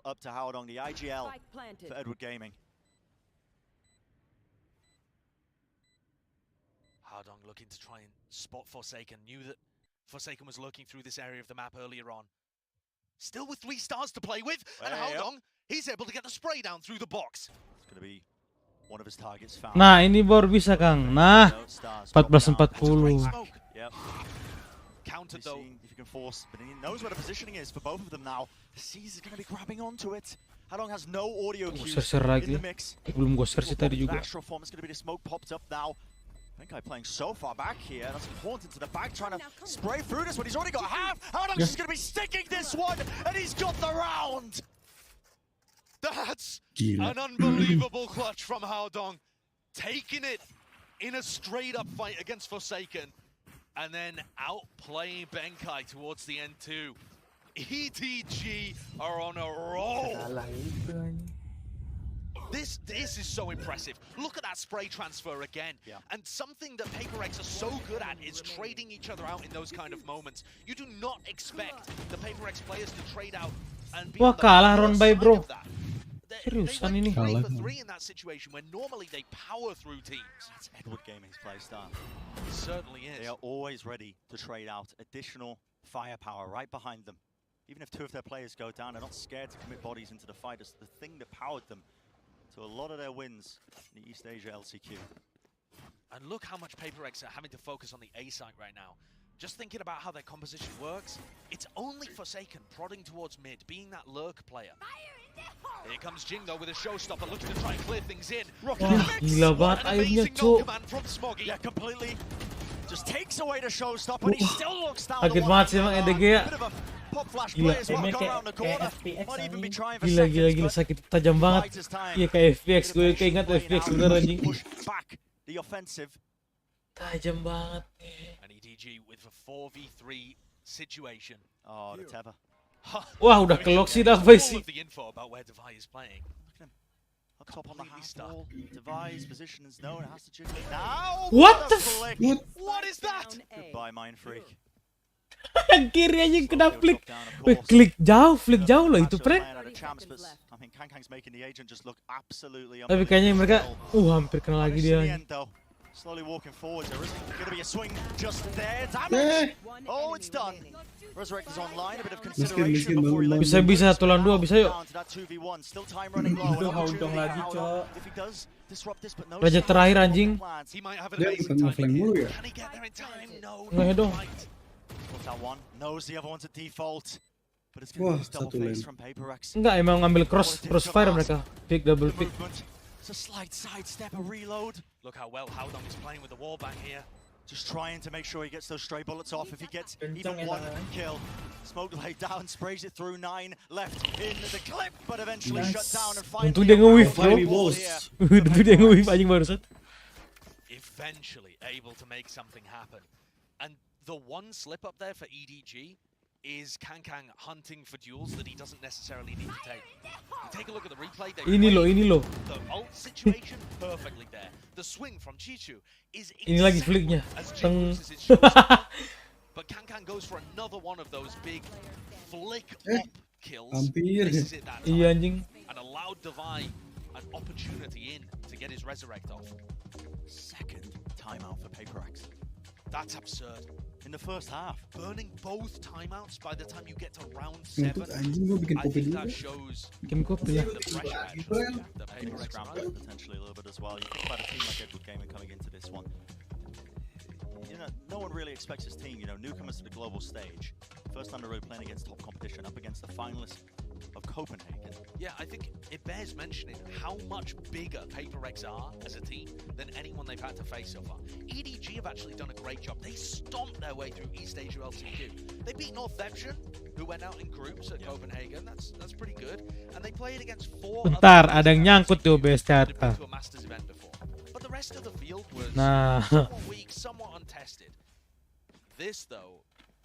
all up to Howdong, the IGL for Edward Gaming. Howdong looking to try and spot Forsaken. Knew that Forsaken was lurking through this area of the map earlier on. Still with 3 stars to play with, and Howdong, he's able to get the spray down through the box. It's going to be one of his targets found. Nah, ini baru bisa, Kang. Nah, 14:40. Yep. Countered though, if you can force, but he knows where the positioning is for both of them now. The C's is going to be grabbing onto it. Howdong has no audio cues in the mix. Belum gue share sih tadi juga. It's going to be the smoke popped up now. Bankai playing so far back here. That's important into the back, trying to spray through this when he's already got half. Howdong's just going to be sticking this one, and he's got the round. That's an unbelievable clutch from Howdong, taking it in a straight-up fight against Forsaken, and then outplaying Bankai towards the end too. EDG are on a roll. This is so impressive. Look at that spray transfer again. And something that PaperX are so good at is trading each other out in those kind of moments. You do not expect the PaperX players to trade out and be Wah, kalah round by bro. Seriusan ini. They went 3 for 3 in that situation when normally they power through teams. That's Edward Gaming's play style. It certainly is. They are always ready to trade out additional firepower right behind them. Even if 2 of their players go down, they're not scared to commit bodies into the fight. It's the thing that powered them to a lot of their wins in the East Asia LCQ. And look how much PaperX are having to focus on the A site right now. Just thinking about how their composition works, it's only Forsaken prodding towards mid, being that lurk player. Here comes Jingo with a showstopper, looking to try and clear things in. Gila banget aimnya, Cuk. Yeah, completely. Just takes away the showstopper, and he still looks down the Kaget banget sih emang EDG ya. Pop flash Gila, plays won't go around the corner. Might even be trying for Gila sakit tajam banget. Iya kayak FPX, gue keinget FPX bener anjing. Push back the offensive. Tajam banget. An EDG with a 4v3 situation. Oh, the tether. Wah, udah kelok sih Davai sih. The info about where Davai is playing. Look at him. Up top on the half wall. Davai's position is known. It has to jiggle it now. What the What is that? Goodbye, Mind Freak. Yang kiri anjing kena flick. Wih, flick jauh loh itu, Pre. Tapi kayaknya mereka hampir kena lagi dia. Slowly walking forward, there isn't going to be a swing just there. Damage! Oh, it's done. Resurrect is online, a bit of consideration before he lets Bisa tulang 2, bisa yuk. Still time running low. Howdong lagi, Cok. If he does disrupt this, but no. Raja terakhir anjing. He might have an Dia amazing bukan ngeflank mulu ya. Can he get there in time? No. Nggak dong. That one knows the other one's a default, but it's going to be this double face from PaperX. Enggak, emang ngambil crossfire mereka. Pick double pick. It's a slight sidestep, a reload. Look how well Howdong is playing with the wall bang here. Just trying to make sure he gets those stray bullets off. If he gets even one kill, smoke laid down, sprays it through 9 left in the clip, but eventually shut down and finally. Untung dia nge-whiff, bro. Untung dia nge-whiff anjing barusan. Eventually able to make something happen, and the one slip up there for EDG is Kankang hunting for duels that he doesn't necessarily need to take. You take a look at the replay. Ini loh. The ult situation perfectly there. The swing from Chichu is Ini lagi flicknya. But Kankang goes for another one of those big flick up kills. Hampir. This is it that time. Iya anjing. And allowed Davai an opportunity in to get his resurrect off. Second timeout for PaperX. That's absurd. In the first half, Burning both timeouts by the time you get to round 7. Anjing, gua bikin I kopi think dulu. that shows Bikin kopi ya. the pressure actually that PaperX are scrambled under. potentially a little bit as well. You think about a team like Edward Gaming coming into this one. You know, no one really expects his team, newcomers to the global stage. First time they're really playing against top competition, up against the finalists of Copenhagen. Yeah, I think it bears mentioning how much bigger PaperX are as a team than anyone they've had to face so far. EDG have actually done a great job. They stomped their way through East Asia LCQ. They beat Northemption, who went out in groups at Copenhagen. That's pretty good. And they played against 4 Bentar, other ada yang nyangkut tuh teams base that had data. been to a Masters event before. But the rest of the field was Nah. somewhat weak, somewhat untested. This though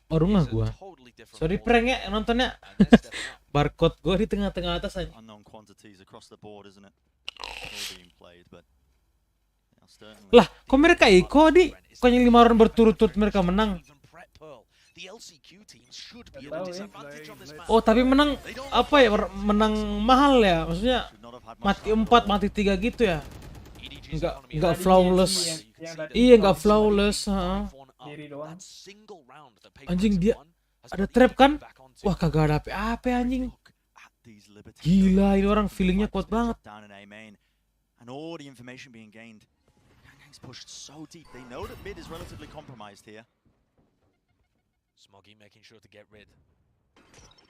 Baru nggak is a gua. totally different Sorry ball. prank ya nontonnya. And they're stepping up. Barcode gua di tengah-tengah atas aja. Unknown quantities across the board, isn't it? All being played, but Lah, kok mereka iko di? Pokoknya 5 round berturut-turut mereka menang. the LCQ team should be Nggak at a tahu ya. disadvantage on this map. Oh, tapi menang apa ya? Menang mahal ya. Maksudnya Should not have had much mati time 4, before. mati 3 gitu ya. EDG's Nggak- economy nggak is- flawless. Yang tadi Iya, nggak flawless, heeh. Diri doang. That single round that Paper Anjing, Rex dia won has ada got trap EDG kan? back onto. Wah, kagak ada apa-apa anjing. Look at these liberties. Gila, ini orang feelingnya kuat Been banget. dropped down in A main, and all the information being gained. Kangkang's pushed so deep. They know that mid is relatively compromised here. Smoggy making sure to get rid.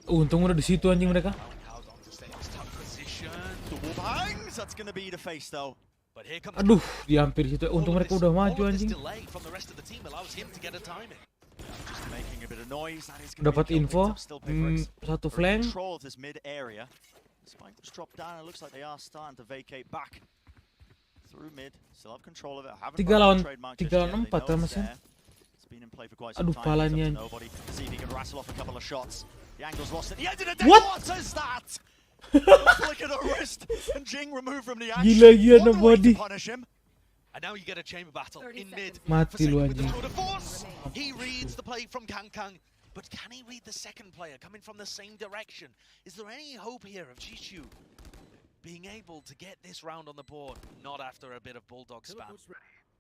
Untung udah di situ anjing mereka. How's on to stay in this tough position. The wall bangs. That's going to be the face though. But here comes Aduh, di hampir situ. all Untung of mereka this- udah all maju of this anjing. delay from the rest of the team allows him to get a timing. Just making a bit of noise. That is gonna be Dapat a kill info, picked up. Still Paper Rex satu are in flank. control of this mid area. Spike was dropped down. It looks like they are starting to vacate back through mid. Still have control of it. Haven't Tiga got lawan- the trademark tiga just lawan yet. They empat know kan, it's Mas, ya? there. It's been in play for quite some Aduh, time. It's up palanya. to nobody. See if he can rattle off a couple of shots. The angle's lost at the end of the day. What? What is that? A flick of the wrist, and Jing removed from the action. Gila-gila, What a way to nobody. punish him. And now you get a chamber battle 30 in mid. Mati lu Forsaken with the anjing. tour de force. He reads the play from Kangkang, but can he read the second player coming from the same direction? Is there any hope here of Jishu being able to get this round on the board? Not after a bit of bulldog spam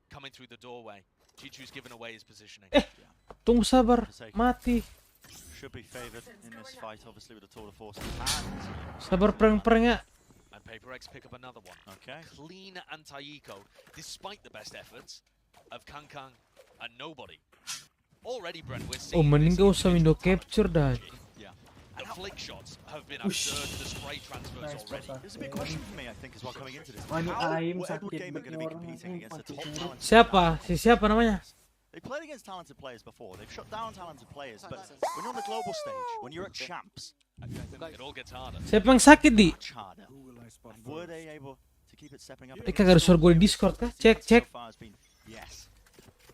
coming through the doorway. Jishu's given away his positioning. Tunggu sabar, mati. Should be favored in this fight, obviously, with the tour de force in hand. Sabar pereng-perengnya. And Paper X pick up another one. Okay. Clean anti-eco, despite the best efforts of Kangkang and nobody. Already, Brent, we're seeing Oh, mending this gak usah window individual capture dah. talent. Yeah. The flick shots have been Ush. absurd. The spray transfers Nice already. pass. There's a big question for me, I think, as well coming into this. Wah, ini How aim were Edward sakit Gaming going to be banget competing orang. against a Mati top semua. talented Siapa? Siapa namanya? They played against talented players before. They've shut down talented players. But when you're on the global stage, when you're at champs, It all gets harder. Siapa yang sakit di? much harder. And were they able to keep it stepping up? Eh, kagak ada suara gue di Discord kah? Cek, cek. So far has been yes.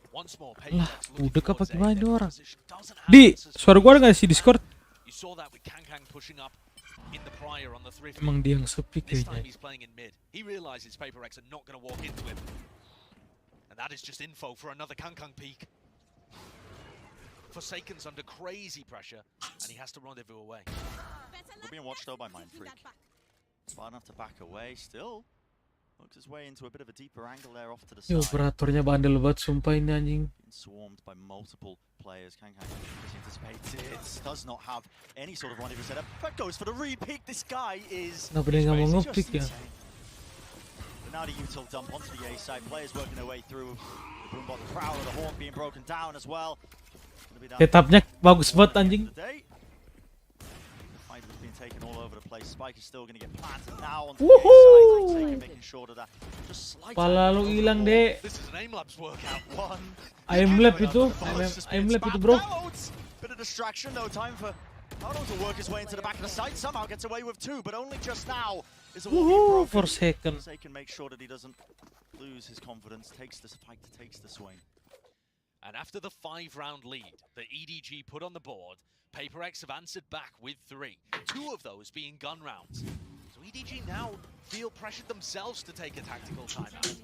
Once more, Lah, Paper X udah apa towards A. gimana Their ini orang? position doesn't have Di, answers suara for gue ada this. nggak sih Discord? You saw that with Kangkang pushing up in the prior on the thrifty. Emang dia yang sepi This time kayaknya. he's playing in mid. He realizes Paper X are not going to walk into him. And that is just info for another Kangkang peak. Forsaken's under crazy pressure, and he has to rendezvous away. We're being watched though by Mind Freak. Smart enough to back away. Still works his way into a bit of a deeper angle there off to the Ini side. operatornya bandel banget sumpah ini anjing. Being swarmed by multiple players. Kangkang anticipated. Does not have any sort of rendezvous setup. But goes for the re-pick. This guy is. Kenapa dia nggak mau crazy, nge-pick just ya? insane. But now the util dump onto the A side. Players working their way through. The boombot, the prowl of the horn being broken down as well. Gonna be that Setupnya bagus banget anjing. the day. The fight was being taken all over the place. Spike is still gonna get planted now onto the A Woohoo! side. Taken, making sure that just slight Pala lu angle hilang, over the Dek. This is an aim labs workout. ball. One. Aim lab itu, Just aim being lab itu spammed bro. out. Bit of distraction, no time for Arnold to work his way into the back of the site. Somehow gets away with two, but only just now is the wall being Woohoo, broken. Forsaken. Forsaken makes sure that he doesn't lose his confidence. Takes this fight, takes the swing. And after the 5-round lead that EDG put on the board, Paper X have answered back with 3. 2 of those being gun rounds. So EDG now feel pressured themselves to take a tactical timeout.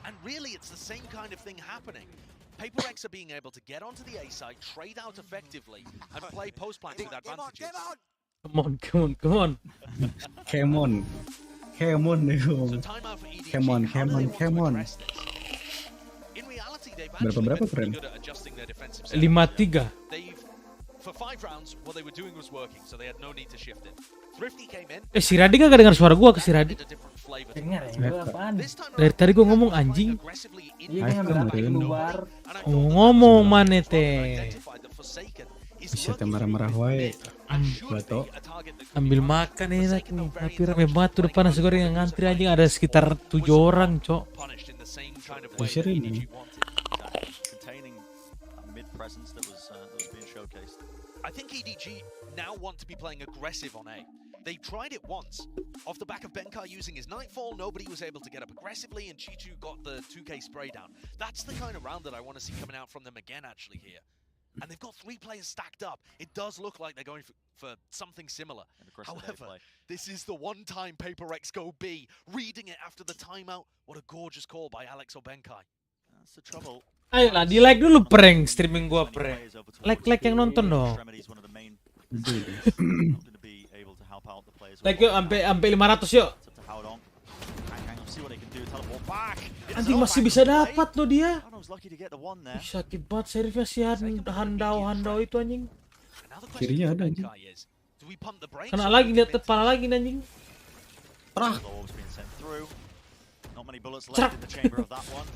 And really, it's the same kind of thing happening. Paper X are being able to get onto the A side, trade out effectively, and play post plants with advantages. Come on, come on, come on. Kemon. Kemon So nih. timeout for EDG. Come on, How do come they on, want come to on. address this? In reality, they've Berapa- actually berapa, been pretty friend? good at adjusting their defensive setup. 5-3. They've, for 5 rounds, what they were doing was working, so they had no need to shift it. Thrifty came in. Si Radi gak dengar suara gua ke si Radi. added a different flavor to Dengar it. ya, itu apaan? This time Dari around, tadi gua they ngomong tried anjing. aggressively in Iya, the kan middle, nggak and keluar. I thought Ngomong that mana was teh. identified that Forsaken is Bisa lurking marah-marah through wae. mid and should Bato. be a target that could Ambil be targeted. makan enak Forsaken, nih. though, very Tapi rame banget tuh intelligent, depan nasi playing goreng yang good ngantri defensive anjing fight. ada sekitar 7 orang, cok. Punished in the same kind of Oh, way that serius EDG nih? wanted. Containing a mid presence that was being showcased. I think EDG now want to be playing aggressive on A. They tried it once. Off the back of Benkai using his Nightfall, nobody was able to get up aggressively, and Chichu got the 2K spray down. That's the kind of round that I want to see coming out from them again, actually, here. And they've got 3 players stacked up. It does look like they're going for something similar. And aggressive A However, play. this is the one time Paper X go B, reading it after the timeout. What a gorgeous call by Alex or Benkai. That's the trouble. Ayolah, di like dulu prank streaming gua prank. Like yang nonton dong. Like yuk sampai 500 yuk. Anjing masih bisa dapat loh dia. Ih, sakit banget servisnya si handau itu anjing. Kirinya ada anjing. Kena Kena lagi lihat kepala lagi nih, anjing. Cerak.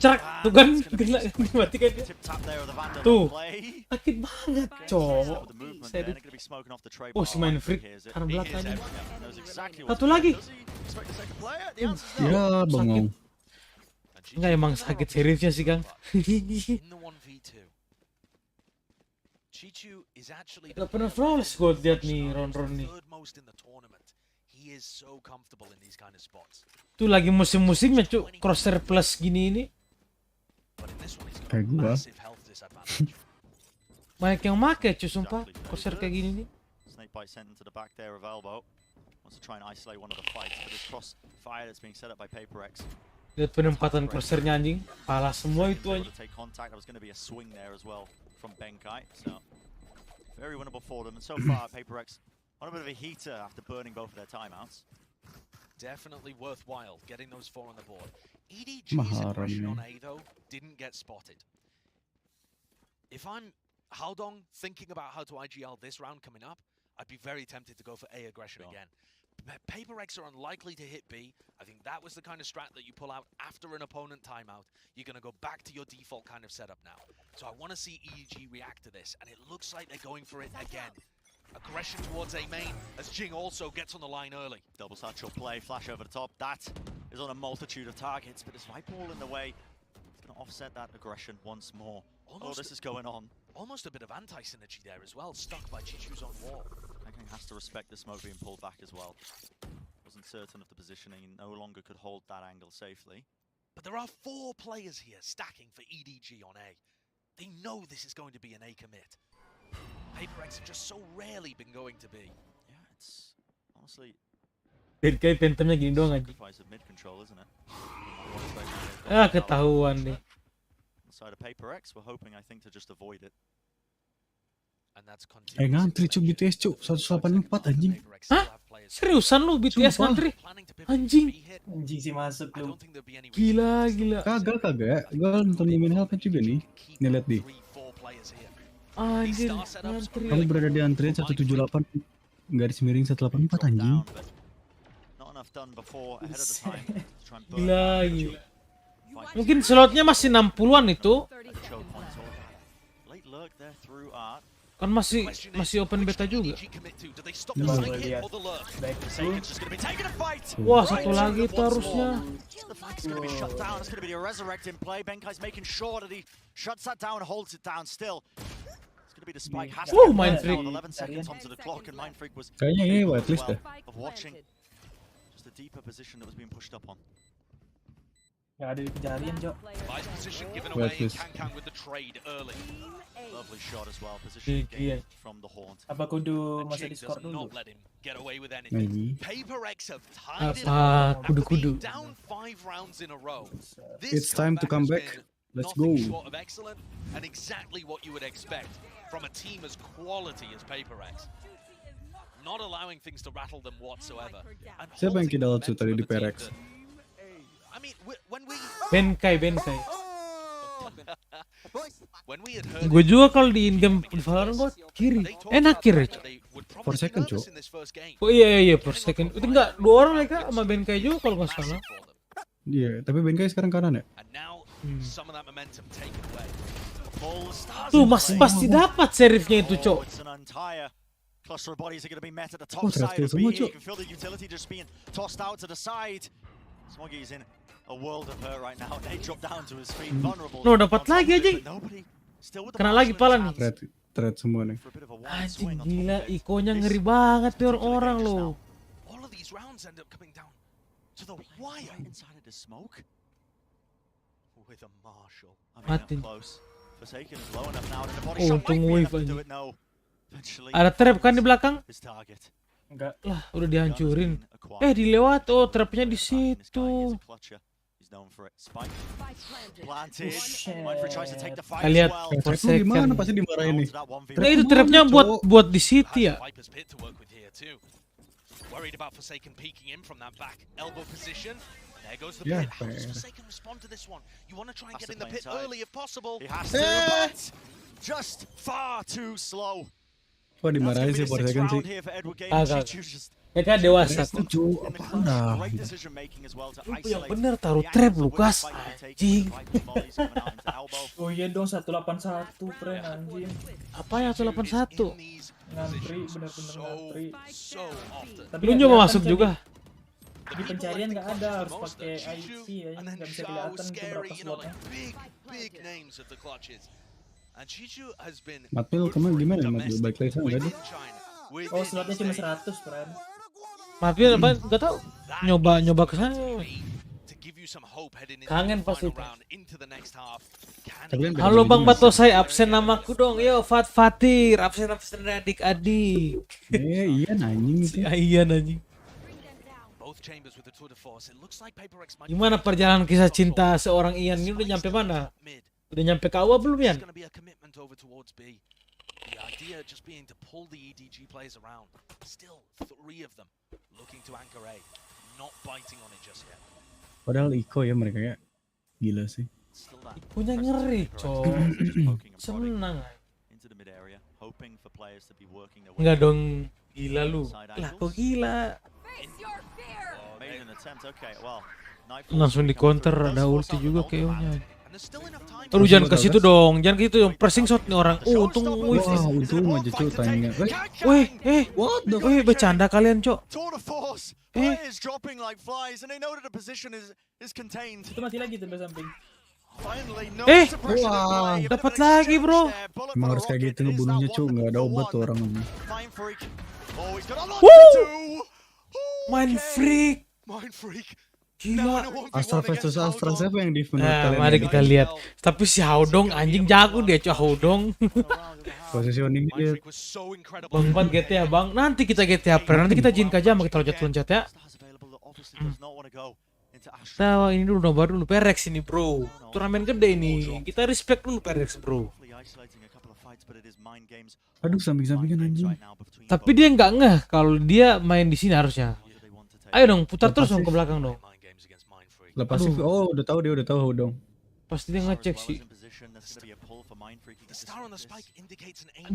Cerak. Tuh kan gila dimatikan dia. Tuh. Sakit banget, cowok. Oh, si main freak karena belakangnya. Satu lagi. Ya, bengong. Enggak emang sakit seriusnya sih, Kang. Gak pernah flawless gue lihat nih Ron nih. Tuh lagi musim-musimnya cuk, crosshair plus gini ini. Kayak gua. Banyak yang make cuy sumpah, crosshair kayak gini nih. Snakebite sent into the back there of Elbow. Wants to try and isolate one of the fights, but this crossfire that's being set up by PaperX. Lihat penempatan crosshairnya anjing, pala semua itu anjing. Take contact. There was going to be a swing there as well from Benkai, so very winnable for them. And so far, PaperX on a bit of a heater after burning both of their timeouts. Definitely worthwhile getting those 4 on the board. EDG's aggression on A though didn't get spotted. If I'm Haldong thinking about how to IGL this round coming up, I'd be very tempted to go for A aggression again. PaperX are unlikely to hit B. I think that was the kind of strat that you pull out after an opponent timeout. You're going to go back to your default kind of setup now. So I want to see EG react to this, and it looks like they're going for it again. Aggression towards A main, as Jing also gets on the line early. Double satchel play, flash over the top. That is on a multitude of targets, but it's Viper all in the way. It's going to offset that aggression once more. This is going on. Almost a bit of anti-synergy there as well, stuck by Chichu's on wall. Kang has to respect the smoke being pulled back as well. Wasn't certain of the positioning, no longer could hold that angle safely. But there are 4 players here stacking for EDG on A. They know this is going to be an A commit. PaperX have just so rarely been going to B. Yeah, it's honestly Kayak pentemnya gini doang anjing. sacrifice of mid control, isn't it? Ah, ketahuan nih. Inside of PaperX, we're hoping, I think, to just avoid it. Ngantri cuk BTS cuk 184 anjing. Hah? Seriusan lu BTS ngantri? Anjing. Anjing sih masuk lu. Gila. Kagak. Gua nonton di main health juga nih. Nih lihat di. Anjir, ngantri. Kamu berada di antrian 178 garis miring 184 anjing. Gila. Mungkin slotnya masih 60-an itu. Kan masih open beta juga. Wah, satu lagi itu harusnya. Main freak. Kayaknya ini whitelist dah. Gak ada kejadian, Jok. Whitelist. Lovely shot as well. Position gained from the haunt. Apa kudu masa Discord dulu? Maybe. Apa kudu-kudu. It's time to come back. Let's go. And exactly what you would expect from a team as quality as PaperX. Not allowing things to rattle them whatsoever. Siapa yang kidal tadi di PRX? I mean, when we Benkai. Gue juga kalau di in-game di Valorant gue kiri. Enak kiri. Per second, Cuk. Oh iya per second. Itu enggak 2 orang mereka sama Benkai juga kalau nggak salah. Iya, tapi Benkai sekarang kanan ya? Tuh masih pasti dapat serifnya itu, Cok. Oh, terakhir semua, Cuk. No, dapat lagi aja. Kena lagi pala nih. Thread semua nih. Anjing gila, ikonya ngeri banget tuh orang loh. Mati. Oh, untung wave aja. Ada trap kan di belakang? Enggak. Lah, udah dihancurin. Dilewat. Oh, trapnya di situ. He's known for it. Spike planted. Buset. Mindfreak tries to take the fight Lihat, as well. for Trapnya gimana second. pasti dimarahin nih. Nah, itu trapnya buat di City ya. Viper's pit to work with here too. Worried about Forsaken peeking in from that back elbow position. There goes the Yeah, pit. How does fair. Forsaken respond to this one? You want to try and Has get to in the play pit inside. early if possible. He has to, but just far too slow. Wah That's dimarahin gonna be sih the for sixth second sih. round here for Edward Game. Agak. She chooses Ya kan dewasa. Itu cu, in the apa clutch. dah. Great decision making as well to Yang isolate bener taruh the trap angles lu, of which Gas. fight can be taken. Anjing. Viper volleys coming out into elbow. Oh iya dong 181 friend anjing. Apa yang 181? Ngantri bener-bener ngantri. So often. Tapi Lu nggak nyoba kelihatan, masuk Cok, juga. Di pencarian nggak ada, harus pakai IC ya, nggak bisa kelihatan itu berapa slotnya. Big names of the clutches. And Chiju has been Matmil kemarin gimana ya Matmil? Balik lagi sana nggak within dia? China. Oh slotnya cuma 100 friend. Mati apa? Gak tau. Nyoba ke sana. Kangen pasti. Tapi kan Halo beda Bang juga Bato, sih. saya absen namaku dong. Yo Fatir, absen adik-adik. Iya anjing itu. Iya anjing. Gimana perjalanan kisah cinta seorang Ian ini udah nyampe mana? Udah nyampe ke awal belum Ian? The idea just being to pull the EDG players around. Still, 3 of them looking to anchor A, not biting on it just yet. Padahal Iko ya mereka ya. Gila sih. Punya ngeri, cok. Senang. Enggak dong, gila lu. Lah kok gila? Langsung di counter, ada ulti juga kayaknya. Aduh jangan ke situ dong, jangan ke situ dong. Pressing shot nih orang. Untung wih. Wah untung aja cu tanya. What the fuck? Bercanda kalian, cok. Players dropping like flies and they know that the position is contained. Itu mati lagi tuh di samping. Finally, no Eh, suppression at wah, play. dapat lagi, bro. Emang harus kayak gitu ngebunuhnya cu, nggak ada obat tuh orang ini. Mindfreak. Oh, he's got a lot Woo! to do. Mindfreak. Mindfreak. Gila. Astra versus Astra siapa yang di menurut Nah, kalian? mari yang kita lihat. Tapi si Haudong anjing jago dia, cok Haudong. positioning dia? Bang Bat GTA bang. Nanti kita GTA Pre, nanti kita jinkazama kita loncat-loncat ya. Tahu ini dulu nobar dulu Perex ini bro. Turnamen gede ini. Kita respect dulu Perex bro. Aduh samping-sampingan anjing. Tapi dia nggak ngeh kalau dia main di sini harusnya. Ayo dong putar terus dong ke belakang dong. Lepas sih, oh udah tahu dia udah tahu dong. Pasti dia ngecek sih.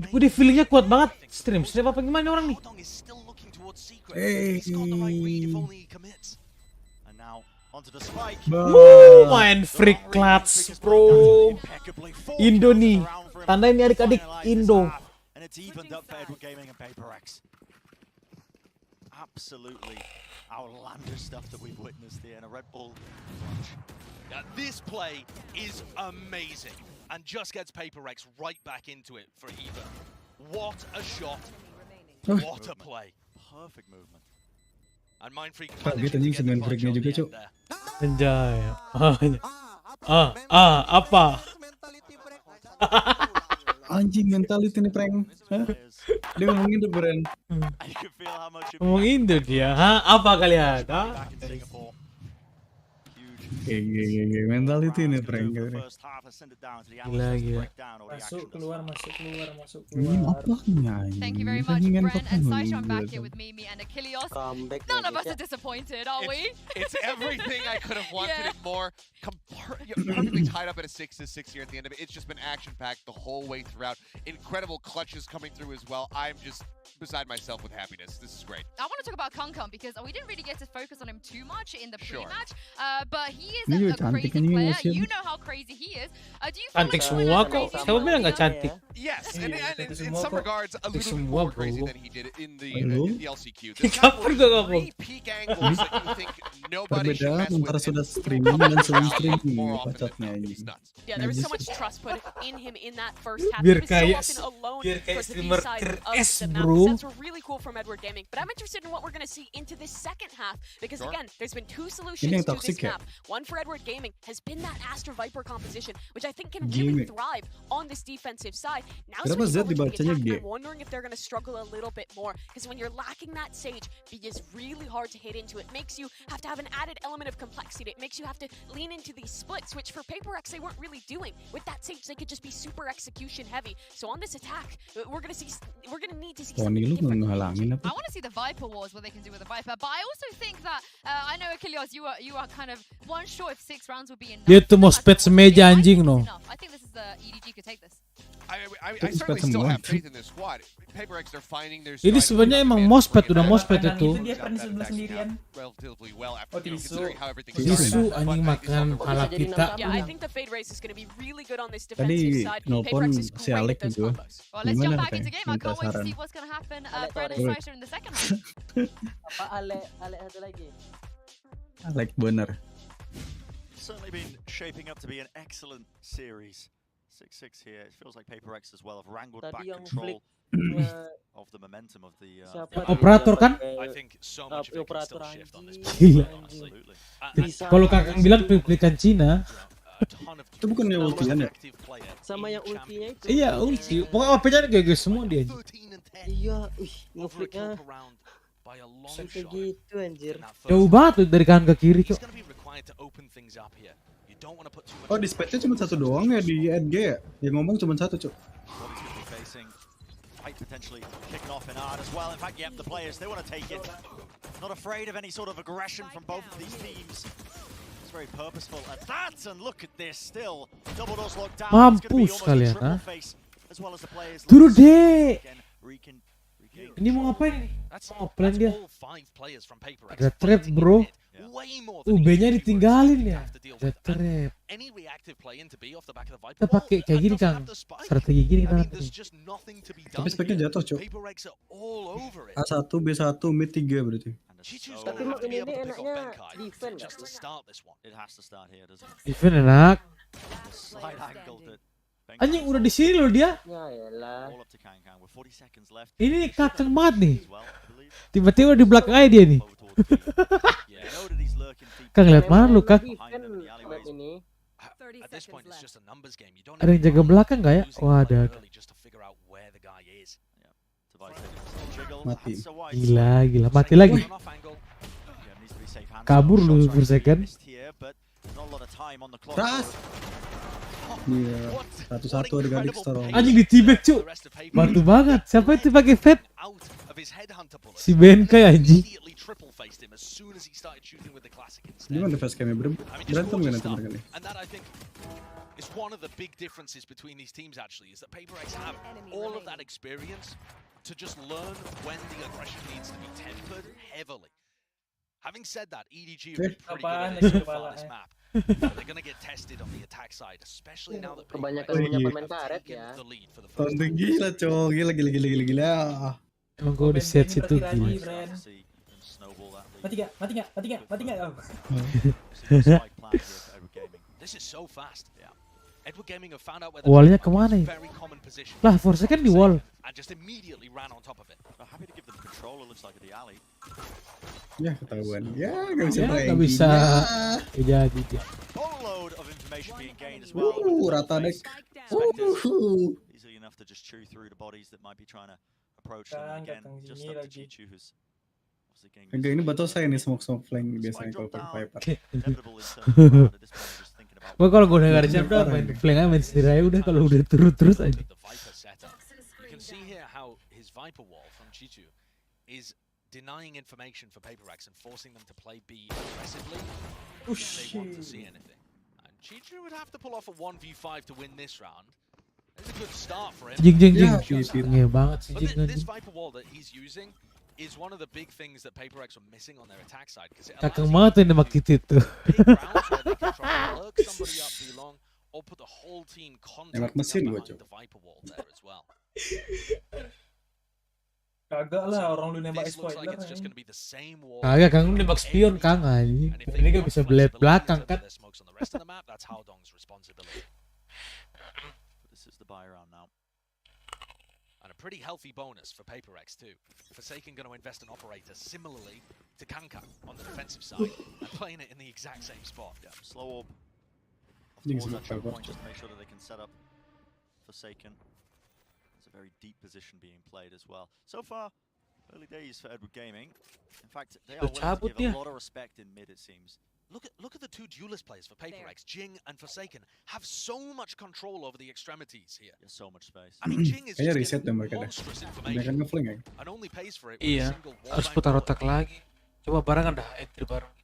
Gue deh feelingnya kuat banget. Stream apa gimana orang nih? Main freak clutch bro. Indo nih. Tandain nih adik-adik Indo. Absolutely outlandish stuff that we've witnessed here in a Red Bull. This play is amazing and just gets Paper Rex right back into it for Eva. What a shot. What a play. Perfect movement. And Mindfreak Kaget anjing si Mindfreaknya juga cok. Anjay. Apa? Anjing mentality nih prank. Hah? Dia ngomongin tuh brand. Ngomong Indo dia. Hah? Apa kalian? Hah? Iya, mentality nih prank. Gila. Masuk keluar. Ini apa nih? Thank you very much, Brent and Saishan back here with Mimi and Achilles. None of us are disappointed, are we? It's everything I could have wanted Yeah. it more. Perfectly tied up at a 6-6 here at the end of it. It's just been action-packed the whole way throughout. Incredible clutches coming through as well. I'm just beside myself with happiness. This is great. I want to talk about Kung because we didn't really get to focus on him too much in the Sure. pre-match, but he is Ini a cantik crazy ini player. musim. You know how crazy he is. Do you feel Cantik like semua he's kok. crazy Siapa bilang nggak player? cantik? Yes, and in semua some kok. regards, a little bit semua, more crazy bro. than he did in the LCQ. Kapan gua ngomong? 3 peak angles that you think nobody should Perbedaan mess with. antara and sudah streaming dan sebelum streaming more often than pacatnya not. anjing. It's nuts. Yeah, there was so much trust put in him in that first half. Biar He was so kayak- often alone biar kayak towards the B streamer side of keras, the map. bro. The sets were really cool from Edward Gaming, but I'm interested in what we're going to see into this second half because Sure. again, there's been 2 Ini solutions yang to toxic this ya? map. One for Edward Gaming has been that Astra Viper composition, which I think can really Gimmick. thrive on this defensive side. Now Kenapa switching Z over to the dibacanya attack, G? I'm wondering if they're going to struggle a little bit more because when you're lacking that Sage, B is really hard to hit into. It makes you have to have an added element of complexity. It makes you have to lean into these splits, which for Paper X they weren't really doing. With that Sage, they could just be super execution heavy. So on this attack, we're gonna need to see something different. I want to see the Viper Wars, what they can do with the Viper. But I also think that I know Achilles, you are kind of one short if 6 rounds would be enough. Dia tuh mau spet semeja anjing no. I think this is the EDG could take this. I certainly still have faith in this squad. Paper X, they're finding their Ini sebenarnya emang mospet udah mospet itu. Dia pernah sebelah sendirian. relatively well Oh, tisu. Tisu anjing makan kepala kita. Yeah, I think the Fade Race is going to be really good on this Tadi defensive side. nelpon Paper X is si great Alek at those gitu. combos. Well, let's jump Gimana back into teh? game. I can't wait to Saran. see what's going to happen. Ale, Brandon sorry. Slicer in the second half. Apa Ale satu lagi? Like bener. Certainly been shaping up to be an excellent series. 6-6 here. It feels like Paper X as well have wrangled back Tadi yang control flicknya of the momentum of the. siapa Operator kan? I think so much of it can still operator shift on this Gila. Absolutely. Bisa. Kalau kakak bilang pelikan Cina, Itu bukannya ultian ya? Sama yang ultinya itu. iya ulti. Pokoknya OP-nya GG semua dia. Iya, ngeflicknya sampai gitu anjir. Jauh banget tuh dari kanan ke kiri cok. Oh, di spetnya cuma satu doang ya di NG ya? Yang ngomong cuma satu, Cuk. Fight potentially kicking off in art as well. In fact, yep, the players, they want to take it. Not afraid of any sort of aggression from both of these teams. It's very purposeful at that, and look at this still. Double doors locked down. It's gonna be Mampus almost a kalian, triple ah. face, as well as the players. Turu deh. Again, regain Ini mau ngapain ini? Mau plan dia. Ada Ada trap bro. UB-nya ditinggalin ya. Ada trap. Kita pakai kayak gini Kang. Strategi gini kita nanti. Tapi speknya jatuh, Cuk. A1, B1, mid 3 berarti. Tapi mak ini enaknya defend nggak? It has to start here, doesn't it? Event enak. The slight angle that Anjing udah di sini loh dia. Ya elah. all up to Kang Kang with 40 seconds left Ini kakang banget nih. as well, I believe. Tiba-tiba di belakang aja dia nih. Over towards B. Yeah, know that he's lurking deep. Kang lihat mana lu Kang? Defend buat ini. At this point, it's just a numbers game. You don't Ada yang jaga belakang nggak ya? Wah ada. just to figure out where the guy is. Tobias taking a jiggle. Mati. That's a wide Gila mati lagi. Yeah, needs to be safe hands. Kabur lu Shots per right second. missed here, but not a lot of time on the clock. Ras. Iya, satu-satu ada gadis tolong. Anjing di tibek cu. Bantu banget. Siapa itu pakai fed? Si Benkai anjing. Gimana facecamnya berantem gak nanti mereka nih? And that I think is one of the big differences between these teams actually is that Paper X have all of that experience to just learn when the aggression needs to be tempered heavily. Having said that, EDG have been pretty good at this so far this map. They're gonna get tested on the attack side, especially now that Paper X Kebanyakan punya have pemain karet ya. taken the lead for the first Tonton time. gila, Cok. Gila. Emang gue di set situ Mati gila. lagi, Bren. See them snowball that lead. Mati gak? Mati gak? Mati gak? Mati gak? Oh. See the spike plan here for Edward Gaming. This is so fast. Yeah. Edward Gaming have found out where Wallnya the kemana ya? very common position. Lah force kan di wall. And just immediately ran on top of it. Well, happy to give them control, it looks like, of the alley. Ya, ketahuan. Ya, gak bisa Ya main. nggak bisa. Ya jadi dia. Boatload of information being gained as well. Rata dek. Easily enough to just chew through the bodies that might be trying to approach them. Kang, Again, datang just sini up to lagi. Chichu, who's obviously getting Enggak, ini batu saya nih smoke flank Spike biasanya kalau drop pakai down. Viper. Inevitable in terms of round at this point, just thinking about Gue kalau gue udah gak ada siapa udah main flank aja main sendiri aja udah kalau udah terus aja. The Viper setup. You can see here how his Viper wall from Chichu is denying information for Paper X and forcing them to play B aggressively if they want to see anything. And Chichu would have to pull off a 1v5 to win this round. It's a good start for him. Jing. Ya, Nge banget sih But jing this anjing. Viper wall that he's using is one of the big things that Paper X were missing on their attack side because it Kakang allows banget tuh yang nembak titit tuh. big rounds where they can try to lurk somebody up too long or put the whole team Nembak contacting mesin up gua, behind Cok. the Viper wall there as well. Kagak lah orang lu nembak This looks like spoiler. it's just going to be the same wall. Kagak Kang nembak spion Kang anjing. And if they Ini gak want bisa belak flexibility belakang in terms kan. of their smokes on the rest of the map, that's Howdong's responsibility. this is the buy round now. And a pretty healthy bonus for Paper X too. Forsaken going to invest an operator similarly to Kanka on the defensive side and playing it in the exact same spot. Yeah, slow orb. Jing Pause smoke that choke Viper. point just to make sure that they can set up Forsaken. It's a very deep position being played as well. So far, Early days for Edward Gaming. In fact, they are willing to give a lot of respect in mid, it seems. Look at the two duelist players for PaperX, Jing and Forsaken, have so much control over the extremities here. There's so much space. I mean, Jing is just reset getting mereka deh. monstrous Mereka information ngeflank ya. and only pays for it with a Iya, single wall harus bang putar bullet. otak lagi. Coba barengan dah, entry bareng.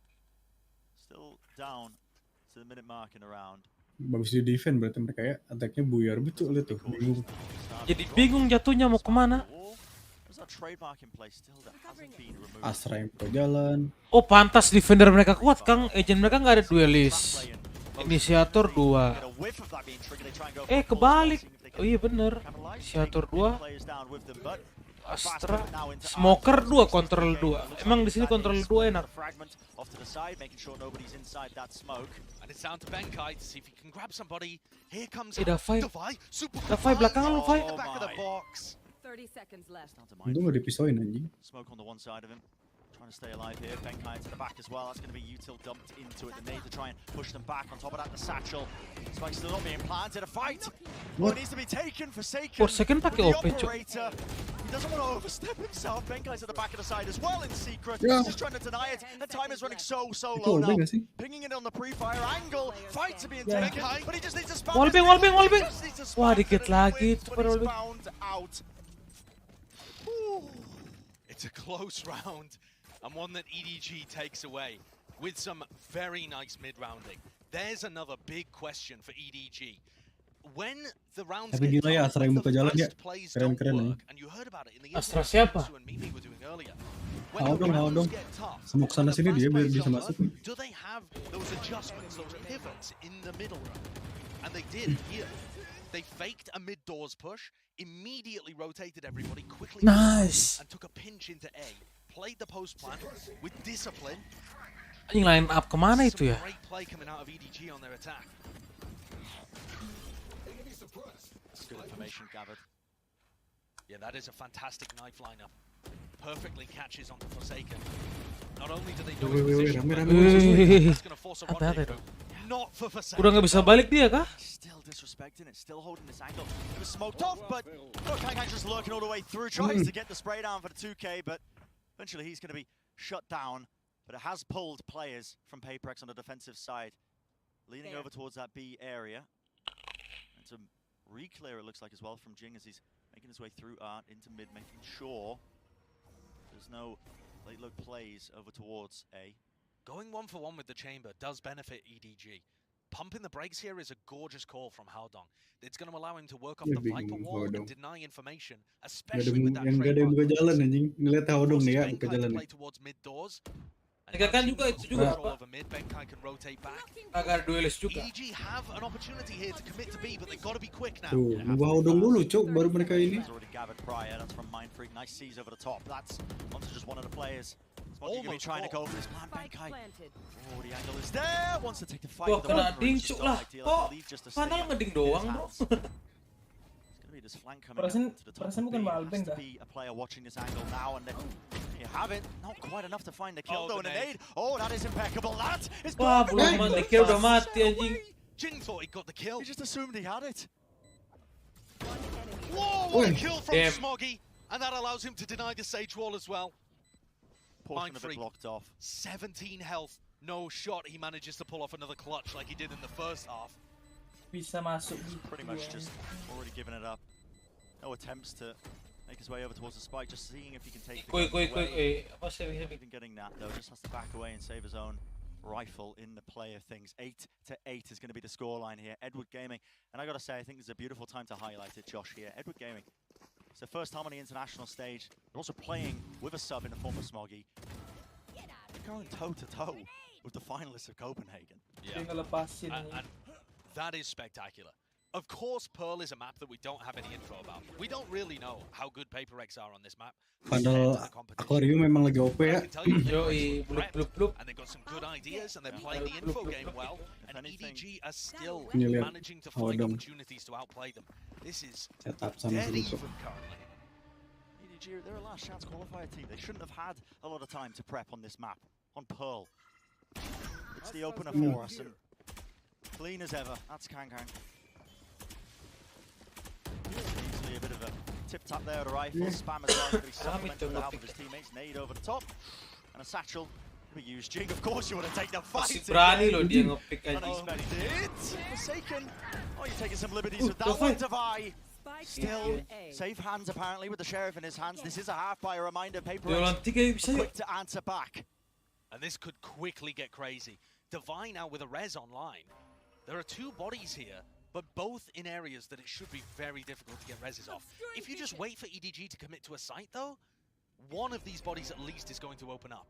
Still down to the minute mark in the round. Bagus di defend berarti mereka ya. Attack-nya buyar betul lihat tuh. Bingung. Jadi bingung jatuhnya mau kemana. There's a trademark in place still that hasn't been removed. Astra yang ke jalan. Oh pantas defender mereka kuat Kang. Agent mereka nggak ada duelist. Inisiator 2. Kebalik. Oh iya bener. Inisiator 2. Astra. Smoker 2, control 2. Emang di sini control 2 enak. Davai belakang lu, Vai. Itu nggak dipisahin anjing. Smoke on the one side of him. Trying to stay alive here. Benkai to the back as well. That's going to be util dumped into it. The nade to try and push them back. On top of that, the satchel. Spike still not being planted. A fight. Oh, it needs to be taken. Forsaken pakai OP, cok. He doesn't want to overstep himself. Benkai's at the back of the side as well in secret. Yeah. He's just trying to deny it. The time is running so Itu low OP now. nggak sih? Pinging it on the pre-fire angle. Fights are being taken. But he just needs to spam. Wallbang. Wah, dikit lagi. Super wallbang. It's a close round, and one that EDG takes away with some very nice mid-rounding. There's another big question for EDG. When the rounds Tapi get gila ya, tough, Astra yang when buka the jalan ya. fast plays don't Keren-keren work, and you heard about it in the Astra interview siapa? Sue and Mimi were doing earlier. When Hawa the dong. rounds get tough, Semua kesana when the sini fast dia biar plays bisa don't masuk. work, do they have those adjustments, those pivots in the middle? And they did here. They faked a mid-doors push, immediately rotated everybody, quickly Nice. and took a pinch into A. Played the post plan with discipline. Anjing line up kemana itu ya? Some great play coming out of EDG on their attack. That's good information gathered. Yeah, that is a fantastic knife lineup. Perfectly catches onto Forsaken. Not only do they know his position, but that's going to force a rendezvous. Not for Forsaken. Udah nggak bisa balik dia kah? Still disrespecting it, still holding this angle. It was smoked off, but Kankai just lurking all the way through, tries to get the spray down for the 2K, but eventually he's going to be shut down. But it has pulled players from PaperX on the defensive side, leaning over towards that B area. And some re-clear it looks like as well from Jing as he's making his way through Art into mid, making sure there's no late look plays over towards A. Going 1-for-1 with the chamber does benefit EDG. Pumping the brakes here is a gorgeous call from Haodong. It's going to allow him to work off the Viper wall and deny information, especially with that Yang gak ada yang buka jalan anjing. Ngeliat Hawa dong nih ya buka jalan nih. Kan juga itu juga apa? Agar duelist juga. EDG have an opportunity here to commit to B, but they got to be quick now. Tuh, nunggu Hawa dong dulu cuk, baru mereka ini. Already gathered prior. That's from Mindfreak. Nice sees over the top. That's onto just one of the players. Almost trying to go for this plan. Benkai. Oh, the angle is there. Wants to take the fight. Wah, kena ding cuk lah. Kok padahal ngeding doang, bro. Perasaan bukan Valbeng dah. A player watching this angle now, and then you have it. Not quite enough to find the kill though in a nade. Oh, that is impeccable. That is. Wah, belum mati, kira udah mati anjing. Jing thought he got the kill. He just assumed he had it. Whoa, what a kill from Smoggy, and that allows him to deny the Sage wall as well. Portion of it blocked off. 17 health, no shot. He manages to pull off another clutch like he did in the first half. Bisa masuk Pretty much just already given it up. No attempts to make his way over towards the spike, just seeing if he can take the away. Apa sih Even getting that though, just has to back away and save his own rifle in the play of things. 8-8 is going to be the scoreline here. Edward Gaming, and I gotta say, I think this is a beautiful time to highlight it, Josh, here. Edward Gaming, it's the first time on the international stage. They're also playing with a sub in the form of Smoggy. They're going toe-to-toe with the finalists of Copenhagen. Yeah. And that is spectacular. Of course, Pearl is a map that we don't have any info about. We don't really know how good PaperX are on this map. Padahal Aquarium memang lagi OP ya. Yoi, bluk. And they've got some good ideas, and they're playing the info game well. And EDG are still Ini lihat managing to find opportunities to outplay them. This is setup sama dead seru. even currently. EDG, they're a last chance qualifier team. They shouldn't have had a lot of time to prep on this map, on Pearl. It's the opener for us, and clean as ever. That's Kang. Easily a bit of a Tip tap there at a rifle. Spam as well. Going to be supplemented with the help of his teammates. Nade over the top. And a satchel. We use Jing. Of course you want to take the fight. Masih berani loh dia nge-pick aja. Forsaken. Oh, you're taking some liberties with that one, Devi. Still safe hands apparently with the sheriff in his hands. This is a half by a reminder. VALORANT quick to answer back. And this could quickly get crazy. Devi now with a res online. There are two bodies here, but both in areas that it should be very difficult to get reses off. If you just wait for EDG to commit to a site though, one of these bodies at least is going to open up.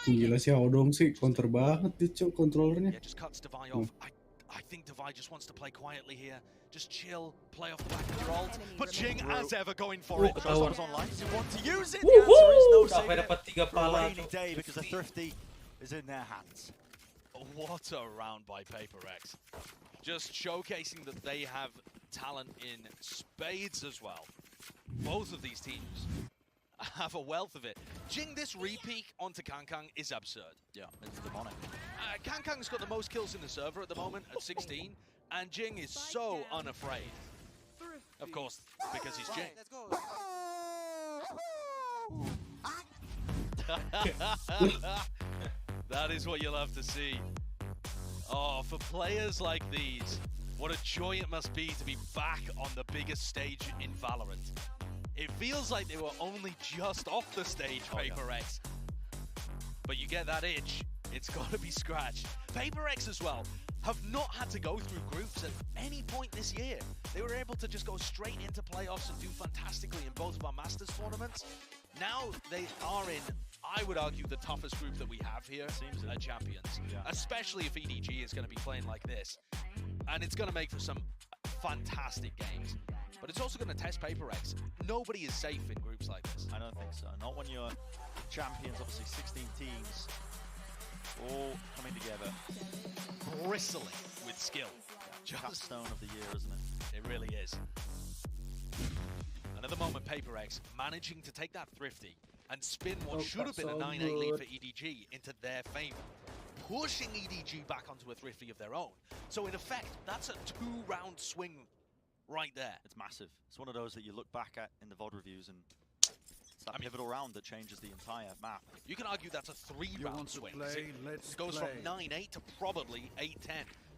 Gila sih Odong sih, counter banget dia cok kontrolernya. Yeah, just cuts Devi off. I think Devi just wants to play quietly here. Just chill, play off the back of your ult. But Jing, as ever, going for it. The first one is online. Does he want to use it? The answer is no. Sampai dapat 3 for a pala rainy day because the Thrifty is in their hands. What a round by PaperX. Just showcasing that they have talent in spades as well. Both of these teams have a wealth of it. Jing, this re-peek onto Kankang is absurd. Yeah, it's demonic. Kankang's got the most kills in the server at the moment at 16, and Jing is so unafraid. Of course, because he's Jing. Let's go. That is what you'll have to see. Oh, for players like these, what a joy it must be to be back on the biggest stage in VALORANT. It feels like they were only just off the stage, PaperX. But you get that itch, it's got to be scratched. PaperX as well have not had to go through groups at any point this year. They were able to just go straight into playoffs and do fantastically in both of our Masters tournaments. Now they are in, I would argue, the toughest group that we have here at Champions. Yeah. Especially if EDG is going to be playing like this. And it's going to make for some fantastic games. But it's also going to test PaperX. Nobody is safe in groups like this. I don't think so. Not when you're champions, obviously 16 teams, all coming together. Bristling with skill. Yeah, capstone of the year, isn't it? It really is. And at the moment, PaperX managing to take that Thrifty and spin what should have been a 9-8 lead for EDG into their favor, pushing EDG back onto a Thrifty of their own. So in effect, that's a 2-round swing right there. It's massive. It's one of those that you look back at in the VOD reviews and it's that pivotal round that changes the entire map. You can argue that's a 3-round swing. It goes from 9-8 to probably 8-10,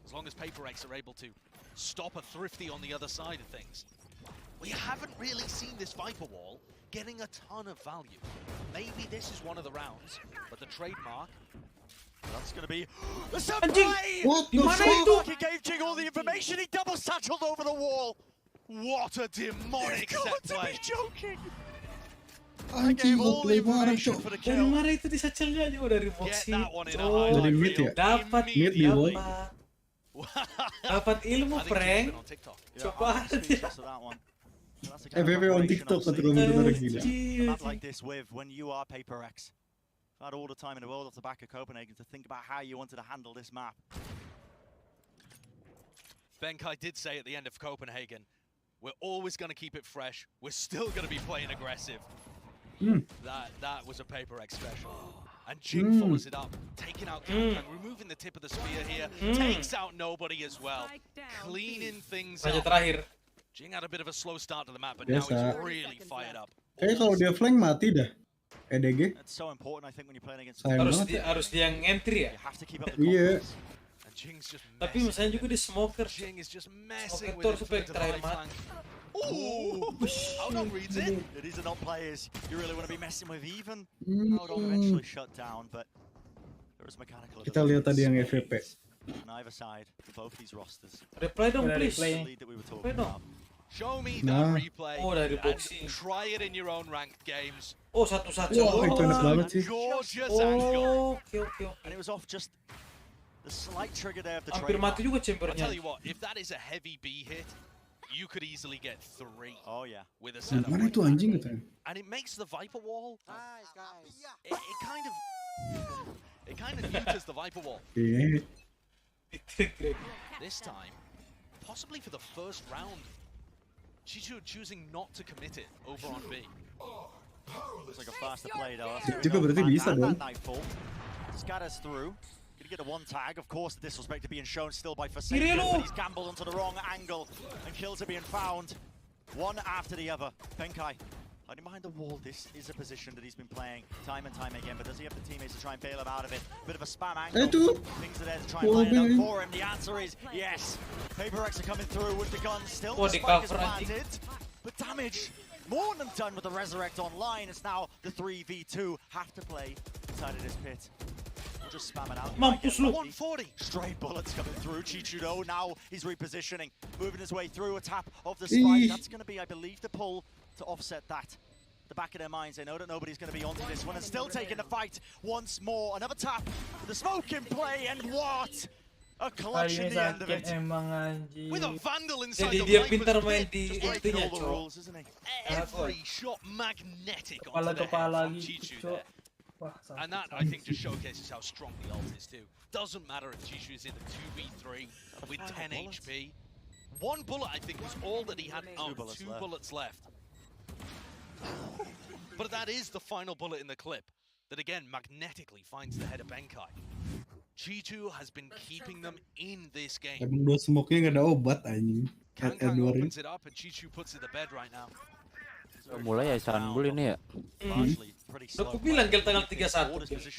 as long as PaperX are able to stop a Thrifty on the other side of things. We haven't really seen this Viper Wall getting a ton of value. Maybe this is one of the rounds, but the trademark, that's going to be the surprise! What the fuck? He gave Jing all the information. He double satcheled over the wall. What a demonic set play! Joking. I gave all the information for the Dari kill. mana itu di satchelnya aja udah remote Get sih. that one in a Oh, Dari highlight mid reel. ya? dapat Mid di wall. Dapat ilmu I think prank. it's been on TikTok. Coba I'm speechless with that one. So that's the kind of FVP on operation, TikTok kata obviously, komentar a gila. map like this with when you are PaperX. I've had all the time in the world off the back of Copenhagen to think about how you wanted to handle this map. Benkai did say at the end of Copenhagen, we're always going to keep it fresh. We're still going to be playing aggressive. That was a PaperX special. And Jing follows it up, taking out Kankang, removing the tip of the spear here, takes out nobody as well, cleaning things Raja up. terakhir. Jing had a bit of a slow start to the map, but now he's really fired up. Kayaknya kalau dia flank mati dah. EDG. It's so important, I think, when you're playing against. Sayang Harus banget. harus dia yang entry ya. You have to keep up the Iya. confidence. And Jing's just Tapi messing. misalnya juga di smoker. Jing is just messing Smoker with it supaya to the terakhir right mati. flank. Ooh! Outdog reads it. These are not players you really want to be messing with even. Outdog eventually shut down, but there is mechanical. Kita lihat tadi yang FVP. On either side for both these rosters. Reply dong Udah please. replay. The lead that we were Reply talking dong. about. Show me Nah. that replay Oh, dari and boxing. try it in your own ranked games. Oh, satu satchel. Wah, itu enak banget sih. Gorgeous angle. Oke oke oke. And it was off just the slight trigger there of the Hampir trademark. mati juga I'll chambernya. tell you what, if that is a heavy B hit, you could easily get 3 Oh yeah. with a setup. Mana like itu that. anjing katanya? And it makes the Viper Wall, Nice, guys. it kind of neuters the Viper Wall. Iya. This time, possibly for the first round, Chichu choosing not to commit it over on B. Looks like a faster play though. Juga berarti bisa dong. Nightfall scatters through. Gonna get a one tag. Of course, the disrespect being shown still by Kiri Forsaken, lu. but he's gambled onto the wrong angle, and kills are being found. one after the other. Benkai hiding behind the wall. This is a position that he's been playing time and time again, but does he have the teammates to try and bail him out of it? Bit of a spam angle. Things are there to try and line it up for him. The answer is yes. Paper Rex are coming through with the guns still. The spike is planted, but damage more than done with the Resurrect online. It's now the 3v2. Have to play inside of this pit. We'll just spam it out. 140. Straight bullets coming through. Chichudo now he's repositioning, moving his way through a tap of the spike. That's going to be, I believe, the pull to offset that. The back of their minds, they know that nobody's going to be onto this one and still taking the fight once more. Another tap with the smoke in play, and what a clutch in the end of it. With a Vandal inside Jadi the dia Vipers pintar pit. main di Just breaking intinya, all the cowok. rules, isn't he? Every shot magnetic onto the head Kepala from gitu, Chichu cowok. there. Wah, And that, I think, just showcases how strong the ult is too. Doesn't matter if Chichu is in a 2v3 with 10 HP. One bullet, I think, was all that he had. Oh, two bullets left. But that is the final bullet in the clip that, again, magnetically finds the head of Benkai. Chichu has been keeping them in this game. Emang dua smoke-nya nggak ada obat anjing. Kang opens it up and Chichu puts it to bed right now. Mulai ya Sanbul ini ya. Udah aku bilang kita tanggal 31.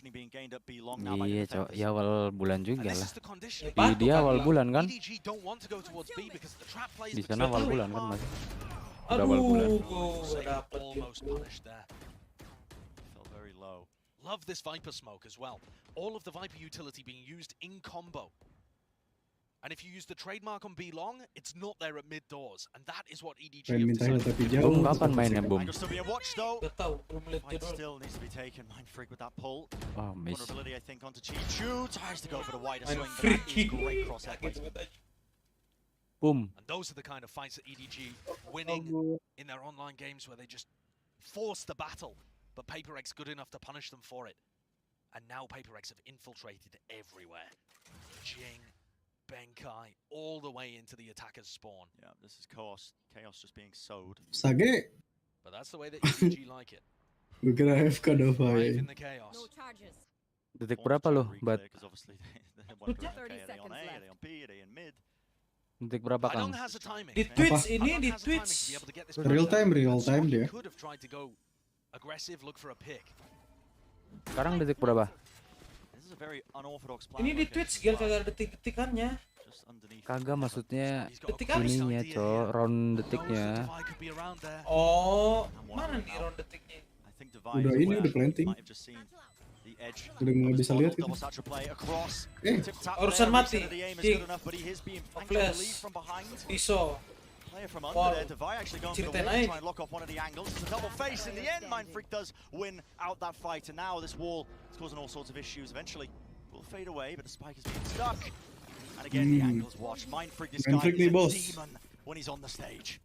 Iya, cok. Ya awal bulan juga And this lah. is the condition. Di dia awal bulan kan? EDG don't want to go towards B because the trap plays Di sana awal bulan kan mas. Udah Aduh, awal bulan. dapet almost gitu. punished there. Felt very low. Love this Viper smoke as well. All of the Viper utility being used in combo. And if you use the trademark on B long, it's not there at mid doors, and that is what EDG Pengen have mintanya decided. tapi jauh. Bum kapan mainnya Bum? Angle's still being watched though. Gak tau, belum lihat Fight jadwal. still needs to be taken. Mind Freak with that pull. Oh miss. Vulnerability, I think, onto Chichu. Tries to go for the wider Mind swing, but that is Freak. great crosshair placement. Bum. And those are the kind of fights that EDG winning in their online games where they just force the battle, but Paper X good enough to punish them for it. And now Paper X have infiltrated everywhere. Jing, Benkai, all the way into the attacker's spawn. Yeah, this is chaos. Chaos just being sowed. Sage. But that's the way that EDG like it. Gue kira AFK Dova Thrive ya. in the chaos. Detik berapa lo, Bat? Because obviously they want to are they on A, are they on B, are they in mid? Detik berapa Kang? Hadong has a timing. Di Twitch Hadong ini, di has a timing to Twitch. be able to get this Real punch out. time And dia. Smoky could have tried to go aggressive, look for a pick. Sekarang detik berapa? This is a very unorthodox plan. Ini di Twitch, Gil, kagak ada detik-detikannya. Just underneath. Kagak maksudnya Detik apa? ininya cok, round detiknya. Oh, mana nih round detiknya? I think Divine Udah is ini aware. udah planting. Might have just seen the edge. Udah nggak bisa lihat gitu. Double satchel play across. Eh, Tip tap urusan there, mati. reset of the aim is King. good enough, but he is being flanked, I Flash. believe, from behind. Iso. Player from Wall. under there, Divine actually going for the Ceritain wall to aja. try and lock off one of the angles. It's a double face in the end. Mind Freak does win out that fight, and now this wall is causing all sorts of issues. Eventually, will fade away, but the spike is being stuck. And again, the angles watch. Mind Freak, this Mind guy Freak is nih, a bos. demon when he's on the stage.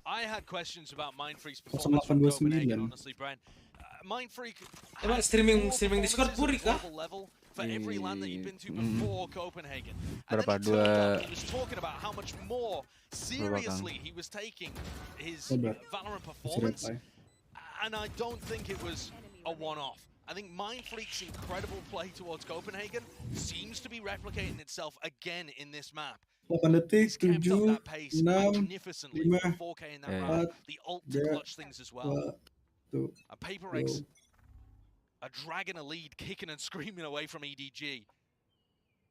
I had questions about Mind Freak's performance from 0829. Copenhagen, honestly, Brian. Mind Freak Emang had streaming poor Discord performances puri at kah? global level for every land that he'd been to before Copenhagen. And Berapa? then he turned up and was talking about how much more seriously he was taking his Sabar. Valorant Masih performance. reply. And I don't think it was a one-off. I think Mind Freak's incredible play towards Copenhagen seems to be replicating itself again in this map. 8 detik, He's kept up 7, that pace 6, magnificently 5, with 4K in that Yeah. round. The ult to 3, clutch things as well. 2. And Paper X are dragging a lead, kicking and screaming away from EDG.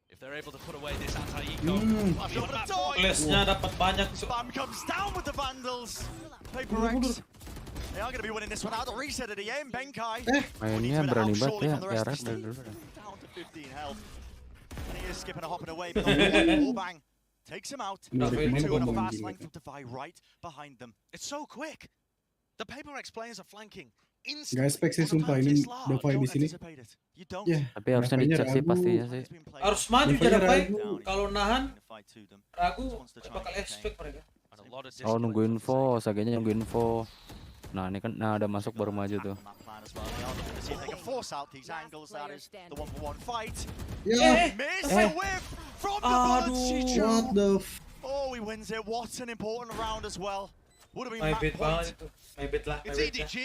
If they're able to put away this anti-eco. Flash over the door. Flashnya dapat banyak. Spam comes down with the Vandals. Paper X. They are going to be winning this one out. The reset at the end. Benkai. Mainnya berani banget ya, Tiara dari dulu. Down to 15 health. And he is skipping and hopping away. But the bang takes him out. Menarik Two main and a ngomong fast gila. flank from Defy right behind them. It's so quick. The Paper X players are flanking Gak instantly. expect sih On a sumpah map ini this large, Dova di don't sini. anticipate it. You don't. Ya, Tapi harusnya Davanya dicek sih ragu. pastinya sih. It's been played Harus maju Defanya Jarabai. ragu. Kalau nahan, in a fight to them. ragu Wants to try bakal and expect mereka. And a lot of Oh nunggu disconnect from info, Sagenya nunggu info. Nah ini kan, nah ada masuk baru maju tuh. On that plan as well. They are looking to see if they can force out these angles. That is the 1-for-1 fight. Ya, Miss a whiff from the bullet. Aduh. Chichu. what the f... Oh, he wins it. What an important round as well. Would have been My map bad point. banget itu. My bad lah. It's EDG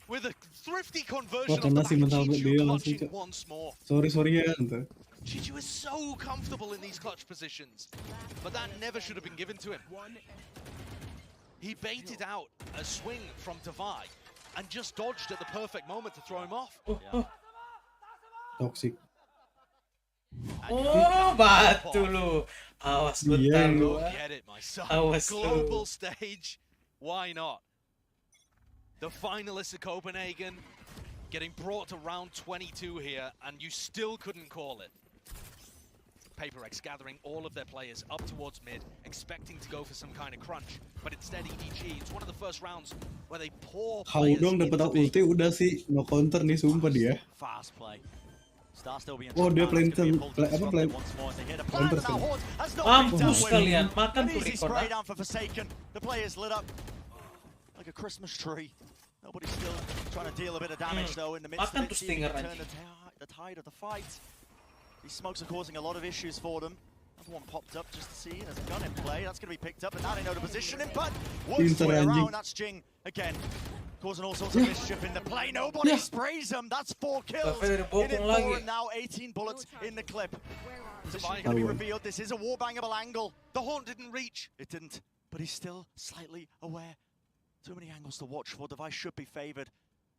with a thrifty conversion Wah, of the kena back sih of mental Chichu dia langsung, clutching Cok. once more. Sorry ya, ente. Chichu is so comfortable in these clutch positions, but that never should have been given to him. He baited out a swing from Divide and just dodged at the perfect moment to throw him off. Toxic. Oh, batu lu. Awas bentar lu. Get it, my son. Awas Global lu. stage. Why not? The finalists of Copenhagen getting brought to round 22 here, and you still couldn't call it. PaperX gathering all of their players up towards mid, expecting to go for some kind of crunch, but instead EDG, it's one of the first rounds where they pour players Dong dapat ulti udah sih no counter nih sumpah dia. Fast play. Oh dia play Mampus kalian, makan tuh spray down for Forsaken. The players lit up like a Christmas tree. Nobody's still trying to deal a bit of damage though in the midst of it. Turn the tide of the fight. These smokes are causing a lot of issues for them. Another one popped up just to see. There's a gun in play. That's going to be picked up, but now they know the positioning. But works the way around. That's Jing again, causing all sorts of mischief in the play. Nobody sprays them. That's 4 kills. In it 4 and now 18 bullets in the clip. Position going to be revealed. This is a warbangable angle. The horn didn't reach. It didn't, but he's still slightly aware. Too many angles to watch for. Device should be favored.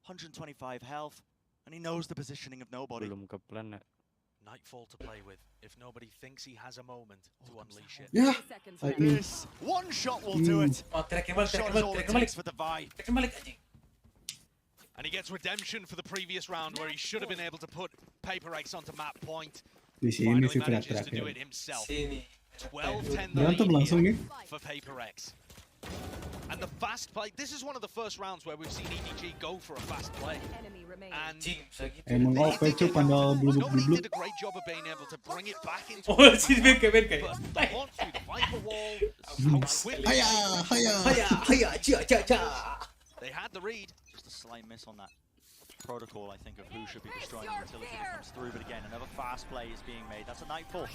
125 health, and he knows the positioning of nobody. Belum ke plan ya. Nightfall to play with if nobody thinks he has a moment to unleash it. Yeah. This one shot will do it. Shot is all it takes for Divide. And he gets redemption for the previous round where he should have been able to put PaperX onto map point. Di sini Finally sih manages to do terakhir. it himself. Sini. 12-10 the Berantem lead langsung here nih. for PaperX. And the fast play, this is one of the first rounds where we've seen EDG go for a fast play. And Emang OP cuy pandal nobody blubuk-blubuk. did a great job of being able to bring it back into Oh, sini bengke. but the launch through the Viper wall, how quickly they had the read. Just a slight miss on that protocol, I think, of who should be destroying the utility that comes through. But again, another fast play is being made. That's a Nightfall.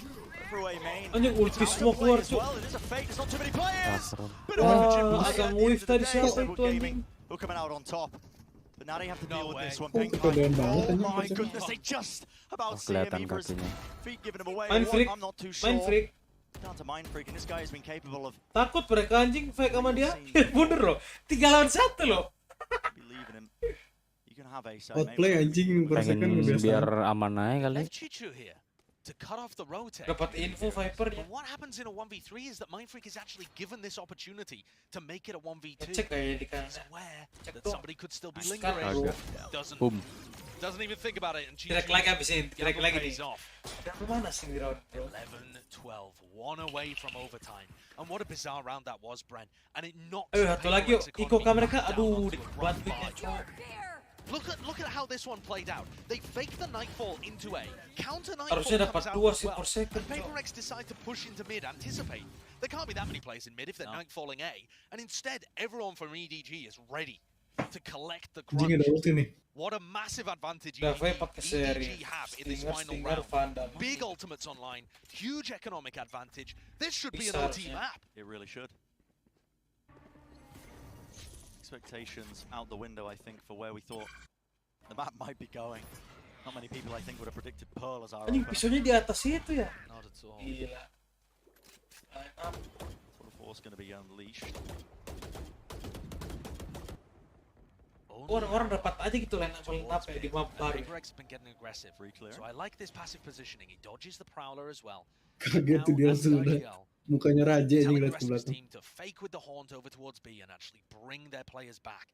Through a main. Anjing ulti semua keluar cuy. Well, it is a fake. There's not too many players. Bit of Wah, urgent play agak at the end muif of the tadi day. siapa Global itu Gaming anjing. who are coming out on top. But now they have to deal with this one. Oh, kepedean banget Oh anjing my pasnya. goodness, they just about see him. kelihatan Either his kakinya. feet giving him away. Mind or freak. what, I'm not too sure. Main freak. Down to Mind Freak, and this guy has been capable of Takut mereka anjing fake sama dia. Mundur loh. 3 lawan 1 loh. believing him. You can have ace. Outplay anjing per second Pengen biar kebiasaan. aman aja kali. Left Chichu here to cut off the rotate. Dapat info Viper dia. But what happens in a 1v3 is that Mind Freak is actually given this opportunity to make it a 1v2. Cek kayak di kanan. He's aware that tuh. somebody could still be Sekarang. lingering. Agak. Doesn't even think about it. And Direct lagi habisin, direct lagi nih. pays off. Dari mana sih di round? 11-12, one away from overtime. And what a bizarre round that was, Brent. And it knocks Satu lagi yuk. PaperX Iko economy mereka, back aduh, down onto a run bantunya by. coy. Look at how this one played out. They faked the Nightfall into A. Counter Harusnya Nightfall dapat comes out 2 as sih well. per second. And PaperX decide to push into mid, anticipate. There can't be that many players in mid if they're Nightfalling A. And instead, everyone from EDG is ready to collect the Anjing crunch. ada ulti nih. What a massive advantage Dave pakai seri. EDG have in this final Stinger, round. Vandal. Big ultimates online, huge economic advantage. This should be an Bisa OT harusnya. map. It really should. Expectations out the window, I think, for where we thought the map might be going. Not many people, I think, would have predicted Pearl as our Anjing opener. pisaunya di atas itu ya. Not at all. Gila. Line up. Sort of force going to be unleashed. Orang-orang dapat aja gitu line up ya di map baru. PaperX has been getting aggressive. Free clear. So I like this passive positioning. He dodges the Prowler as well. Kaget tuh dia langsung udah mukanya raja anjing Telling the lihat ke rest of his belakang. team to fake with the haunt over towards B and actually bring their players back.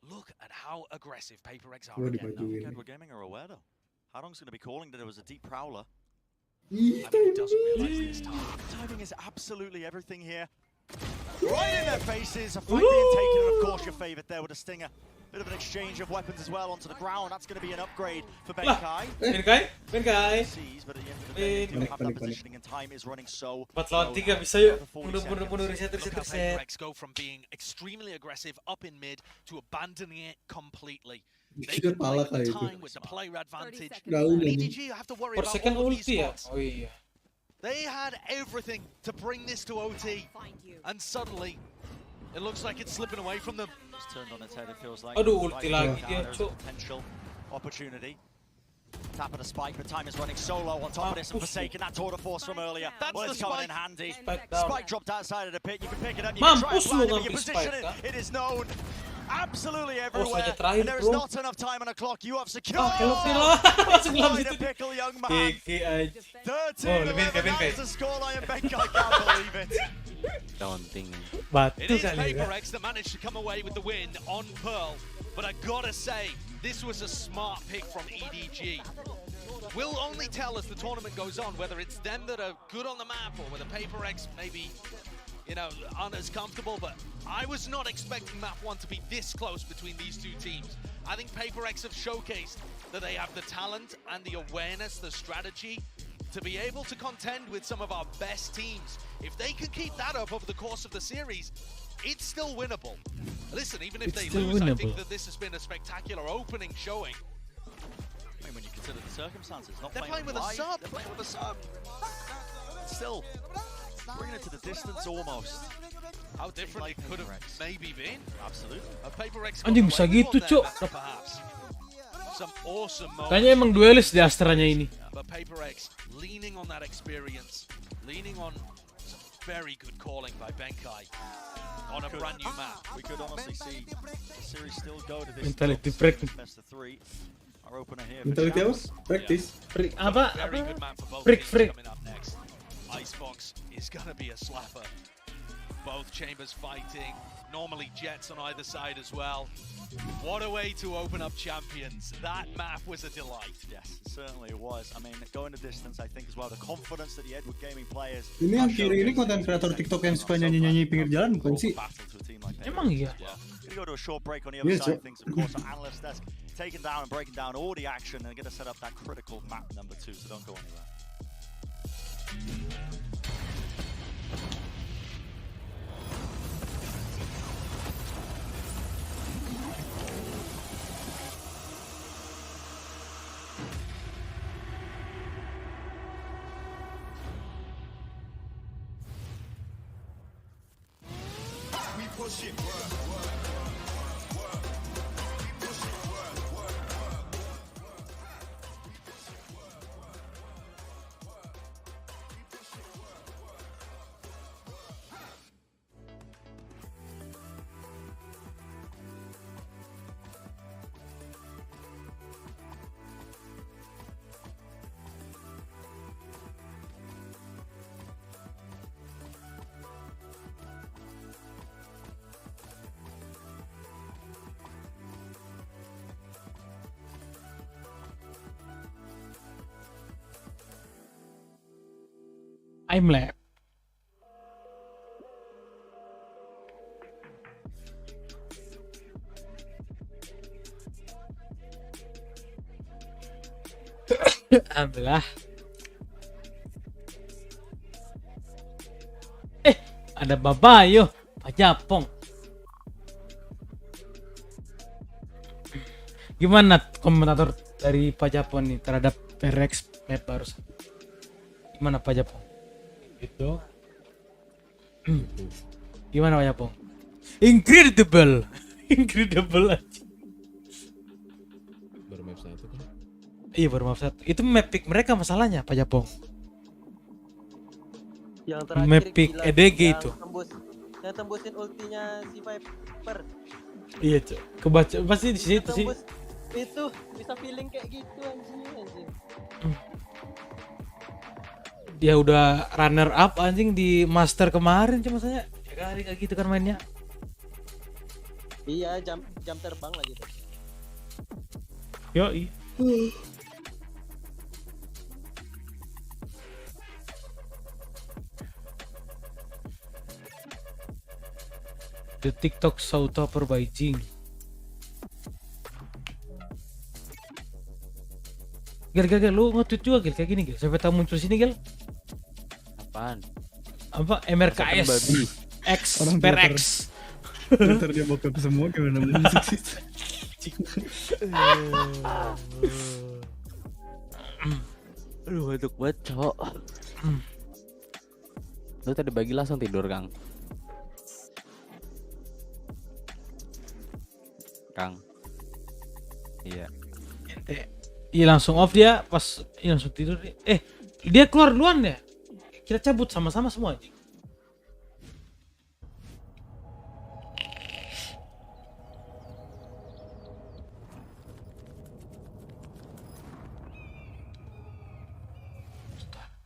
Look at how aggressive PaperX are Wah, again. dimajuin. Edward Gaming are aware, though. Hadong's going to be calling that there was a deep prowler. Ih, I mean, he doesn't realize this time. Timing is absolutely everything here. Right in their faces. A fight being taken, and of course you're favoured there with a stinger. Bit of an exchange of weapons as well onto the ground. That's going to be an upgrade for Benkai. Benkai. Sees, but at the end of the day, they do have that Panik. positioning, and time is running so 4 lawan low 3 now. bisa yuk. Another 40 Mundur seconds. reset. Look how PaperX go from being extremely aggressive up in mid to abandoning it completely. They Dikit can pala play kali the itu. time with the player advantage. Gaul And anjing. EDG have to worry Per about second all of these ulti ya. spots. Oh iya. They had everything to bring this to OT, and suddenly it looks like it's slipping away from them. Just turned on its head, it feels like. Aduh, Right ulti lagi now, dia, there's Cuk. a potential opportunity. tap of the spike, but time is running so low on top of this and forsaking that tour de force from earlier. Well, it's coming in handy. Spike dropped outside of the pit. You can pick it up. You can try and plant it, but you position it. It is known absolutely everywhere. And there is not enough time on the clock. You have secured. The pickle, young man. 13 that's the scoreline. Benkai can't believe it. Daunting. It is PaperX that managed to come away with the win on Pearl, but I gotta say, this was a smart pick from EDG. We'll only tell as the tournament goes on whether it's them that are good on the map or whether PaperX maybe, you know, aren't as comfortable, but I was not expecting map 1 to be this close between these two teams. I think PaperX have showcased that they have the talent and the awareness, the strategy to be able to contend with some of our best teams. If they can keep that up over the course of the series, it's still winnable. Listen, even if they lose, I think that this has been a spectacular opening showing. I mean, when you consider the circumstances, They're playing with a sub. They're playing with a sub. Still, bringing it to the distance almost. How different it could have maybe been. Absolutely. PaperX Anjing bisa gitu, Cuk. Some awesome moments. Kayaknya emang duelis di Astranya ini. But PaperX leaning on that experience, leaning on some very good calling by Benkai on a brand new map. We could honestly see the series still go to this Mentality break. best of 3. Our opener here. Mentality apa? Practice. Freak apa? Very good map for both Freak, teams freak. coming up next. Icebox is gonna be a slapper. Both chambers fighting. Normally Jets on either side as well. What a way to open up champions. That map was a delight. Yes, certainly it was. I mean, going the distance, I think as well, the confidence that the Edward Gaming players. Ini yang kiri ini konten kreator TikTok yang suka nyanyi-nyanyi pinggir jalan bukan sih? Emang iya. Gonna go to a short break on the other side of things, of course. Our analyst desk taking down and breaking down all the action and gonna set up that critical map number 2. So don't go anywhere. I'm lab. Alhamdulillah. Ada Babayo, Pak Japong. Gimana komentator dari Pak Japong nih terhadap PRX map barusan? Gimana Pak Japong? Itu gimana Pak Japong? Incredible aja. Baru map 1 kan? Iya baru map 1. Itu map pick mereka masalahnya Pak Japong. Yang terakhir Map pick gila, EDG yang itu. Yang tembusin ultinya si Viper. Iya Cok. Kebaca pasti di situ sih. Itu bisa feeling kayak gitu anjing. Dia udah runner up anjing di master kemarin cuma saya kali kayak gitu kan mainnya. Iya, jam terbang lagi tuh. Yoi. The TikTok show topper by Jing. Gel, lu nge-tweet juga Gel kayak gini Gel. Sampai tahu muncul sini Gel. Apaan? Apa MRKS X per X. Ntar dia bokap semua gimana musik sih. Aduh, ngantuk banget, Cok. Lu tadi pagi langsung tidur, Kang? Kang. Iya. Iya langsung off dia pas langsung tidur. Dia keluar duluan ya. Kita cabut sama-sama semua anjing.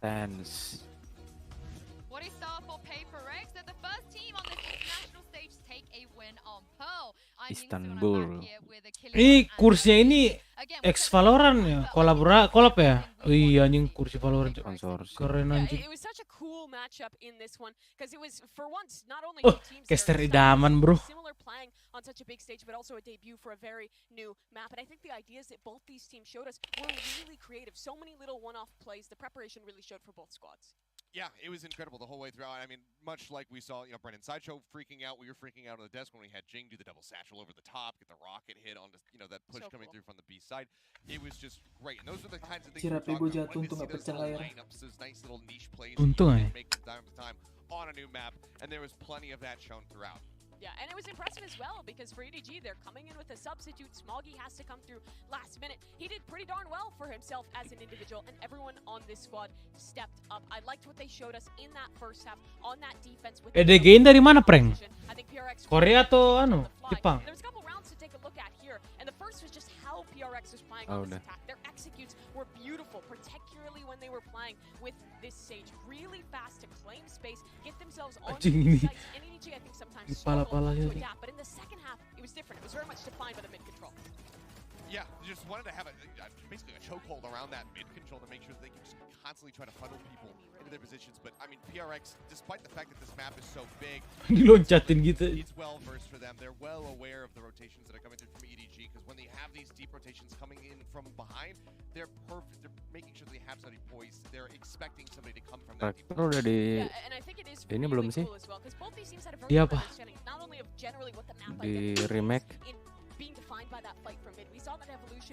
Tense. What is star for Paper Rex? They're the first team on this international stage to take a win on Pearl. Istanbul. Ini kursinya ini ex Valorant ya, kolab ya. Oh iya anjing kursi Valorant keren anjing. Oh, caster idaman bro. On such a big stage, but also a debut for a very new map. And I think the ideas that both these teams showed us were really creative. So many little one-off plays. The preparation really showed for both squads. Yeah, it was incredible the whole way throughout. I mean, much like we saw, Brendan Sideshow freaking out. We were freaking out on the desk when we had Jing do the double satchel over the top, get the rocket hit onto, that push coming through from the B side. It was just great. And those are the kinds of things we're talking about. When we see those little lineups, those nice little niche plays, make them time to time on a new map, and there was plenty of that shown throughout. Yeah, and it was impressive as well, because for EDG, they're coming in with a substitute. Smoggy has to come through last minute. He did pretty darn well for himself as an individual, and everyone on this squad stepped up. I liked what they showed us in that first half on that defense. EDG dari mana, Prank? Korea atau Jepang? There's a couple rounds to take a look at here, and the first was just how PRX was playing on this attack. Their executes were beautiful, particularly when they were playing with this stage. Really fast to claim space, get themselves on the sites, and EDG, I think, sometimes struggle to adapt. But in the second half, it was different. It was very much defined by the mid control. Yeah, just wanted to have basically a chokehold around that mid control to make sure that they can just constantly try to funnel people into their positions. But I mean, PRX, despite the fact that this map is so big, it's well versed for them. They're well aware of the rotations that are coming through from EDG, because when they have these deep rotations coming in from behind, they're perfect. They're making sure they have somebody poised. They're expecting somebody to come from that deep. Udah di ini belum sih? Dia apa? Di remake.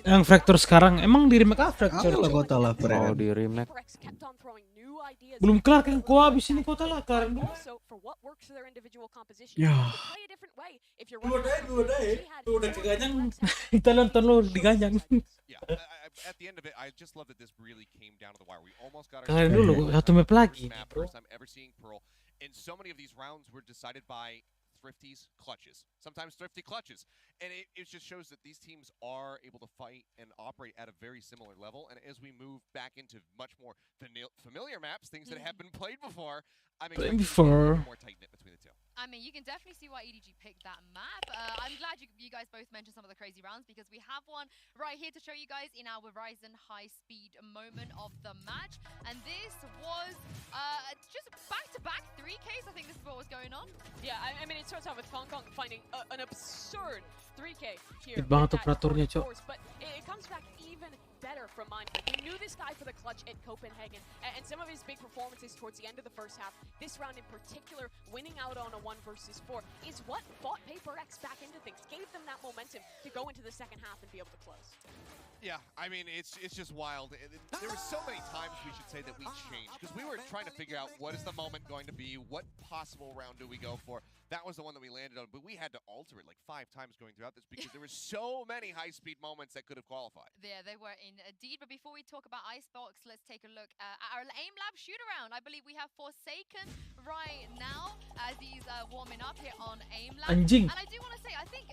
Yang Fracture sekarang emang di remake Fracture? Kota lah, Oh, di remake. Belum kelar kan? Gua habis ini kota lah kelar dulu. Ya. Dua deh. Udah keganyang. Kita nonton lo diganyang. At the end of it, I just love that this really came down to the wire. We almost got our dulu satu map lagi. First time ever seeing Pearl. And so many of these rounds were decided by thrifties, clutches. Sometimes thrifty clutches. And it just shows that these teams are able to fight and operate at a very similar level. And as we move back into much more familiar maps, things that have been played before, I'm expecting more tight-knit between the two. I mean, you can definitely see why EDG picked that map. I'm glad you guys both mentioned some of the crazy rounds, because we have one right here to show you guys in our Verizon high-speed moment of the match. And this was just back-to-back 3Ks. I think this is what was going on. Yeah, I mean, it starts off with Kong Kong finding an absurd 3K here. Banget operatornya, Cok. But it comes back even better from Mindfreak. We knew this guy for the clutch at Copenhagen, and some of his big performances towards the end of the first half, this round in particular, winning out on a 1 versus 4, is what brought Paper X back into things, gave them that momentum to go into the second half and be able to close. Yeah, I mean, it's just wild. There were so many times, we should say, that we changed, because we were trying to figure out what is the moment going to be, what possible round do we go for. That was the one that we landed on, but we had to alter it like 5 times going throughout this, because there were so many high-speed moments that could have qualified. Yeah, they were indeed. But before we talk about Icebox, let's take a look at our AIM Lab shoot-around. I believe we have Forsaken right now as he's warming up here on AIM Lab. Anjing. And I do want to say, I think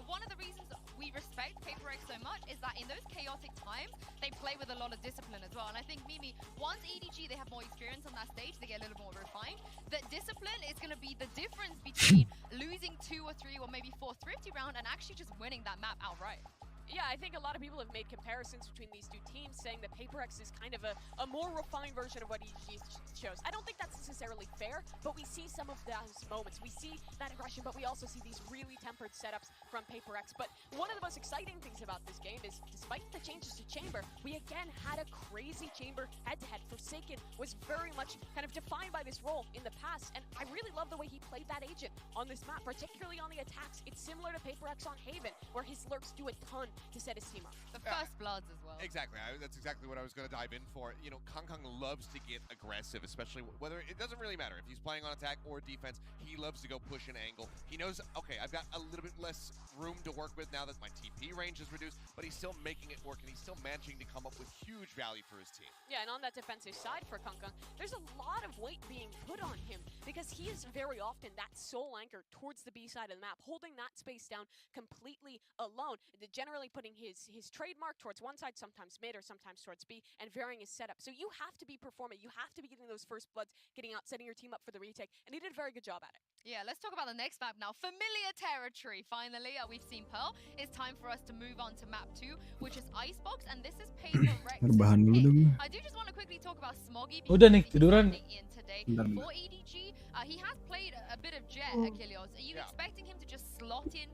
one of the reasons we respect Paper X so much is that in those chaotic times, they play with a lot of discipline as well. And I think, Mimi, once EDG, they have more experience on that stage, they get a little more refined, that discipline is going to be the difference between losing 2 or 3 or maybe 4 thrifty round and actually just winning that map outright. Yeah, I think a lot of people have made comparisons between these two teams, saying that Paper X is kind of a more refined version of what EDG shows. I don't think that's necessarily fair, but we see some of those moments. We see that aggression, but we also see these really tempered setups from Paper X. But one of the most exciting things about this game is, despite the changes to Chamber, we again had a crazy Chamber head-to-head. Forsaken was very much kind of defined by this role in the past, and I really love the way he played that agent on this map, particularly on the attacks. It's similar to Paper X on Haven, where his lurks do a ton to set his team up. The first bloods as well. Exactly. That's exactly what I was going to dive in for. You know, Kangkang loves to get aggressive, especially whether it doesn't really matter if he's playing on attack or defense. He loves to go push an angle. He knows, okay, I've got a little bit less room to work with now that my TP range is reduced, but he's still making it work and he's still managing to come up with huge value for his team. Yeah, and on that defensive side for Kangkang, there's a lot of weight being put on him because he is very often that sole anchor towards the B side of the map, holding that space down completely alone, generally putting his trademark towards one side, sometimes mid or sometimes towards B, and varying his setup. So you have to be performing, you have to be getting those first bloods, getting out, setting your team up for the retake, and he did a very good job at it. Yeah, let's talk about the next map now. Familiar territory, finally. We've seen Pearl. It's time for us to move on to map 2, which is Icebox, and this is Paper Rex. I do just want to quickly talk about Smoggy. Udah nih, tiduran. In today for EDG. He has played a bit of Jet, Achilles. Are you expecting him to just slot in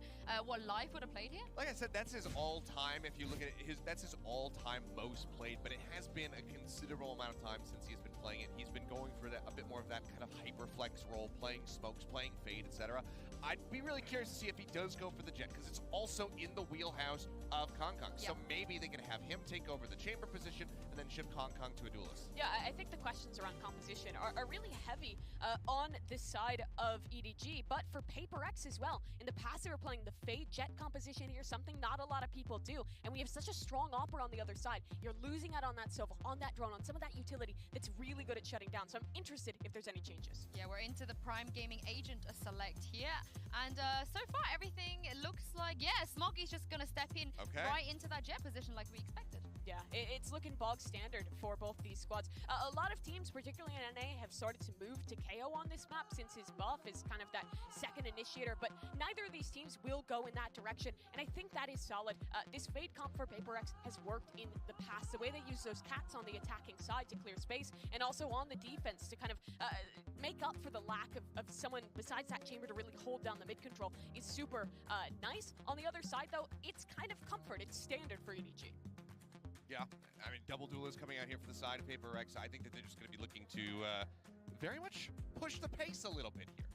what Life would have played here? Like I said, that's his all-time, if you look at it, that's his all-time most played, but it has been a considerable amount of time since he's been playing it. He's been going for a bit more of that kind of hyper-flex role, playing smokes, playing fade, etc. I'd be really curious to see if he does go for the Jet, because it's also in the wheelhouse of Kangkang. So maybe they can have him take over the chamber position and then shift Kangkang to a duelist. Yeah, I think the questions around composition are really heavy on this side of EDG, but for Paper X as well. In the past, they were playing the Fade Jet composition here, something not a lot of people do, and we have such a strong Opera on the other side. You're losing out on that Sova, on that drone, on some of that utility that's really good at shutting down, so I'm interested if there's any changes. Yeah, we're into the Prime Gaming Agent select here, and so far everything looks like, Smoggy's just gonna step in right into that Jet position like we expected. Yeah, it's looking bog standard for both these squads. A lot of teams, particularly in NA, have started to move to KO on this map since his buff is kind of that second initiator, but neither of these teams will go in that direction, and I think that is solid. This Fade comp for Paper X has worked in the past. The way they use those cats on the attacking side to clear space, and also on the defense to kind of make up for the lack of someone besides that chamber to really hold down the mid control is super nice. On the other side, though, it's kind of comfort. It's standard for EDG. Yeah, I mean, double duelists coming out here for the side of Paper X. I think that they're just going to be looking to very much push the pace a little bit here.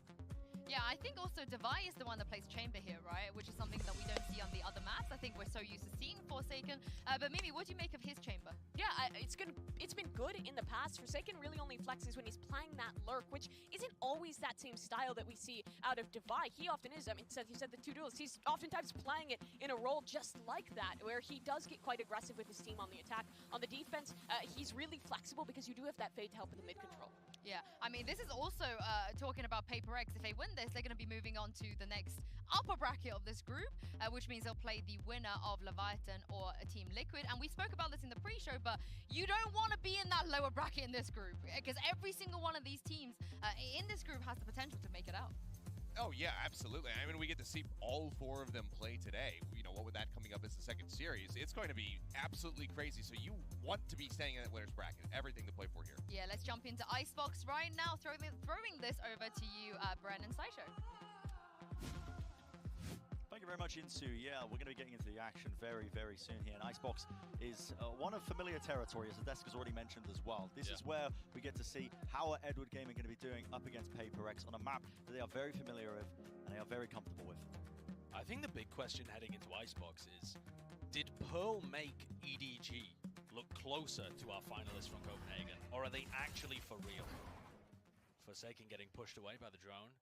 Yeah, I think also Devi is the one that plays Chamber here, right? Which is something that we don't see on the other maps. I think we're so used to seeing Forsaken. But Mimi, what do you make of his Chamber? Yeah, it's been good in the past. Forsaken really only flexes when he's playing that lurk, which isn't always that same style that we see out of Devi. He often is. I mean, you said the two duels. He's oftentimes playing it in a role just like that, where he does get quite aggressive with his team on the attack. On the defense, he's really flexible because you do have that Fade to help in the mid control. Yeah, I mean, this is also talking about Paper X. If they win this, they're going to be moving on to the next upper bracket of this group, which means they'll play the winner of Leviathan or a Team Liquid. And we spoke about this in the pre-show, but you don't want to be in that lower bracket in this group, because every single one of these teams in this group has the potential to make it out. Oh, yeah, absolutely. I mean, we get to see all 4 of them play today. You know, what with that coming up as the second series, it's going to be absolutely crazy. So you want to be staying in that winner's bracket. Everything to play for here. Yeah, let's jump into Icebox right now. Throwing this over to you, Bren and Sideshow. Thank you very much, Insu. Yeah, we're going to be getting into the action very, very soon here. And Icebox is one of familiar territory, as the desk has already mentioned as well. This is where we get to see how are Edward Gaming going to be doing up against Paper X on a map that they are very familiar with and they are very comfortable with. I think the big question heading into Icebox is, did Pearl make EDG look closer to our finalists from Copenhagen, or are they actually for real? Forsaken getting pushed away by the drone.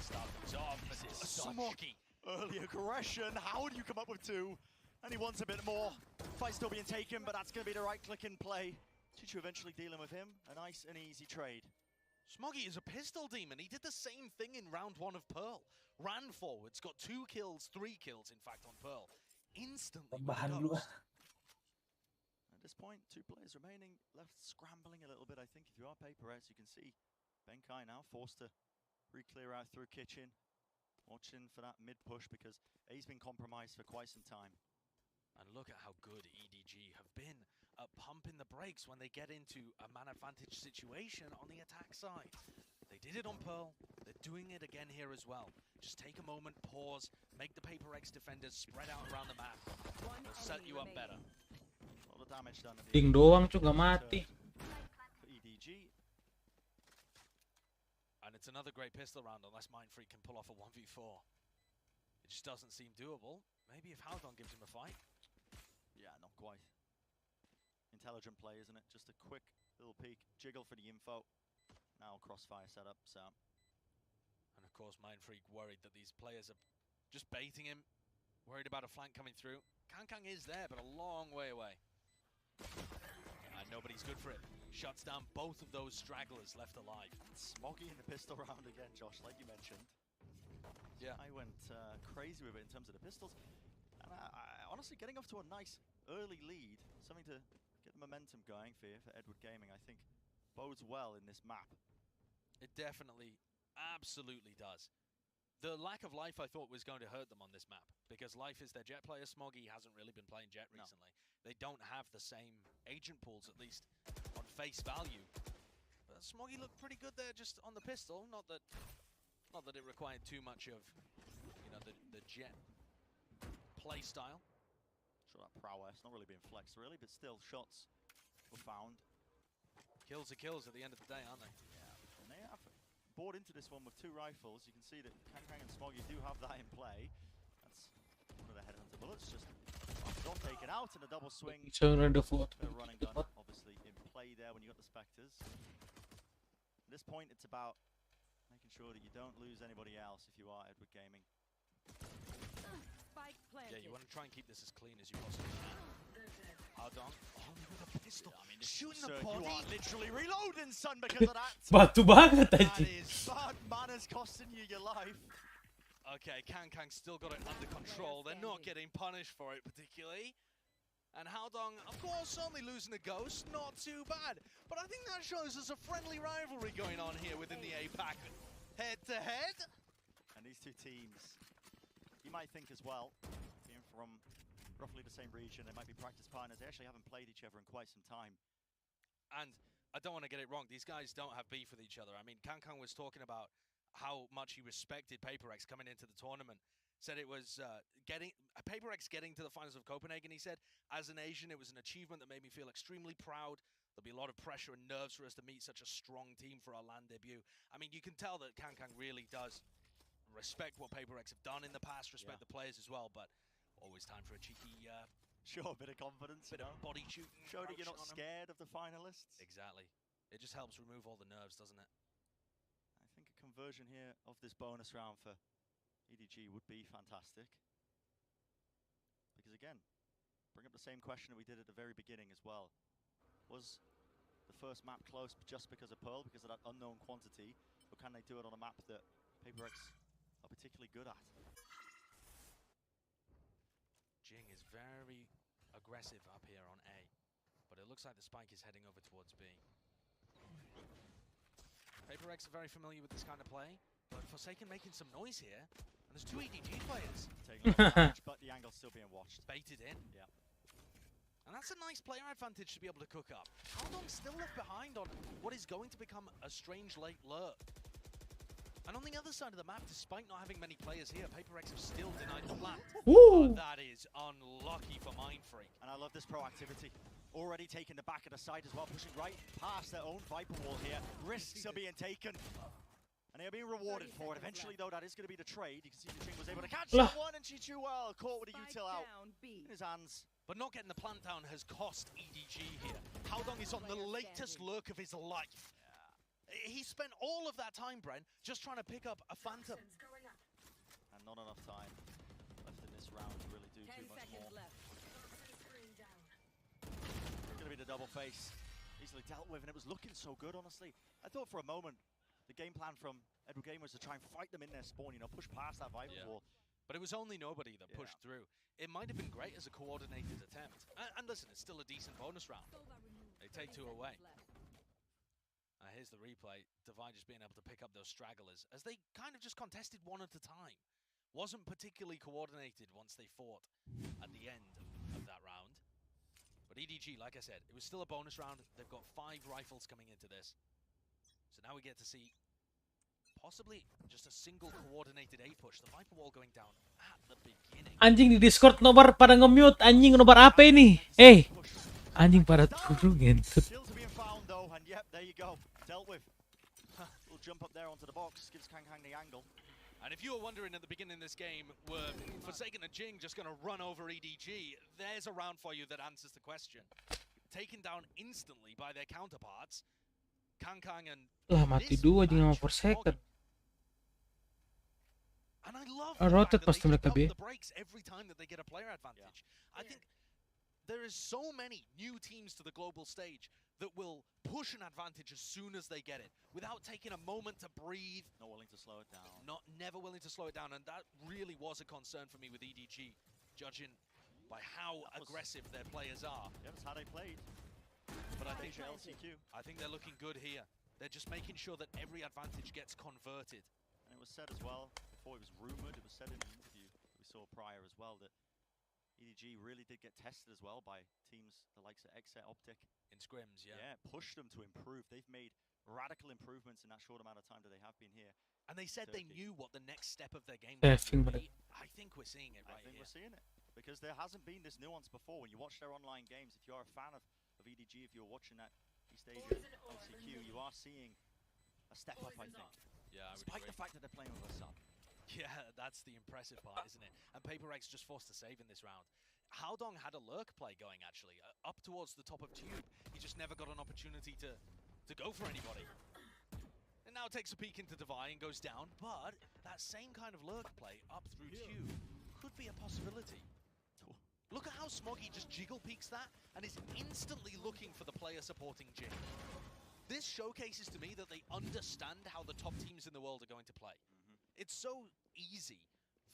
Start things off, but it's Smoggy. Early aggression. How do you come up with 2? And he wants a bit more. Fight still being taken, but that's going to be the right click and play. Chichu eventually dealing with him. A nice and easy trade. Smoggy is a pistol demon. He did the same thing in round 1 of Pearl. Ran forwards, got 2 kills, 3 kills, in fact, on Pearl. Instantly. At this point, 2 players remaining, left scrambling a little bit, I think. If you are Paper X, you can see Benkai now forced to re-clear out through kitchen. Watching for that mid-push because A's been compromised for quite some time. And look at how good EDG have been at pumping the brakes when they get into a man advantage situation on the attack side. They did it on Pearl. They're doing it again here as well. Just take a moment, pause, make the Paper X defenders spread out around the map. It'll set you up better. A lot of damage done. Ding doang tuh gak mati. For EDG. And it's another great pistol round unless Mindfreak can pull off a 1v4. It just doesn't seem doable. Maybe if Haldon gives him a fight. Yeah, not quite. Intelligent play, isn't it? Just a quick little peek, jiggle for the info. Now crossfire setup, so. And of course, Mindfreak worried that these players are just baiting him, worried about a flank coming through. Kankang is there, but a long way away. And nobody's good for it. Shuts down both of those stragglers left alive. Smoggy in the pistol round again, Josh, like you mentioned. Yeah. I went crazy with it in terms of the pistols. And I honestly, getting off to a nice early lead, something to get the momentum going for Edward Gaming, I think bodes well in this map. It definitely, absolutely does. The lack of life I thought was going to hurt them on this map, because Life is their Jet player. Smoggy hasn't really been playing Jet recently. They don't have the same agent pools, at least on face value. But Smoggy looked pretty good there just on the pistol. Not that it required too much of, you know, the Jet play style. Sure, that prowess not really being flexed really, but still shots were found. Kills are kills at the end of the day, aren't they? Yeah, and they have bought into this one with 2 rifles. You can see that Kankang and Smoggy do have that in play. That's one of the headhunter bullets, just not taken out in a double swing. So run the fort. Running gun, obviously in play there when you got the Spectres. At this point, it's about making sure that you don't lose anybody else if you are Edward Gaming. Yeah, you want to try and keep this as clean as you possibly can. Hardong, with a pistol. Yeah, I mean, shooting the body. You are literally reloading, son, because of that. Batu banget That anjing. is bad manners costing you your life. Okay, Kankang still got it under control. They're not getting punished for it particularly. And Haldong, of course, only losing a ghost, not too bad. But I think that shows us a friendly rivalry going on here within the APAC. Head to head. And these two teams, you might think as well, being from roughly the same region, they might be practice partners. They actually haven't played each other in quite some time. And I don't want to get it wrong, these guys don't have beef with each other. I mean, Kankang was talking about how much he respected PaperX coming into the tournament. Said it was PaperX getting to the finals of Copenhagen. He said, as an Asian, it was an achievement that made me feel extremely proud. There'll be a lot of pressure and nerves for us to meet such a strong team for our LAN debut. I mean, you can tell that Kankang really does respect what PaperX have done in the past, respect the players as well, but always time for a cheeky... sure, a bit of confidence. Bit of body shooting. Show that you're not scared of the finalists. Exactly. It just helps remove all the nerves, doesn't it? I think a conversion here of this bonus round for EDG would be fantastic. Because again, bring up the same question that we did at the very beginning as well. Was the first map close just because of Pearl, because of that unknown quantity, or can they do it on a map that PaperX are particularly good at? Jing is very aggressive up here on A, but it looks like the spike is heading over towards B. PaperX are very familiar with this kind of play, but Forsaken making some noise here, and there's 2 EDG players. Taking a lot of damage, but the angle's still being watched. Baited in. Yeah. And that's a nice player advantage to be able to cook up. Haldong's still left behind on what is going to become a strange late lurk. And on the other side of the map, despite not having many players here, PaperX have still denied the plant. That is unlucky for Mindfreak. And I love this proactivity. Already taking the back of the side as well, pushing right past their own Viper wall here. Risks are being taken. And they are being rewarded for it. Eventually, though, that is going to be the trade. You can see the Jing was able to catch that one, and Chi-Chu well caught with a util out in his hands. But not getting the plant down has cost EDG here. Haldong is on the latest lurk of his life. He spent all of that time, Bren, just trying to pick up a Phantom. And not enough time left in this round to really do too much more. It's going to be the double face. Easily dealt with, and it was looking so good, honestly. I thought for a moment the game plan from Edward Game was to try and fight them in their spawn, you know, push past that Viper wall. But it was only nobody that pushed through. It might have been great as a coordinated attempt. And listen, it's still a decent bonus round. They take 2 away. Here's the replay. Divide just being able to pick up those stragglers as they kind of just contested one at a time. Wasn't particularly coordinated once they fought at the end of that round. But EDG, like I said, it was still a bonus round. They've got 5 rifles coming into this. So now we get to see possibly just a single coordinated A push. The Viper wall going down at the beginning. Anjing di Discord nobar pada nge-mute. Anjing nobar apa ini? Anjing pada turun ngentut. Still to be found though, and yep, there you go. Dealt with. Little jump up there onto the box, gives Kang Hang the angle. And if you were wondering at the beginning of this game, were Forsaken and Jing just going to run over EDG, there's a round for you that answers the question. Taken down instantly by their counterparts, Kangkang and Lah mati dua aja sama Forsaken. And I love Rotate the pasti mereka B. the brakes every time that they get a player advantage. I think there is so many new teams to the global stage that will push an advantage as soon as they get it, without taking a moment to breathe. Not willing to slow it down. Never willing to slow it down, and that really was a concern for me with EDG, judging by how aggressive their players are. Yeah, that's how they played. But I think they're looking good here. They're just making sure that every advantage gets converted. And it was said as well, before it was rumored, it was said in the interview we saw prior as well, that EDG really did get tested as well by teams the likes of Exet Optic. In scrims, yeah. Yeah, pushed them to improve. They've made radical improvements in that short amount of time that they have been here. And they said they knew what the next step of their game Yeah, was going to be. I think we're seeing it right here. We're seeing it. Because there hasn't been this nuance before. When you watch their online games, if you're a fan of EDG, if you're watching that East Asia LCQ, you are seeing a step up, I think. Yeah, I would Despite agree. the fact that they're playing with a sub. Yeah, that's the impressive part, isn't it? And PaperX just forced a save in this round. Haodong had a lurk play going, actually, up towards the top of Tube. He just never got an opportunity to go for anybody. And now takes a peek into Divine and goes down, but that same kind of lurk play up through Tube could be a possibility. Look at how Smoggy just jiggle peeks that and is instantly looking for the player supporting Jing. This showcases to me that they understand how the top teams in the world are going to play. It's so easy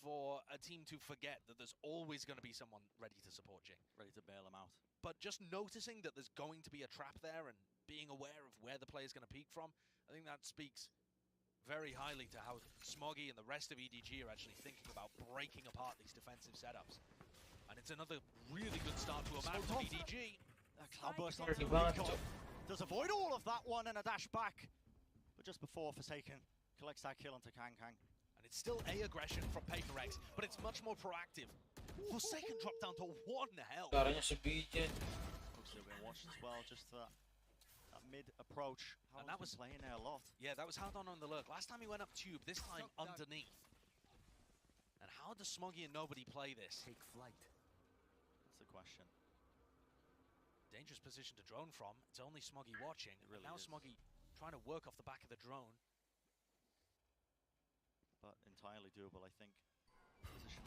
for a team to forget that there's always going to be someone ready to support Jing. Ready to bail them out. But just noticing that there's going to be a trap there and being aware of where the player's going to peek from, I think that speaks very highly to how Smoggy and the rest of EDG are actually thinking about breaking apart these defensive setups. And it's another really good start to a match for EDG. That cloudburst onto the recon does avoid all of that one and a dash back. But just before Forsaken collects that kill onto Kangkang. And it's still A aggression from PaperX, but it's much more proactive. Forsaken dropped down to 1 health. Caranya sebijin. Still being watched as well, just that mid approach. And that was playing there a lot. Yeah, that was Haodong on the lurk. Last time he went up Tube, this time underneath. And how does Smoggy and nobody play this? Take flight. That's the question. Dangerous position to drone from. It's only Smoggy watching. Really now is. Smoggy trying to work off the back of the drone. But entirely doable, I think. Position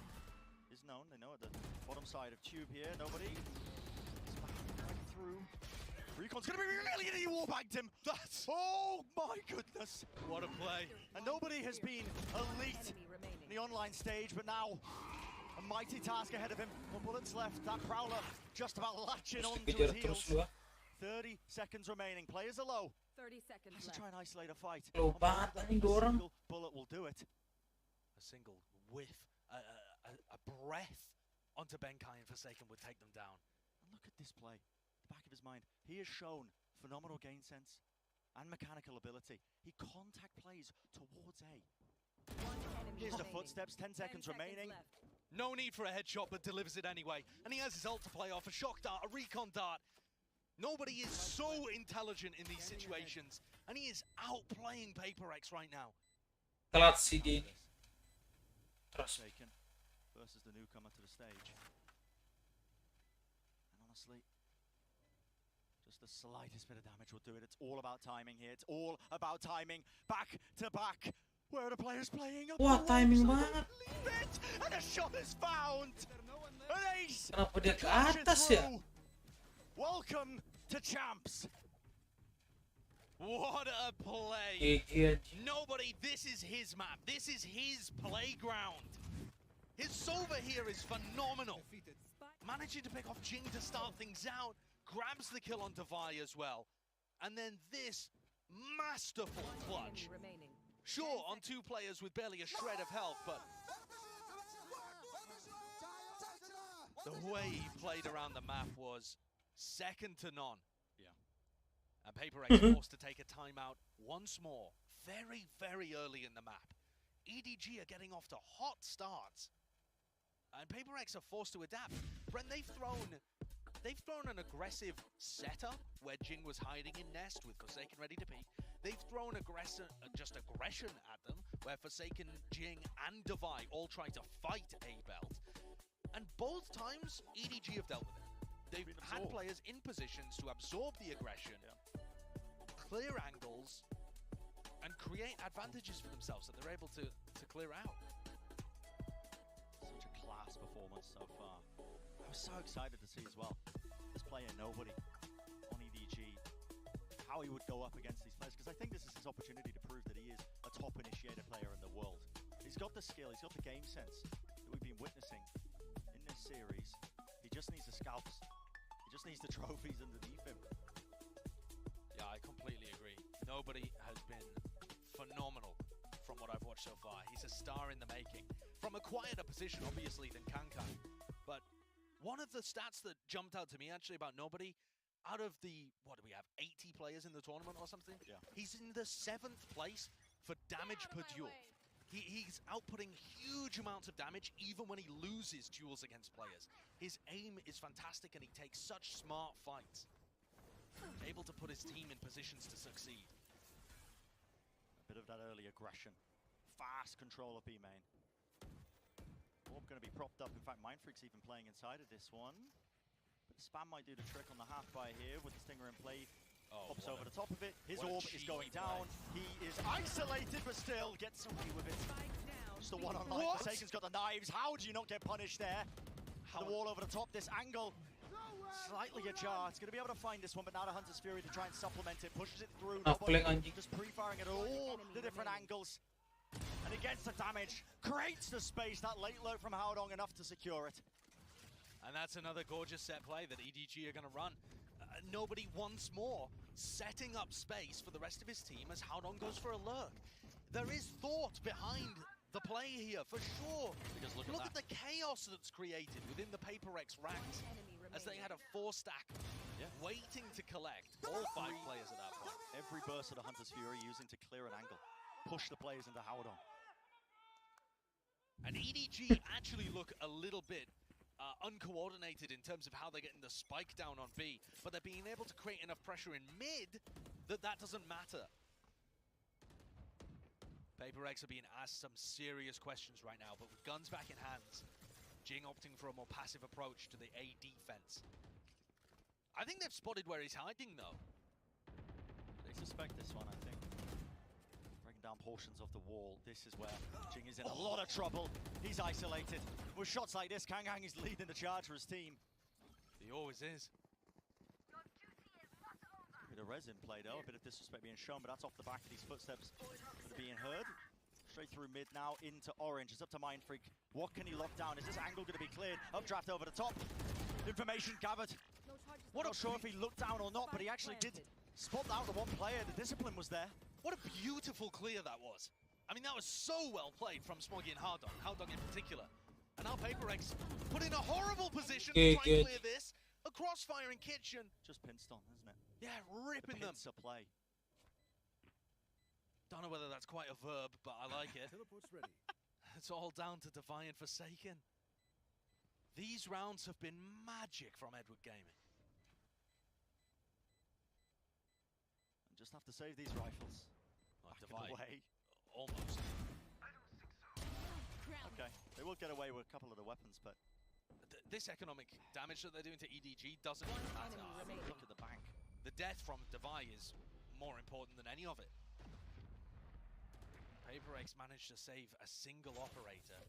is known. They know at the bottom side of Tube here. Nobody. He's back through. Recon's gonna be really good. He wallbanged him. That's. Oh my goodness. What a play. And nobody has been elite in the online stage, but now a mighty task ahead of him. No bullets left. That Prowler just about latching on to his heels. 30 seconds remaining. Players are low. 30 seconds Has left. to try and isolate a fight. Low banget anjing dua orang. Single bullet will do it. A single whiff, a breath onto Benkai and Forsaken would take them down. And look at this play. The back of his mind. He has shown phenomenal game sense and mechanical ability. He contact plays towards A. Here's the footsteps. 10 seconds remaining. No need for a headshot, but delivers it anyway. And he has his ult to play off. A shock dart, a recon dart. Nobody is so intelligent in these situations. And he is outplaying PaperX right now. Telat sih dia ini. Terus. Taken versus the newcomer to the stage. And honestly, just the slightest bit of damage will do it. It's all about timing here. It's all about timing. Back to back. Where are the players playing? Wah, timing banget. And a shot is found. An ace. Kenapa dia ke atas ya? Welcome to champs. What a play. GG. Nobody, this is his map. This is his playground. His Sova here is phenomenal. Managing to pick off Jing to start things out. Grabs the kill on Divine as well. And then this masterful clutch. Sure, on 2 players with barely a shred of health, but the way he played around the map was second to none. Yeah. And PaperX forced to take a timeout once more, very, very early in the map. EDG are getting off to hot starts. And PaperX are forced to adapt. Bren, they've thrown an aggressive setup where Jing was hiding in Nest with Forsaken ready to peek. They've thrown just aggression at them where Forsaken, Jing, and Devi all try to fight a belt. And both times, EDG have dealt with it. They've had players in positions to absorb the aggression, clear angles, and create advantages for themselves that they're able to clear out. Such a class performance so far. I was so excited to see as well this player Nobody on EDG, how he would go up against these players, because I think this is his opportunity to prove that he is a top initiator player in the world. He's got the skill, he's got the game sense that we've been witnessing in this series. He just needs the scalps. He just needs the trophies underneath him. Yeah, I completely agree. Nobody has been phenomenal from what I've watched so far. He's a star in the making. From a quieter position, obviously, than Kankai. But one of the stats that jumped out to me, actually, about Nobody, out of the, what do we have, 80 players in the tournament or something? Yeah. He's in the 7th place for damage per duel. He's outputting huge amounts of damage even when he loses duels against players. His aim is fantastic and he takes such smart fights. Able to put his team in positions to succeed. A bit of that early aggression. Fast control of B main. Orb going to be propped up. In fact, Mindfreak's even playing inside of this one. But Spam might do the trick on the half buy here with the Stinger in play. Pops over the top of it. His orb is going down. He is isolated, but still gets away with it. Just the one on line. Forsaken's got the knives. How do you not get punished there? The wall over the top. This angle slightly ajar. It's going to be able to find this one, but now the Hunter's Fury to try and supplement it. Pushes it through. Just pre-firing at all the different angles. And against the damage, creates the space. That late lurk from Haodong enough to secure it. And that's another gorgeous set play that EDG are going to run. Nobody once more setting up space for the rest of his team as Haodong goes for a lurk. There is thought behind the play here, for sure. Because look at the chaos that's created within the PaperX ranks as they had a 4-stack waiting to collect all 5 players at that point. Every burst of the Hunter's Fury using to clear an angle. Push the players into Haodong. And EDG actually look a little bit uncoordinated in terms of how they're getting the spike down on B, but they're being able to create enough pressure in mid that doesn't matter. PaperX are being asked some serious questions right now, but with guns back in hands, Jing opting for a more passive approach to the A defense. I think they've spotted where he's hiding, though. They suspect this one, I think. Breaking down portions of the wall. This is where Jing is in a lot of trouble. He's isolated. With shots like this, Kangang is leading the charge for his team. He always is. Bit of resin play though, a bit of disrespect being shown, but that's off the back of these footsteps that are being heard. Straight through mid now into orange. It's up to Mindfreak. What can he lock down? Is this angle going to be cleared? Updraft over the top. Information gathered. Not sure if he looked down or not, but he actually did spot out the one player. The discipline was there. What a beautiful clear that was. I mean, that was so well played from Smoggy and Haodong in particular. And now PaperX put in a horrible position to try and clear this. A crossfire in Kitchen. Just pinston, isn't it? Yeah, ripping them. Pincer play. Don't know whether that's quite a verb, but I like it. Teleport's ready. It's all down to Devi and Forsaken. These rounds have been magic from Edward Gaming. And just have to save these rifles. Back away. Almost. Okay, they will get away with a couple of the weapons, but this economic damage that they're doing to EDG doesn't even matter. Look at the bank. The death from Devi is more important than any of it. PaperX managed to save a single operator,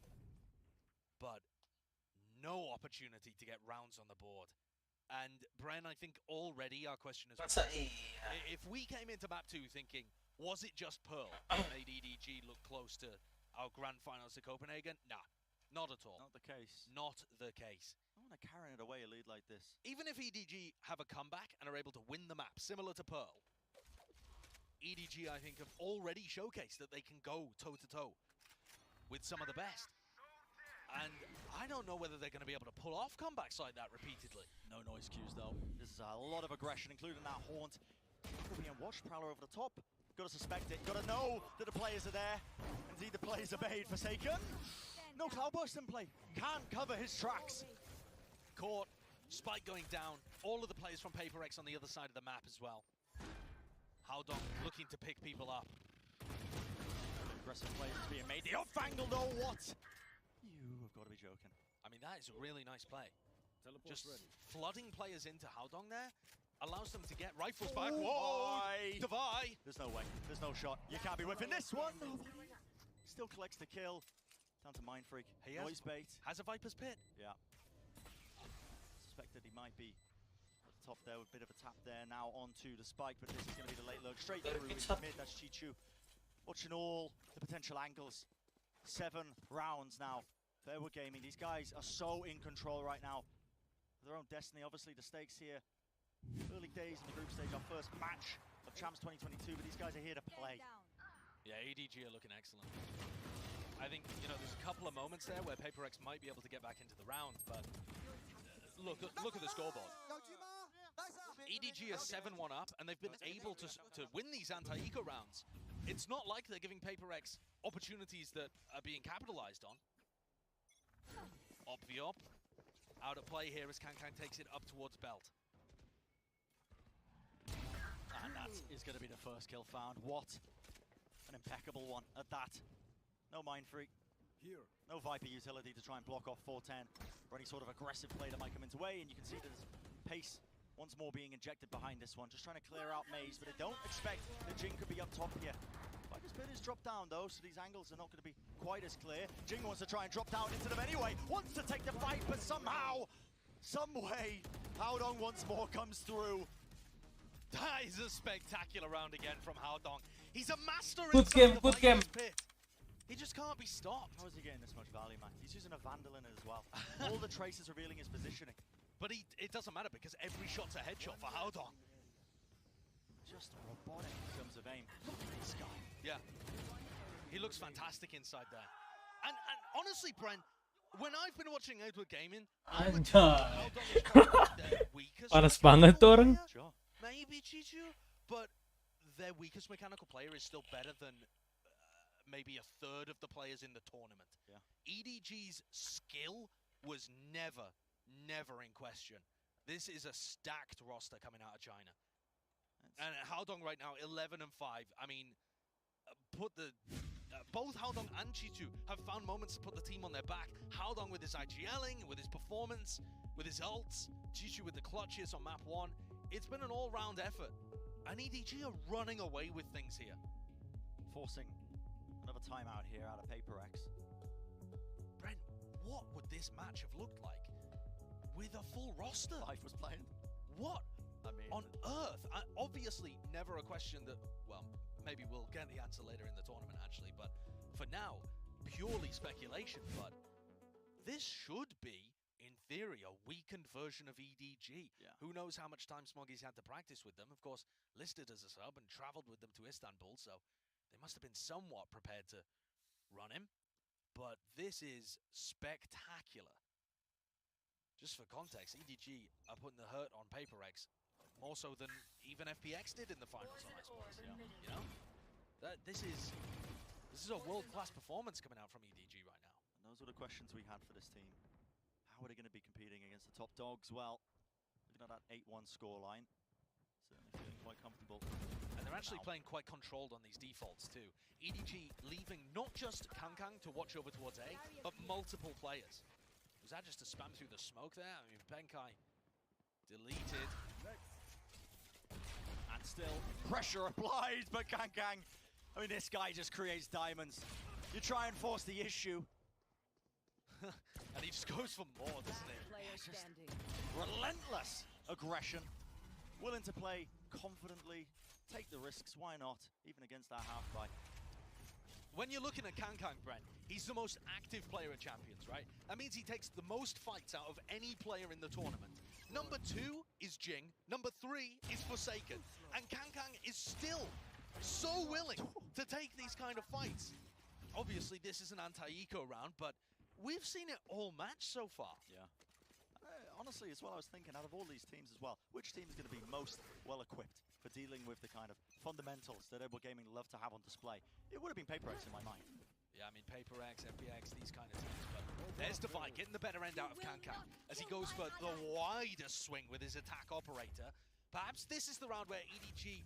but no opportunity to get rounds on the board. And Bren, I think already our question is, if we came into map 2 thinking, was it just Pearl that made EDG look close to our grand finals to Copenhagen? Nah, not at all. Not the case. Not the case. I want to carry it away a lead like this. Even if EDG have a comeback and are able to win the map, similar to Pearl, EDG, I think, have already showcased that they can go toe-to-toe with some of the best. And I don't know whether they're going to be able to pull off comebacks like that repeatedly. No noise cues, though. This is a lot of aggression, including that haunt. Being watched, Prowler over the top. Got to suspect it. Got to know that the players are there. Indeed, the players obeyed. Forsaken. No Cloudburst in play. Can't cover his tracks. Caught. Spike going down. All of the players from PaperX on the other side of the map as well. Haodong looking to pick people up. aggressive play that's being made. The off angle though, what? You have got to be joking. I mean, that is a really nice play. Just flooding players into Haodong there allows them to get rifles back. Whoa! Divide! There's no way. There's no shot. You can't be whiffing this one. Still collects the kill. Down to Mind Freak. He Noise bait. has a Viper's Pit. Yeah. Suspected he might be at the top there with a bit of a tap there. Now onto the spike, but this is going to be the late lurk. Straight through into mid. That's Chichu. Watching all the potential angles. 7 rounds now. Fairwood Gaming. These guys are so in control right now. Their own destiny. Obviously, the stakes here. Early days in the group stage. Our first match of Champs 2022, but these guys are here to play. Yeah, ADG are looking excellent. I think, you know, there's a couple of moments there where PaperX might be able to get back into the round, but look at the scoreboard. EDG are 7-1 up, and they've been able to win these anti-eco rounds. It's not like they're giving PaperX opportunities that are being capitalized on. Op. Out of play here as Kankang takes it up towards Belt. And that is going to be the first kill found. What an impeccable one at that. No Mind Freak. No Viper utility to try and block off 410 or any sort of aggressive play that might come into way. And you can see there's pace once more being injected behind this one. Just trying to clear out Maze, but they don't expect that Jing could be up top here. Viper's Pit is dropped down though, so these angles are not going to be quite as clear. Jing wants to try and drop down into them anyway. Wants to take the fight, but somehow, some way, Haodong once more comes through. That is a spectacular round again from Haodong. He's a master Good game, good game. Pit. He just can't be stopped. How is he getting this much value, man? He's using a Vandal in it as well. All the traces revealing his positioning. But it doesn't matter because every shot's a headshot for Haodong. Just robotic in terms of aim. Look at this guy. Yeah. He looks fantastic inside there. And honestly, Brent, when I've been watching Edward Gaming, Anjay. Panas banget tuh orang. Sure. Maybe Chichu, but their weakest mechanical player is still better than maybe a third of the players in the tournament. Yeah. EDG's skill was never in question. This is a stacked roster coming out of China. And Haodong right now, 11-5. I mean, both Haodong and Chichu have found moments to put the team on their back. Haodong with his IGLing, with his performance, with his ults. Chichu with the clutches on map 1. It's been an all-round effort. And EDG are running away with things here. Forcing another timeout here out of PaperX. Brent, what would this match have looked like with a full roster? Life was playing. What I mean, on earth? Obviously, never a question that, well, maybe we'll get the answer later in the tournament, actually. But for now, purely speculation. But this should be, in theory, a weakened version of EDG. Yeah. Who knows how much time Smoggy's had to practice with them. Of course, listed as a sub and traveled with them to Istanbul, so they must have been somewhat prepared to run him. But this is spectacular. Just for context, EDG are putting the hurt on PaperX more so than even FPX did in the finals on Iceborne. You know, this is a world-class performance coming out from EDG right now. And those were the questions we had for this team. How are they going to be competing against the top dogs? Well, looking at that 8-1 scoreline, certainly feeling quite comfortable. And they're actually playing quite controlled on these defaults too. EDG leaving not just Kankang to watch over towards A, but multiple players. Was that just to spam through the smoke there? I mean, Benkai deleted. And still pressure applied, but Kankang, I mean, this guy just creates diamonds. You try and force the issue. And he just goes for more, doesn't he? Just relentless aggression. Willing to play confidently, take the risks, why not? Even against that half-buy. When you're looking at Kankang, Brent, he's the most active player at Champions, right? That means he takes the most fights out of any player in the tournament. Number 2 is Jing, number 3 is Forsaken, and Kankang is still so willing to take these kind of fights. Obviously, this is an anti-eco round, but we've seen it all match so far. Yeah. Honestly, as well, I was thinking, out of all these teams as well, which team is going to be most well-equipped for dealing with the kind of fundamentals that Edward Gaming love to have on display? It would have been PaperX in my mind. Yeah, I mean, PaperX, FPX, these kind of teams, but there's Divide getting the better end out of Kankang as he goes for the widest swing with his attack operator. Perhaps this is the round where EDG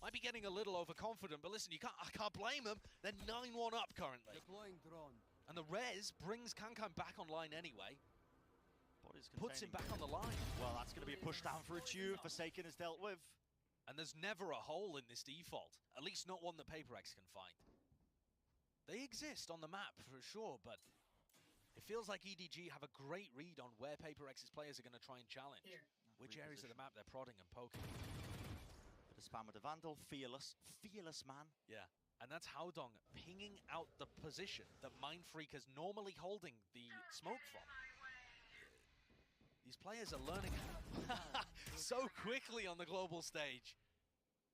might be getting a little overconfident, but listen, I can't blame them. They're 9-1 up currently. Deploying drone. And the res brings Kankan back online anyway. Puts him back on the line. Well, that's going to be a push down for a Jew. Forsaken is dealt with. And there's never a hole in this default. At least not one that PaperX can find. They exist on the map for sure, but it feels like EDG have a great read on where PaperX's players are going to try and challenge. Which areas of the map they're prodding and poking. Bit of spam with the Vandal. Fearless man. Yeah. And that's Haodong pinging out the position that Mindfreak is normally holding the smoke from. These players are learning so quickly on the global stage.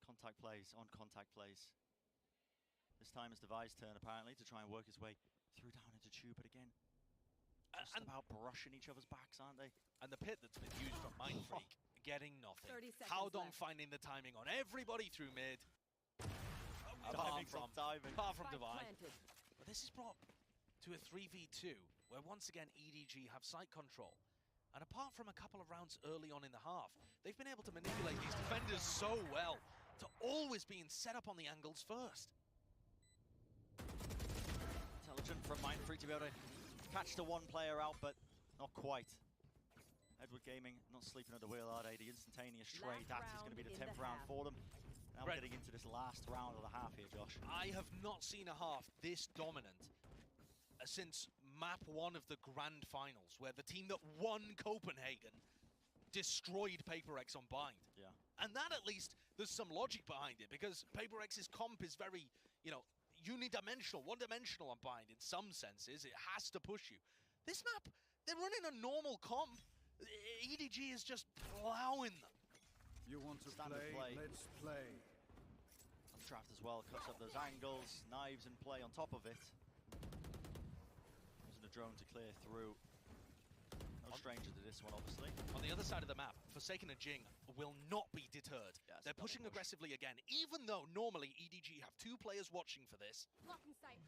Contact plays, on contact plays. This time it's Devi's turn apparently to try and work his way through down into Tube, but again, just about brushing each other's backs, aren't they? And the pit that's been used from Mindfreak, getting nothing. 30 seconds Haodong left. finding the timing on everybody through mid. Apart from Devi. Planted. But this is brought to a 3v2, where once again EDG have site control. And apart from a couple of rounds early on in the half, they've been able to manipulate these defenders so well to always being set up on the angles first. Intelligent from Mindfreak to be able to catch the one player out, but not quite. Edward Gaming not sleeping at the wheel, are they? The instantaneous trade, that is going to be the 10th round for them. Now we're getting into this last round of the half here, Josh. I have not seen a half this dominant since map 1 of the grand finals, where the team that won Copenhagen destroyed PaperX on Bind. Yeah. And that, at least, there's some logic behind it, because PaperX's comp is very, you know, unidimensional, one-dimensional on Bind in some senses. It has to push you. This map, they're running a normal comp. EDG is just plowing them. You want to Standard play? Let's play. Updraft as well, cuts up those angles, knives in play on top of it. Using the drone to clear through. No stranger to this one, obviously. On the other side of the map, Forsaken and Jing will not be deterred. Yeah, they're pushing aggressively again, even though normally EDG have 2 players watching for this. Blocking sight.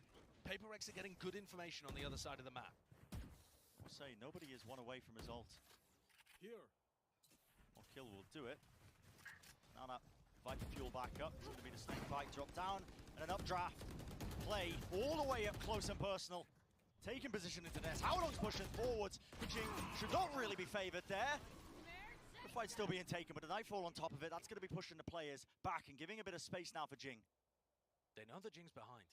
PaperX are getting good information on the other side of the map. I'll say, nobody is one away from his ult. Here. One kill will do it. Now that Viper fuel back up, it's going to be the snake bite drop down, and an updraft play all the way up close and personal. Taking position into this. Haodong's pushing forwards. Jing should not really be favoured there. The fight's still being taken, but a nightfall on top of it, that's going to be pushing the players back and giving a bit of space now for Jing. They know that Jing's behind.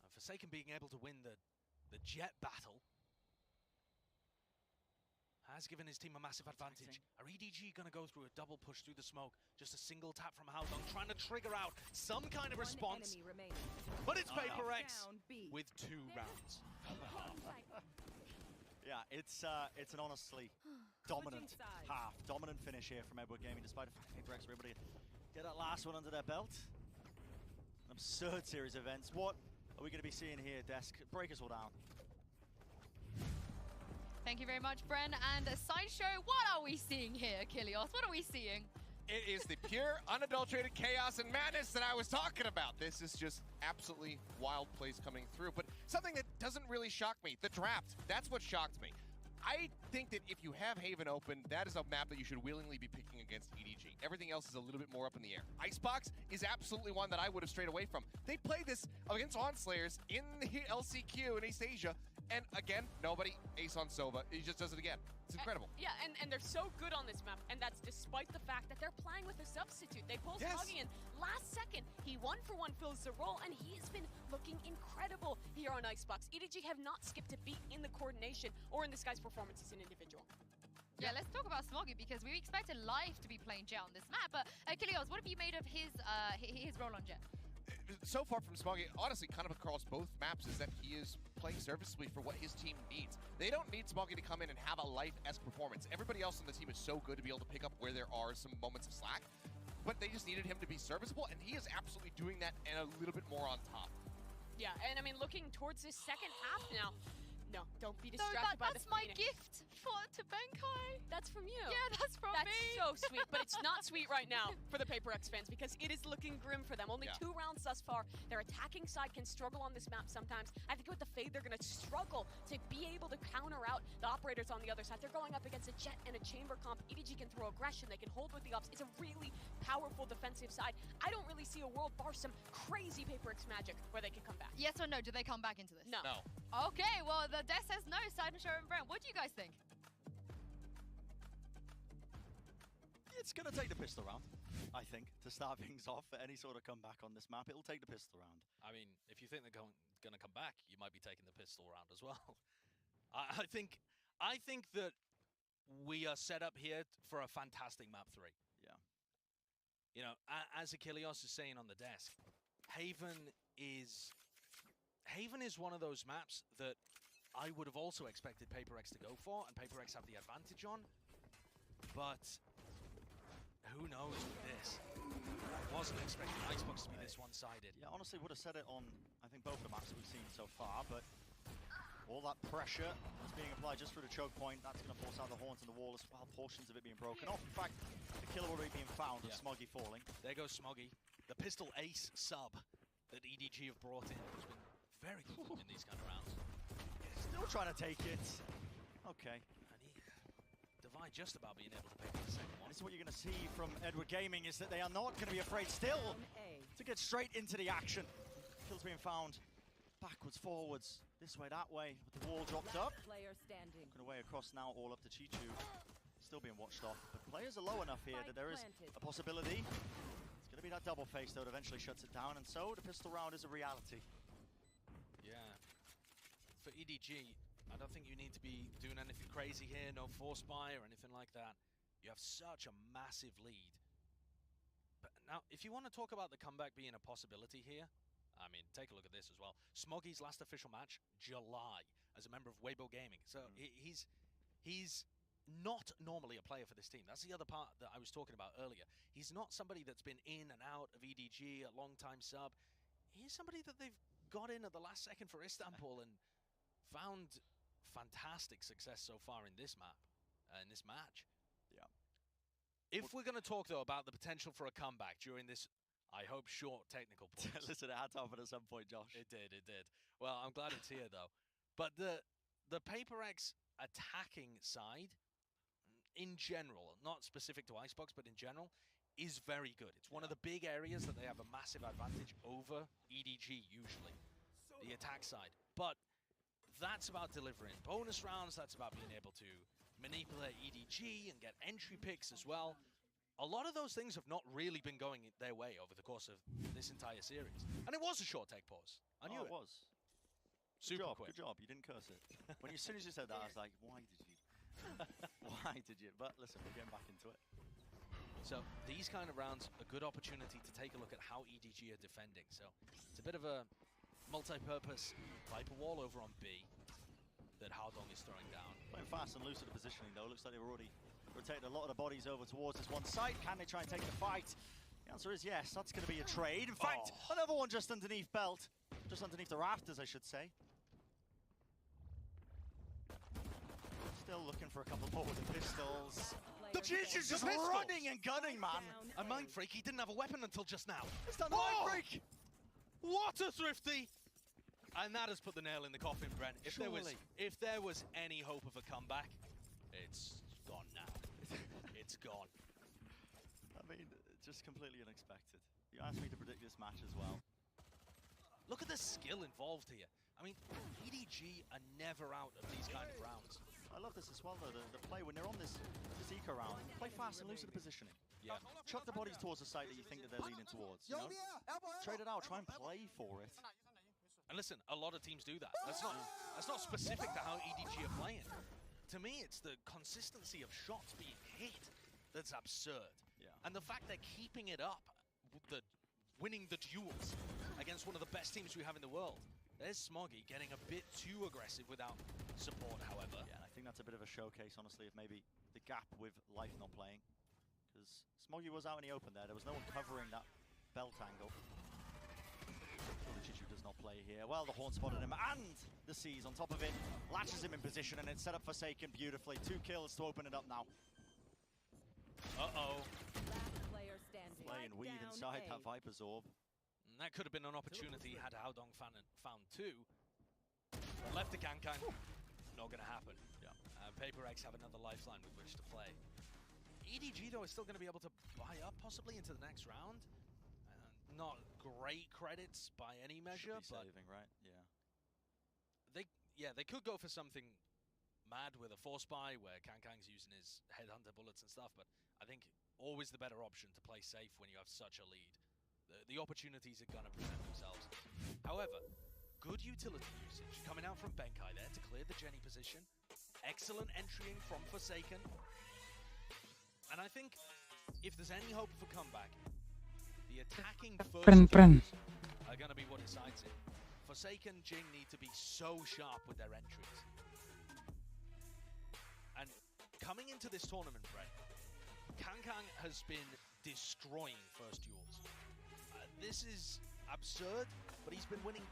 And Forsaken being able to win the jet battle has given his team a massive advantage. Are EDG going to go through a double push through the smoke? Just a single tap from Haodong, trying to trigger out some kind of response. But it's PaperX with 2 rounds. Yeah, it's an honestly dominant half, dominant finish here from Edward Gaming, despite the fact PaperX were able to get that last one under their belt. An absurd series of events. What are we going to be seeing here, Desk? Break us all down. Thank you very much, Bren. And a sideshow, what are we seeing here, Kilios? What are we seeing? It is the pure, unadulterated chaos and madness that I was talking about. This is just absolutely wild plays coming through. But something that doesn't really shock me, the draft, that's what shocked me. I think that if you have Haven open, that is a map that you should willingly be picking against EDG. Everything else is a little bit more up in the air. Icebox is absolutely one that I would have strayed away from. They play this against Onslayers in the LCQ in East Asia, and again, nobody ace on Sova. He just does it again. It's incredible. Yeah, and they're so good on this map, and that's despite the fact that they're playing with a substitute. They pulled Smoggy in last second. He 1-for-1 fills the role, and he has been looking incredible here on Icebox. EDG have not skipped a beat in the coordination or in this guy's performance as an individual. Yeah, let's talk about Smoggy, because we expected Life to be playing Jet on this map. But Kilios, what have you made of his role on Jet? So far from Smoggy, honestly, kind of across both maps, is that he is playing serviceably for what his team needs. They don't need Smoggy to come in and have a Life-esque performance. Everybody else on the team is so good to be able to pick up where there are some moments of slack, but they just needed him to be serviceable, and he is absolutely doing that and a little bit more on top. Yeah, and I mean, looking towards this second half now, No, don't be No, distracted by the that's my Phoenix. gift to Benkai. That's from you. Yeah, that's from That's me. so sweet, but it's not sweet right now for the Paper X fans because it is looking grim for them. Only 2 rounds thus far. Their attacking side can struggle on this map sometimes. I think with the Fade, they're going to struggle to be able to counter out the operators on the other side. They're going up against a Jet and a Chamber comp. EDG can throw aggression. They can hold with the ups. It's a really powerful defensive side. I don't really see a world bar some crazy Paper X magic where they can come back. Yes or no? Do they come back into this? No. Okay, well, the desk says no. Sidenshow and Brent, what do you guys think? It's going to take the pistol round, I think, to start things off for any sort of comeback on this map. It'll take the pistol round. I mean, if you think they're going to come back, you might be taking the pistol round as well. I think that we are set up here for a fantastic map 3. Yeah. You know, as Achilles is saying on the desk, Haven is one of those maps that I would have also expected Paper X to go for, and Paper X have the advantage on. But who knows with this? I wasn't expecting Icebox to be this one-sided. Yeah, honestly, would have said it on, I think, both the maps we've seen so far, but all that pressure that's being applied just through the choke point, that's going to force out the horns and the wall as well, portions of it being broken off. In fact, the killer already being found of Smoggy falling. There goes Smoggy. The pistol ace sub that EDG have brought in has been very good in these kind of rounds. Still trying to take it. Okay. Divide just about being able to pick up the second one. This is what you're going to see from Edward Gaming, is that they are not going to be afraid still to get straight into the action. Kills being found backwards, forwards, this way, that way, with the wall dropped up. Player standing. Going away across now, all up to Chichu. Still being watched off, but players are low enough here that there is a possibility. It's going to be that double face though that eventually shuts it down, and so the pistol round is a reality. Yeah. For EDG, I don't think you need to be doing anything crazy here, no force buy or anything like that. You have such a massive lead. But now, if you want to talk about the comeback being a possibility here, I mean, take a look at this as well. Smoggy's last official match, July, as a member of Weibo Gaming. So he's not normally a player for this team. That's the other part that I was talking about earlier. He's not somebody that's been in and out of EDG, a long-time sub. He's somebody that they've got in at the last second for Istanbul and found fantastic success so far in this map, in this match. Yeah. If we're going to talk, though, about the potential for a comeback during this, I hope, short technical pause. Listen, it had to happen at some point, Josh. It did. Well, I'm glad it's here, though. But the Paper X attacking side, in general, not specific to Icebox, but in general, is very good. It's one of the big areas that they have a massive advantage over EDG, usually, the attack side. But that's about delivering bonus rounds, that's about being able to manipulate EDG and get entry picks as well. A lot of those things have not really been going their way over the course of this entire series. And it was a short take pause. I knew it was. Super job, quick. Good job, you didn't curse it. As soon as you said that, I was like, why did you? Why did you? But listen, we're getting back into it. So these kind of rounds, a good opportunity to take a look at how EDG are defending. So it's a bit of a multi-purpose Viper wall over on B that Hardong is throwing down. Playing fast and loose at the positioning though. Looks like they've already rotated a lot of the bodies over towards this one side. Can they try and take the fight? The answer is yes. That's going to be a trade. In fact, another one just underneath belt. Just underneath the rafters, I should say. Still looking for a couple more with the pistols. The Chichu's just running and gunning, man. A Mind Freak, he didn't have a weapon until just now. It's done the Mind Freak! What a thrifty! And that has put the nail in the coffin, Brent. If there was any hope of a comeback, it's gone now. It's gone. I mean, just completely unexpected. You asked me to predict this match as well. Look at the skill involved here. I mean, EDG are never out of these kind of rounds. I love this as well, though. The play, when they're on this eco round, play fast and loose at the positioning. Yeah. Chuck the bodies towards the side that you think that they're leaning towards. You know? Trade it out, try and play for it. And listen, a lot of teams do that. That's not specific to how EDG are playing. To me, it's the consistency of shots being hit that's absurd. Yeah. And the fact they're keeping it up, winning the duels against one of the best teams we have in the world. There's Smoggy getting a bit too aggressive without support, however. Yeah, and I think that's a bit of a showcase, honestly, of maybe the gap with Life not playing. Because Smoggy was out in the open there. There was no one covering that belt angle. Chichu does not play here. Well, the Horn spotted him, and the Seas on top of it. Latches him in position, and it's set up Forsaken beautifully. 2 kills to open it up now. Uh-oh. Play and weave inside that Viper's Orb. And that could have been an opportunity had Haodong found 2. But left to Kankang, not going to happen. Yeah. Paper X have another lifeline with which to play. EDG, though, is still going to be able to buy up possibly into the next round. Not great credits by any measure, but saving, right? Yeah. They could go for something mad with a force buy where Kankang's using his headhunter bullets and stuff, but I think always the better option to play safe when you have such a lead. The opportunities are going to present themselves. However, good utility usage coming out from Benkai there to clear the Jenny position. Excellent entrying from Forsaken. And I think if there's any hope of a comeback, the attacking first are going to be what decides it. Forsaken, Jing need to be so sharp with their entries. And coming into this tournament, Brett, Kankang has been destroying first duels. This is absurd, but he's been winning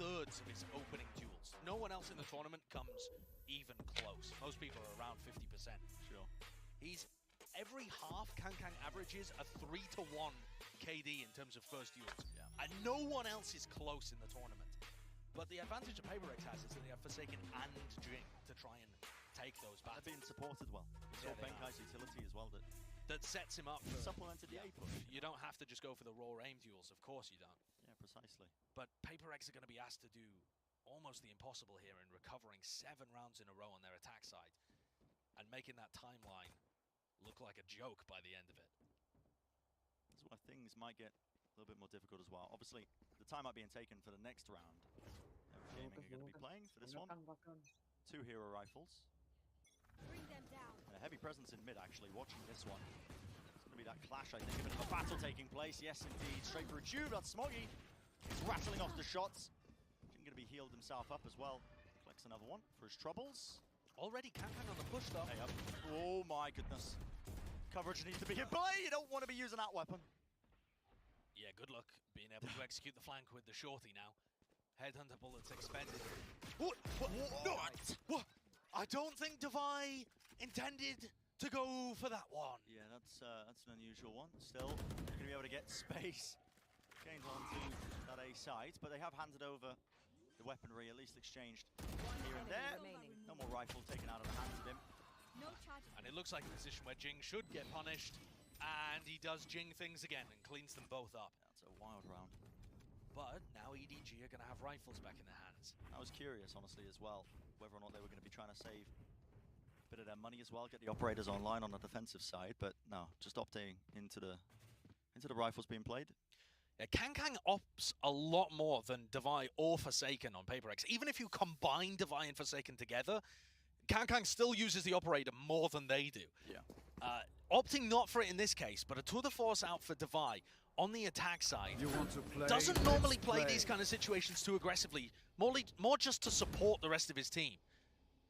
2/3 of his opening duels. No one else in the tournament comes even close. Most people are around 50%. Sure. Every half, Kankang averages a 3-to-1 KD in terms of first duels. Yeah. And no one else is close in the tournament. But the advantage that Paper X has is that they have Forsaken and Jing to try and take those battles. They're being supported well. We saw Benkai's utility as well that sets him up for... Supplemented the A push. You don't have to just go for the raw aim duels, of course you don't. Yeah, precisely. But Paper X are going to be asked to do almost the impossible here in recovering 7 rounds in a row on their attack side and making that timeline look like a joke by the end of it. That's why things might get a little bit more difficult as well. Obviously, the timeout being taken for the next round. Gaming are going to be playing for this one. 2 hero rifles. And a heavy presence in mid, actually, watching this one. It's going to be that clash, I think, a bit of a battle taking place. Yes, indeed. Straight for a tube. That's Smoggy. He's rattling off the shots. He's going to be healed himself up as well. Collects another one for his troubles. Already Kankang on the push, though. Hey, up. Oh, my goodness. Coverage needs to be in play. You don't want to be using that weapon. Yeah, good luck being able to execute the flank with the shorty now. Headhunter bullets expended. What? What? I don't think Devi intended to go for that one. Yeah, that's an unusual one. Still, going to be able to get space. Gains onto that A site, but they have handed over the weaponry, at least exchanged here and there. No more rifle taken out of the hands of him. And it looks like a position where Jing should get punished, and he does Jing things again and cleans them both up. That's a wild round. But now EDG are going to have rifles back in their hands. I was curious, honestly, as well, whether or not they were going to be trying to save a bit of their money as well, get the operators online on the defensive side, but no, just opting into the rifles being played. Yeah, Kankang opts a lot more than Devi or Forsaken on Paper X. Even if you combine Devi and Forsaken together, Kankang still uses the operator more than they do. Yeah. Opting not for it in this case, but a tour de force out for Devi on the attack side doesn't normally play these kind of situations too aggressively, more just to support the rest of his team.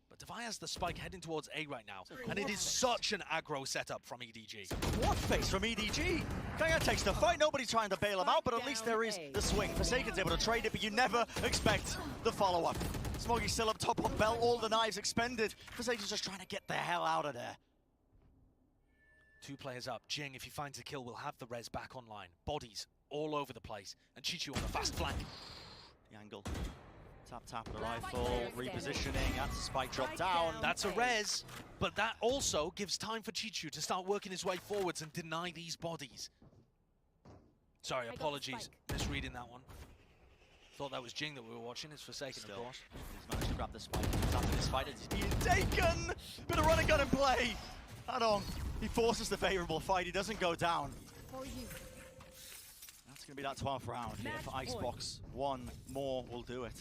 But Devi has the spike heading towards A right now, and it is such an aggro setup from EDG. What face from EDG? Kaya takes the fight, nobody's trying to bail him out, but at least there is the swing. Forsaken's able to trade it, but you never expect the follow-up. Smoggy's still up top on Bell, all the knives expended. Forsaken's just trying to get the hell out of there. 2 players up. Jing, if he finds a kill, will have the res back online. Bodies all over the place. And Chichu on the fast flank. The angle. Tap of the rifle, repositioning, that's a spike drop down. That's a res, but that also gives time for Chichu to start working his way forwards and deny these bodies. Sorry, apologies, misreading that one. Thought that was Jing that we were watching. It's Forsaken, of course. He's managed to grab the spike. After this fight, it's being taken! Bit of run and gun in play! Haodong, he forces the favorable fight, he doesn't go down. That's going to be that 12th round here for Icebox. One more will do it.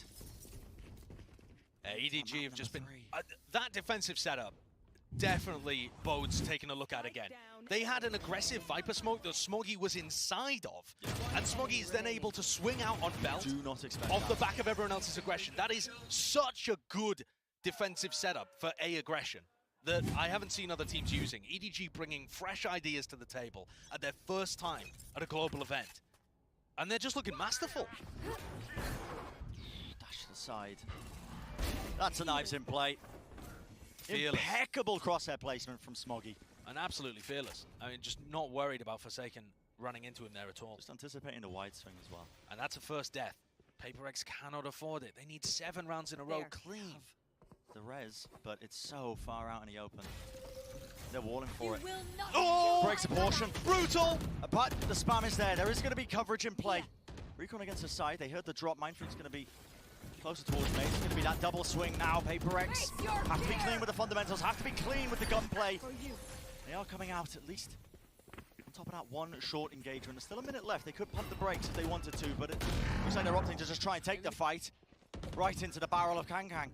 EDG have just been... that defensive setup definitely bodes taking a look at again. They had an aggressive Viper smoke that Smoggy was inside of, and Smoggy is then able to swing out on Belt off the back of everyone else's aggression. That is such a good defensive setup for A aggression that I haven't seen other teams using. EDG bringing fresh ideas to the table at their first time at a global event. And they're just looking masterful. Dash to the side. That's a knives in play. Fearless. Impeccable crosshair placement from Smoggy. And absolutely fearless. I mean, just not worried about Forsaken running into him there at all. Just anticipating the wide swing as well. And that's a first death. PaperX cannot afford it. They need 7 rounds in a row clean. The res, but it's so far out in the open. They're walling for it. Oh! Breaks a portion. Brutal! But the spam is there. There is going to be coverage in play. Recon against the side. They heard the drop. Mindfreak's going to be closer towards me. It's going to be that double swing now. PaperX have to be clean with the fundamentals. Have to be clean with the gunplay. They are coming out at least on top of that one short engagement. There's still a minute left. They could pump the brakes if they wanted to, but it looks like they're opting to just try and take the fight right into the barrel of Kang Kang.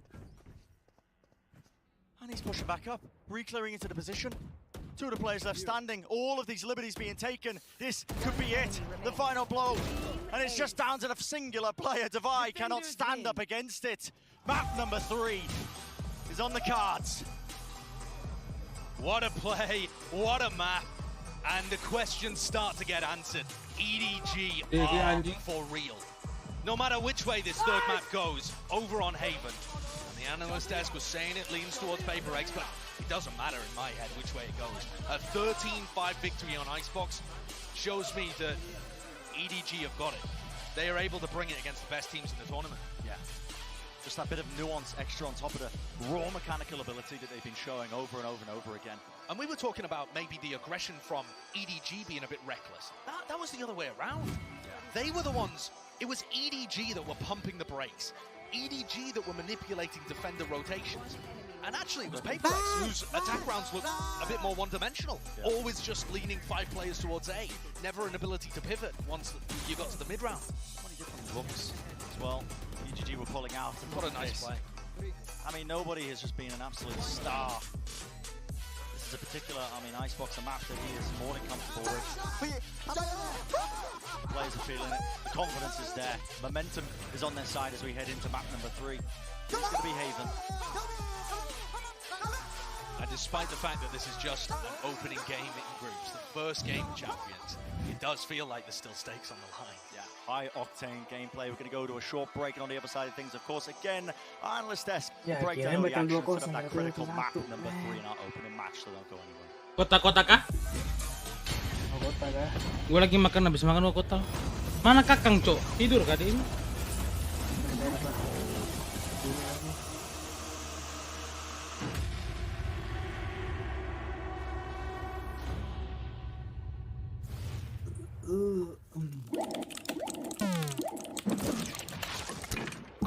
And he's pushing back up, re-clearing into the position. 2 of the players left standing. All of these liberties being taken. This could be it, the final blow. And it's just down to the singular player. Divide cannot stand up against it. Map number 3 is on the cards. What a play, what a map. And the questions start to get answered. EDG are for real. No matter which way this third map goes, over on Haven. And the analyst desk was saying it leans towards PaperX, but it doesn't matter in my head which way it goes. A 13-5 victory on Icebox shows me that EDG have got it. They are able to bring it against the best teams in the tournament. Yeah. Just that bit of nuance extra on top of the raw mechanical ability that they've been showing over and over and over again. And we were talking about maybe the aggression from EDG being a bit reckless. That was the other way around. Yeah. They were the ones, it was EDG that were pumping the brakes. EDG that were manipulating defender rotations. And actually it was PaperX whose attack rounds looked a bit more one-dimensional. Yeah. Always just leaning 5 players towards A. Never an ability to pivot once you got to the mid-round. 20 different looks as well. EDG were pulling out. And what a nice play. I mean, nobody has just been an absolute star. This is a particular, Icebox, a map that he is more than comfortable with. The players are feeling it. The confidence is there. Momentum is on their side as we head into map number 3. It's going to be Haven. And despite the fact that this is just an opening game in groups, the first game champions, it does feel like there's still stakes on the line. Yeah, high-octane gameplay. We're going to go to a short break, and on the other side of things, of course, again, Analyst Desk breakdown of the action of that critical map number 3 in our opening match, so don't go anywhere. Kota-kota kah? Kota kah? Gue lagi makan, habis makan kota. Mana Kakang, Cok? Tidur kah dia ini?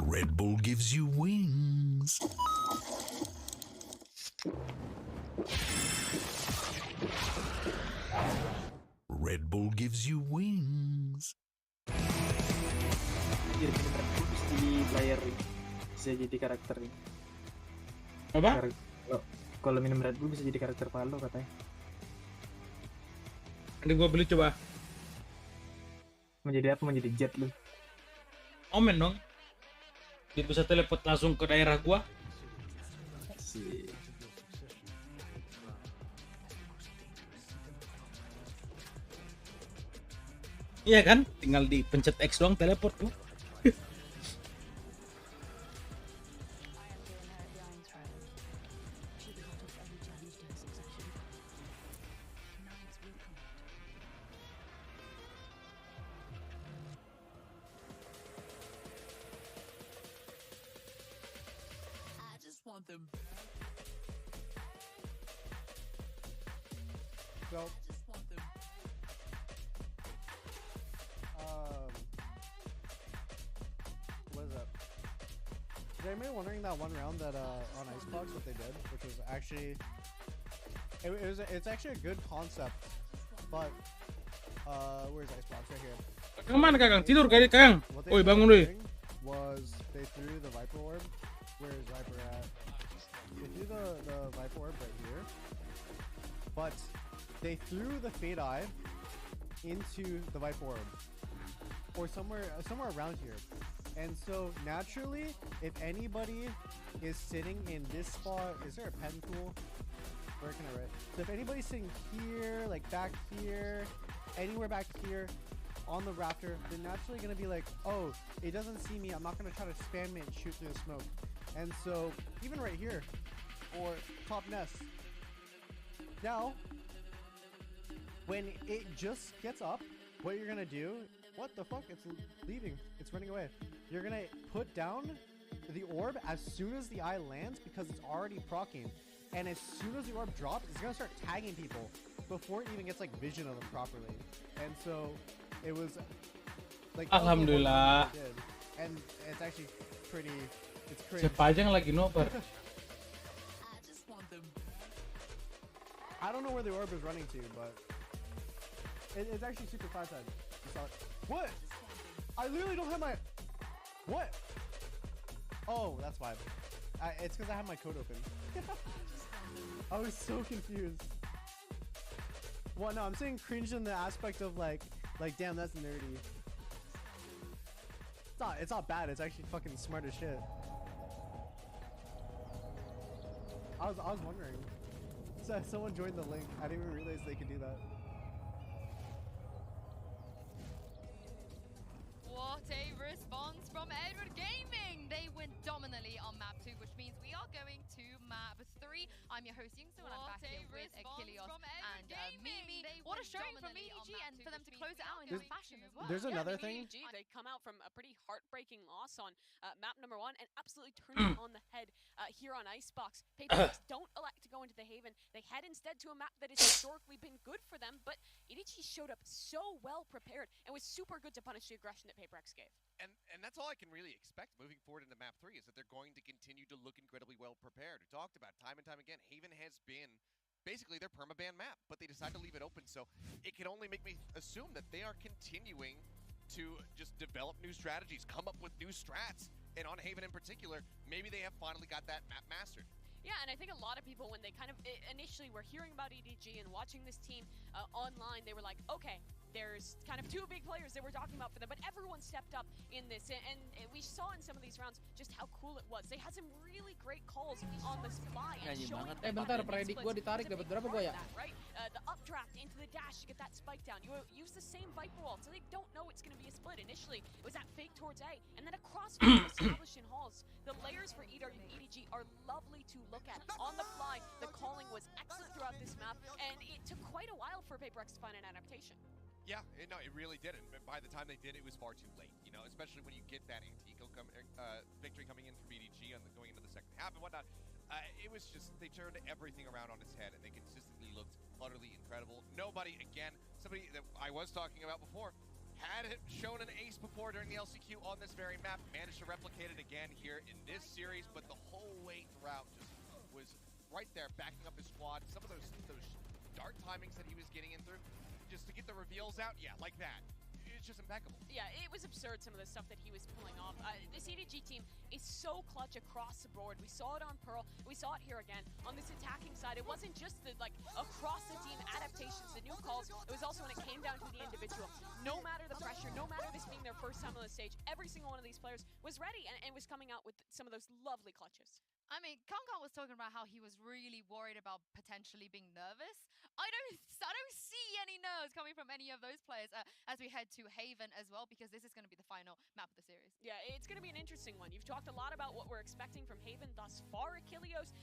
Red Bull gives you wings. Red Bull gives you wings. Di player bisa jadi karakter ini. Apa? Kalau minum Red Bull bisa jadi karakter Valo katanya. Nanti gua beli coba. Mau jadi apa? Mau jadi jet lu? Omen dong. Dia bisa teleport langsung ke daerah gua. Iya kan? Tinggal dipencet X doang teleport tuh. So, what is that? Is anybody wondering that one round that on Icebox what they did, which was actually it's actually a good concept, but where's Icebox right here? Kemana Kakang? Tidur kali Kakang. Oi bangun deh. Was they threw the Viper Orb? Where is Viper at? They threw the Viper Orb right here, but they threw the Fade Eye into the Viper Orb, or somewhere around here. And so naturally, if anybody is sitting in this spot, is there a pen tool? Where can I write? So if anybody's sitting here, like back here, anywhere back here, on the Raptor, they're naturally going to be like, oh, it doesn't see me. I'm not going to try to spam it and shoot through the smoke. And so, even right here, or top nest, now, when it just gets up, what you're going to do, what the fuck? It's leaving. It's running away. You're going to put down the orb as soon as the eye lands because it's already proccing. And as soon as the orb drops, it's going to start tagging people before it even gets like vision of them properly. And so it was like Alhamdulillah. And it's actually pretty, it's crazy. Siapa aja yang lagi nobar? I don't know where the orb is running to, but it's actually super fast. What? I literally don't have my... What? Oh, that's why. It's because I have my code open. I was so confused. Well, no, I'm saying cringe in the aspect of like damn, that's nerdy. It's not bad. It's actually fucking smart as shit. I was wondering. So someone joined the link. I didn't even realize they could do that. What a response from Edward Gaming! They win dominantly on map 2, which means we are going to map 3. I'm your host Yingsu, and I'm back here with Achilles and Mimi. What a showing from EDG, and for them to close it out in this fashion as well. There's another thing. EDG, they come out from a pretty heartbreaking loss on map number 1 and absolutely turn it on the head here on Icebox. PaperX don't elect to go into the Haven. They head instead to a map that has historically been good for them, but EDG showed up so well prepared and was super good to punish the aggression that PaperX gave. And that's all I can really expect moving forward into map 3 is that they're going to continue to look incredibly well prepared. We talked about time and time again, Haven has been basically their permaban map, but they decide to leave it open, so it can only make me assume that they are continuing to just develop new strategies, come up with new strats, and on Haven in particular, maybe they have finally got that map mastered. Yeah, and I think a lot of people, when they kind of initially were hearing about EDG and watching this team online, they were like, okay, there's kind of 2 big players that we're talking about for them, but everyone stepped up in this, and we saw in some of these rounds just how cool it was. They had some really great calls on the fly and showing bentar, predik gua ditarik dapat berapa gua ya? Right? The updraft into the dash to get that spike down. You use the same Viper wall, so they don't know it's going to be a split. Initially, it was that fake towards A, and then across established in halls. The layers for EDG are lovely to look at. On the fly, the calling was excellent throughout this map, and it took quite a while for PaperX to find an adaptation. Yeah, no, it really did, and by the time they did, it was far too late, you know, especially when you get that anti-eco victory coming in from EDG on going into the second half and whatnot. It was just, they turned everything around on its head, and they consistently looked utterly incredible. Nobody, again, somebody that I was talking about before, had shown an ace before during the LCQ on this very map, managed to replicate it again here in this series, but the whole way throughout just was right there, backing up his squad. Some of those dart timings that he was getting in through, just to get the reveals out, yeah, like that. It's just impeccable. Yeah, it was absurd, some of the stuff that he was pulling off. This EDG team is so clutch across the board. We saw it on Pearl. We saw it here again. On this attacking side, it wasn't just the, across the team adaptations, the new calls. It was also when it came down to the individual. No matter the pressure, no matter this being their first time on the stage, every single one of these players was ready and was coming out with some of those lovely clutches. I mean, Kankan was talking about how he was really worried about potentially being nervous. I don't see any nerves coming from any of those players as we head to Haven as well, because this is going to be the final map of the series. Yeah, it's going to be an interesting one. You've talked a lot about what we're expecting from Haven thus far, Achilles,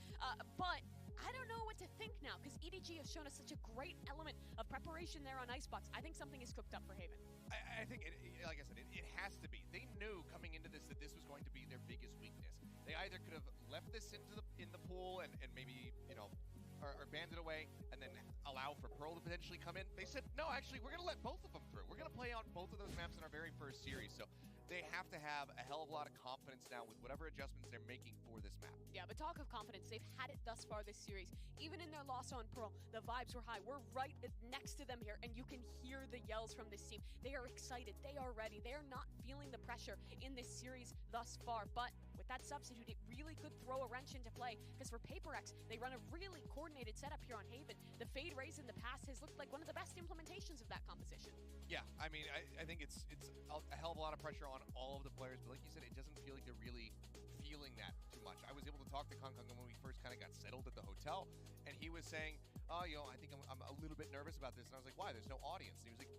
but I don't know what to think now, because EDG has shown us such a great element of preparation there on Icebox. I think something is cooked up for Haven. I think, like I said, it has to be. They knew coming into this that this was going to be their biggest weakness. They either could have left this in the pool and maybe, you know, or banned it away and then allow for Pearl to potentially come in. They said, no, actually, we're going to let both of them through. We're going to play on both of those maps in our very first series. So they have to have a hell of a lot of confidence now with whatever adjustments they're making for this map. Yeah, but talk of confidence, they've had it thus far this series. Even in their loss on Pearl, the vibes were high. We're right next to them here, and you can hear the yells from this team. They are excited. They are ready. They are not feeling the pressure in this series thus far, but with that substitute, it really could throw a wrench into play, because for PaperX, they run a really coordinated setup here on Haven. The fade raise in the past has looked like one of the best implementations of that composition. Yeah, I mean, I think it's a hell of a lot of pressure on all of the players, but like you said, it doesn't feel like they're really feeling that too much. I was able to talk to Kankan when we first kind of got settled at the hotel, and he was saying, oh, you know, I think I'm a little bit nervous about this, and I was like, why? There's no audience. And he was like,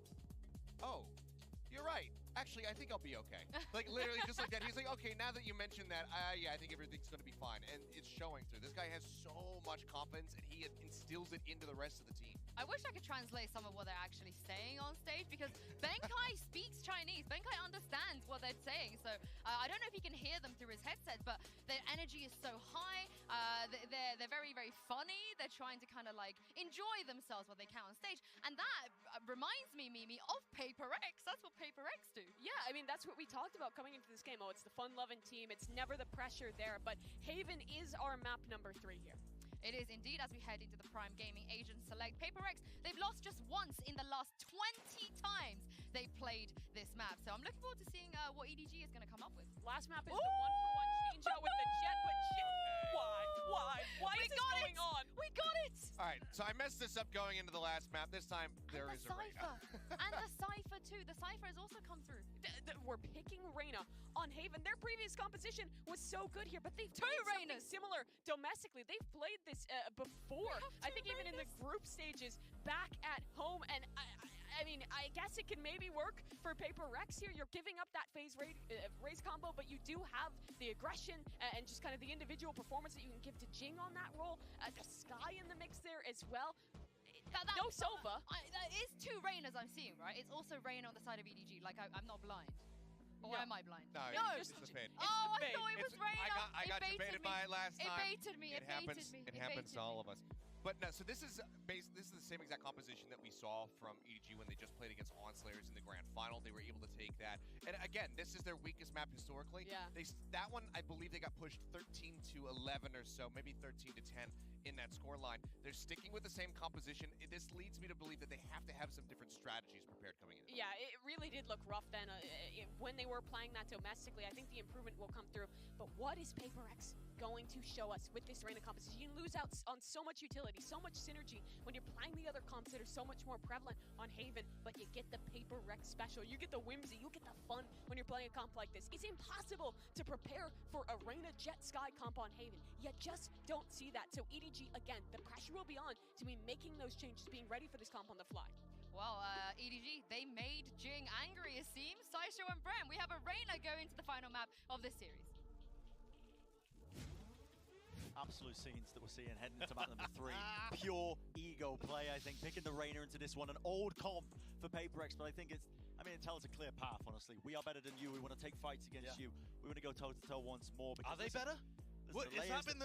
oh, I think I'll be okay. Like, literally, just like that. He's like, okay, now that you mentioned that, yeah, I think everything's going to be fine. And it's showing through. This guy has so much confidence, and he instills it into the rest of the team. I wish I could translate some of what they're actually saying on stage, because Benkai speaks Chinese. Benkai understands what they're saying. So I don't know if he can hear them through his headset, but their energy is so high. They're very, very funny. They're trying to kind of like enjoy themselves while they can on stage. And that reminds me, Mimi, of Paper X. That's what Paper X do. Yeah, I mean, that's what we talked about coming into this game. Oh, it's the fun-loving team. It's never the pressure there. But Haven is our map number 3 here. It is indeed, as we head into the Prime Gaming Agent Select. Paper X, they've lost just once in the last 20 times they've played this map. So I'm looking forward to seeing what EDG is going to come up with. Last map is the one-for-one change out with the jet, but why is this going on? We got it! All right, so I messed this up going into the last map. This time, there is a Reyna. And the Cypher, too. The Cypher has also come through. We're picking Reyna on Haven. Their previous composition was so good here, but they've two played Reynas similar domestically. They've played this before. I think even in the group stages back at home. And I mean, I guess it can maybe work for Paper Rex here. You're giving up that phase raise combo, but you do have the aggression and just kind of the individual performance that you can give to Jing on that role. The Sky in the mix there as well. No Sova. That is 2 Reynas I'm seeing, right? It's also Reyna on the side of EDG. Like, I'm not blind. Or am I blind? No, it's the fade. Oh, I thought it was Reyna. I got debated by it last time. It baited me. It happens to all of us. But no, so this is the same exact composition that we saw from EDG when they just played against Onslayers in the grand final. They were able to take that. And again, this is their weakest map historically. Yeah. That one, I believe they got pushed 13-11 or so, maybe 13-10 in that score line. They're sticking with the same composition. This leads me to believe that they have to have some different strategies prepared coming in. Yeah, it really did look rough then when they were playing that domestically. I think the improvement will come through. But what is Paper X going to show us with this Reyna composition? You lose out on so much utility, so much synergy when you're playing the other comps that are so much more prevalent on Haven, but you get the Paper Rex special. You get the whimsy, you get the fun when you're playing a comp like this. It's impossible to prepare for a Reyna Jet Sky comp on Haven. You just don't see that. So EDG, again, the pressure will be on to be making those changes, being ready for this comp on the fly. Well, EDG, they made Jing angry, it seems. Saisho and Brem, we have a Reyna going to the final map of this series. Absolute scenes that we're seeing heading into map number 3. Pure ego play, I think, picking the Reyna into this one. An old comp for Paper X, but I think it tells a clear path, honestly. We are better than you. We want to take fights against you. We want to go toe-to-toe once more. Are they better? What, has that been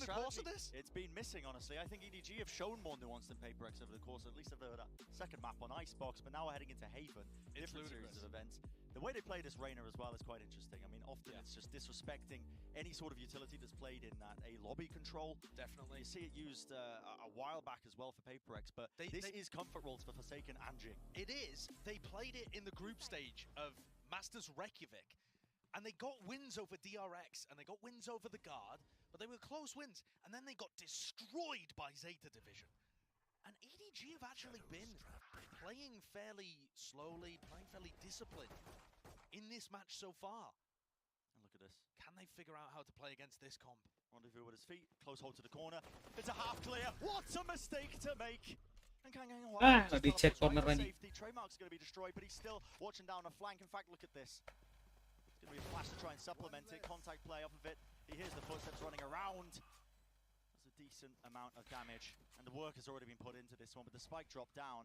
the course of this? It's been missing, honestly. I think EDG have shown more nuance than Paper X over the course, at least of the second map on Icebox, but now we're heading into Haven. Different series of events. The way they play this Reyna as well is quite interesting. I mean, often it's just disrespecting any sort of utility that's played in that A lobby control. Definitely. You see it used a while back as well for Paper X, but this is comfort roles for Forsaken and Jing. It is. They played it in the group stage of Masters Reykjavik. And they got wins over DRX, and they got wins over the Guard, but they were close wins, and then they got destroyed by Zeta Division. And EDG have actually been playing fairly slowly, playing fairly disciplined in this match so far. And look at this. Can they figure out how to play against this comp? Rendezvous with his feet, close hold to the corner. It's a half clear. What a mistake to make! And di check corner tadi. Trademark's going to be destroyed, but he's still watching down a flank. In fact, look at this. It's going to be a flash to try and supplement it. Contact play off of it. He hears the footsteps running around. That's a decent amount of damage. And the work has already been put into this one, but the spike dropped down.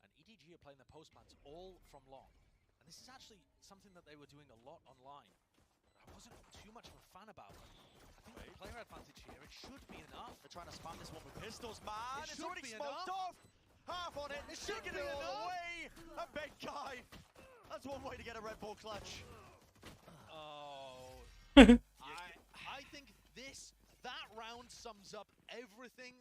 And EDG are playing the postmans all from long. And this is actually something that they were doing a lot online. But I wasn't too much of a fan about it. I think the player advantage here, it should be enough. They're trying to spam this one with pistols, man. It's already be smoked off. Half on it. It should get it all the way. A big guy. That's one way to get a Red Bull clutch. Oh. I think that round sums up everything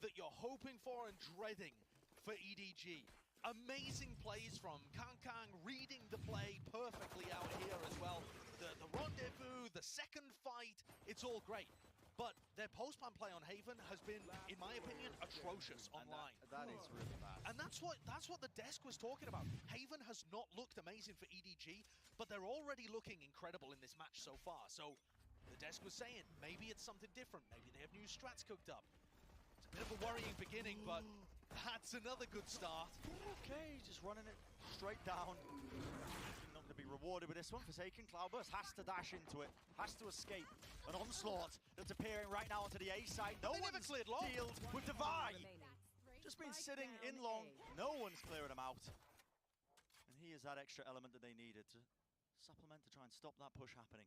that you're hoping for and dreading for EDG. Amazing plays from Kang, reading the play perfectly out here as well. The rendezvous, the second fight, it's all great. But their post-plan play on Haven has been, in my opinion, atrocious online. That is really bad. And that's what the desk was talking about. Haven has not looked amazing for EDG, but they're already looking incredible in this match so far. So the desk was saying, maybe it's something different. Maybe they have new strats cooked up. It's a bit of a worrying beginning, but that's another good start. Okay, just running it straight down. Not going to be rewarded with this one. Forsaken, Cloudburst has to dash into it, has to escape. An onslaught that's appearing right now onto the A side. No one's dealed with Divide. Just been sitting in long. No one's clearing him out. And he is that extra element that they needed to supplement to try and stop that push happening.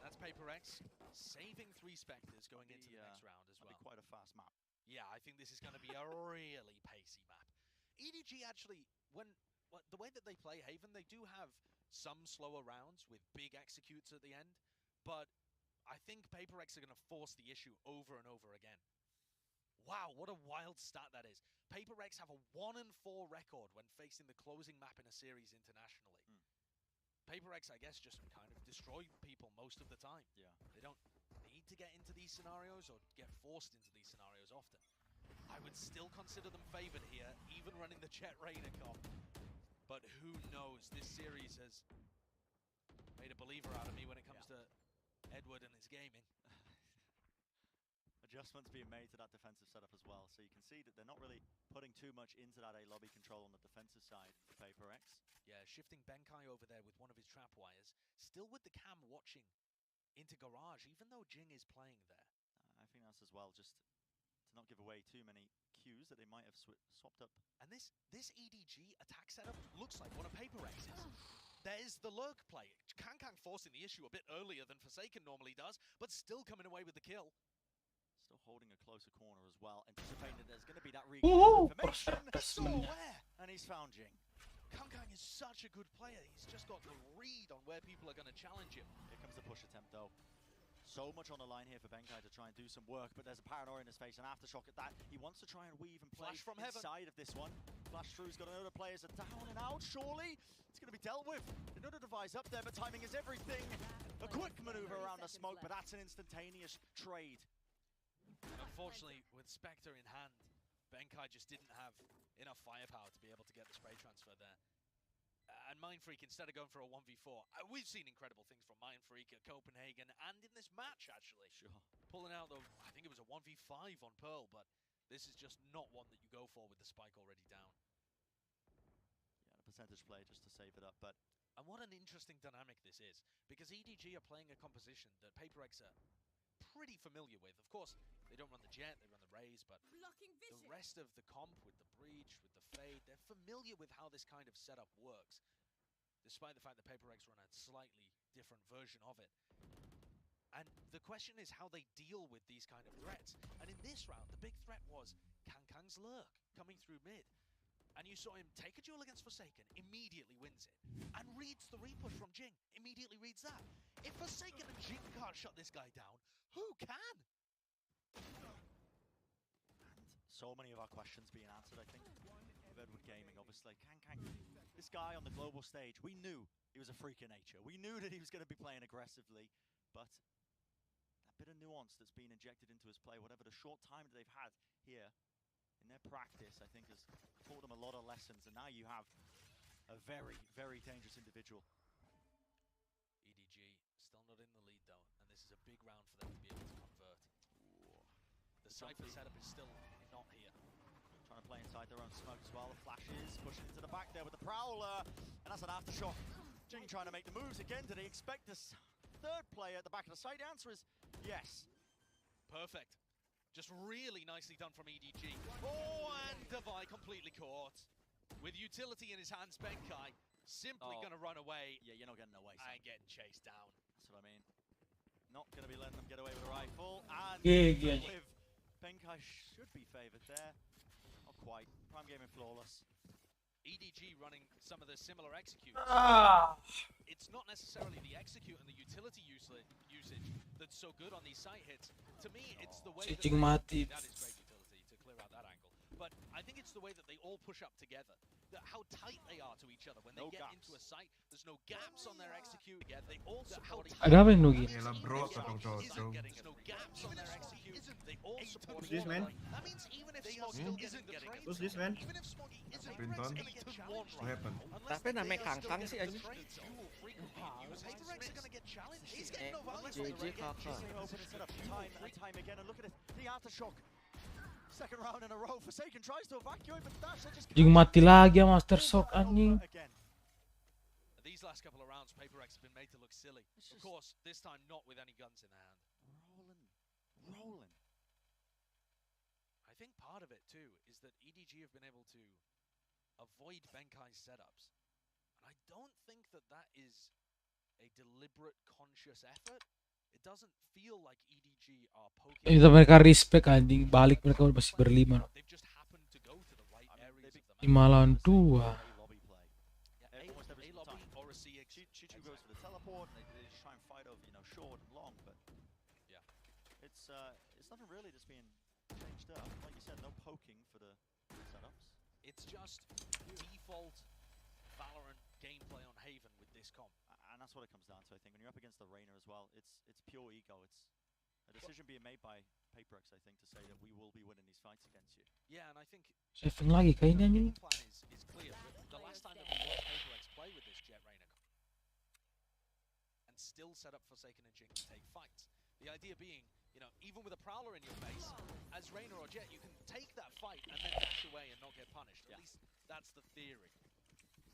That's PaperX saving 3 Spectres going into the next round as well. That'll be quite a fast map. Yeah, I think this is going to be a really pacey map. EDG actually, the way that they play Haven, they do have some slower rounds with big executes at the end, but I think PaperX are going to force the issue over and over again. Wow, what a wild stat that is. PaperX have a 1-4 record when facing the closing map in a series internationally. PaperX, I guess, just kind of destroy people most of the time. Yeah. They don't need to get into these scenarios or get forced into these scenarios often. I would still consider them favored here, even running the Jet Rainer comp. But who knows? This series has made a believer out of me when it comes to Edward and his gaming. Adjustments being made to that defensive setup as well. So you can see that they're not really putting too much into that A lobby control on the defensive side for PaperX. Yeah, shifting Benkai over there with one of his trap wires. Still with the cam watching into Garage, even though Jing is playing there. I think that's as well, just to not give away too many cues that they might have swapped up. And this EDG attack setup looks like one of PaperX's. There's the lurk play. Kankang forcing the issue a bit earlier than Forsaken normally does, but still coming away with the kill. Still holding a closer corner as well, anticipating that there's going to be that information. And he's found Jing. Kankang is such a good player. He's just got the read on where people are going to challenge him. Here comes the push attempt, though. So much on the line here for Benkai to try and do some work, but there's a paranoia in his face, an aftershock at that. He wants to try and weave and play Flash from inside of this one. Flash through's got another players are down and out, surely. It's going to be dealt with. Another device up there, but timing is everything. A quick maneuver around the smoke, but that's an instantaneous trade. Unfortunately, with Spectre in hand, Benkai just didn't have enough firepower to be able to get the spray transfer there. And Mindfreak, instead of going for a 1v4, we've seen incredible things from Mindfreak at Copenhagen and in this match, actually. Sure. Pulling out, though, I think it was a 1v5 on Pearl, but this is just not one that you go for with the spike already down. Yeah, the percentage play just to save it up, but... And what an interesting dynamic this is, because EDG are playing a composition that PaperX are pretty familiar with. Of course, they don't run the Jet, they run the Raze, but the rest of the comp with the Breach, with the Fade, they're familiar with how this kind of setup works, despite the fact that PaperX run a slightly different version of it. And the question is how they deal with these kind of threats. And in this round, the big threat was Kankang's lurk coming through mid. And you saw him take a duel against Forsaken, immediately wins it, and reads the repush from Jing, immediately reads that. If Forsaken and Jing can't shut this guy down, who can? And so many of our questions being answered, I think, with Edward Gaming, obviously. Kankang, this guy on the global stage, we knew he was a freak of nature. We knew that he was going to be playing aggressively, but that bit of nuance that's been injected into his play, whatever the short time that they've had here, in their practice, I think has taught them a lot of lessons, and now you have a very, very dangerous individual. EDG still not in the lead though, and this is a big round for them to be able to convert. Ooh. The Cypher setup is still not here. Trying to play inside their own smoke as well. The flashes pushing into the back there with the Prowler, and that's an aftershock. Jing trying to make the moves again. Did he expect this third player at the back of the site? The answer is yes. Perfect. Just really nicely done from EDG. Oh, and Devi completely caught. With utility in his hands, Benkai simply going to run away. Yeah, you're not getting away. And getting chased down. That's what I mean. Not going to be letting them get away with a rifle. And with Benkai should be favored there. Not quite. Prime Gaming flawless. EDG running some of the similar executes. It's not necessarily the execute and the utility usage that's so good on these site hits. To me, it's the way that is great utility to clear out that angle. But I think it's the way that they all push up together. How tight they are to each other when they get into a site. There's no gaps on their execute. Together. They all support each other. Ada apa Nugi? There's no gaps on their execute. They all support each other. That means even if Smoggy isn't getting it, Who's this man? even if Smoggy isn't Pinton? What happened? Tapi namanya Kangkang sih anjing. JJ kakak. Time again, and look at it. The aftershock. Second round in a row. Forsaken tries to evacuate, but Dash just Jing mati lagi ya Master Shock anjing. These last couple of rounds, Paper X have been made to look silly. Of course, this time not with any guns in hand. Rolling. I think part of it too is that EDG have been able to avoid Benkai's setups. And I don't think that that is a deliberate, conscious effort. It doesn't feel like EDG are poking. Itu mereka respect anjing, balik mereka masih berlima. They've just happened to go to the right areas of the map. 5 lawan 2. A lobby or a CX. Chichu goes for the teleport, and they just try and fight over, short and long, but yeah, it's nothing really that's being changed up. Like you said, no poking for the setups. It's just default Valorant gameplay on Haven with this comp. And that's what it comes down to, I think. When you're up against the Reina as well, it's pure ego. It's a decision being made by PaperX, I think, to say that we will be winning these fights against you. Yeah, and I think Saving lagi kayaknya the anjing. game plan is clear. The last time that we watched PaperX play with this Jet Reina and still set up Forsaken and Jink to take fights. The idea being, even with a Prowler in your face, as Reina or Jet, you can take that fight and then dash away and not get punished. At least that's the theory.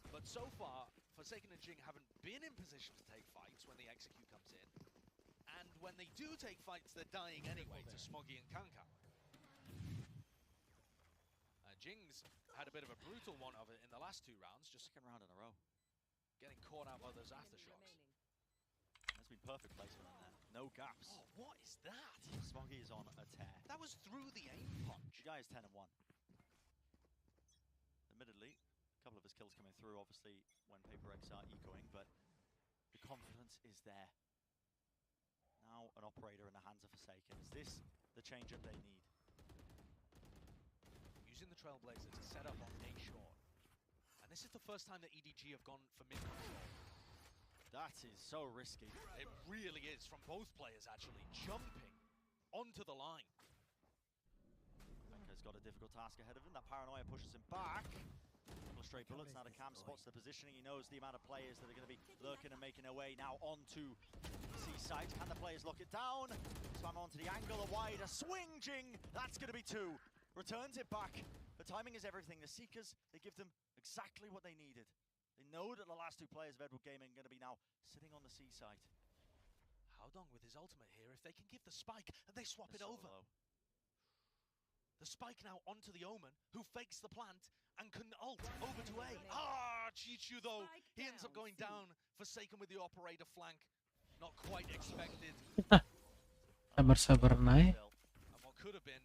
But so far, Forsaken and Jing haven't been in position to take fights when the execute comes in. And when they do take fights, they're dying anyway to Smoggy and Kanka. Jing's had a bit of a brutal one of it in the last 2 rounds, just second round in a row. Getting caught out by those aftershocks. That's been perfect placement in there. No gaps. Oh, what is that? Smoggy is on a tear. That was through the aim punch. The guy is 10 and 1. Admittedly, a couple of his kills coming through, obviously, when PaperX are ecoing, but the confidence is there. Now an operator in the hands of Forsaken. Is this the change-up they need? Using the Trailblazer to set up on A short. And this is the first time that EDG have gone for mid-control. That is so risky. It really is, from both players actually, jumping onto the line. Benka's got a difficult task ahead of him. That paranoia pushes him back. Couple of straight bullets. Now the Cam spots the positioning. He knows the amount of players that are going to be lurking and making their way now onto C-site. Can the players lock it down? Spam onto the angle, a wide, a swing, Jing. That's going to be 2. Returns it back. The timing is everything. The Seekers, they give them exactly what they needed. They know that the last 2 players of Edward Gaming are going to be now sitting on the C-site. Howdong with his ultimate here, if they can give the spike and they swap it over. The spike now onto the Omen, who fakes the plant and can ult over to A. Chichu though, he ends up going down, Forsaken with the operator flank. Not quite expected. Sabar-sabar naik. And what could have been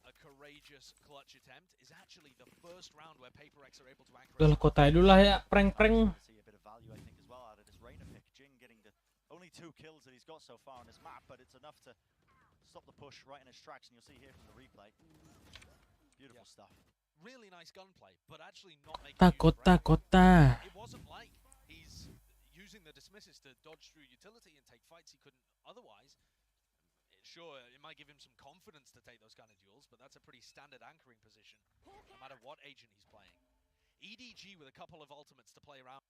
a courageous clutch attempt is actually the first round where PaperX are able to anchor. Udah kotai dulu lah ya, prank-prank. See a bit of value, I think, as well out of this Reina pick. Jing getting the only 2 kills that he's got so far on this map, but it's enough to stop the push right in his tracks, and you'll see here from the replay. Beautiful stuff. Really nice gunplay, but actually not making Kota. It wasn't like he's using the dismisses to dodge through utility and take fights he couldn't otherwise. Sure, it might give him some confidence to take those kind of duels, but that's a pretty standard anchoring position, no matter what agent he's playing. EDG with a couple of ultimates to play around.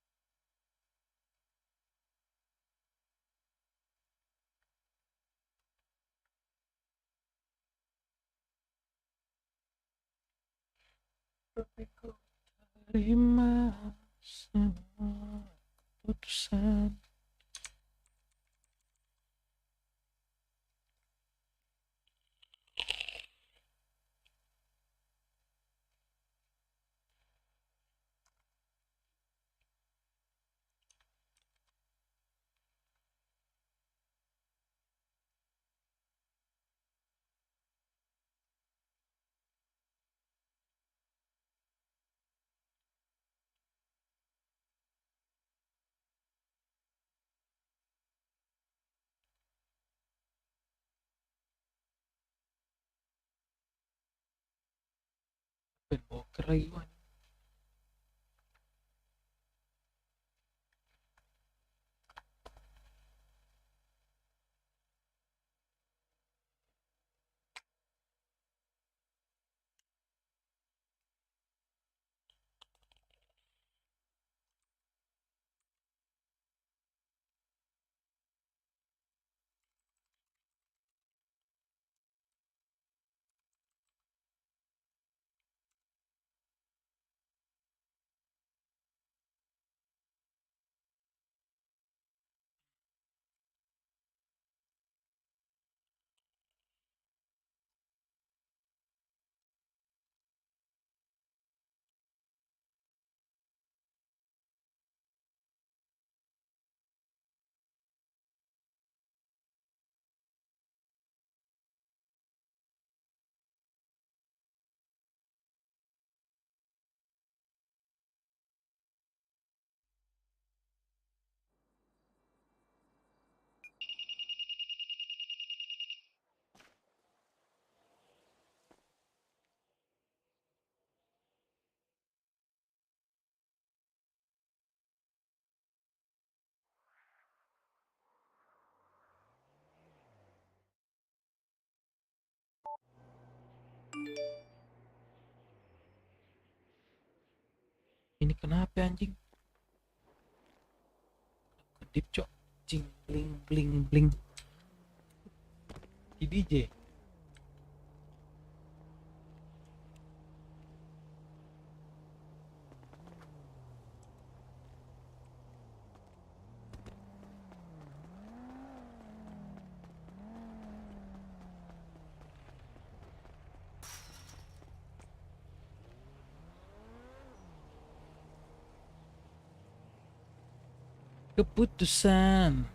Terima semua keputusan. Boker lagi man. Ini kenapa anjing? Kedip cok. Cing bling bling bling. Di DJ. Keputusan.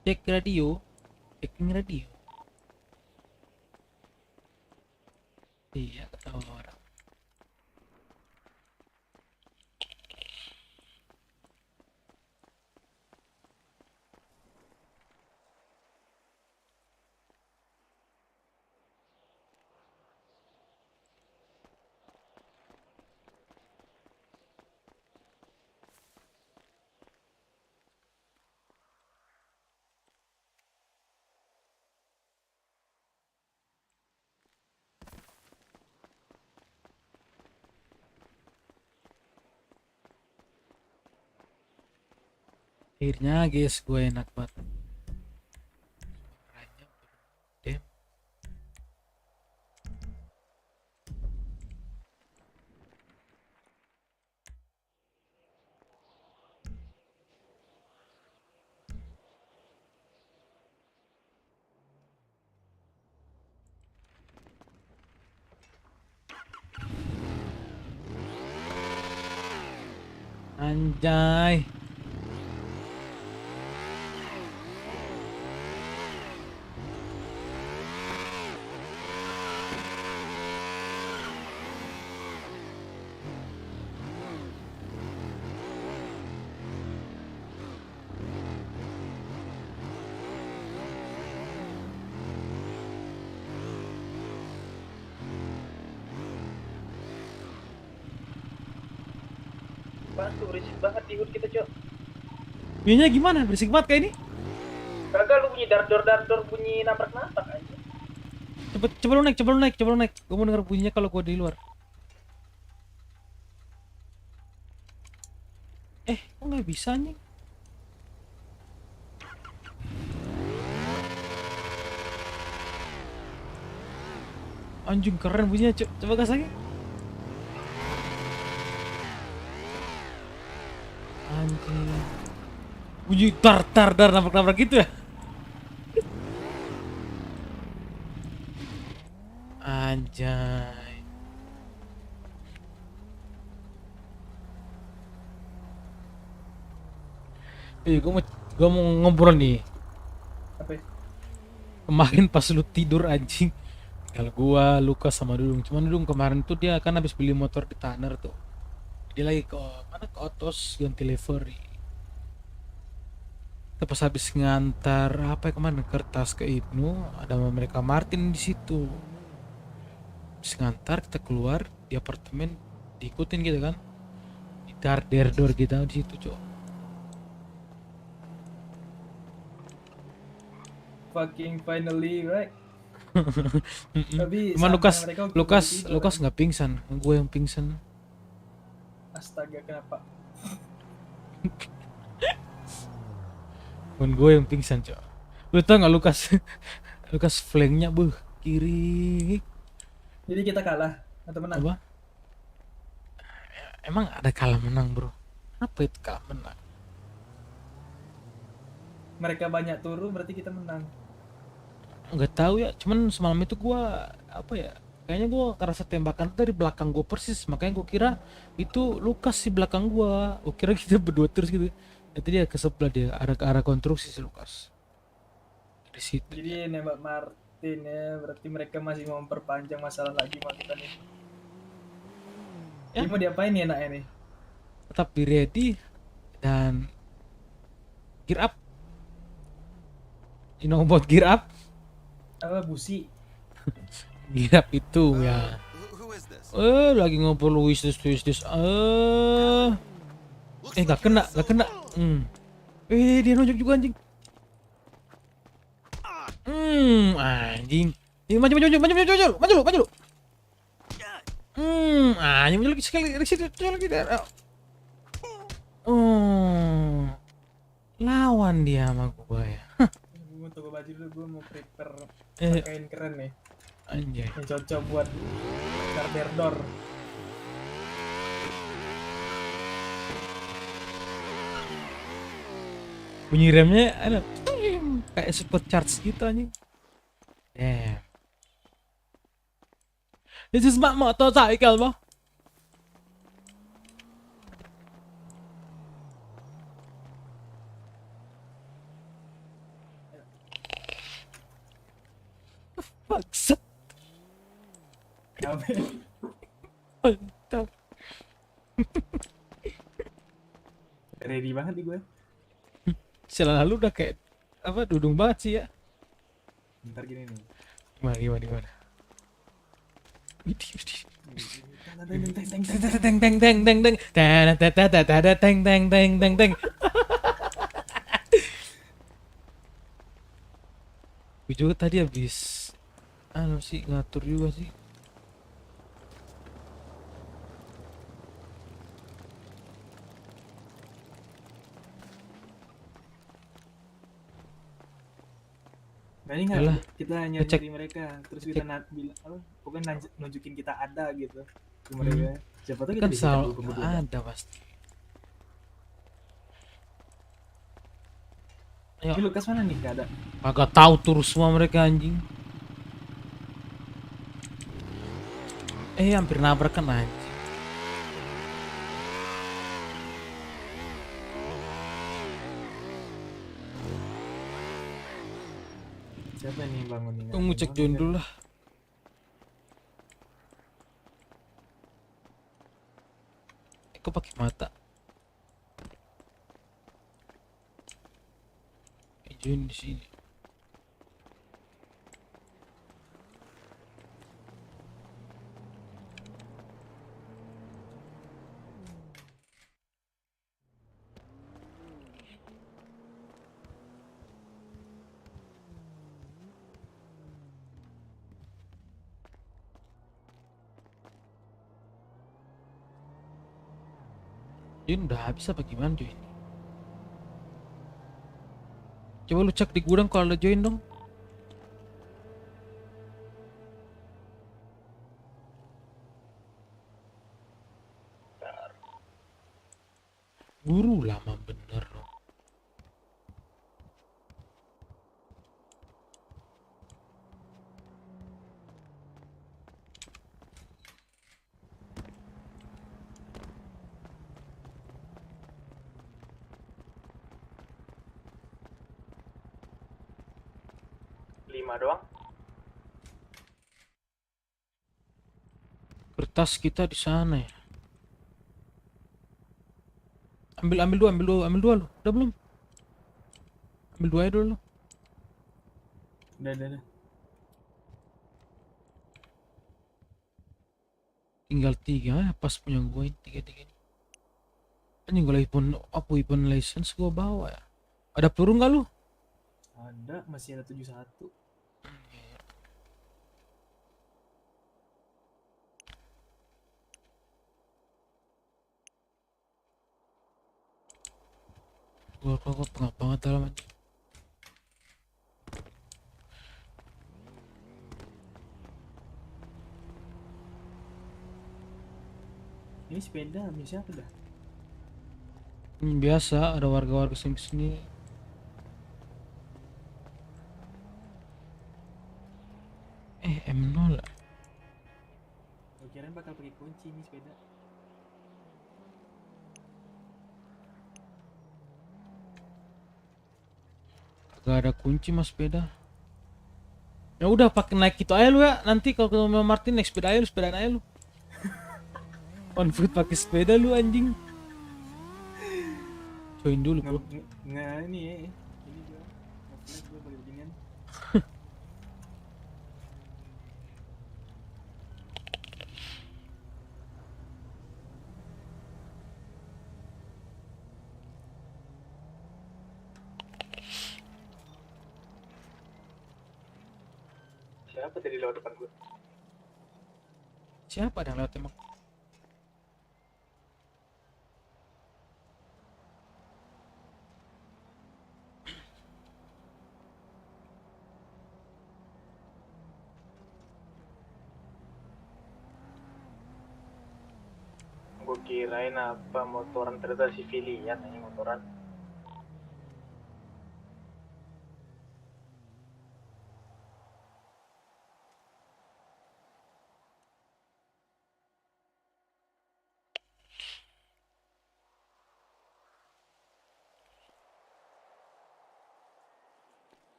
Cek radio, checking radio. Iya, ketawa orang. Akhirnya guys, gue enak banget. Damn. Anjay. Bantu berisik banget di hood kita, Cok. Bunyinya gimana? Berisik banget kayak ini? Kagak lu bunyi dar-dor bunyi nabrak-nabrak aja. Coba lu naik. Gue mau denger bunyinya kalau gue di luar. Kok nggak bisa nih? Anjing keren bunyinya, coba gas lagi. Anjing. Bunyi dar nabrak gitu ya. Anjay. Gue mau ngobrol nih. Apa? Kemarin pas lu tidur anjing. Kalau gua Lukas sama Dudung, cuman Dudung kemarin tuh dia kan habis beli motor di Tanner tuh. Dia lagi ke Otos ganti livery. Pas habis ngantar apa ya kemarin kertas ke Ibnu, ada mereka Martin di situ. Habis ngantar kita keluar di apartemen, diikutin gitu kan. Di door kita di situ, Cok. Fucking finally, right? Cuman Lukas nggak pingsan, gue yang pingsan. Astaga, kenapa? Cuman gue yang pingsan, Cok. Lu tau nggak Lukas flanknya kiri. Jadi kita kalah atau menang? Apa? Emang ada kalah menang, bro? Apa itu kalah menang? Mereka banyak turu berarti kita menang. Nggak tahu ya, cuman semalam itu gua apa ya, Kayaknya gue ngerasa tembakan dari belakang gue persis, makanya gue kira itu Lukas di belakang gue kira kita berdua terus gitu. Nanti dia ke sebelah, dia arah ke arah konstruksi si Lukas di situ. Jadi nembak Martin ya, berarti mereka masih mau memperpanjang masalah lagi sama kita nih. Ya. Ini mau diapain nih enaknya nih? Tetap be ready dan gear up. You know about gear up? Apa busi? Gear up itu ya. Lagi ngobrol wish this. Gak kena. Dia nunjuk juga anjing. Anjing. Ini maju lu. Anjing maju lagi sekali dari situ lagi. Lawan dia sama gua ya. Gue mau toko baju dulu, gue mau prepare kain keren nih. Anjay. Yang cocok buat garder door. Bunyi remnya ada kayak support charge gitu anjing. Damn. This is my motorcycle, bro. Maksud. Mantap. Ready banget nih gue. Setelah lalu udah kayak apa dudung banget sih ya. Bentar gini nih. Gimana? Teng. Gue juga tadi habis ngatur juga sih. Nah ini nggak kita nyari mereka, terus kita bilang pokoknya nunjukin kita ada gitu ke mereka. Siapa tahu kita Kan bisa selalu ada pasti. Ayo. Ini Lukas mana nih? Nggak ada. Agak tahu terus semua mereka anjing. Hampir nabrak kan anjing. Siapa nih bangunin? Tunggu cek join dulu lah. Kok pakai mata? Join di sini. Join udah habis apa gimana join? Coba lu cek di gudang kalau ada join dong. Guru lama bener loh. Doang. Kertas kita di sana ya. Ambil dua lu. Udah belum? Ambil dua aja dulu. Udah. Tinggal 3 pas punya gue 3 ini. Anjing gue weapon license gue bawa ya. Ada peluru nggak lu? Ada, masih ada 71. Gue pengap banget dalam aja. Ini sepeda misalnya apa dah? Biasa ada warga-warga sini. M0. kira bakal pakai kunci nih sepeda. Gak ada kunci mas sepeda. Ya udah pakai naik itu aja lu ya. Nanti kalau ketemu sama Martin naik sepeda aja lu, sepedaan aja lu. On foot pakai sepeda lu anjing. Join dulu bro. Nggak ini ya. Ini gua nge-flash gua pakai beginian. Siapa tadi lewat depan gua? Siapa yang lewat emang? Gue kirain apa motoran, ternyata civilian ini motoran.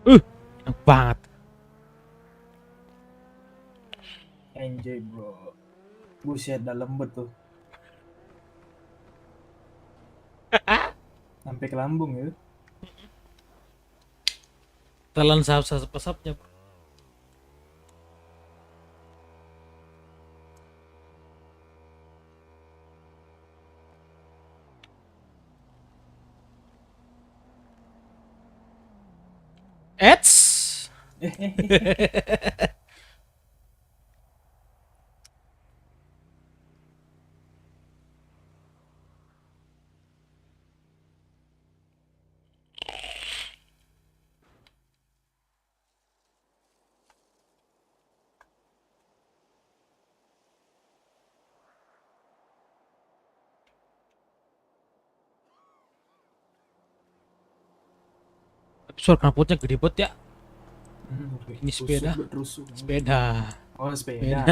Enak banget. Enjoy bro. Buset, dalam lembut tuh. Sampai ke lambung ya. Telan sahap-sahapnya bro. Eits. Tapi suara knalpotnya gede banget ya. Ini sepeda. Sepeda. Oh sepeda.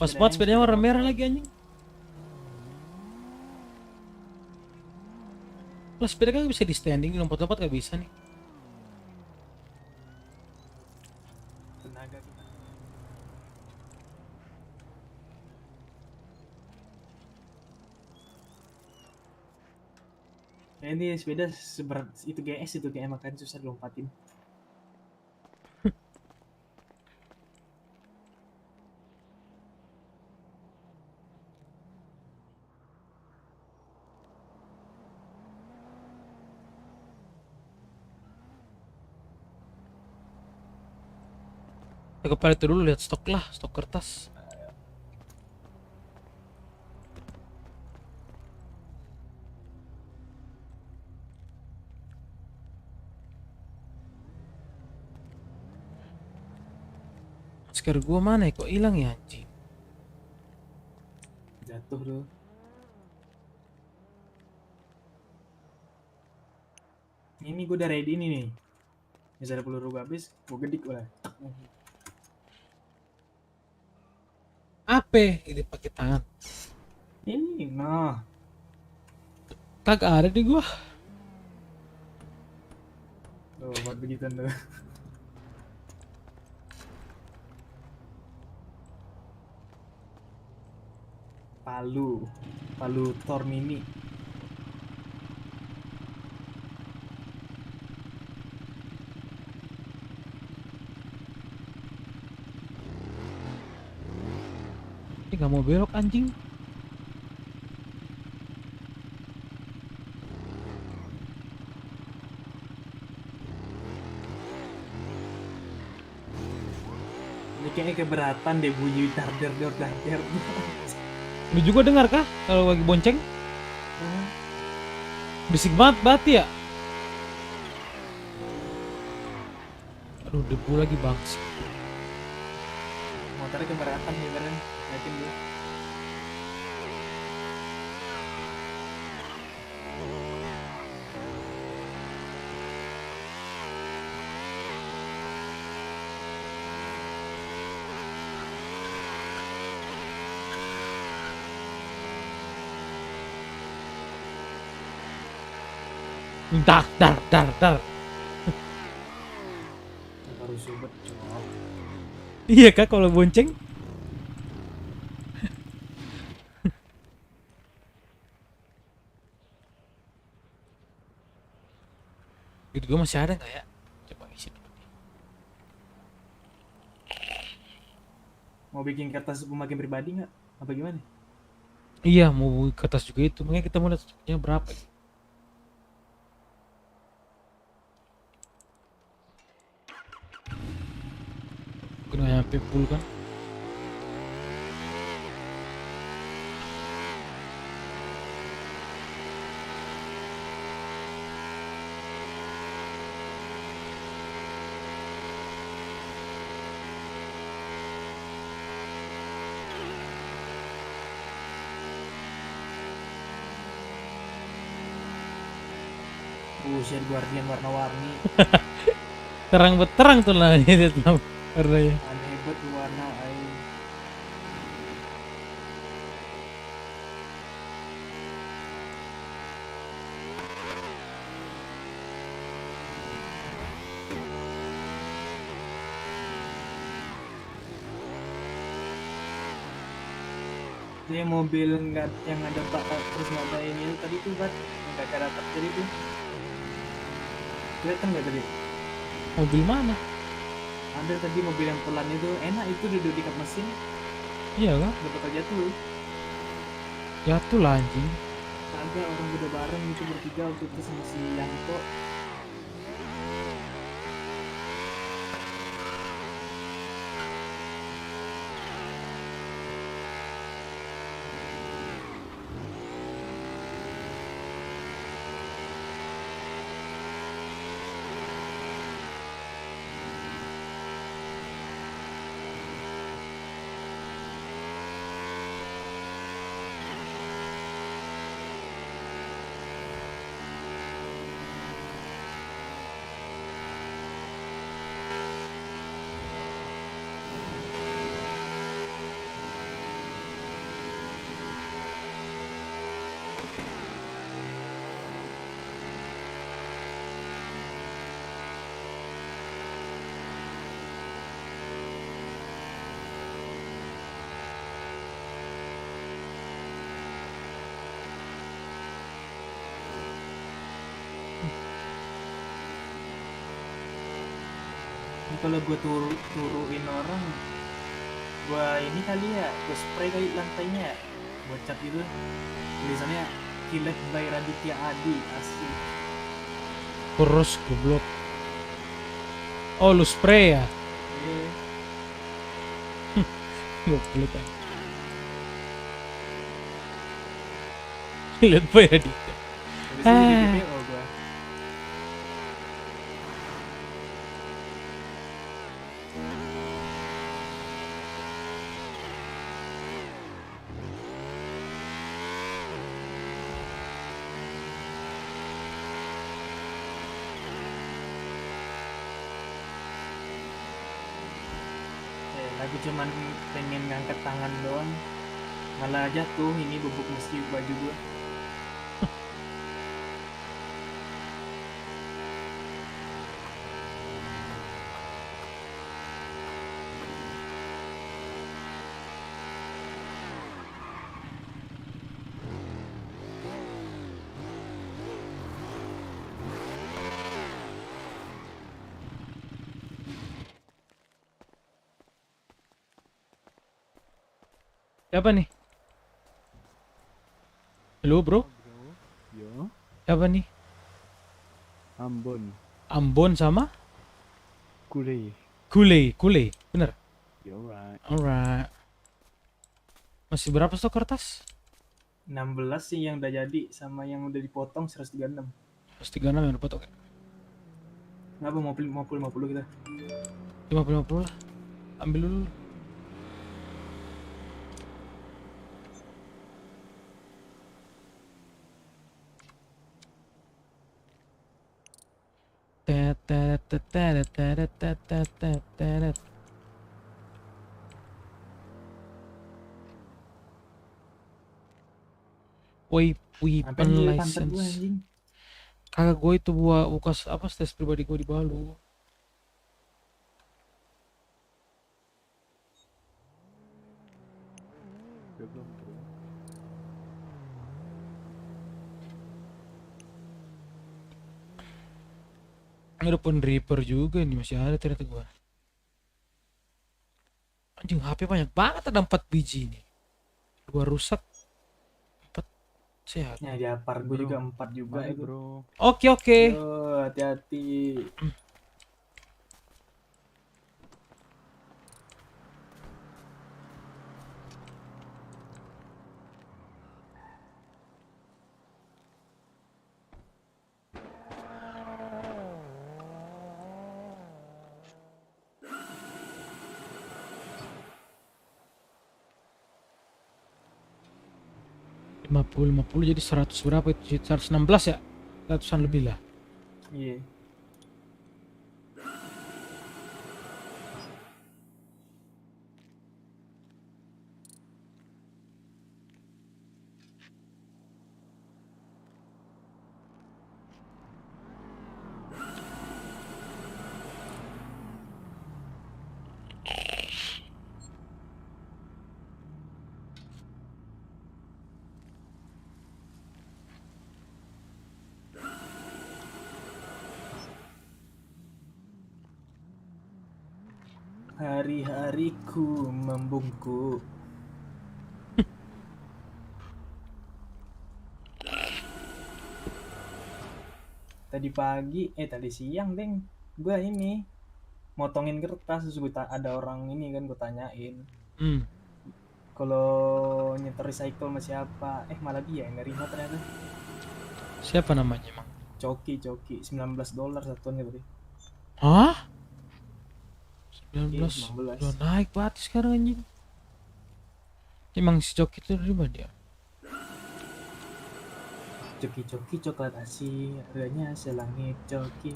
Pas banget sepedanya warna merah lagi anjing. Lah sepeda kan bisa di standing, lompat-lompat gak bisa nih. Tenaga kita. Nah, ini sepeda seberat itu GS itu kayak makan susah dilompatin. Ke palet dulu lihat stok lah, stok kertas. Masker gua mana ya? Kok hilang ya anjing? Jatuh tuh. Ini gue udah ready nih. Misalnya peluru gue habis, gue gedik udah. Apa? Ini pakai tangan. Ini, nah. Kagak ada di gua. Tuh, buat begitu tuh. Palu Thor mini. Ini nggak mau belok anjing. Kayaknya keberatan deh bunyi darder. Lu juga dengar kah kalau lagi bonceng? Bisik banget berarti ya? Aduh, debu lagi bangsi. Motornya keberatan nih keren, yakin gue. Dar. Baru sobat cowok. Iya kak kalau bonceng? Duit gue masih ada nggak ya? Coba isi dulu. Mau bikin kertas pemakaian pribadi nggak? Apa gimana? Iya mau kertas juga itu, makanya kita mau lihat stoknya berapa. Kena nyampe full kan? Buset Guardian warna-warni. Terang tuh lah ini warnanya. Aneh banget warna air. Dia mobil nggak yang ada bak terus nggak ada ini tadi tuh kan nggak ada atap jadi tuh. Kelihatan nggak tadi? Mobil mana? Ada tadi mobil yang pelan itu enak itu duduk di kap mesin. Iya kan? Gak bakal jatuh. Jatuh lah anjing. Kagak orang udah bareng itu bertiga waktu itu sama si Yanto. Kalau gue turuin orang, gue ini kali ya, gue spray kali lantainya ya, buat cat itu tulisannya Killed by Raditya Adi, asli. Terus goblok. Oh lu spray ya? Goblok kan. Lihat apa ya dia? Aku cuman pengen ngangkat tangan doang, malah jatuh ini bubuk meski baju gue. Siapa nih? Halo bro? Yo. Siapa nih? Ambon. Ambon sama? Kule. Kule, bener? Alright. Masih berapa stok kertas? 16 sih yang udah jadi, sama yang udah dipotong 136. 136 yang dipotong ya? Kenapa mau 50 kita? 50 lah. Ambil dulu. Weapon license. Kagak, gue itu buka apa stats pribadi gue di Balu. Ada pun Reaper juga nih, masih ada ternyata gue. Anjing, HP banyak banget, ada 4 biji nih. 2 rusak, 4 sehat. Ya di apar gue juga 4 juga itu. Oke. Yo, hati-hati. 50 jadi 100 berapa itu? 116 ya? 100-an lebih lah. Iya. Hari-hariku membungkuk. Tadi siang, Deng. Gua ini motongin kertas, terus ada orang ini kan gue tanyain. Kalau nyetor recycle sama siapa? Malah dia yang nerima ternyata. Siapa namanya emang? Coki $19 satuannya tadi. Hah? 19 19. udah naik banget sekarang anjing. Emang si Coki itu dari mana dia? Coki coklat asin, harganya selangit. Coki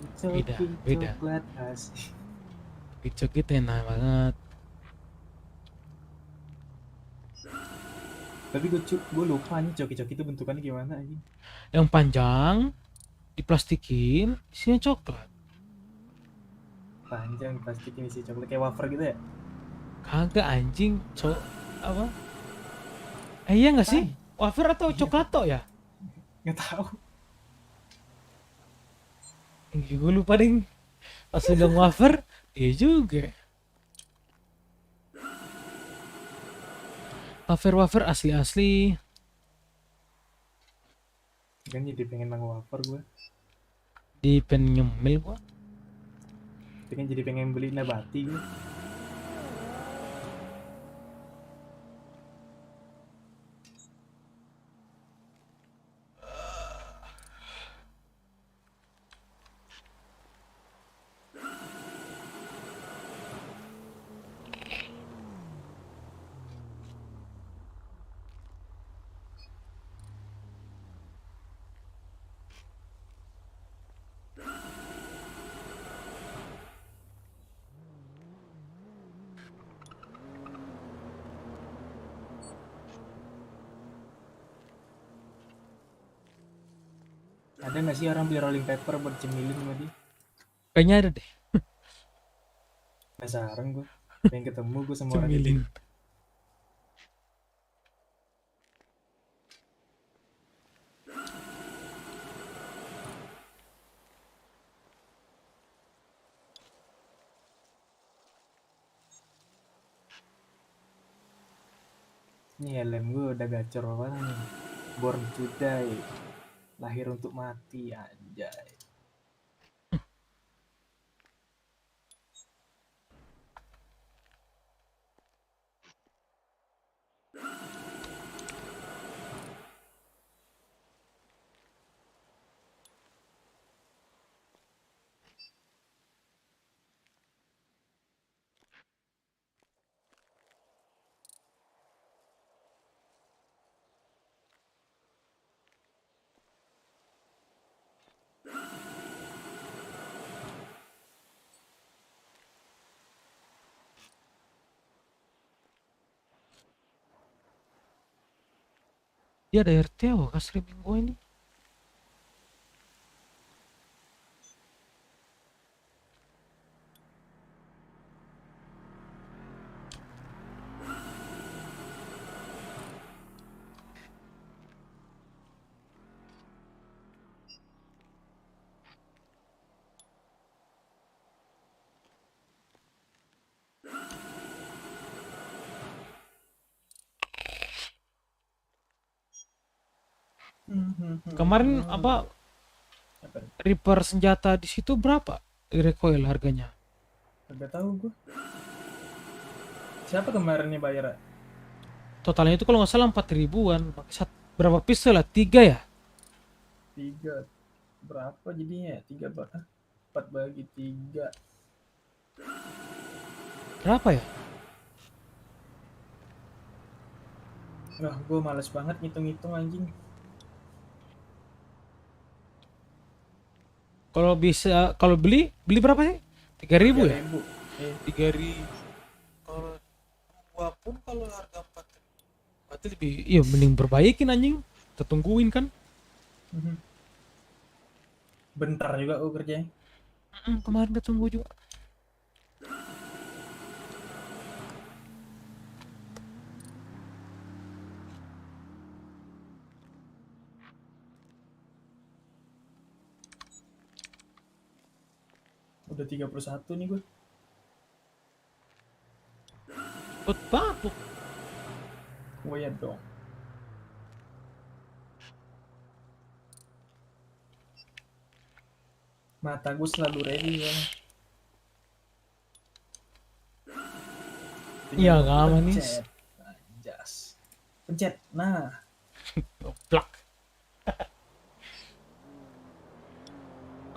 beda. coklat asin. Coki enak banget. Tapi gue lupa nih Coki itu bentukannya gimana anjing. Yang panjang diplastikin, isinya coklat. Panjang plastikin isi coklat kayak wafer gitu ya? Kagak anjing, apa? Iya nggak sih? Wafer atau coklato ya? Nggak tahu. Gue lupa ding. Pas udah wafer, dia juga. Wafer asli. Kan jadi pengen makan wafer gue. Pengen nyemil gue. Jadi pengen beli nabati gue. Ada nggak sih orang beli rolling paper buat cemilin sama dia? Kayaknya ada deh. Penasaran gue. Pengen ketemu gue sama orang cemilin. Ini helm gue udah gacor banget nih. Born to die. Lahir untuk mati, anjay. Dia ada RTO kah streaming gue ini? Kemarin apa Reaper senjata di situ berapa? Recoil harganya? Gak tahu gue. Siapa kemarin nih bayar? Totalnya itu kalau nggak salah 4 ribuan. Berapa pistol lah? 3 ya? 3 berapa jadinya? 4 bagi 3 berapa ya? Wah, gue males banget ngitung-ngitung anjing. Kalau bisa, kalau beli berapa sih? 3.000 ya? 3.000. 3.000. Kalau gua pun kalau harga 4.000 berarti lebih, iya mending perbaikin anjing. Kita tungguin kan? Bentar juga gue kerjanya. Kemarin kita tunggu juga. Udah 31 nih gue. Cepet banget tuh. Oh ya dong. Mata gue selalu ready ya. Iya gak manis. Anjas. Pencet. Nah. Plak.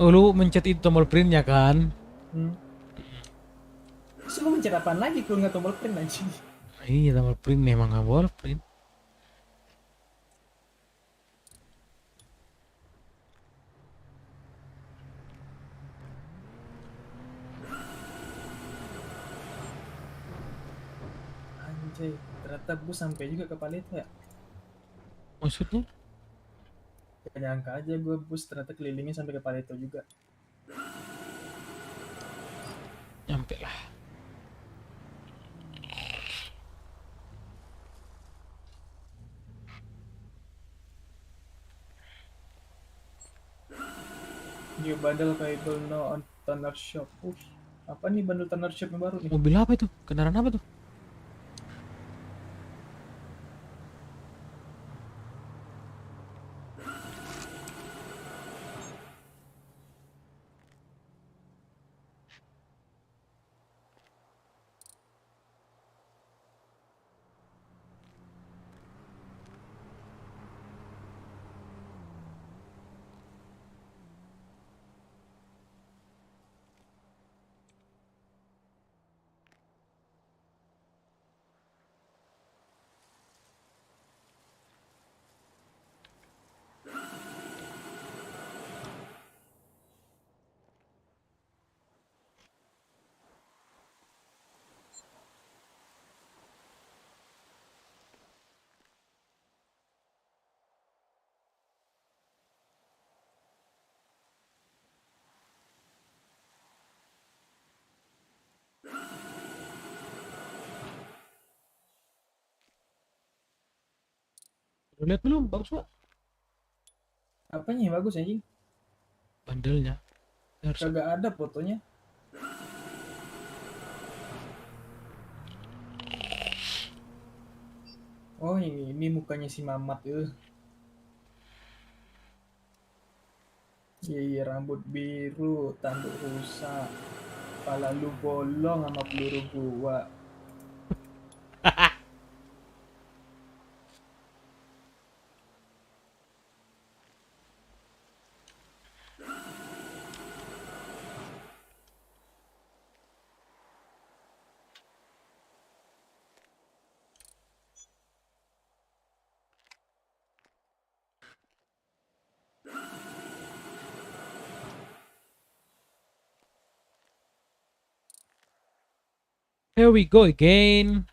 Oh, lu mencet itu tombol printnya kan? Terus lu mencet apaan lagi kalau nggak tombol print anjing? Iya, tombol print memang nggak boleh print. Anjay, ternyata bus sampai juga ke Palito ya? Maksudnya? Gak nyangka aja gue bus ternyata kelilingnya sampai ke Palito juga. Nyampe lah. New bundle available no on Tanner Shop. Apa nih bundle Tanner Shop yang baru nih? Mobil apa itu? Kendaraan apa tuh? Lu lihat belum? Bagus gak? Apanya yang bagus anjing? Bandelnya. Kagak ada fotonya. Oh ini mukanya si Mamat Iya, rambut biru, tanduk rusak, kepala lu bolong sama peluru gua. Here we go again.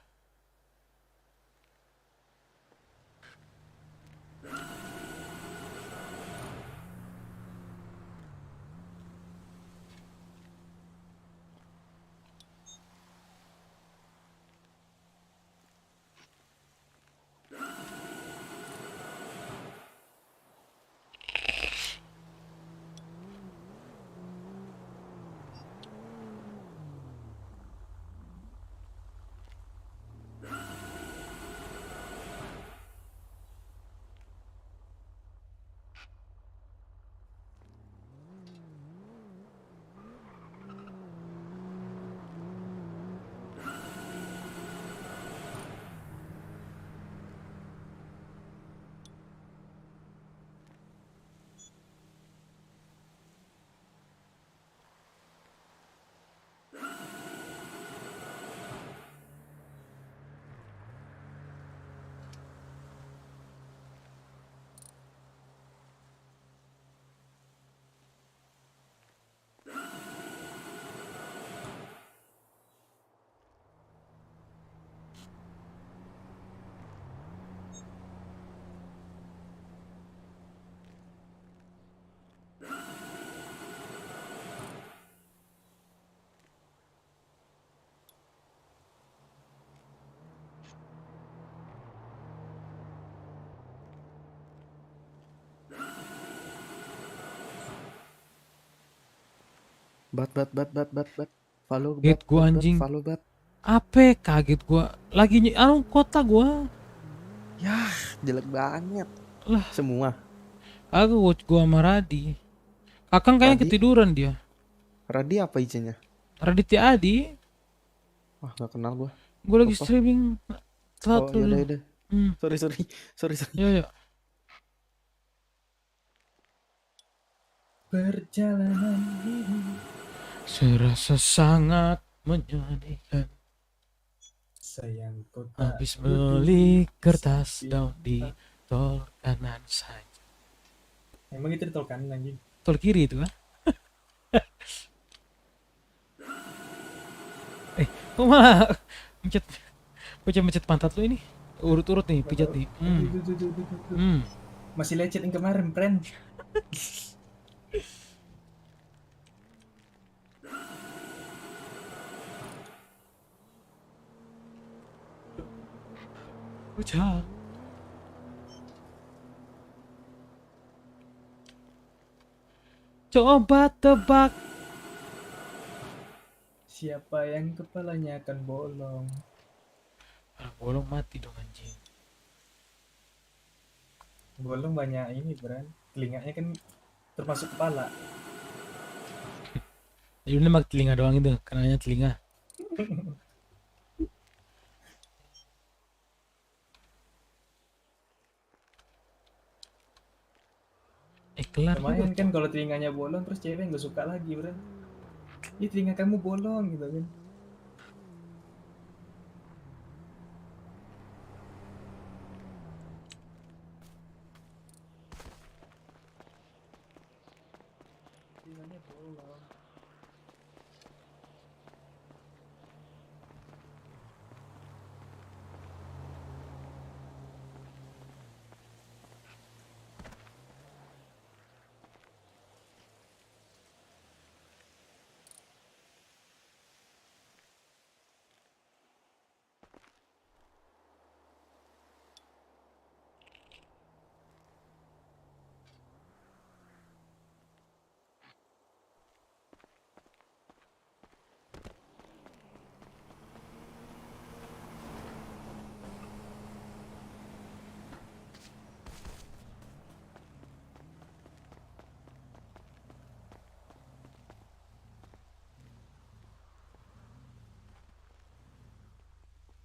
Follow Kaget gua anjing. follow bat. Apa kaget gua. Lagi kota gua. Yah, jelek banget. Lah, Semua. aku watch gua sama Radi. Kakang kayaknya Radi? ketiduran dia. Radi apa izinnya? Raditya Adi. Wah, gak kenal gua. Gua lagi Lupa. streaming. Telat Oh, dulu. yaudah. Sorry. Ya. Perjalanan hidup Serasa sangat menyedihkan. sayang kau tak Habis beli kertas daun di tol kanan saja. Emang itu di tol kanan anjing. Tol kiri itu kan? Kok malah mencet pantat lu ini? Urut-urut nih, pijat nih. Masih lecet yang kemarin, friend. Ucap. Coba tebak. Siapa yang kepalanya akan bolong? Bolong mati dong anjing. Bolong banyak ini, Bran. Telinganya kan termasuk kepala. Jadi nembak telinga doang itu, kenanya telinga. Kelar Lumayan kan kalau telinganya bolong terus cewek nggak suka lagi, Bran. Ih, telinga kamu bolong gitu kan. Telinganya bolong.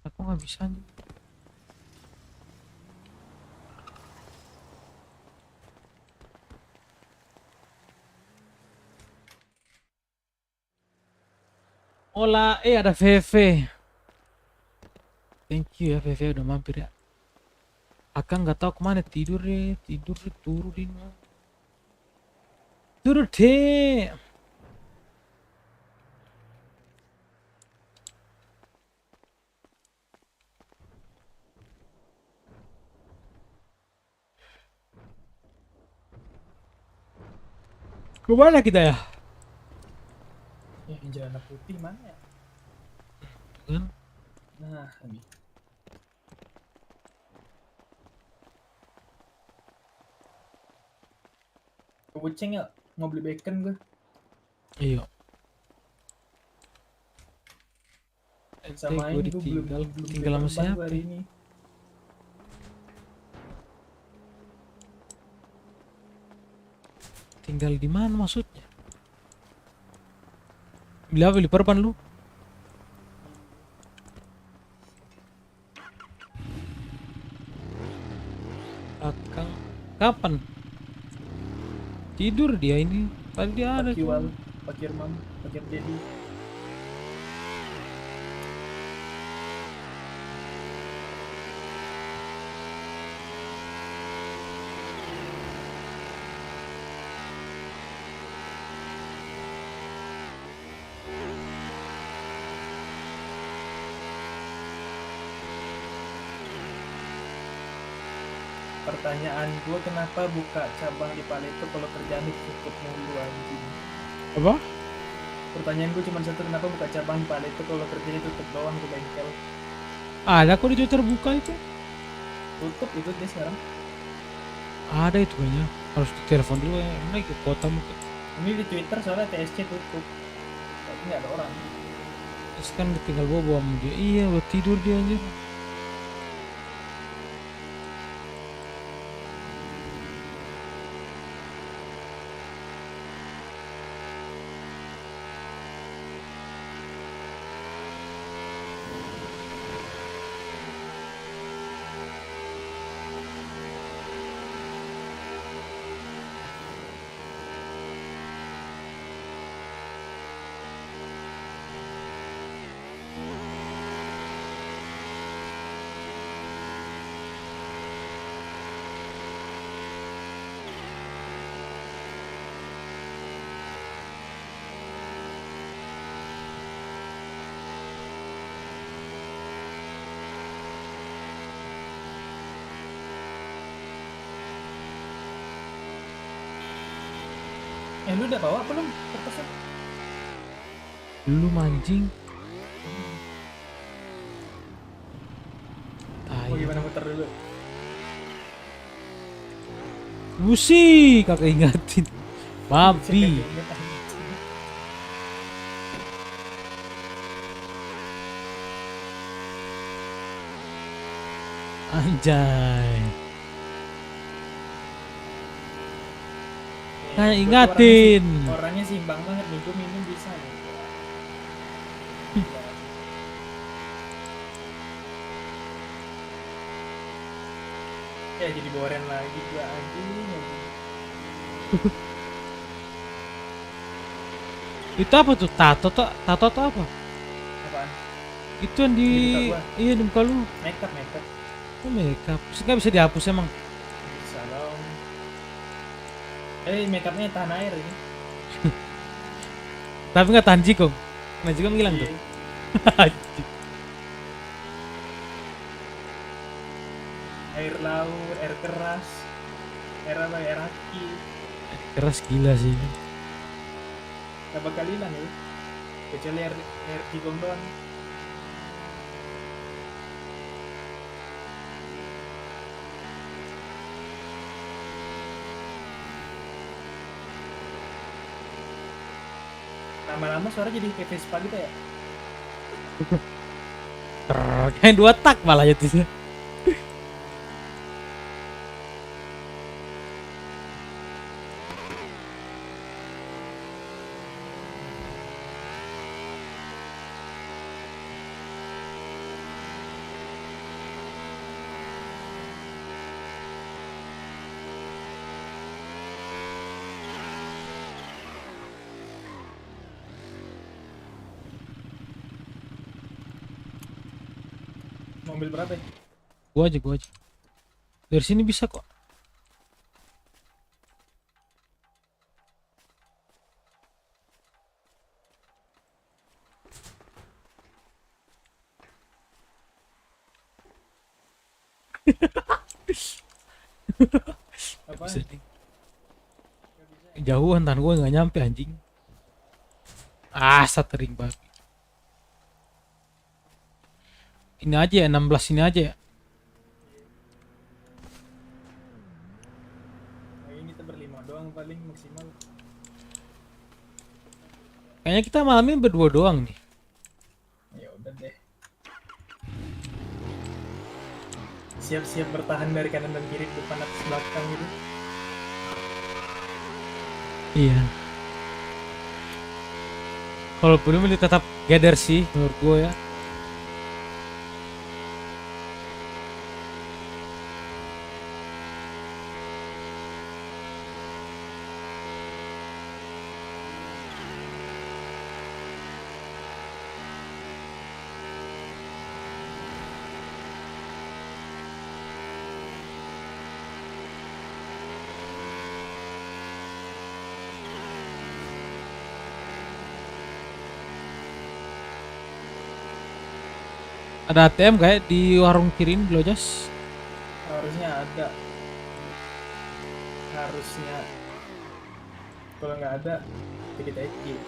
Aku nggak bisa nih. Hola, ada VV. Thank you ya VV udah mampir ya. Akang nggak tahu kemana tidur deh, turunin. Turun deh. Kemana kita ya? Yang celana putih mana ya? Kan? Nah, ini. Gue boceng ya, mau beli bacon gue. Iya. Sama gue ini gue belum tinggal sama siapa? hari ini. Tinggal di mana maksudnya? Beli perban lu? Akang kapan? Tidur dia ini. Tadi dia ada tuh. Pakir mam, pakir dedi. Pertanyaan gue, kenapa buka cabang di Paleto kalau kerjaan tutup mulu anjing? Apa? Pertanyaan gue cuma satu, kenapa buka cabang di Paleto kalau kerjanya tutup doang ke bengkel? Ada kok di Twitter buka itu. Tutup itu dia sekarang. Ada itu kayaknya. Harus ditelepon dulu ya. Naik ke kota mungkin. Ini di Twitter soalnya TSC tutup. nggak ada orang. Terus kan tinggal bawa sama dia. Iya, udah tidur dia anjir. Lu udah bawa belum kertasnya? Belum anjing. Mau gimana muter dulu? Busi, kakak ingatin. Babi. Anjay. Kayak ingatin. Orangnya seimbang banget nih, gue minum bisa nih. Ya jadi boren lagi gue anjing. Itu apa tuh? Tato atau apa? Apaan? Itu yang di iya di muka lu. Makeup. Oh, makeup. Terus nggak bisa dihapus emang? Bisa dong. Makeupnya tahan air ini. Tapi nggak tahan jikong. Nah jikong hilang tuh. Air laut, air keras, air apa? Air aki. Keras gila sih. Gak bakal hilang ya. Kecuali air jigong doang. Lama-lama suara jadi kayak Vespa gitu ya. Kayak 2 tak malah itu. Mobil berapa ya? Gua aja. Dari sini bisa kok. Bisa nih. Jauhan tahan gue nggak nyampe anjing. Stuttering babi. Ini aja ya, 16 ini aja ya. Ini kita berlima doang paling maksimal. Kayaknya kita malam ini berdua doang nih. Ya udah deh. Siap-siap bertahan dari kanan dan kiri, depan atas belakang gitu. Iya. Kalau belum ini tetap gather sih menurut gue ya. Ada ATM kayak di warung kirim di Lojas? Harusnya ada. Kalau nggak ada, kita exit.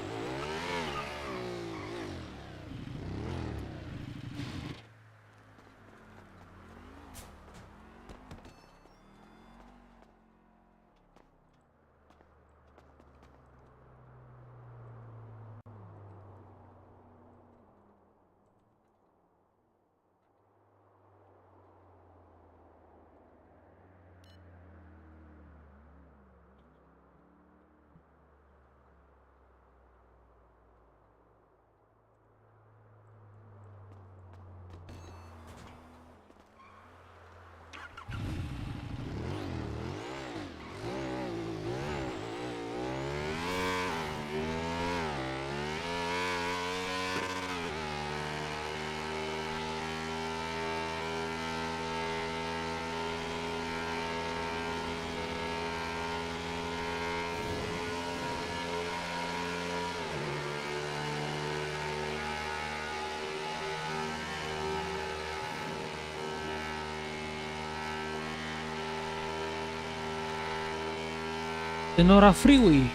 Senora Freeway.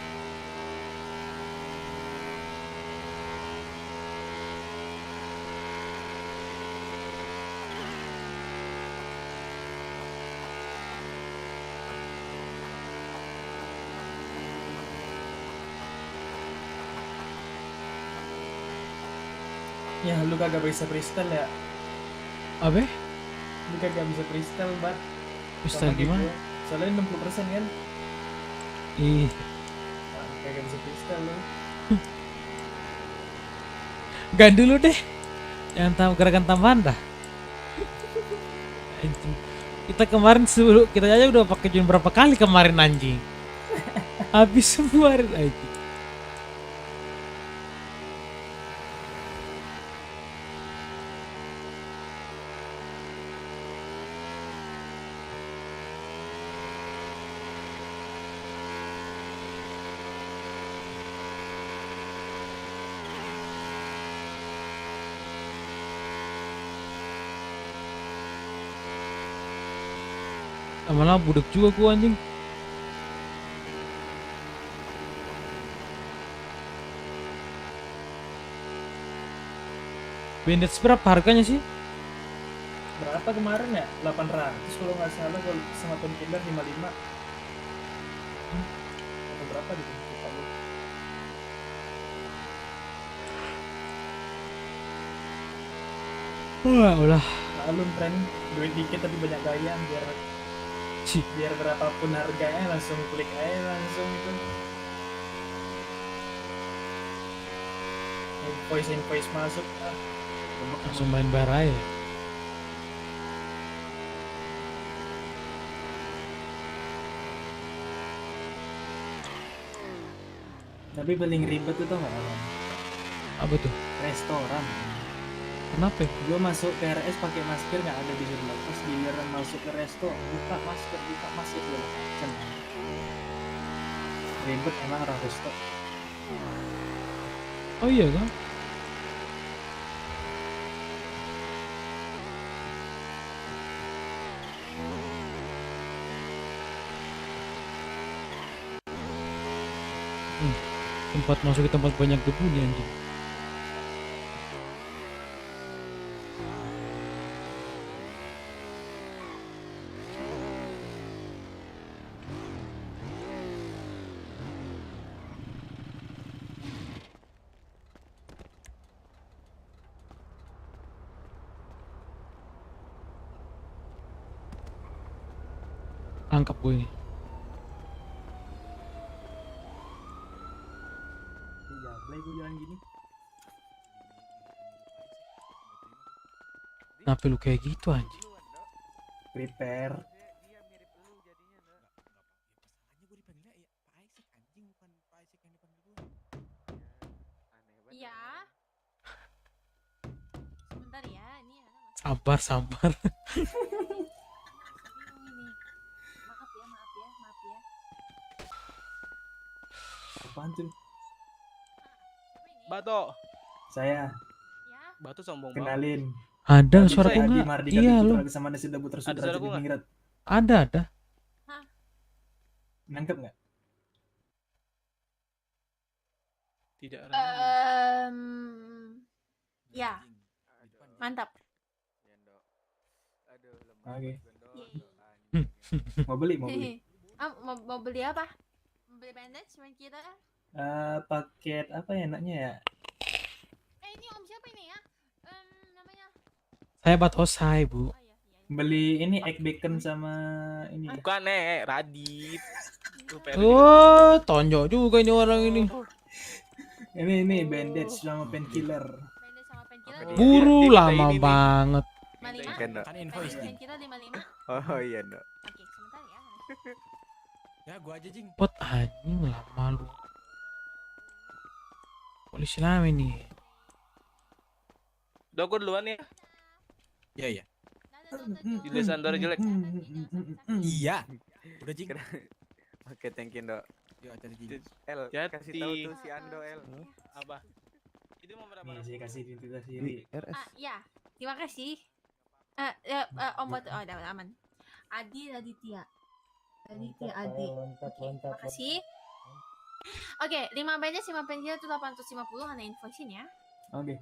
Ya lu kagak bisa freestyle ya? Apa? Lu kagak bisa freestyle, Mbak. Freestyle gimana? Soalnya 60% kan? Ih, Nah, kagak bisa freestyle lu. gan dulu deh. Jangan tahu gerakan tambahan dah. Anjing. Kita kemarin sebelum kita aja udah pakai jun berapa kali kemarin anjing. Habis semua anjing. Lama-lama budek juga gua anjing. Bandits berapa harganya sih? Berapa kemarin ya? 800 kalau nggak salah, kalau sama painkiller 55. Atau berapa gitu? Lupa gua. Wah, ulah. Malum tren duit dikit tapi banyak gaya biar berapapun harganya langsung klik aja langsung itu. Invoice masuk Langsung main bar aja. Tapi paling ribet itu nggak Alan? Apa tuh? Restoran. Kenapa? Gue masuk ke RS pakai masker nggak ada disuruh lepas, giliran masuk ke resto buka masker segala macam. Ribet emang orang resto. Oh iya kan? Tempat masuk ke tempat banyak debu nih anjing. Angkap gue ini. Jablay gue jalan gini. Kenapa lu kayak gitu anjing? Prepare. Iya. Sebentar ya, ini ada Sabar. maaf ya. Apaan tuh? Bato. Saya Batu sombong banget. kenalin. Ada Tadi suara saya Adi nggak? Mardika Iya Putra lu. bersama nasi dabu terus Ada suara gua nggak? Ningrat. Ada. Nangkep nggak? Tidak. Ya. Mantap. Oke. Mau beli. Mau beli apa? Mau beli bandage main kita? Paket apa ya enaknya ya? Ini om siapa ini ya? Namanya. Saya Batosai, Bu. Beli ini egg bacon sama ini. Bukan Radit. Oh, tonjok juga ini orang ini. Ini bandage sama painkiller. Bandage sama painkiller. Buru lama banget. 55? Kan invoice nih. Painkiller 55? Oh iya, Dok. Oke, sebentar ya. Ya, gua aja, Jing. Pot anjing lama lu. Polisi lama nih. Udah gue duluan ya. Iya. Di Sandor jelek. Iya. Udah, Jing. Oke, thank you, Dok. Yuk, hati-hati, Jing. El, Jati. kasih tahu tuh si Ando, El. Apa? Itu mau berapa? Nih, saya kasih identitas diri. Ya, terima kasih. Om Batu, udah aman. Adi Raditya. Aditya Adi. Makasih. Oke, 5 bandnya 5 penjara itu 850 Hana invoice-in ya. Oke.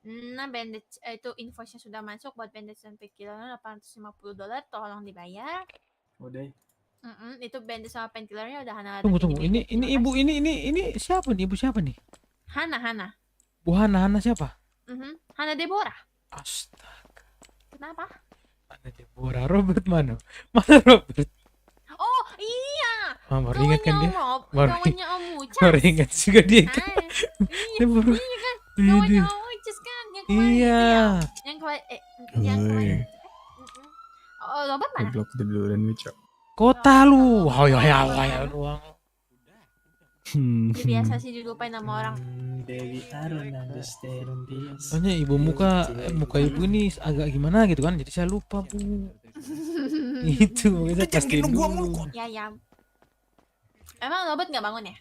Nah, bandage itu invoice-nya sudah masuk buat bandage dan painkillernya $850, tolong dibayar. Udah. Itu bandage sama painkillernya udah Hana. Tunggu. Ini ibu ini siapa nih? Ibu siapa nih? Hana. Bu Hana siapa? Hana Deborah. Astaga. Kenapa? Hana Deborah. Robert mana? Mana Robert? Oh iya. Baru ingat kan dia? Kawannya Om Mucas. Baru ingat juga dia. Iya kan. Kawannya Om Mucas kan yang kemarin iya. Yang kemarin. Oh, Robert mana? Goblok tiduran Wicok. Kota lu. Ya doang. Biasa sih dilupain sama orang. Dewi Aruna Desterius. Soalnya muka ibu ini agak gimana gitu kan, jadi saya lupa Bu. Itu kita pasti dulu. Ya. Emang Robert nggak bangun ya?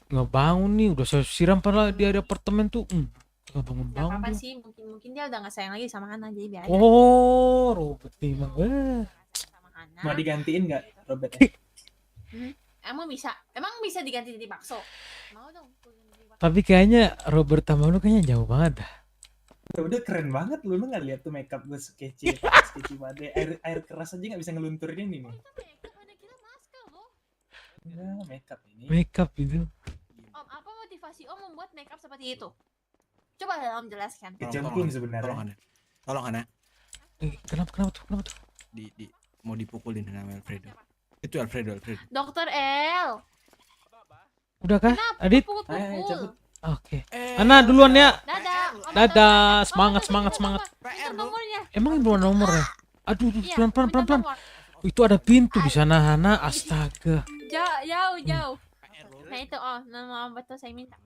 Nggak bangun nih, udah saya siram pernah di area apartemen tuh. Nggak bangun. Apa sih? Mungkin dia udah nggak sayang lagi sama Hana jadi biar aja. Oh, Robert memang. Mau digantiin nggak Robert? Emang bisa diganti jadi bakso? Mau dong. Tapi kayaknya Robert sama lu kayaknya jauh banget dah. Udah keren banget lu nggak lihat tuh makeup gue sketchy banget. Air keras aja nggak bisa ngelunturin ini nih. Makeup ini. Makeup itu. Om, apa motivasi Om membuat makeup seperti itu? Coba Om jelaskan. Kecemplung sebenarnya. Tolong Hana. Kenapa tuh? Di mau dipukulin sama Alfredo. Itu Alfredo. Dokter L. Udah kah? Adit? Pukul. Oke. Ana duluan ya. Dadah. Semangat. Emang ini nomor ya? Aduh, pelan. Itu ada pintu di sana, Hana. Astaga. Jauh. Nah itu nama Om Bato saya minta.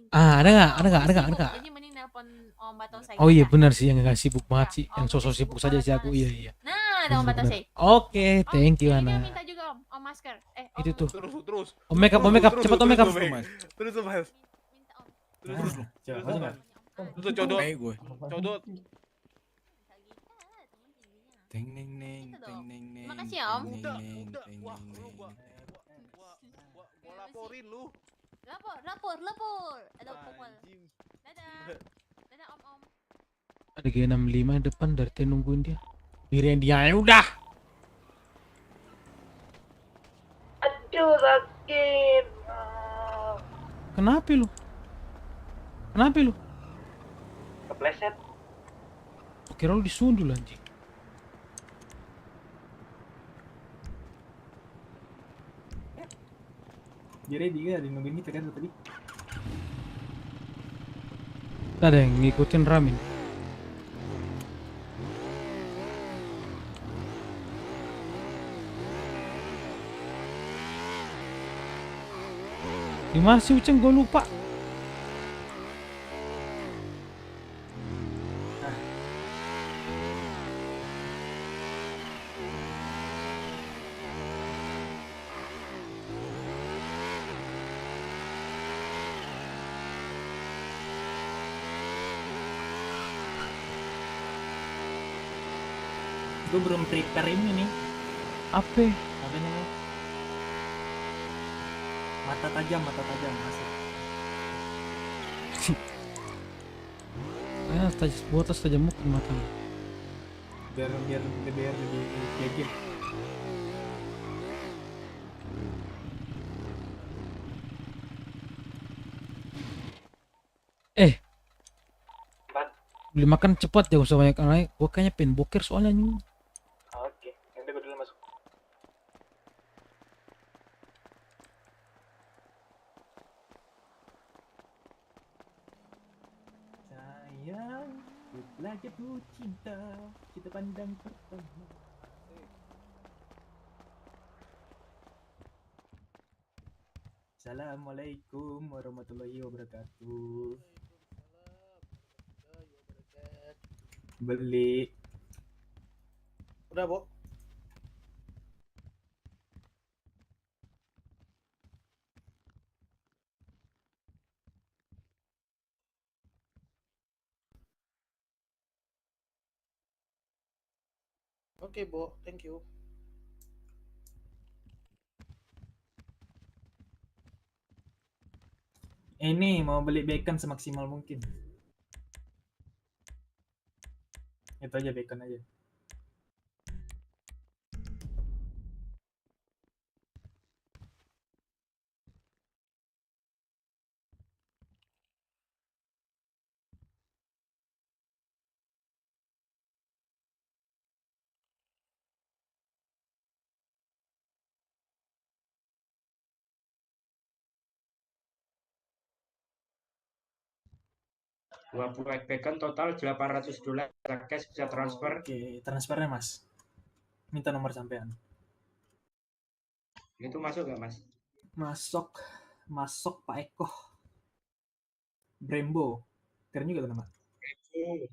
Ada nggak? Jadi mending nelpon Om Bato saya. Oh iya benar sih, yang nggak sibuk banget sih, yang sosok sibuk saja sih aku. Iya. Nah, ada Om Bato saya. Oke, thank you Hana. Minta juga Om masker. Itu tuh. Terus. Om makeup, cepat Om makeup. Terus Mas. Terus. Terus codot. Codot. Teng neng. Makasih ya Om. Gua laporin lu. Lapor. Ada pukul. Dadah Om. Ada G65 di depan dari tadi nungguin dia. Biarin dia ya udah. Aduh sakit. Kenapa lu? Kepleset. Kira lu disundul anjing. Jadi dia ada nungguin kita kan tadi. Ada yang ngikutin Ramin. Dimana sih Uceng? Gue lupa. Gue belum prepare ini nih. Apa namanya? Mata tajam masuk. Buat tajam muka mata. Biar lebih legit. Beli makan cepat, jangan usah banyak naik. Gua kayaknya pengen boker soalnya nih. Oke, nanti gue dulu masuk. Sayang, ku telah jatuh cinta pandang pertama. Assalamualaikum warahmatullahi wabarakatuh. Beli. Udah, Bo. Oke, Bo. Thank you. Ini mau beli bacon semaksimal mungkin. Itu aja, bacon aja. $20 bacon total $800, cash bisa transfer. Oke, transfernya Mas. Minta nomor sampean. Itu masuk nggak Mas? Masuk Pak Eko. Brembo. Keren juga tuh nama. Brembo.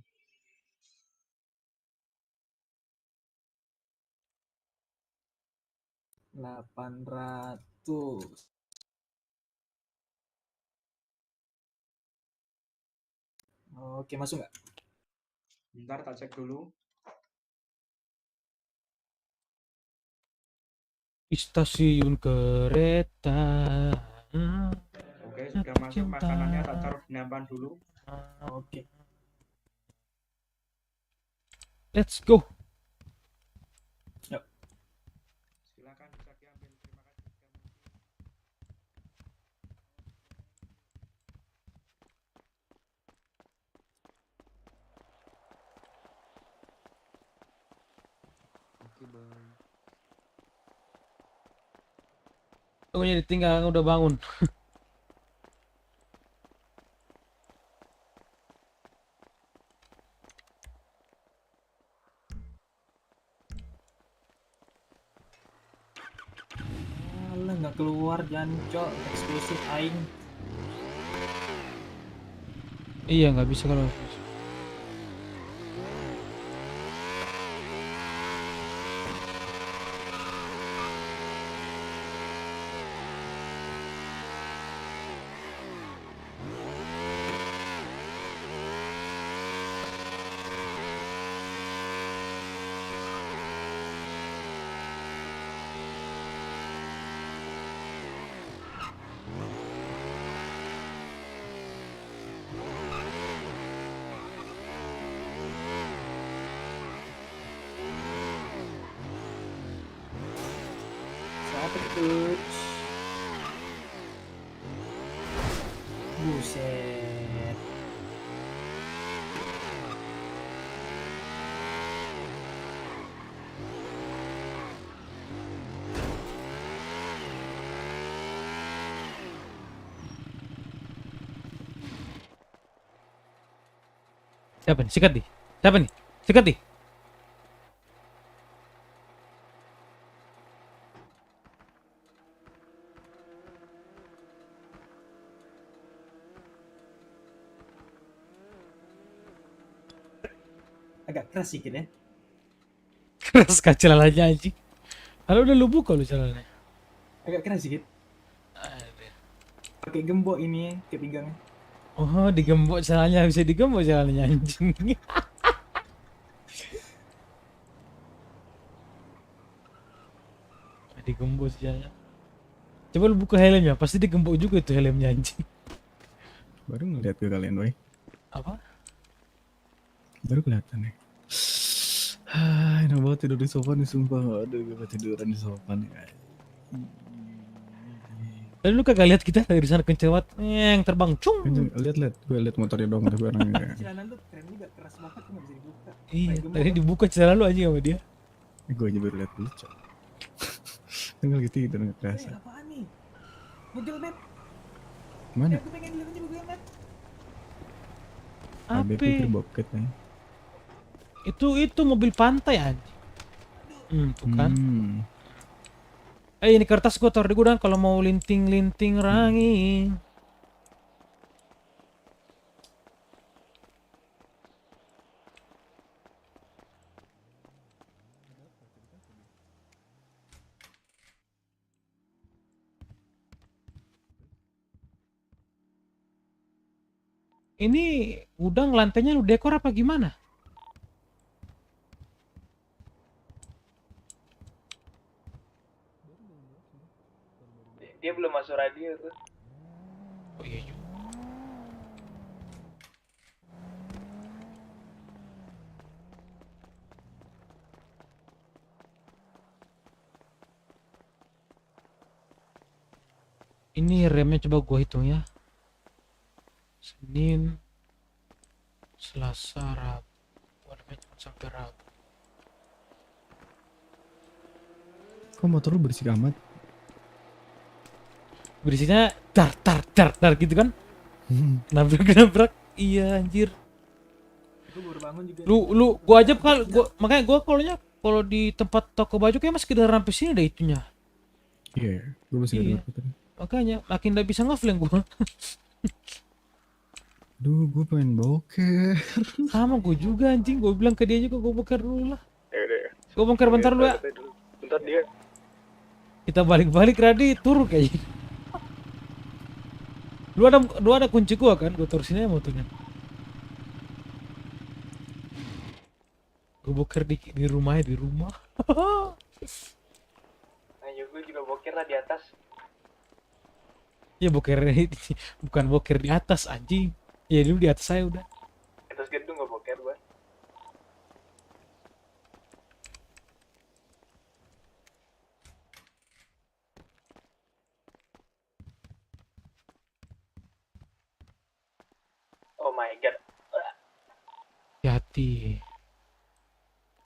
$800. Oke, masuk nggak? Bentar, tak cek dulu. Di stasiun kereta. Oke, sudah masuk. Makanannya tak taruh di nampan dulu. Oke. Let's go. Yuk. Silakan bisa diambil. Terima kasih. Oke, bye. Tunggunya ditinggal, udah bangun. Alah, nggak keluar jancok, eksklusif aing. Iya, nggak bisa kalau Siapa itu? Buset. siapa nih? Sikat nih. Siapa nih? Sikat nih. Agak keras sedikit ya. Keras kah celananya anjing? Kalau udah lu buka lu celananya. Agak keras sedikit. Pakai gembok ini ke pinggangnya. Oh, digembok celananya, bisa digembok celananya anjing. Digembok celananya. Coba lu buka helmnya, pasti digembok juga itu helmnya anjing. Baru ngeliat ke kalian, boy. Apa? Baru kelihatan nih. Enak banget tidur di sofa nih, sumpah. Aduh, gue tiduran di sofa nih. Lu kagak lihat kita dari sana kenceng banget, terbang cung. Lihat, gue lihat motornya doang tapi orangnya. Celana tuh keren juga, keras banget tuh nggak bisa dibuka. Iya, tadi dibuka celana lu anjing sama dia. Gue aja baru lihat dulu, Cok. Tinggal gitu tidur nggak kerasa. Apaan nih? Google Map. Mana? Gue pengen lihat aja Google Map. Apa? Pikir bokep nih. Itu mobil pantai anjing. Tuh kan. Ini kertas gua taruh di gudang kalau mau linting-linting rangi. Ini gudang lantainya lu dekor apa gimana? masuk radio tuh. Oh iya juga. Ini remnya coba gua hitung ya. Senin, Selasa, Rabu. Remnya cuma sampai Rabu. Kok motor lu berisik amat? Berisiknya dar gitu kan? Nabrak. Iya anjir. Gue baru bangun juga. Gua aja makanya gua kalau di tempat toko baju kayak masih kedengeran sampai sini deh itunya. Iya, gue masih Iya. denger tadi. Makanya makin gak bisa ngeflank gua. Duh, gue pengen boker. Sama gua juga anjing, gua bilang ke dia juga gua boker dulu lah. Ya udah. Gua boker bentar dulu ya. Bentar dia. Kita balik Radi tur kayaknya. Lu ada kunci gua kan, gua taruh sini aja motornya. Gua boker di rumah. Ayo gue juga boker lah di atas. Ya boker bukan boker di atas anjing. Ya dulu di atas saya udah. Atas gedung gak boker gue. Oh my god. Hati.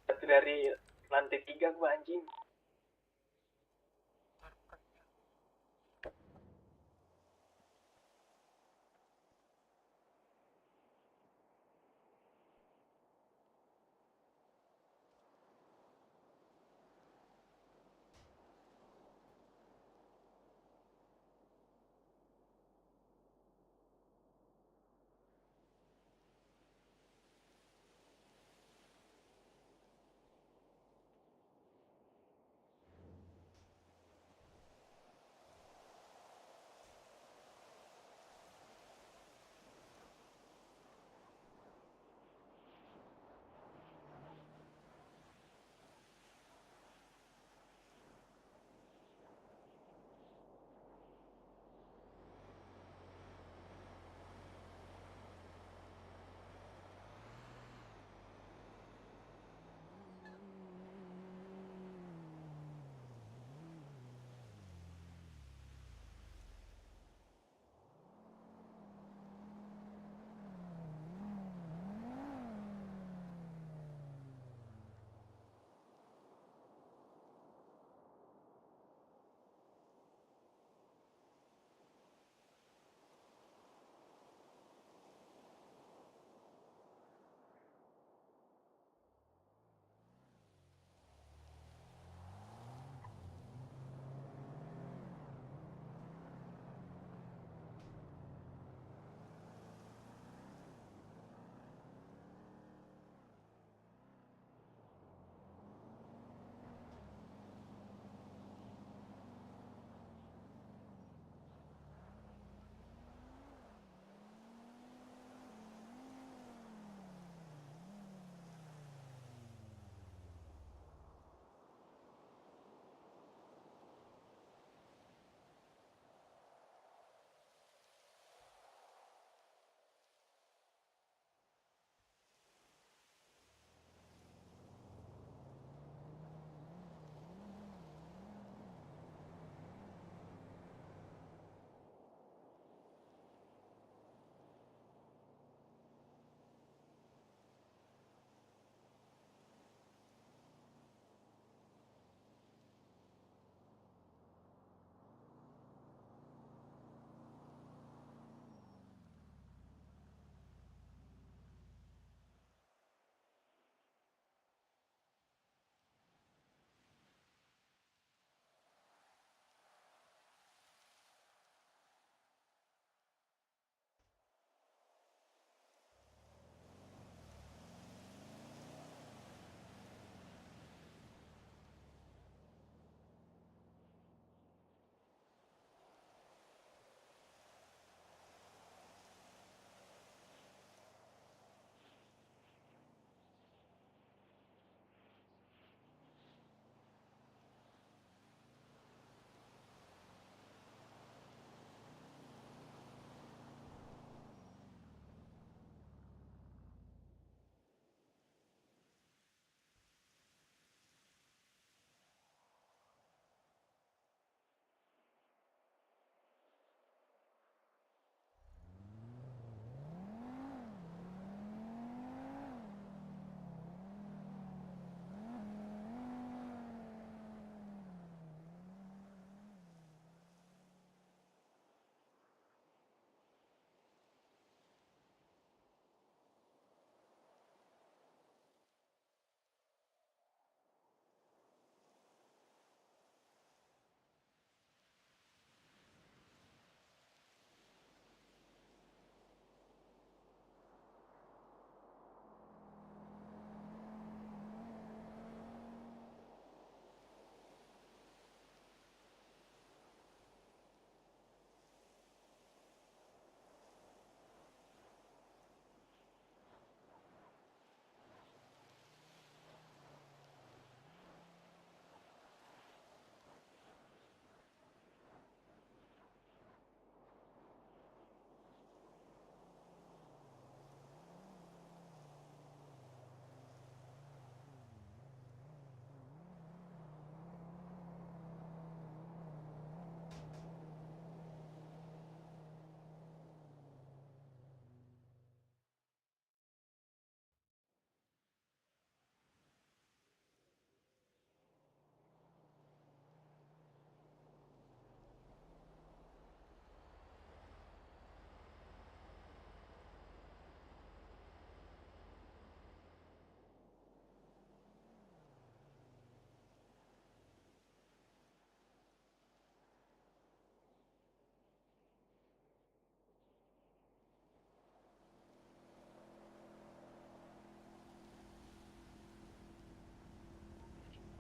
Itu dari lantai 3 gue anjing.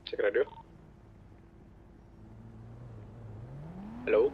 Cek radio. Halo.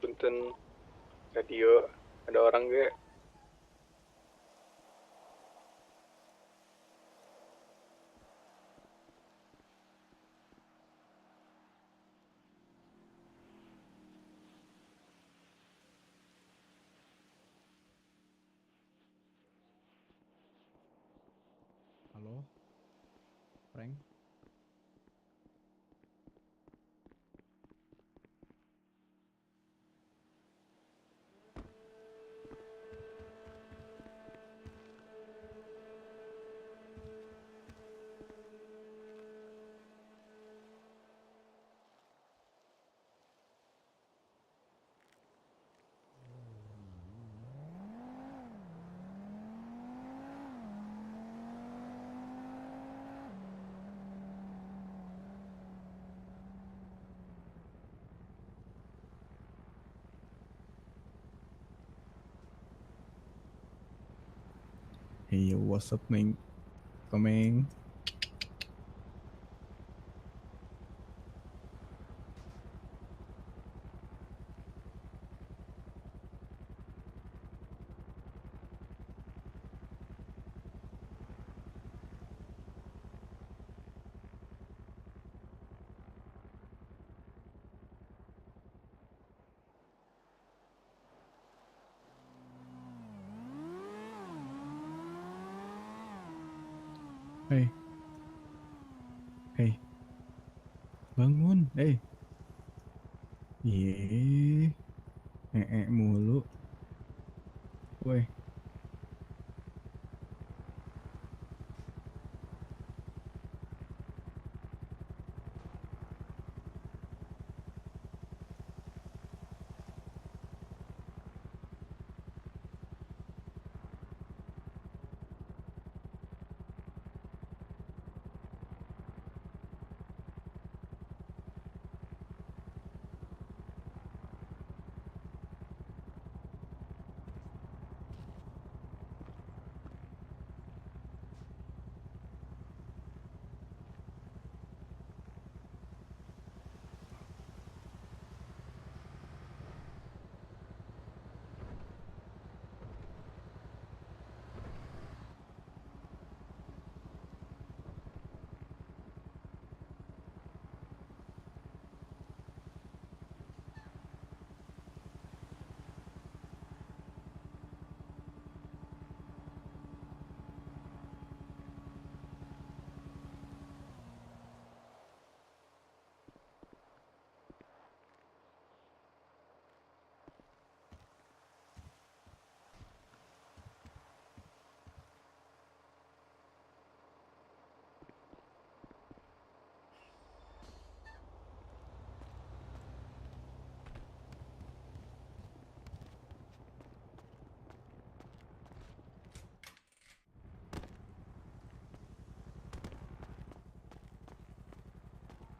Punten radio ada orang gak? Halo, Frank. Hey yo, what's up, man? Coming. Hei. Hei. Bangun, Ih, mulu. Woi.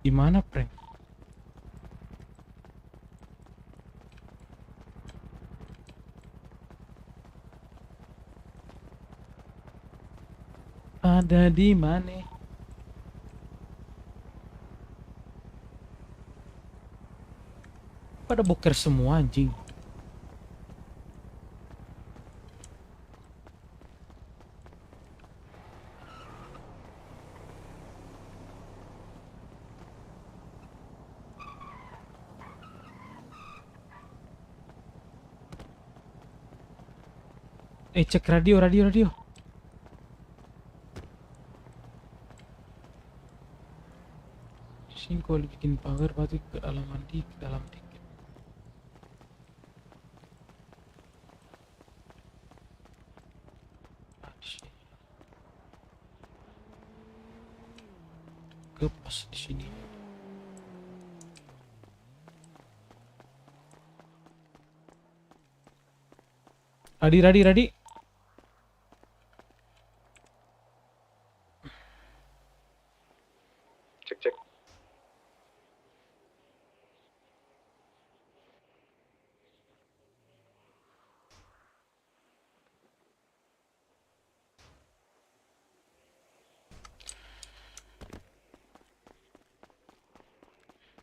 Gimana, prank? Ada di mana? Pada boker semua anjing. Cek radio. Sini kalau bikin pagar berarti ke dalam dikit. Ke pas di sini. Radi. Cek.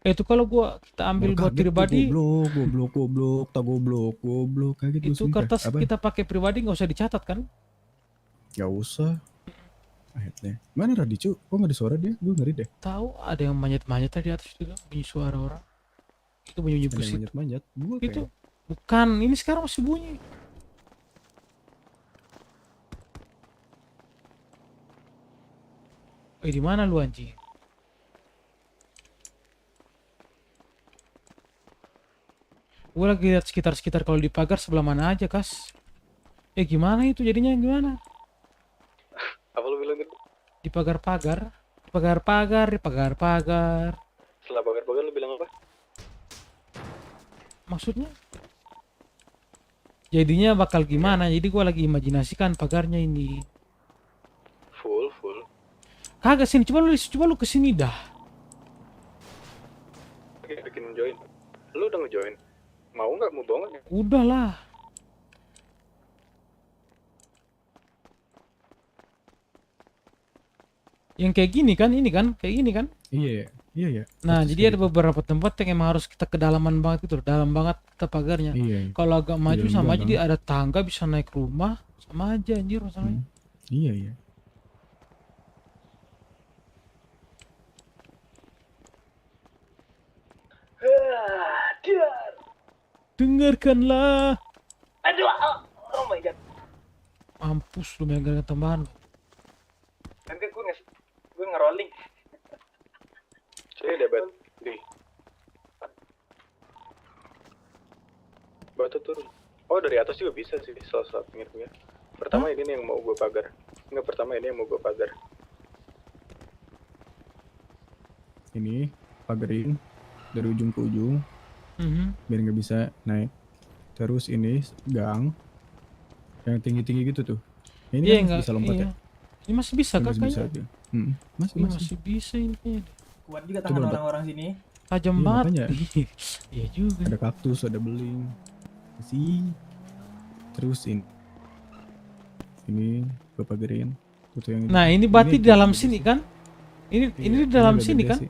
Itu kalau kita ambil buat pribadi, goblok, kayak gitu. Itu kertas kita pakai pribadi nggak usah dicatat kan? Nggak usah. Akhirnya. Mana Radicu? Kok nggak ada suara dia? Gue ngeri deh. Tahu ada yang manjat tadi atas juga bunyi suara orang. Itu bunyi bus itu. Manjat. Itu bukan. Ini sekarang masih bunyi. Di mana lu anjing? Gue lagi lihat sekitar kalau di pagar sebelah mana aja, Kas. Gimana itu jadinya gimana? Apa lu bilang gitu? Di pagar-pagar. Setelah pagar-pagar lu bilang apa? Maksudnya? Jadinya bakal gimana? Jadi gue lagi imajinasikan pagarnya ini. Full. Kagak sini, coba lu kesini dah. Oke, bikin join. Lu udah ngejoin? Mau nggak? Mau banget ya? Udah lah. Yang kayak gini kan, Iya. Nah, jadi ada beberapa tempat yang emang harus kita kedalaman banget gitu, dalam banget kita pagarnya. Iya. Kalau agak maju sama aja, dia ada tangga bisa naik rumah, sama aja anjir masalahnya. Iya. Dengarkanlah. Aduh, oh my god. Mampus lu megang tambahan. Kan gue Gue ngerolling. Sini deh, Bet. Di. Batu turun. Oh, dari atas juga bisa sih, salah satu pinggir-pinggir. Pertama ini nih yang mau gue pagar. Enggak, pertama ini yang mau gue pagar. Ini pagarin dari ujung ke ujung. Biar nggak bisa naik. Terus ini gang yang tinggi-tinggi gitu tuh. Ini Iya, kan nggak, bisa lompat iya. ya? Ini masih bisa Ini kak masih bisa kayaknya? aja. Masih bisa ini kayaknya. Kuat juga Coba tangan lompat. orang-orang sini. Tajam Iya, banget. makanya. Iya juga. Ada kaktus, ada beling. Sih. Terus ini gue pagerin. Foto yang Nah ini berarti di agak dalam gede sini sih. kan? Ini Iya, di dalam agak sini gede kan? sih.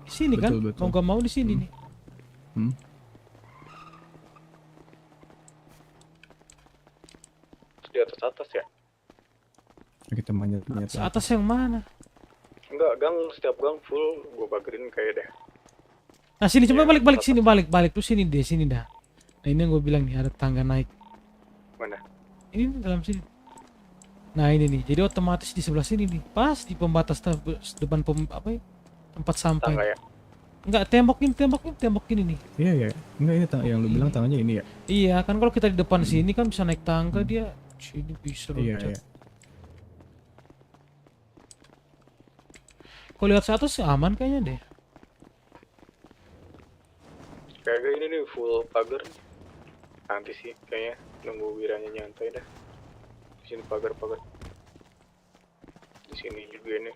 Di sini kan? Betul. Mau gak mau di sini nih. Di atas ya? Kita manjat. Atas yang mana? Enggak, setiap gang full gue pagerin kayak deh. Nah sini coba balik sini balik tuh sini deh sini dah. Nah ini yang gue bilang nih ada tangga naik. Mana? Ini dalam sini. Nah ini nih jadi otomatis di sebelah sini nih pas di pembatas depan tempat sampai. Tangga ya? Enggak tembok ini nih. Iya. Enggak ini yang lu bilang tangannya ini ya? Iya kan kalau kita di depan sini kan bisa naik tangga dia sini bisa loncat. Iya. Kalau lihat ke atas sih aman kayaknya deh. Kayaknya ini nih full pagar. Nanti sih kayaknya nunggu wiranya nyantai dah. Di sini pagar. Di sini juga nih.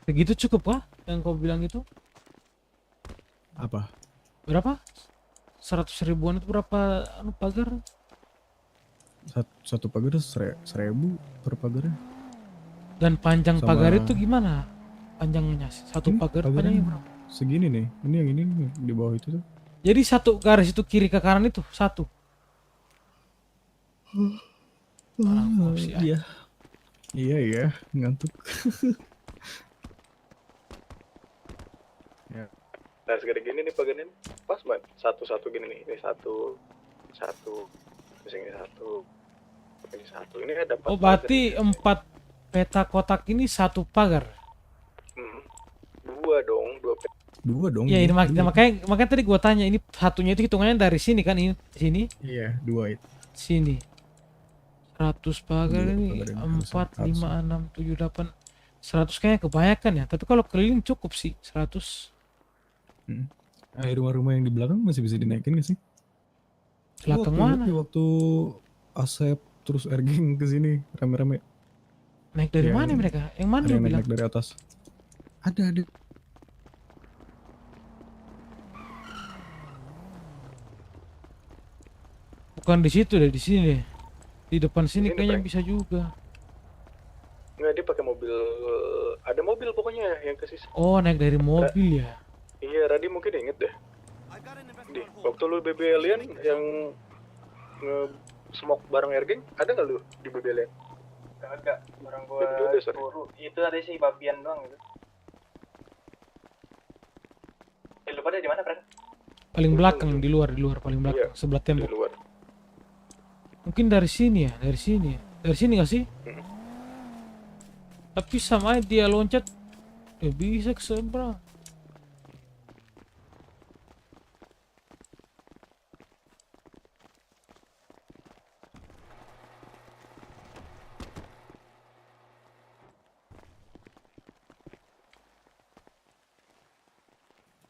Begitu cukup kah yang kau bilang itu? Apa? Berapa? 100 ribuan itu berapa pagar? Satu pagar 1.000 per pagarnya. Dan panjang Sama- pagar itu gimana? Panjangnya satu pagar panjangnya berapa? Segini nih. Ini yang ini nih, di bawah itu tuh. Jadi satu garis itu kiri ke kanan itu satu. Iya, ngantuk. Ya. Nah segede gini nih pagarnya nih. Pas banget. Satu gini nih. Ini satu. Terus ini satu. Ini satu. Ini ada 4 Oh berarti 4 peta kotak ini satu pagar. Dua dong. Ya ini makanya tadi gua tanya ini satunya itu hitungannya dari sini kan ini sini. Iya, 2 itu. Sini. 100 pagar Dua ini pagar ini 4, harus. 5, 6, 7, 8 100 kayaknya kebanyakan ya. Tapi kalau keliling cukup sih 100. Rumah-rumah yang di belakang masih bisa dinaikin gak sih? Belakang Waktu- mana? Waktu Asep terus Erging ke sini rame-rame. Naik dari mana mereka? Yang mana Ada lu yang bilang? naik dari atas. Ada. Bukan di situ deh, di sini deh. Di depan sini Di sini, kayaknya Frank. bisa juga. Enggak, dia pakai mobil. Ada mobil pokoknya yang ke sisi. Oh, naik dari mobil ya. Iya, Radi mungkin inget deh. Di waktu lu BB Alien yang nge-smoke bareng Ergeng, ada nggak lu di BB Alien? Kagak, orang gua Itu udah, Sir. turu. Itu ada sih babian doang gitu. Lu pada di mana, Fred? Paling belakang di luar paling belakang sebelah tembok. Di luar. Mungkin dari sini ya, dari sini. Dari sini nggak sih? Tapi sama aja dia loncat bisa ke seberang.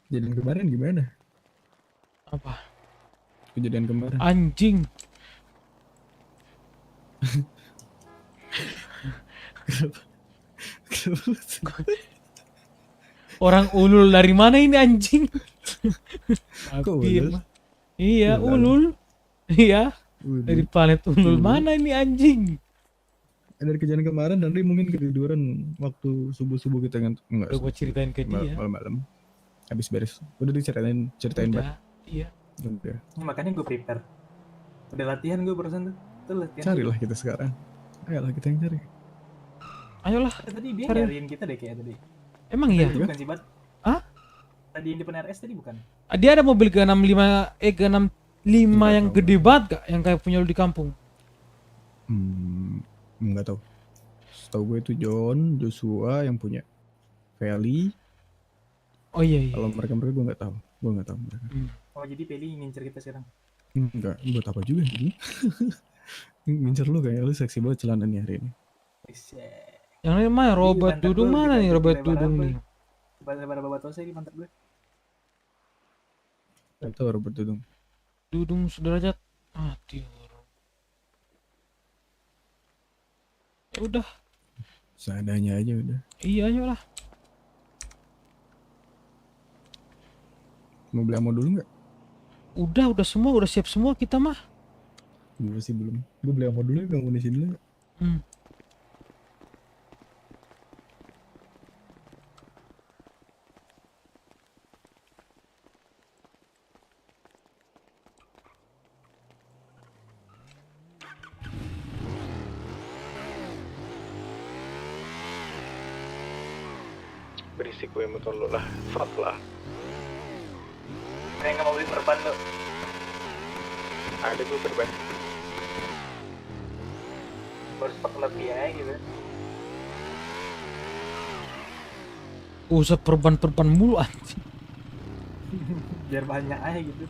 Kejadian kemarin gimana? Apa? Kejadian kemarin. Anjing. Orang ulul dari mana ini anjing? Kok Hampir. ulul? Iya, ulul. Iya. Dari planet ulul mana ini anjing? Dari kejadian kemarin nanti mungkin ketiduran waktu subuh-subuh kita ngantuk. Enggak. Udah gua ceritain ke dia. Malam-malam. Habis beres. Udah diceritain Udah, iya. Udah. Makanya gue prepare. Udah latihan gue barusan tuh. Tuh latihan. Carilah kita sekarang. Ayolah kita yang cari. Ayolah. Tadi dia cari. nyariin kita deh kayak tadi. Emang iya? Itu bukan sih, Bat? Hah? Tadi yang depan RS tadi bukan? Dia ada mobil G65 yang gede banget gak? Yang kayak punya lu di kampung? Nggak tahu. Setahu gue itu Joshua yang punya Feli. Oh iya. Kalau mereka gue nggak tahu. Gue nggak tahu mereka. Oh jadi Feli ngincer kita sekarang? Enggak, buat apa juga ini? Ngincer lu kayak lu seksi banget celananya hari ini. Yang lain mah Robert Dudung mana nih Robert Dudung nih? Lebar babat saya di pantat gue. Itu Robert Dudung. Dudung sederajat. Mati. Udah. Seadanya aja udah. Iya ayolah. Mau beli ammo dulu nggak? Udah semua, udah siap semua kita mah. Gue sih belum. Gue beli ammo dulu ya, amunisi dulu. Berisik gue motor lo lah, fuck lah. Saya nggak mau beli perban lo. Ada gue perban. Harus pakai lebih aja gitu. Usah perban mulu anjing. Biar banyak aja gitu.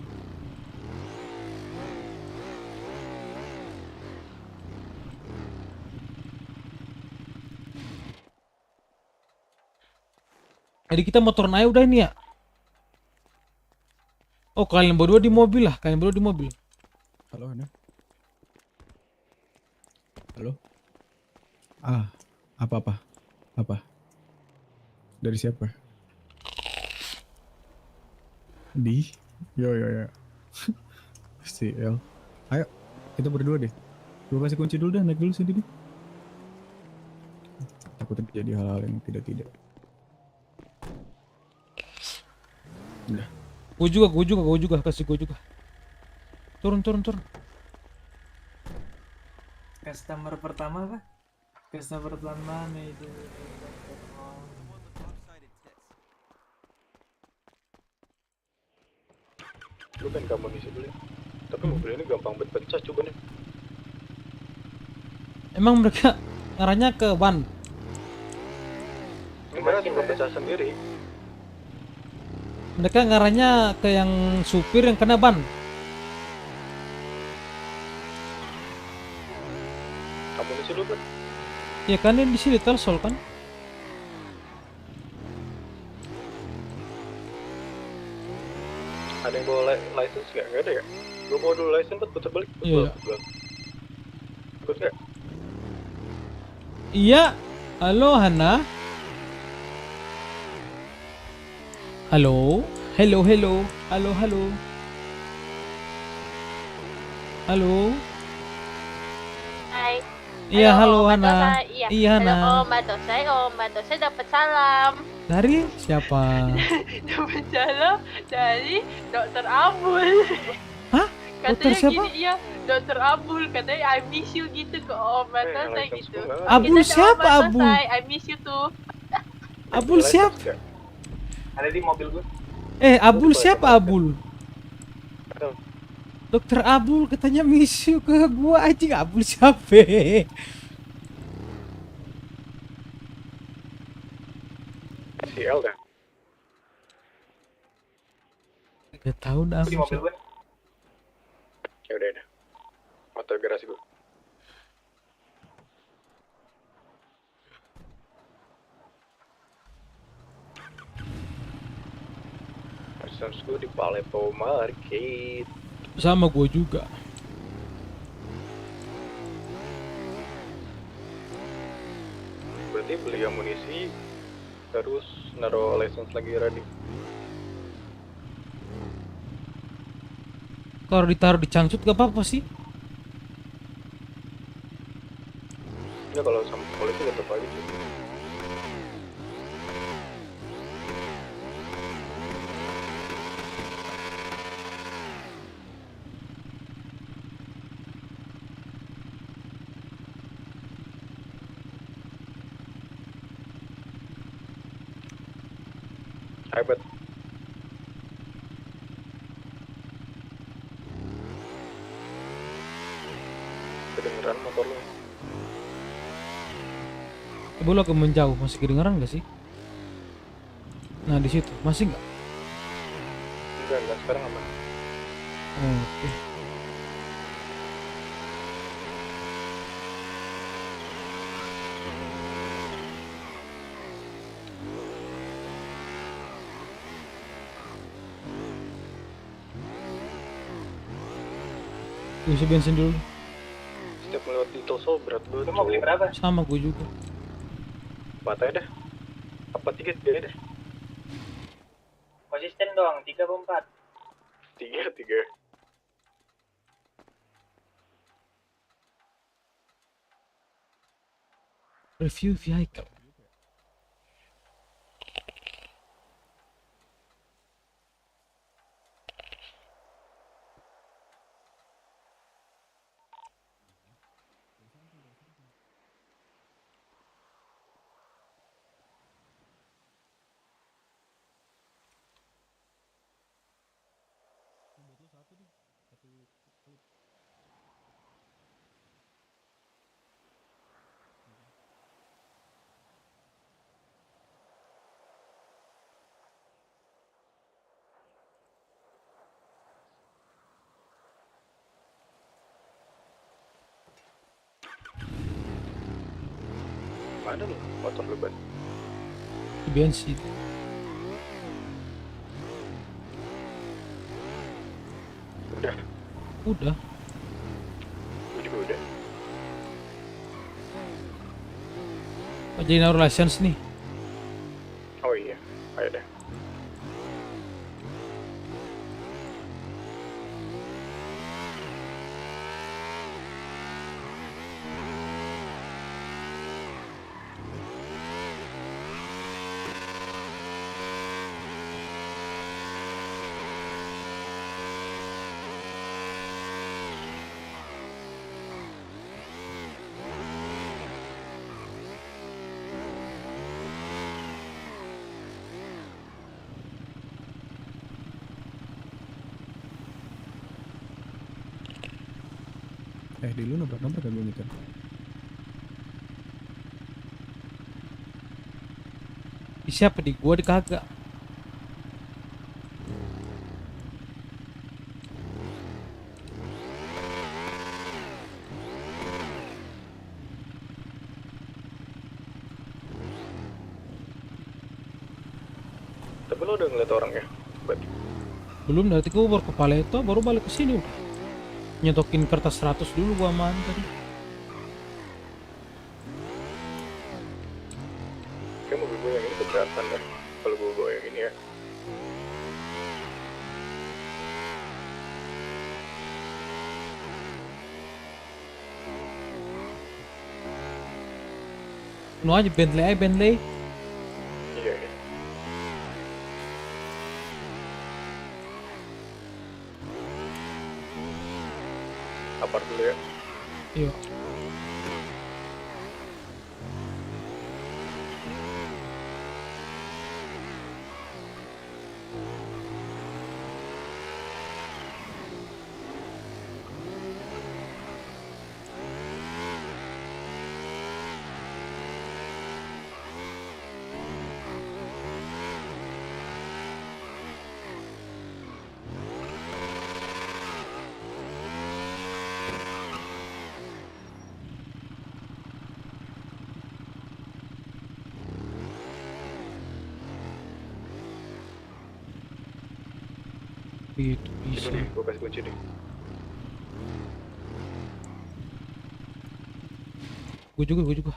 Jadi kita motoran aja udah ini ya. Oh kalian berdua di mobil lah, kalian berdua di mobil. Halo Ana. Halo. Apa? Dari siapa? Yo. Si El. Ayo, kita berdua deh. Gue kasih kunci dulu dah, naik dulu sini deh. Takut terjadi hal-hal yang tidak. Udah. Gue juga, kasih gue juga. Turun. Customer pertama apa? Customer pertama itu. Lu kan kamu isi dulu ya. Tapi mobil ini gampang pecah coba nih. Emang mereka ngarahnya ke ban? Mereka juga pecah sendiri. Mereka ngarahnya ke yang supir yang kena ban. Kamu isi dulu kan? Ya kan ini di sini Telsol kan? Ada yang bawa license nggak? Nggak ada ya? Gue bawa dulu license buat putar balik. Iya. Ikut nggak? Iya. Halo Hana. Halo. Halo. Hai. Iya, halo Mbak Hana. Dosa. Iya, Hana. Halo Mbak Dosa dapat salam. Dari siapa? Dapat salam dari Dokter Abul. Hah? Dokter Katanya siapa? gini ya, Dokter Abul katanya I miss you gitu ke Mbak Dosa gitu. Abul Kita sama siapa, Mbak Abul? Dosa, I miss you tuh. Abul siapa? Ada di mobil gue. Abul siapa Abul? Dokter Abul katanya miss you ke gua anjing. Abul siapa? Si El dah. Gak tau dah. Di mobil gue. Ya udah. Motor garasi gue. License gue di Paleto Market. Sama gua juga. Berarti beli amunisi terus naruh license lagi ready. Kalau ditaruh di cangcut gak apa-apa sih. Ya kalau sama polisi tetap aja sih. Hebat. Kedengeran motor lu. Coba lo ke menjauh, masih kedengeran nggak sih? Nah di situ masih nggak? Enggak, sekarang aman. Oke. Isi bensin dulu. Setiap melewati Toso berat banget. Lu mau beli berapa? Sama gue juga. 4 aja deh. Apa 3 deh? Konsisten dong, 3 atau 4? 3. Review vehicle. Mana lu motor lu, Ban? Bensin. Udah. Gue juga udah. Jadi naruh license nih. Oh iya, ayo deh. Di lu nabrak-nabrak kan gue nyetir. Di siapa di gua di kagak. Tapi lu udah ngeliat orangnya, Ban? Belum, dari gua baru ke Paleto, baru balik ke sini udah. Nyedokin kertas 100 dulu gua aman tadi. Kayak mobil gue yang ini keberatan ya. Kalau gue bawa yang ini ya. Penuh aja Bentley. Iya. Apart dulu ya. Iya. Itu bisa. Gue kasih kunci deh. Gue juga.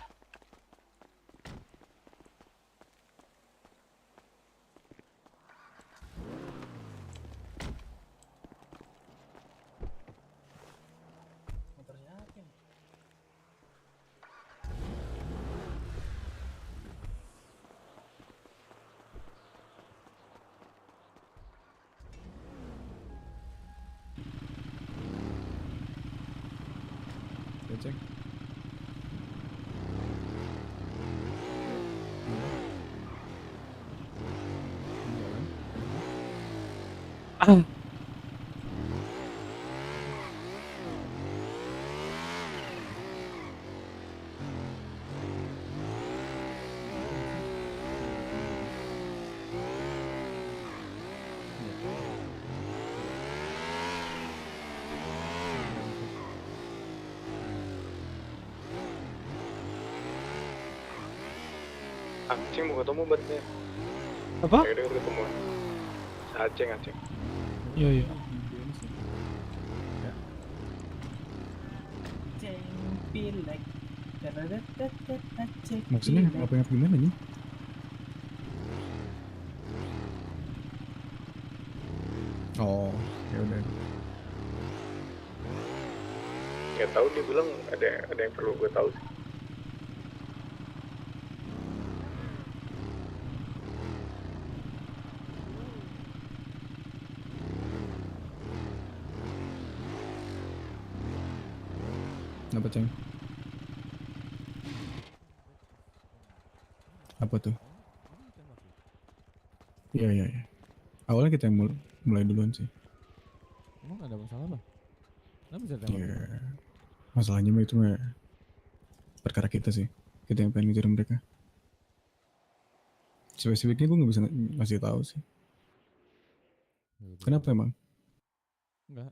Cek. Ah. Acing mau ketemu batnya. Apa? Ya udah ketemu. Acing. Iya iya. Pilek. Maksudnya apa gimana nih? Oh, ya udah. Nggak tahu dia bilang ada yang perlu gue tahu sih. Apa Ceng? Apa tuh? Iya. Awalnya kita yang mulai duluan sih. Emang ada masalah apa? Kenapa bisa tembak? Iya. Masalahnya mah itu mah perkara kita sih. Kita yang pengen ngejar mereka. Spesifiknya gue nggak bisa ngasih tahu sih. Kenapa emang? Enggak.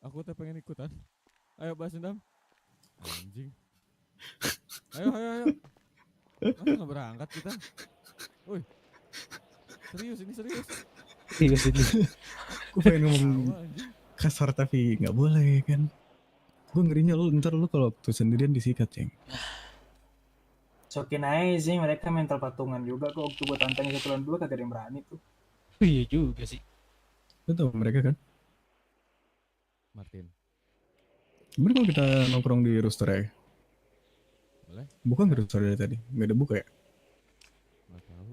Aku teh pengen ikutan. Ayo bahas dendam. Anjing. Ayo. Masa nggak berangkat kita? Woi. Serius ini. Gue pengen ngomong kasar tapi nggak boleh kan. Gue ngerinya ntar lu kalau waktu sendirian disikat Ceng. Sokin aja sih, mereka mental patungan juga kok. Waktu gue tantangin 1 lawan 2 kagak ada yang berani tuh. Iya juga sih. Lu tau mereka kan? Martin. Gimana kalau kita nongkrong di rooster ya? Boleh? Buka nggak rooster dari tadi? Nggak ada buka ya? Nggak tahu.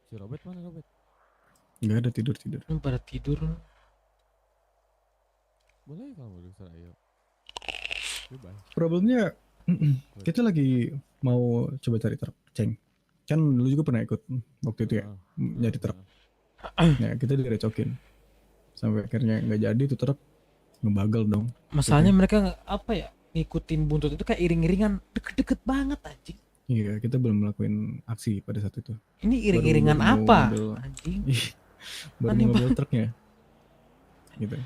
Si Robert mana Robert? Nggak ada tidur. Pada tidur. Boleh kalau mau rooster ayo. Bebas. Problemnya kita lagi mau coba cari truk, Ceng. Kan lu juga pernah ikut waktu itu ya, nyari truk. Ya kita direcokin. Sampai akhirnya nggak jadi tuh truk, ngebagal dong. Masalahnya mereka apa ya, ngikutin buntut itu kayak iring-iringan deket-deket banget anjing. Iya, kita belum melakukan aksi pada saat itu. Ini iring-iringan apa? Anjing. Baru mau ngambil truknya. Gitu.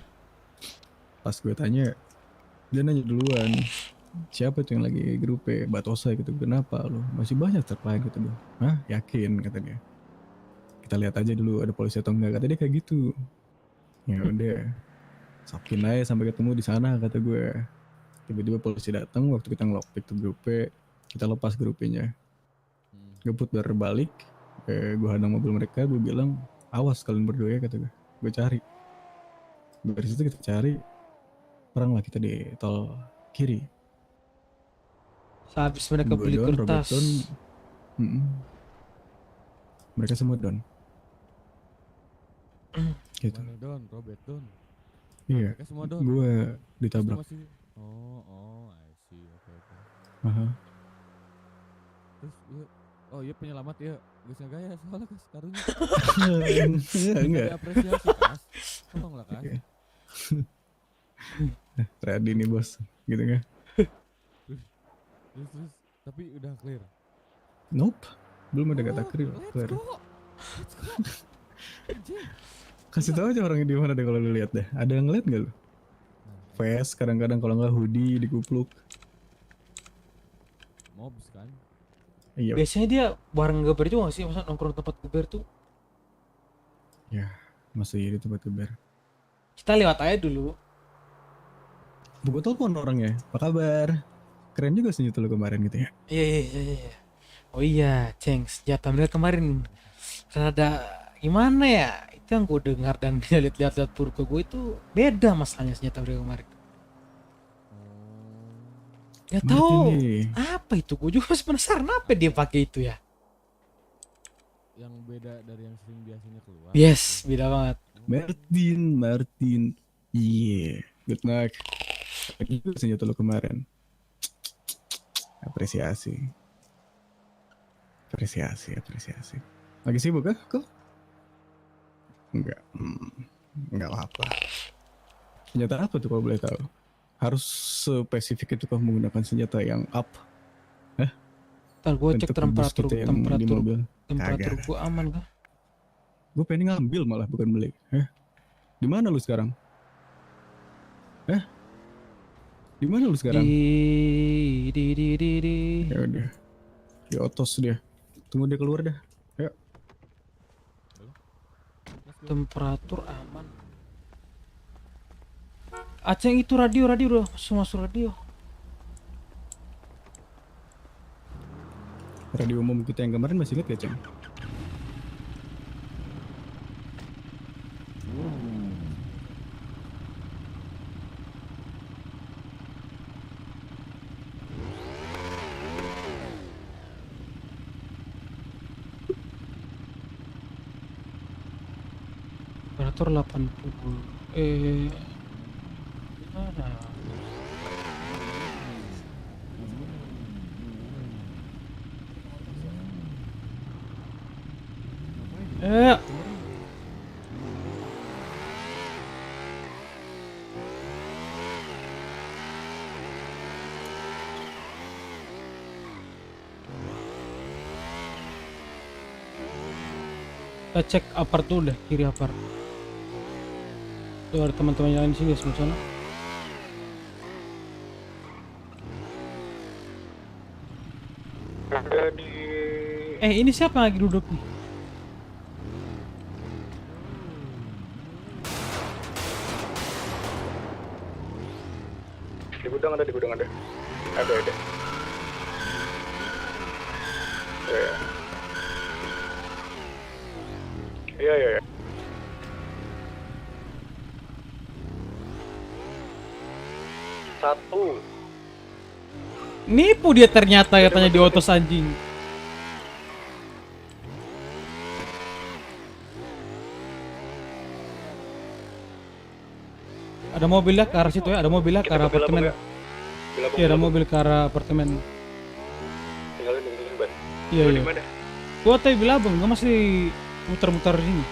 Pas gue tanya, dia nanya duluan, siapa tuh yang lagi grupe Batosa gitu, kenapa lo masih banyak truk lain gitu gue. Hah, yakin kata dia. Kita lihat aja dulu ada polisi atau enggak, kata dia kayak gitu. Ya udah, sokin aja sampai ketemu di sana kata gue. Tiba-tiba polisi datang waktu kita ngelockpick tuh grupe, kita lepas grupenya. Ngebut berbalik, gue hadang mobil mereka, gue bilang awas kalian berdua ya kata gue. Gue cari. Dari situ kita cari, perang lah kita di tol kiri. Sehabis mereka Gua beli down, kertas. Mereka semua down. Gitu. Mana Don? Robert Don. Iya. Mereka semua Don. Gue ditabrak. Oh, I see. Oke. Aha. Terus iya penyelamat ya. Geus ngagaya soalnya kas karunya. Enggak. Apresiasi kas. Tolonglah kas. Okay. Ready nih bos, gitu kan? Terus, tapi udah clear. Nope, belum ada kata clear. Let's go. Kasih tahu aja orangnya di mana deh kalau lu lihat deh. Ada yang ngeliat nggak lu? Vest kadang-kadang kalau nggak hoodie dikupluk. Mobs kan? Iya. Biasanya dia bareng geber juga gak sih, masa nongkrong tempat geber tuh? Ya, masih di tempat geber. Kita lewat aja dulu. Gue telepon orangnya, apa kabar? Keren juga senjata lu kemarin gitu ya. Iya. Oh iya, Ceng, senjata mereka kemarin rada gimana ya? Itu yang gue dengar dan lihat-lihat purko gue itu beda masalahnya senjata mereka kemarin. Gak tahu apa itu, gue juga masih penasaran apa dia pakai itu ya. Yang beda dari yang sering biasanya keluar. Yes, beda banget. Martin. Iya, good luck. Itu senjata lu kemarin. Apresiasi. Lagi sibuk kah? Kok? Enggak. Nggak apa-apa. Senjata apa tuh kalau boleh tahu? Harus spesifik itu kau menggunakan senjata yang up? Hah? Ntar gue cek temperatur Kagak. gue aman kah? Gue pengen ngambil malah bukan beli. Di mana lu sekarang? Di mana lu sekarang? Ya udah. Di otos dia. Tunggu dia keluar dah. Ayo. Temperatur aman. Aceng itu radio udah masuk radio. Radio umum kita yang kemarin masih ingat gak, Ceng? Temperatur 80. Mana? Kita cek apart dulu deh, kiri apart. Tuh ada teman-teman yang lain sini sebelah sana. Ini siapa yang lagi duduk nih? Di gudang ada. Ada. Iya. Satu. Nipu dia ternyata katanya di otos anjing. Ada mobilnya ke arah situ ya, ada mobilnya ke arah apartemen. Iya, ada mobil ke arah apartemen. Tinggalin ban. Iya. Gua tadi bilang bang, gua masih muter-muter sini.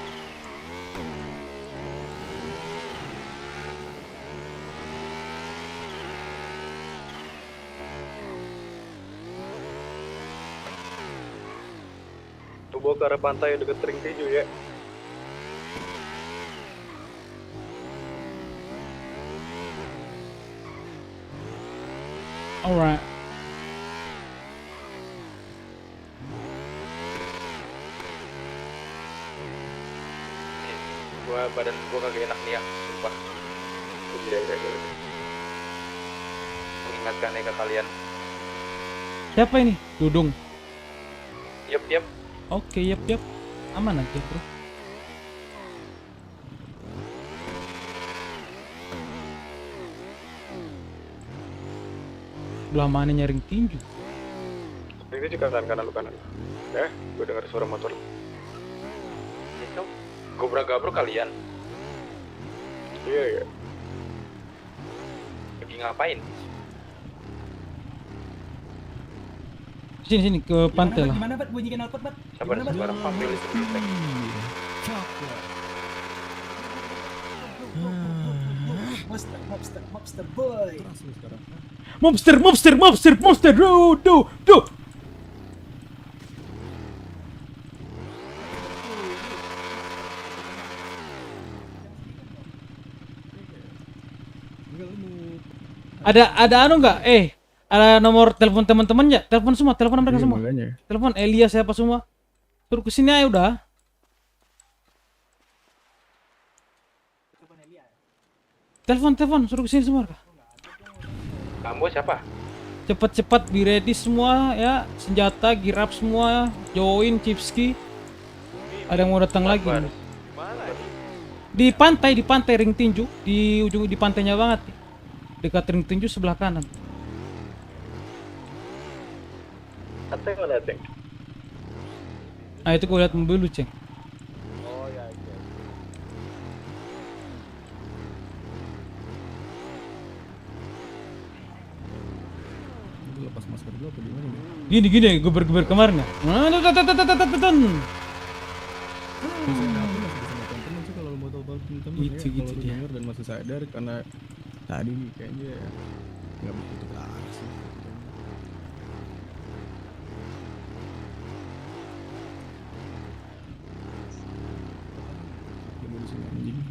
Tuh bawa ke arah pantai deket ring tinju ya. Alright. Badan gua kagak enak nih ya, sumpah. Iya. Mengingatkannya ke kalian. Siapa ini? Dudung. Yap. Oke, yap. Aman aja, bro. Belah mana nyaring tinju? Ini juga kanan lu kanan. Gue dengar suara motor. Itu gobrak-gabruk kalian. Iya. Lagi ngapain? Sini ke pantai lah. Gimana, Bat? Bunyikan alpot, Bat. Sabar, panggil itu. Mobster boy. Mobster, do. Ada anu nggak? Ada nomor telepon teman-teman ya? Telepon mereka semua. Telepon Elia siapa semua? Suruh kesini aja udah. Telepon, suruh kesini semua. Kamu siapa? Cepat be ready semua ya, senjata, gear up semua, join, Chipski. Ada yang mau datang lagi. Di pantai ring tinju, di ujung di pantainya banget. Dekat ring tinju sebelah kanan. Ateng mana Ateng? Nah itu gue liat mobil lu, Ceng. Oh ya. Lepas masker dulu apa gimana nih? Gini, geber kemarin ya. Kalau mau tahu buat temen-temen ya, Gitu kalau lu dia. denger dan masih sadar, karena tadi kayaknya nggak begitu ke arah sih. Dia mau disini anjing.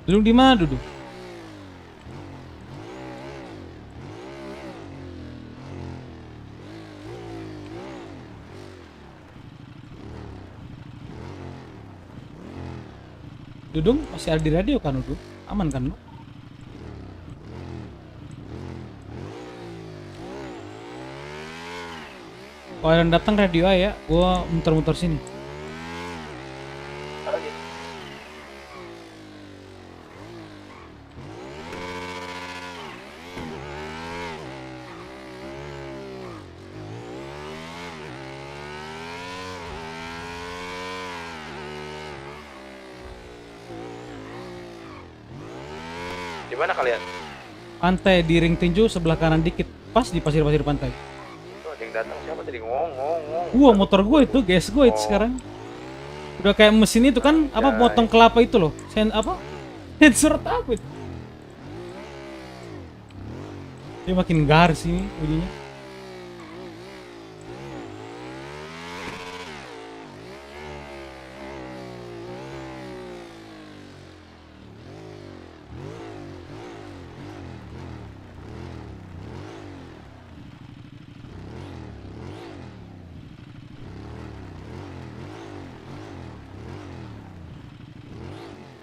Duduk di mana duduk? Dudung masih ada di radio kan Dudung? Aman kan lu? Kalau yang datang radio A ya, gua muter-muter sini. Di mana kalian? Pantai di ring tinju sebelah kanan dikit, pas di pasir-pasir pantai. Tuh ada yang datang, siapa tadi ngomong? Wah, motor gue itu, guys, gue itu sekarang. Udah kayak mesin itu kan, apa potong kelapa itu loh. Apa? Sensor apa itu? Dia makin garis ini bunyinya.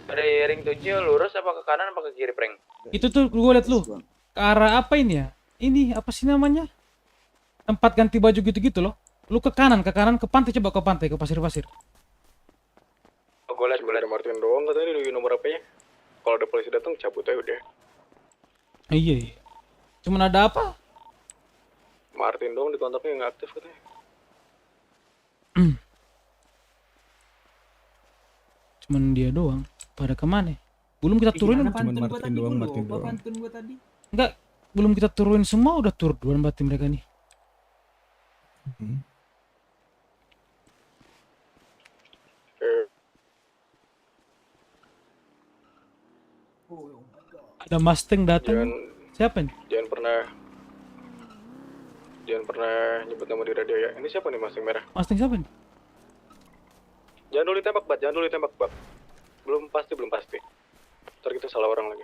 Dari ring 7 lurus apa ke kanan apa ke kiri, Prank? Itu tuh gue liat lu. Ke arah apa ini ya? Ini apa sih namanya? Tempat ganti baju gitu-gitu loh. Lu ke kanan ke pantai, coba ke pantai, ke pasir-pasir. Oh, gue liat Martin doang katanya di nomor HP-nya. Kalau ada polisi datang cabut aja udah. Iya. Cuman ada apa? Martin doang di kontaknya nggak aktif katanya. Cuman dia doang. Pada kemana? Belum kita turunin. Cuman Martin doang, Martin doang. Pantun gua tadi. Enggak, belum kita turunin semua, udah turun duluan berarti mereka nih. Ada Mustang datang. Siapa nih? Jangan pernah nyebut nama di radio ya. Ini siapa nih Mustang merah? Mustang siapa nih? Jangan dulu ditembak, Bat. Belum pasti. Ntar kita salah orang lagi.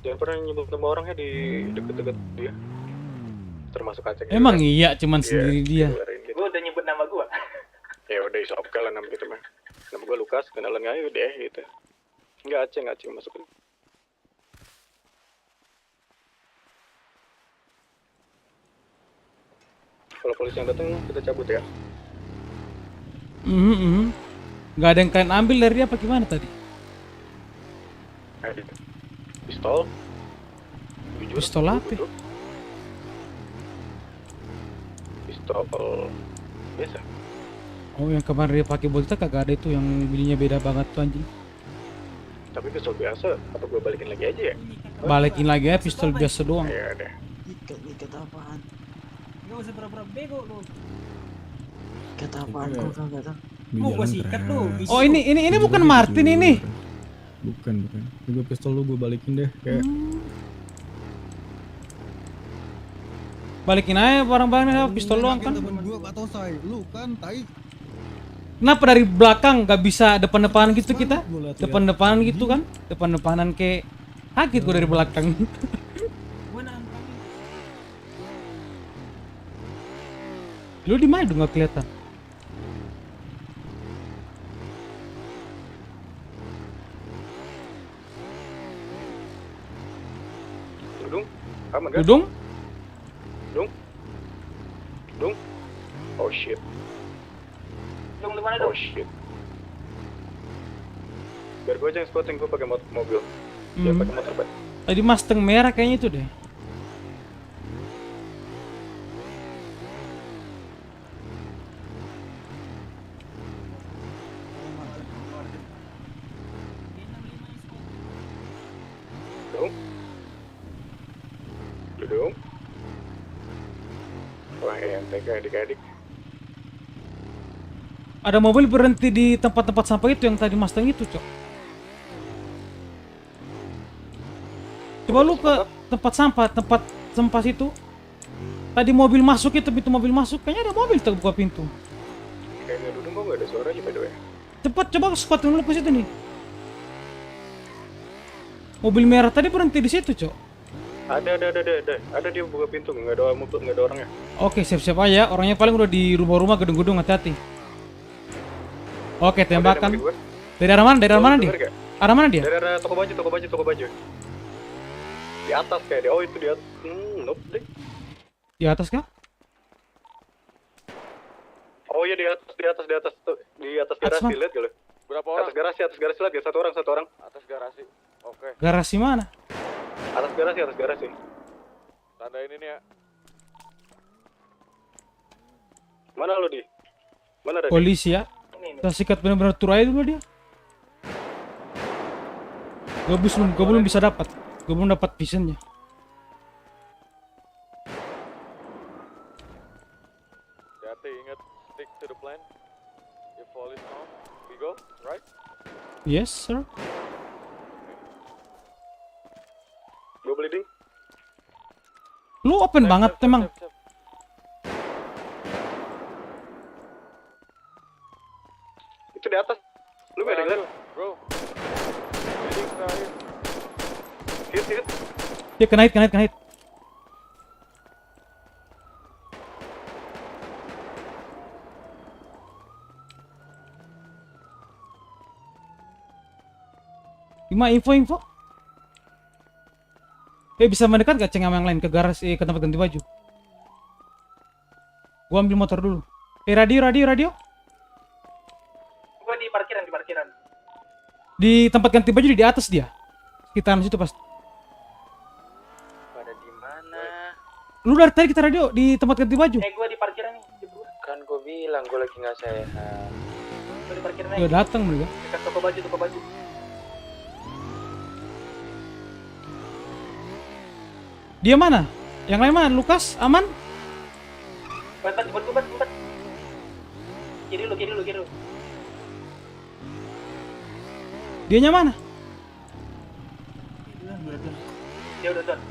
Jangan pernah nyebut nama orangnya di deket-deket dia. Termasuk Aceh. Emang iya, cuman sendiri dia. Gua udah nyebut nama gua. Ya udah iso oke lah nama kita mah. Nama gua Lukas, kenalan aja deh gitu. Enggak Aceh masukin. Kalau polisi yang datang kita cabut ya. Nggak ada yang kalian ambil dari dia apa gimana tadi? Pistol. Pistol apa? Pistol biasa. Oh, yang kemarin dia pakai bolta kagak ada itu, yang belinya beda banget tuh anjing. Tapi pistol biasa, apa gua balikin lagi aja ya? Balikin lagi ya, pistol biasa doang. Iya deh. Ikat apaan? Gak usah pura-pura bego lu. Ikat apaan kok kagak tahu. Mau gua sikat lu. Oh, ini bukan Martin ini. Bukan. Gue pistol lu gue balikin deh kayak. Balikin aja barang-barangnya, pistol doang kan. Temen gue atau say, lu kan tai. Kenapa dari belakang nggak bisa depan-depanan gitu kita? Depan-depanan gitu kan? Depan-depanan kayak kaget gue dari belakang. Lu di mana nggak kelihatan? Dudung, aman kan? Dudung? Dung. Oh shit. Dung di mana dong? Oh shit. Biar gue aja yang spotting, gue pakai mobil. Dia pakai motor bat. Tadi Mustang merah kayaknya itu deh. dudung. Wah, ente kayak adik-adik. Ada mobil berhenti di tempat-tempat sampah itu yang tadi Mustang itu, Cok. Coba lu ke tempat sampah situ. Tadi mobil masuk itu, pintu mobil masuk. Kayaknya ada mobil tuh buka pintu. Kayaknya dudung kok nggak ada suaranya by the way. Cepat coba squad dulu ke situ nih. Mobil merah tadi berhenti di situ, Cok. Ada dia buka pintu, nggak ada orangnya. Oke, siap-siap aja. Orangnya paling udah di rumah-rumah, gedung-gedung, hati-hati. Oke, tembakan. Dari arah mana? Dari arah mana dia? Arah mana dia? Dari arah toko baju. Di atas kayak dia. Oh, itu di atas. Nope deh. Di atas kah? Oh iya, di atas tuh. Di atas garasi, lihat gak lu? Berapa orang? Atas garasi lihat ya, satu orang. Atas garasi. Oke. Garasi mana? Atas garasi. Tanda ini nih ya. Mana lu di? Mana ada? Polisi ya. Kita sikat benar-benar tur aja dulu dia. Gue belum bisa dapat. Gue belum dapat visionnya. Hati, ingat stick to the plan. If all is known, we go, right? Yes, sir. Gue bleeding. Lu open banget emang. Itu di atas. Lu gak ada ngeliat? Bro. Bleeding terakhir. Hit. Ya kena hit. Gimana info? Bisa mendekat gak ceng sama yang lain ke garasi, ke tempat ganti baju? Gua ambil motor dulu. Radio. Gua di parkiran. Di tempat ganti baju di atas dia. Sekitaran situ pasti. Pada di mana? Lu dari tadi kita radio di tempat ganti baju. Gua di parkiran nih. Kan gua bilang gua lagi nggak sehat. Gua di parkiran Udah datang mereka. Dekat toko baju. Dia mana? Yang lain mana? Lukas aman? Buat. Kiri lu. Dianya mana? Dia udah down.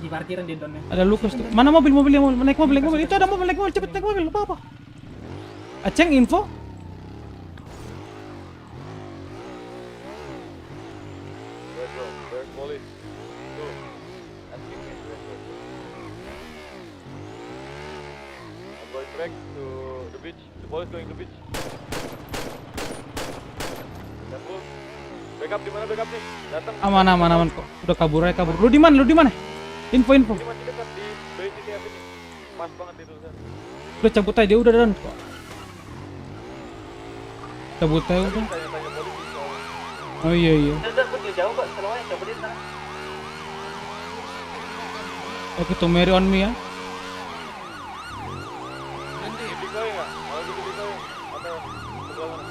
Di parkiran dia downnya. Ada Lukas tuh. Mana mobil yang naik mobil. Itu ada mobil naik mobil, cepet naik mobil. Apa? Aceng info? There's police. I'm going back to the beach. The police going to the beach. Careful. Backup di mana nih? Datang. Aman kok. Udah kabur. Lu di mana? Info. Ini masih dekat di BCTF ini. Pas banget itu kan. Udah cabut aja, dia udah down kok. Cabut aja udah. Oh iya. Udah, gua jauh kok. Semuanya cabutin sana. Oke, to marry on me ya. Nanti dikoy enggak? Kalau gitu dikoy atau sebelah mana?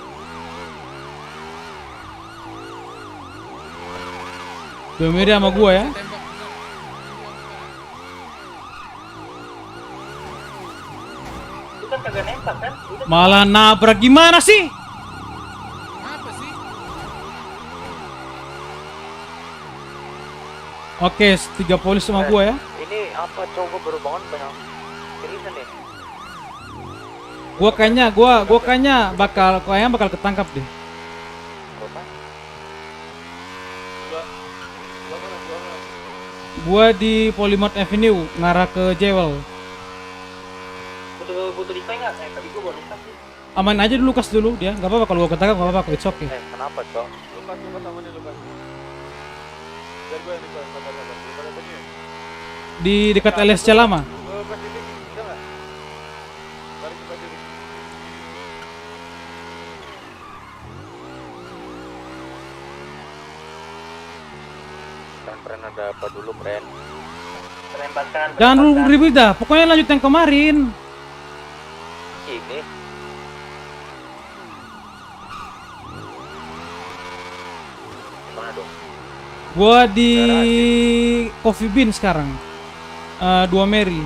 To marry sama gua ya. Lu kan kagak nembak kan? Malah nabrak gimana sih? Apa sih? Oke, 3 polis sama gua ya. Ini apa cowok baru bangun banyak kirisan nih. Gua kayaknya bakal ketangkap deh. Gua di Polymart Avenue ngarah ke Jewel. Butuh dikoy nggak? Tadi gua baru tas sih. Aman aja dulu, Lukas dulu dia. Gak apa-apa kalau gua ketangkap, gak apa-apa, it's okay. Kenapa cok? Lukas sama nih Lukas. Biar gue yang dikoy, sabar. Daripada tadi ya. Di dekat LSC lama. Pasifik, bisa nggak? Tarik ke Pasifik. Pren ada apa dulu pren? Penembakan. Jangan dulu ribut dah, pokoknya lanjut yang kemarin. Ini. Gimana dong? Gua di Coffee Bean sekarang. 2 Mary.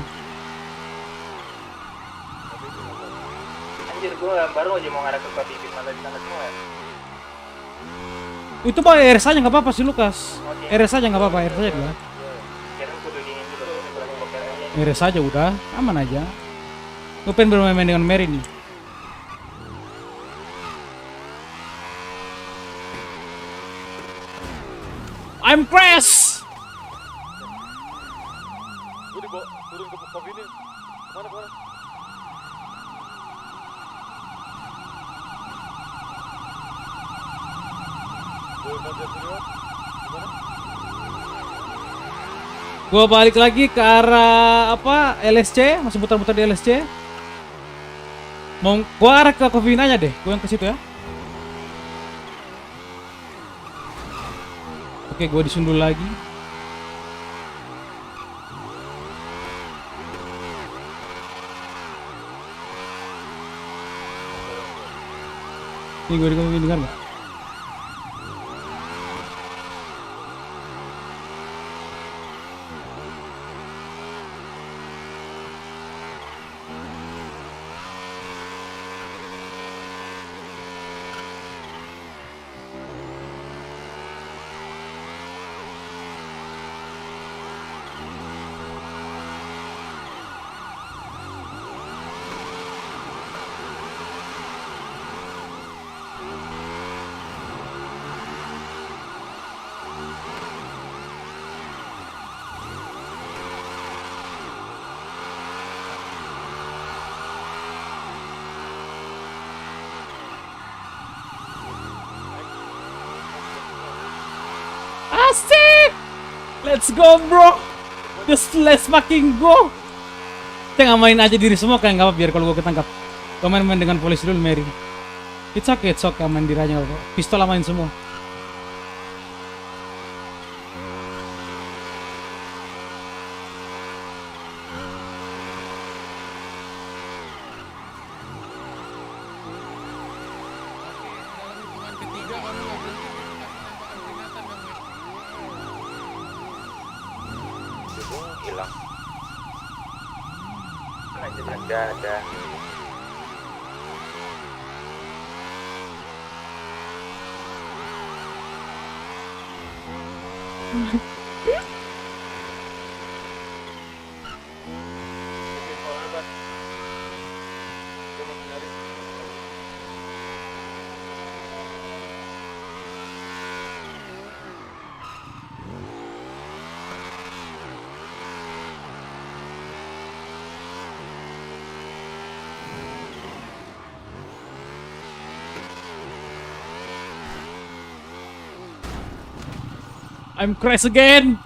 Anjir, gua baru aja mau ngarah ke Coffee Bean, malah di sana semua ya. Itu pak RS aja nggak apa-apa sih Lukas. RS aja nggak apa-apa, RS aja dia. Kira kudu dingin dulu, berapa boker aja. RS aja udah, aman aja. Gue pengen bermain dengan Mary nih. I'm crash. Gue dibawa turun ke Coffee ini. Kemana? Gua balik lagi ke arah apa LSC, masih putar-putar di LSC. Mau gua arah ke Coffee aja deh, gua yang ke situ ya. Oke, gua disundul lagi. Ini gua di Coffee dengar nggak? Asik! Let's go bro! Just let's fucking go! Kita ngamain aja diri semua kan, nggak apa biar kalau gue ketangkap. Gue main dengan polisi dulu Mary. It's okay main diri aja. Pistol amain semua. Hilang. Ada. I'm crash again.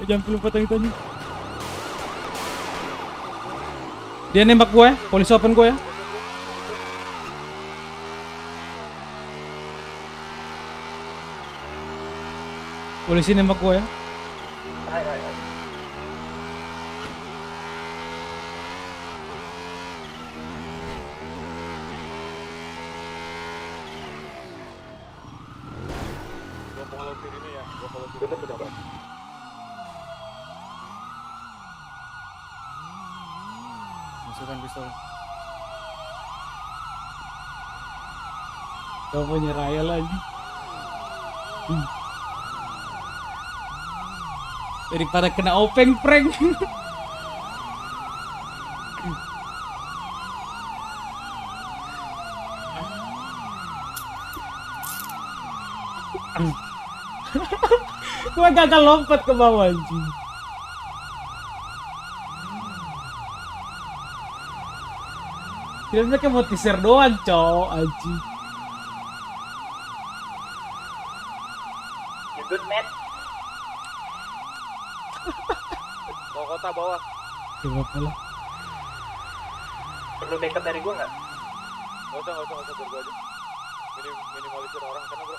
Jangan lupa tanya. Dia nembak gue, polisi open gue ya. Polisi nembak gue ya. Masukkan pistol. Kau punya raya lagi. Daripada kena openg prank. Gua gagal lompat ke bawah anjing. Kira mereka mau teaser doang, cowok anjing. You good, man? Bawa kota bawah. Coba pula. Perlu backup dari gua nggak? Nggak usah biar gua aja. Minimalisir orang sana bro.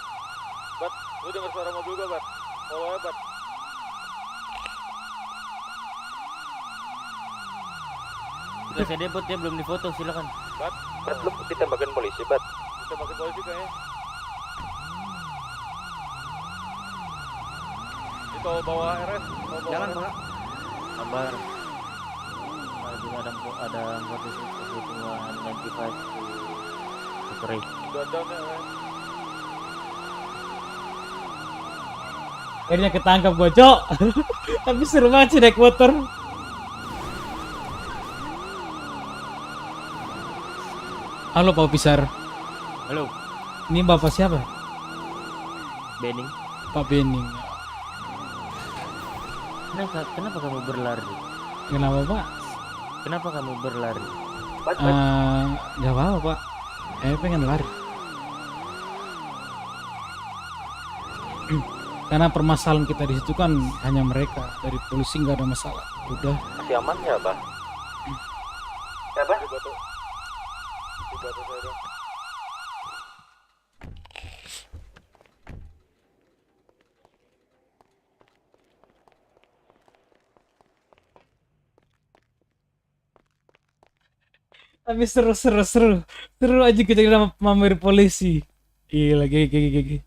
Bat, lu denger suara mobil gua Bat. Follow ya Bat. Udah saya debut ya, belum difoto, silakan. Bat, Lu ditembakin polisi, Bat. ditembakin polisi kayaknya. tol bawah RS. Tol bawah Jalan RS. Pak. Sabar. Nah, juga ada posisi 95 to 3. Udah down ya, men. Akhirnya ketangkap gua, Cok. Tapi seru banget sih naik motor. Halo Pak Pisar. Halo. Ini Bapak siapa? Bening. Pak Bening. Kenapa kamu berlari? Kenapa Pak? Kenapa kamu berlari? Gak apa-apa Pak. Pengen lari. Karena permasalahan kita di situ kan hanya mereka, dari polisi nggak ada masalah. Udah. Masih aman ya, Pak? Siapa? Di batu saya dong. Tapi seru aja kita sama mamer polisi. Gila, gigi.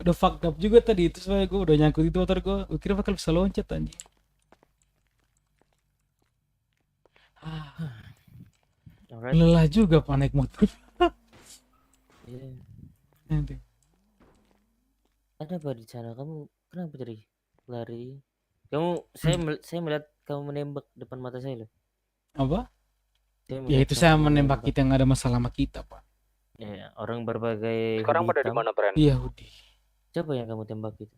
Udah fucked up juga tadi itu, soalnya gue udah nyangkut itu motor gue kira bakal bisa loncat anjing. Lelah juga Pak naik motor. Iya. Nanti. Ada apa di sana? Kamu kenapa jadi lari? Kamu saya melihat kamu menembak depan mata saya loh. Apa? Saya Ya melihat itu kamu saya menembak kita yang ada masalah sama kita Pak. Ya, orang berbagai Sekarang hoodie pada di hitam. mana, Pren? Iya Hudi. Siapa yang kamu tembak itu?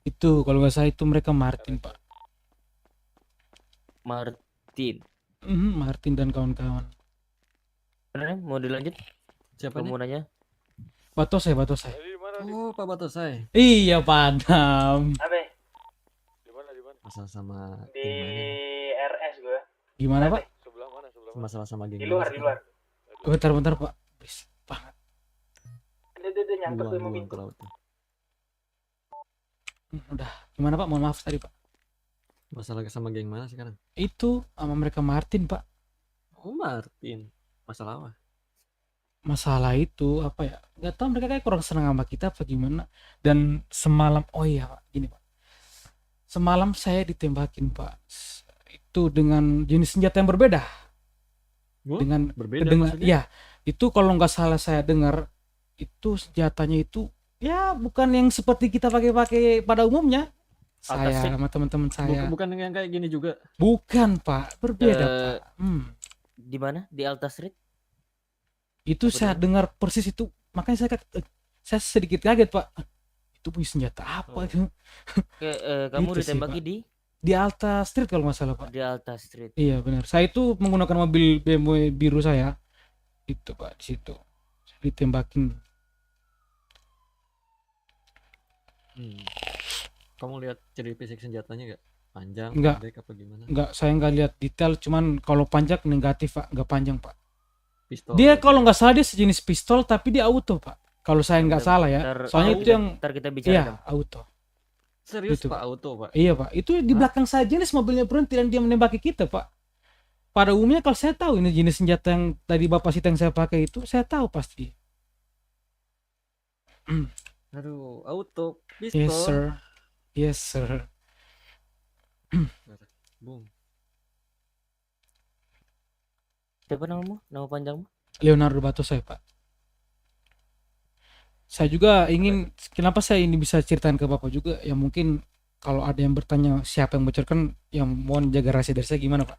Itu kalau nggak salah itu mereka Martin Pak. Martin. Martin dan kawan-kawan. Benar, mau dilanjut? Siapa kamu nih? nanya? Batosai. Oh, Pak Batosai. Iya padam. Apa? Di mana? Masalah sama Di RS gue. Gimana Pak? Sebelah mana? masalah sama geng. Di luar. Bentar Pak. Berisik banget. Dia nyangkut tuh Buang ke laut. Udah. Gimana Pak? Mohon maaf tadi Pak. Masalah sama geng mana sekarang? Itu sama mereka Martin Pak. Oh, Martin. Masalah apa? Masalah itu apa ya? Gak tahu mereka kayak kurang senang sama kita apa gimana. Dan semalam, oh iya Pak, gini Pak. Semalam saya ditembakin Pak. Itu dengan jenis senjata yang berbeda. Dengan berbeda maksudnya? Ya, itu kalau nggak salah saya dengar itu senjatanya itu ya bukan yang seperti kita pakai pada umumnya. Saya sama teman-teman saya. Bukan yang kayak gini juga. Bukan Pak, berbeda Pak. Di mana? Di Alta Street? Itu saya dengar persis itu, makanya saya sedikit kaget Pak. Itu punya senjata apa? Kamu Itu sih, ditembaki Pak. di Alta Street kalau nggak salah Pak. Di Alta Street. Iya benar. Saya itu menggunakan mobil BMW biru saya. Itu Pak di situ. Saya ditembakin. Kamu lihat ciri fisik senjatanya nggak? Panjang, Enggak. pendek apa gimana? Enggak, saya nggak lihat detail. Cuman kalau panjang negatif Pak, nggak panjang Pak. Pistol. Dia kalau nggak salah dia sejenis pistol tapi dia auto Pak. Kalau saya nggak salah ya. Soalnya itu yang. Ntar kita bicarakan. Iya auto. Serius Itu, Pak, auto Pak? Iya Pak, itu di belakang saya jenis mobilnya berhenti dan dia menembaki kita Pak. Pada umumnya kalau saya tahu ini jenis senjata yang tadi Bapak Sita yang saya pakai itu, saya tahu pasti. Aduh, auto, pistol. Yes sir. Boom. Siapa namamu? Nama panjangmu? Leonardo Batosai Pak. Saya juga ingin, kenapa saya ini bisa ceritain ke Bapak juga, ya mungkin kalau ada yang bertanya siapa yang bocorkan, yang mohon jaga rahasia dari saya gimana Pak.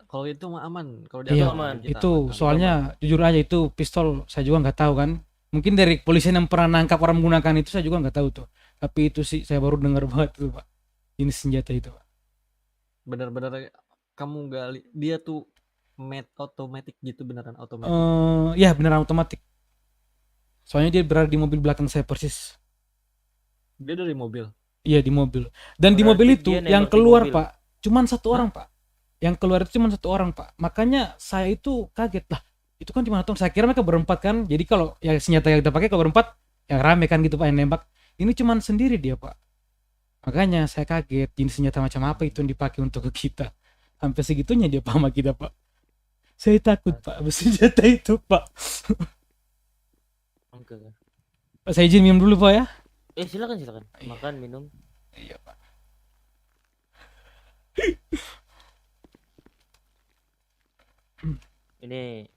Kalau itu mah aman, kalau dia Iya, aman, kita itu aman. soalnya jujur aja itu pistol saya juga nggak tahu kan. Mungkin dari kepolisian yang pernah nangkap orang menggunakan itu saya juga nggak tahu tuh. Tapi itu sih saya baru dengar banget tuh Pak. Jenis senjata itu Pak. Benar-benar kamu nggak dia tuh otomatis gitu, beneran otomatis. Ya beneran otomatis. Soalnya dia berada di mobil belakang saya persis. Dia dari mobil. Iya di mobil. Dan di mobil itu yang keluar Pak, cuman satu orang Pak. Yang keluar itu cuma satu orang Pak. Makanya saya itu kaget lah. Itu kan cuma satu. Saya kira mereka berempat kan. Jadi kalau ya senjata yang kita pakai kalau berempat, yang rame kan gitu Pak yang nembak. Ini cuma sendiri dia Pak. Makanya saya kaget jenis senjata macam apa itu yang dipakai untuk ke kita. Sampai segitunya dia sama kita Pak. Saya takut Pak bersenjata itu Pak. Oke. Pak saya izin minum dulu Pak ya. Silakan. Iya. Makan, minum. Iya, Pak. Ini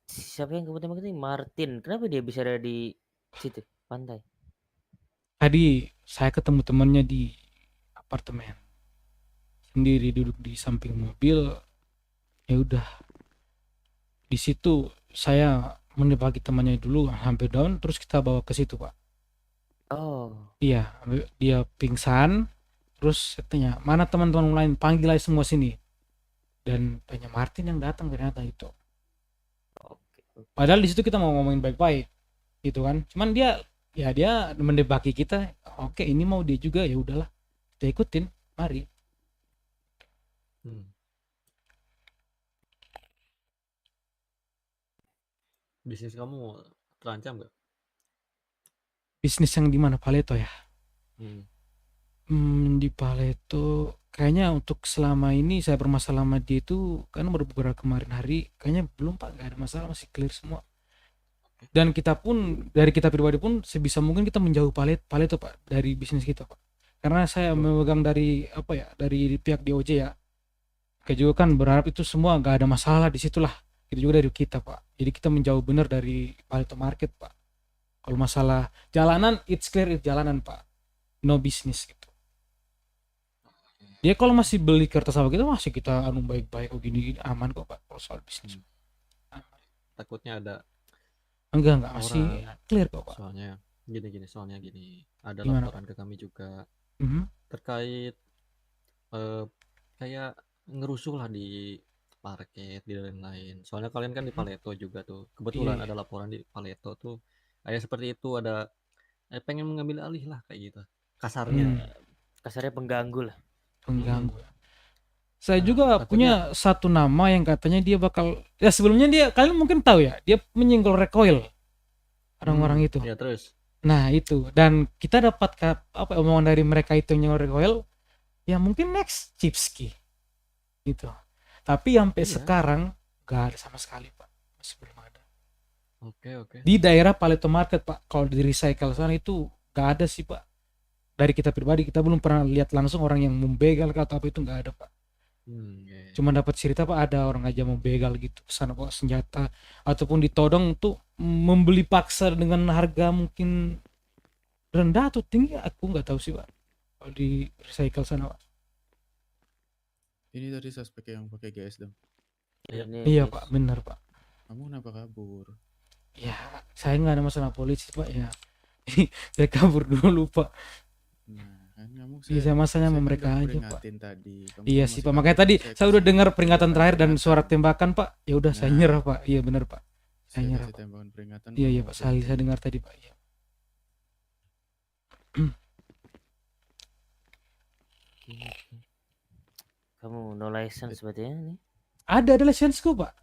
siapa yang kamu tembak ini? Martin. Kenapa dia bisa ada di situ, pantai? Tadi saya ketemu temannya di apartemen. Sendiri duduk di samping mobil. Ya udah. Di situ saya menebaki temannya dulu sampai down, terus kita bawa ke situ, Pak. Oh. Iya, dia pingsan. Terus katanya, mana teman-teman lain, panggil aja semua sini. Dan tanya Martin yang datang ternyata itu. Padahal di situ kita mau ngomongin baik-baik, gitu kan. Cuman dia mendebaki kita. Oke, ini mau dia juga, ya udahlah, kita ikutin, mari. Bisnis kamu terancam nggak? Bisnis yang di mana? Paleto ya? Di Paleto kayaknya untuk selama ini saya bermasalah sama dia itu kan beberapa kemarin hari kayaknya belum, Pak, nggak ada masalah, masih clear semua. Dan kita pun dari kita pribadi pun sebisa mungkin kita menjauh Paleto, Pak, dari bisnis kita, Pak. Karena saya memegang dari dari pihak DOJ ya. Kayak juga kan berharap itu semua nggak ada masalah di situlah. Itu juga dari kita, Pak. Jadi kita menjauh benar dari Paleto Market, Pak. Kalau masalah jalanan, it's clear itu jalanan, Pak. No business gitu. Dia kalau masih beli kertas sama kita masih kita baik-baik kok gini aman kok, Pak. Kalau soal bisnis. Takutnya ada Enggak masih clear kok, Pak. Soalnya gini. Ada Gimana, laporan ke kami juga Mhm. terkait kayak ngerusuh lah di market di lain-lain. Soalnya kalian kan di Paleto juga tuh. Kebetulan Iya. ada laporan di Paleto tuh. Kayak seperti itu ada pengen mengambil alih lah kayak gitu. Kasarnya. Kasarnya pengganggu lah. Pengganggu. Saya juga punya satu nama yang katanya dia bakal sebelumnya kalian mungkin tahu ya, dia menyenggol recoil orang-orang itu. Ya terus. Nah, itu. Dan kita dapat omongan dari mereka itu yang menyenggol recoil, ya mungkin next Chipski. Gitu. Tapi sampai sekarang nggak ada sama sekali, Pak. Masih belum ada. Oke. Di daerah Paleto Market, Pak. Kalau di recycle sana itu nggak ada sih, Pak. Dari kita pribadi kita belum pernah lihat langsung orang yang membegal atau apa itu nggak ada, Pak. Cuma dapat cerita, Pak, ada orang aja mau begal gitu kesana bawa senjata ataupun ditodong tuh membeli paksa dengan harga mungkin rendah atau tinggi, aku nggak tahu sih, Pak. Kalau di recycle sana, Pak. Ini tadi suspek yang pakai GS dong. Iya, Pak, benar, Pak. Kamu kenapa kabur? Ya, saya nggak ada masalah polisi, Pak, ya. Saya kabur dulu, Pak. Nah, kan kamu Saya masanya sama mereka aja, Pak. Tadi. Iya sih, Pak. Makanya tadi saya udah dengar peringatan terakhir dan suara tembakan, Pak. Ya udah saya nyerah, Pak. Iya benar, Pak. Saya nyerah, Pak. Tembakan peringatan. Iya, Pak. Saya dengar tadi, Pak. Iya. Kamu no license berarti ya nih? Ada license-ku, Pak.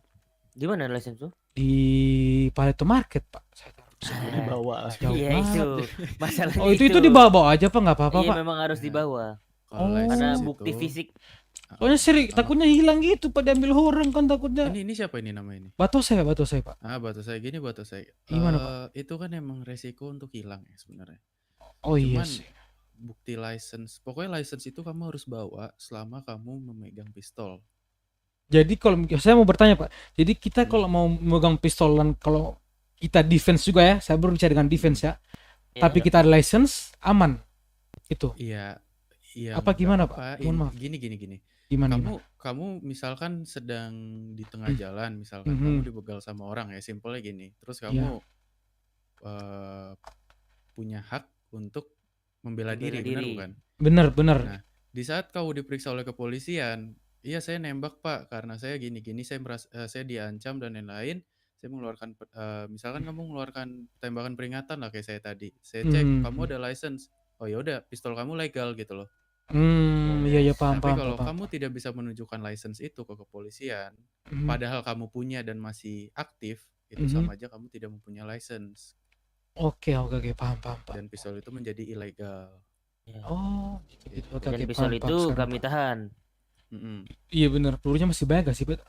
Di mana license tuh? Di Paleto Market, Pak. Saya taruh dibawa. Iya itu masalahnya. Oh, itu dibawa aja, Pak, nggak apa-apa, Iya, Pak. memang harus dibawa. Karena bukti fisik. Soalnya takutnya hilang gitu, Pak, diambil orang kan takutnya. Ini siapa ini nama ini? Batu saya, Pak. Batu saya. Gimana, Pak? Itu kan emang resiko untuk hilang ya sebenarnya. Oh iya Cuman, sih. bukti license, pokoknya license itu kamu harus bawa selama kamu memegang pistol. Jadi kalau saya mau bertanya, Pak. Jadi kita kalau mau memegang pistol dan kalau kita defense juga ya, saya baru bicara dengan defense ya. Tapi kita ada license, aman. Itu. Iya. Apa gimana, Pak? Mohon maaf. Gini. Gimana? Kamu misalkan sedang di tengah jalan, misalkan kamu dibegal sama orang ya, simpelnya gini. Terus kamu punya hak untuk membela diri, benar bukan? Benar. Nah, di saat kamu diperiksa oleh kepolisian, iya saya nembak, Pak, karena saya gini, saya diancam dan lain-lain. Saya mengeluarkan, misalkan kamu mengeluarkan tembakan peringatan lah kayak saya tadi. Saya cek kamu ada license. Oh ya udah, pistol kamu legal gitu loh. Iya paham. Tapi kalau kamu tidak bisa menunjukkan license itu ke kepolisian, padahal kamu punya dan masih aktif, itu sama aja kamu tidak mempunyai license. Oke, paham. Dan pistol itu menjadi ilegal. Oh, gitu. Dan pistol itu kami tahan. Iya benar, pelurunya masih banyak gak sih, Pak?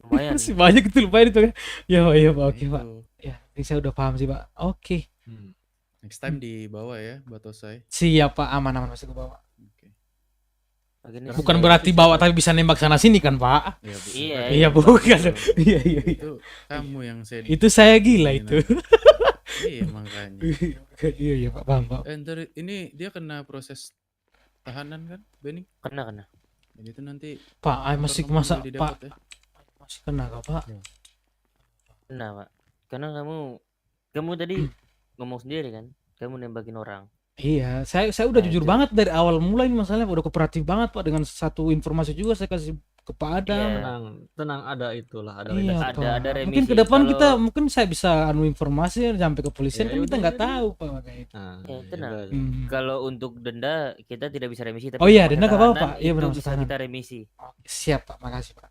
Lumayan. Masih banyak itu, lumayan itu kan. Ya, Pak, oke, Pak. Ya, Ini saya udah paham sih Pak. Oke. Next time dibawa ya Batosai. Siap Pak, aman-aman masih ke bawah. Ini Bukan sudah- berarti bawa tapi bisa nembak sana sini kan Pak? Iya, Iya bukan. Iya iya. Itu kamu yang saya. Itu saya gila itu. Iya makanya. Iya iya Pak, paham Pak. Ntar ini dia kena proses tahanan kan, Benny? Kena. Dan itu nanti. Pak, motor masih kamu masa juga didapat Pak ya. masih kena gak Pak? Kena, Pak. Karena kamu tadi ngomong sendiri kan, kamu nembakin orang. Iya, saya udah jujur banget dari awal mulai ini masalahnya, udah kooperatif banget Pak, dengan satu informasi juga saya kasih ke Pak Adam. Tenang, ada itulah, ada Iya, remisi. ada remisi. mungkin ke depan Kalau- mungkin saya bisa informasi sampai ke polisian Ya kan kita udah, nggak ya udah. tahu Pak makanya itu. Ya, tenang. Hmm. Kalau untuk denda kita tidak bisa remisi, tapi Oh iya, masa denda nggak apa-apa tahanan Pak. Iya itu benar bisa tahanan. kita remisi. Siap Pak, makasih Pak.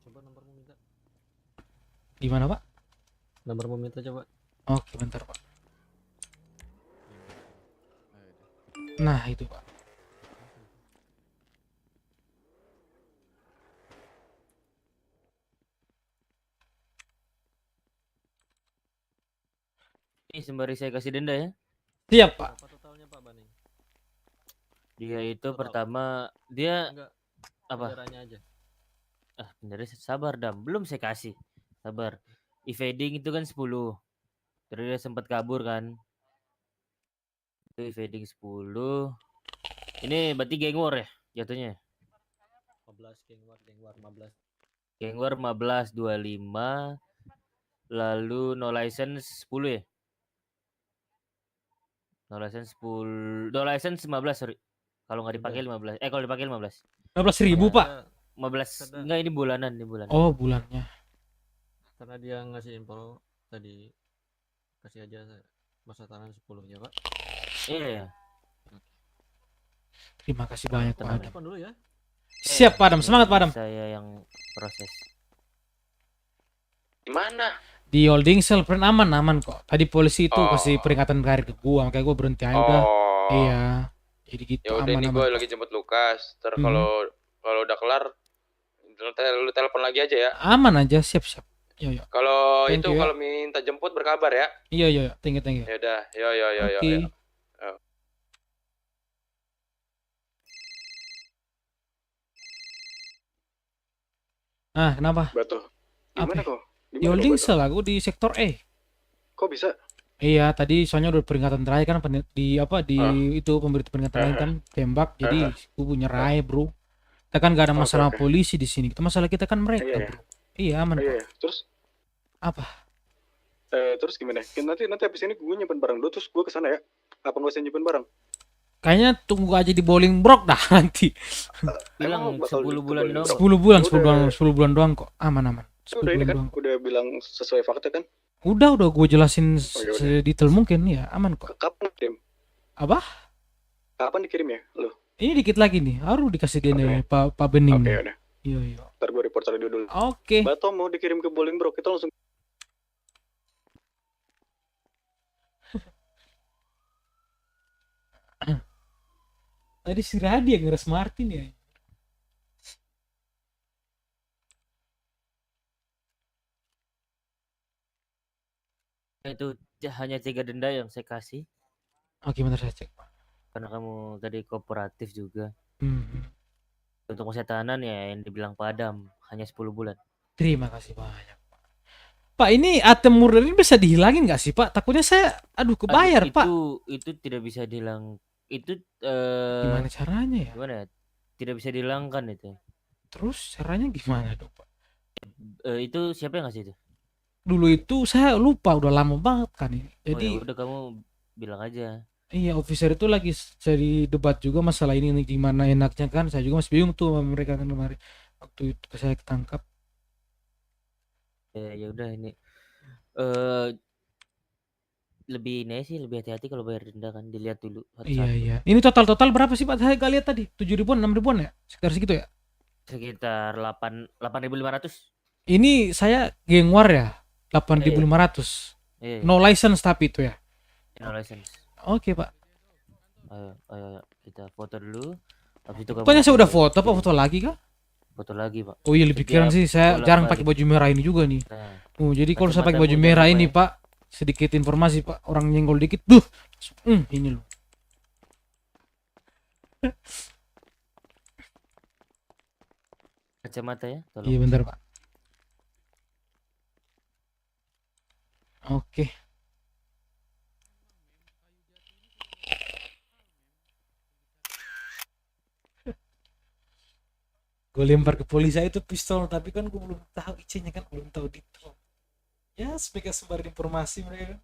Coba nomormu minta. Gimana Pak? Nomormu minta coba. Oke, bentar Pak. Nah itu Pak. Ini sembari saya kasih denda ya. Siap Pak. Apa totalnya Pak Bani? Dia itu pertama dia Enggak. apa? Penjaranya aja. Bener sabar Dam, belum saya kasih. Sabar. Evading itu kan 10. Terus dia sempat kabur kan. Itu evading 10. Ini berarti geng war ya jatuhnya. 15 geng war 15. Geng war 15 25. Lalu no license 10 ya? No license 10. No license 15 sorry. Kalau nggak dipakai 15. Kalau dipakai 15. 15.000 Pak. 15. Enggak ini bulanan, Oh, bulannya. Karena dia ngasih info tadi, kasih aja masa tahanan 10 ya Pak. Iya. Terima kasih banyak Pak Tenang, Adam. telepon dulu ya. Siap Pak Adam, semangat Pak Adam. Saya yang proses. Gimana? Di holding cell friend aman kok. Tadi polisi itu kasih peringatan terakhir ke gua, makanya gua berhenti aja udah. Iya. Jadi gitu Ya udah, ini gue lagi jemput Lukas. Ntar kalau udah kelar, lu telepon lagi aja ya. Aman aja, siap. Yo. Kalau Thank itu you, ya. kalau minta jemput berkabar ya. Iya, thank you. Ya udah, yo. Oke. Kenapa? Batu. Gimana kok? Di holding cell aku di sektor E. Kok bisa? Iya, tadi soalnya udah peringatan terakhir kan di itu pemberi peringatan lain kan tembak, jadi aku nyerah bro. Kita kan gak ada masalah polisi di sini. Kita masalah kita kan mereka, bro. Iya, aman. Iya. Terus? Apa? Terus gimana? Nanti habis ini gue nyimpen barang dulu, terus gue kesana ya. Apa nggak usah nyimpen barang? Kayaknya tunggu aja di bowling brok dah nanti. Bilang 10 bulan doang. 10 bulan doang kok. Aman. 10 Udah ini bulan kan, doang. udah bilang sesuai fakta kan? Udah gue jelasin sedetail mungkin ya, aman kok. Kapan dikirim? Apa? Kapan dikirim ya? Lo? Ini dikit lagi nih, harus dikasih dia nih Pak Bening. Oke, nih. udah. Iya. Ntar gue report radio dulu. Oke. Bato mau dikirim ke bowling bro, kita langsung. Tadi si Radi yang ngeres Martin ya. Itu hanya 3 denda yang saya kasih. Oke, bentar saya cek. Karena kamu tadi kooperatif juga. Untuk masa tahanan ya yang dibilang Pak Adam hanya 10 bulan. Terima kasih banyak Pak. Ini ATM murder ini bisa dihilangin nggak sih Pak? Takutnya saya kebayar Pak. Itu tidak bisa dihilang. Itu Gimana caranya ya? Gimana ya? Tidak bisa dihilangkan itu. Terus caranya gimana dong Pak? Itu siapa yang ngasih itu? Dulu itu saya lupa, udah lama banget kan ini. Jadi udah kamu bilang aja. Iya, officer itu lagi cari debat juga masalah ini gimana enaknya kan. Saya juga masih bingung tuh sama mereka kan kemarin waktu itu saya ketangkap. Ya udah ini lebih lebih hati-hati kalau bayar denda kan, dilihat dulu. Iya. Ini total berapa sih Pak? Saya gak lihat tadi. 7.000-an, 6.000-an ya? Sekitar segitu ya? Sekitar 8.500. Ini saya geng war ya. 8.500. Iya. No license tapi itu ya. No license. Oke Pak. Ayo kita foto dulu. Habis itu Bukannya saya udah foto Pak, foto lagi kah? foto lagi Pak. Oh iya lebih keren sih, saya jarang pakai baju merah ini juga nih. Nah, Jadi kalau saya pakai kacamatamu baju jangan merah lupa ini ya. Pak, sedikit informasi Pak, orang nyenggol dikit, duh, ini loh. Kacamata ya, tolong. Iya bentar Pak. Oke. Gue lempar ke polisi itu pistol, tapi kan gue belum tahu IC-nya kan, belum tahu detail. Ya, sebagai sebar informasi mereka.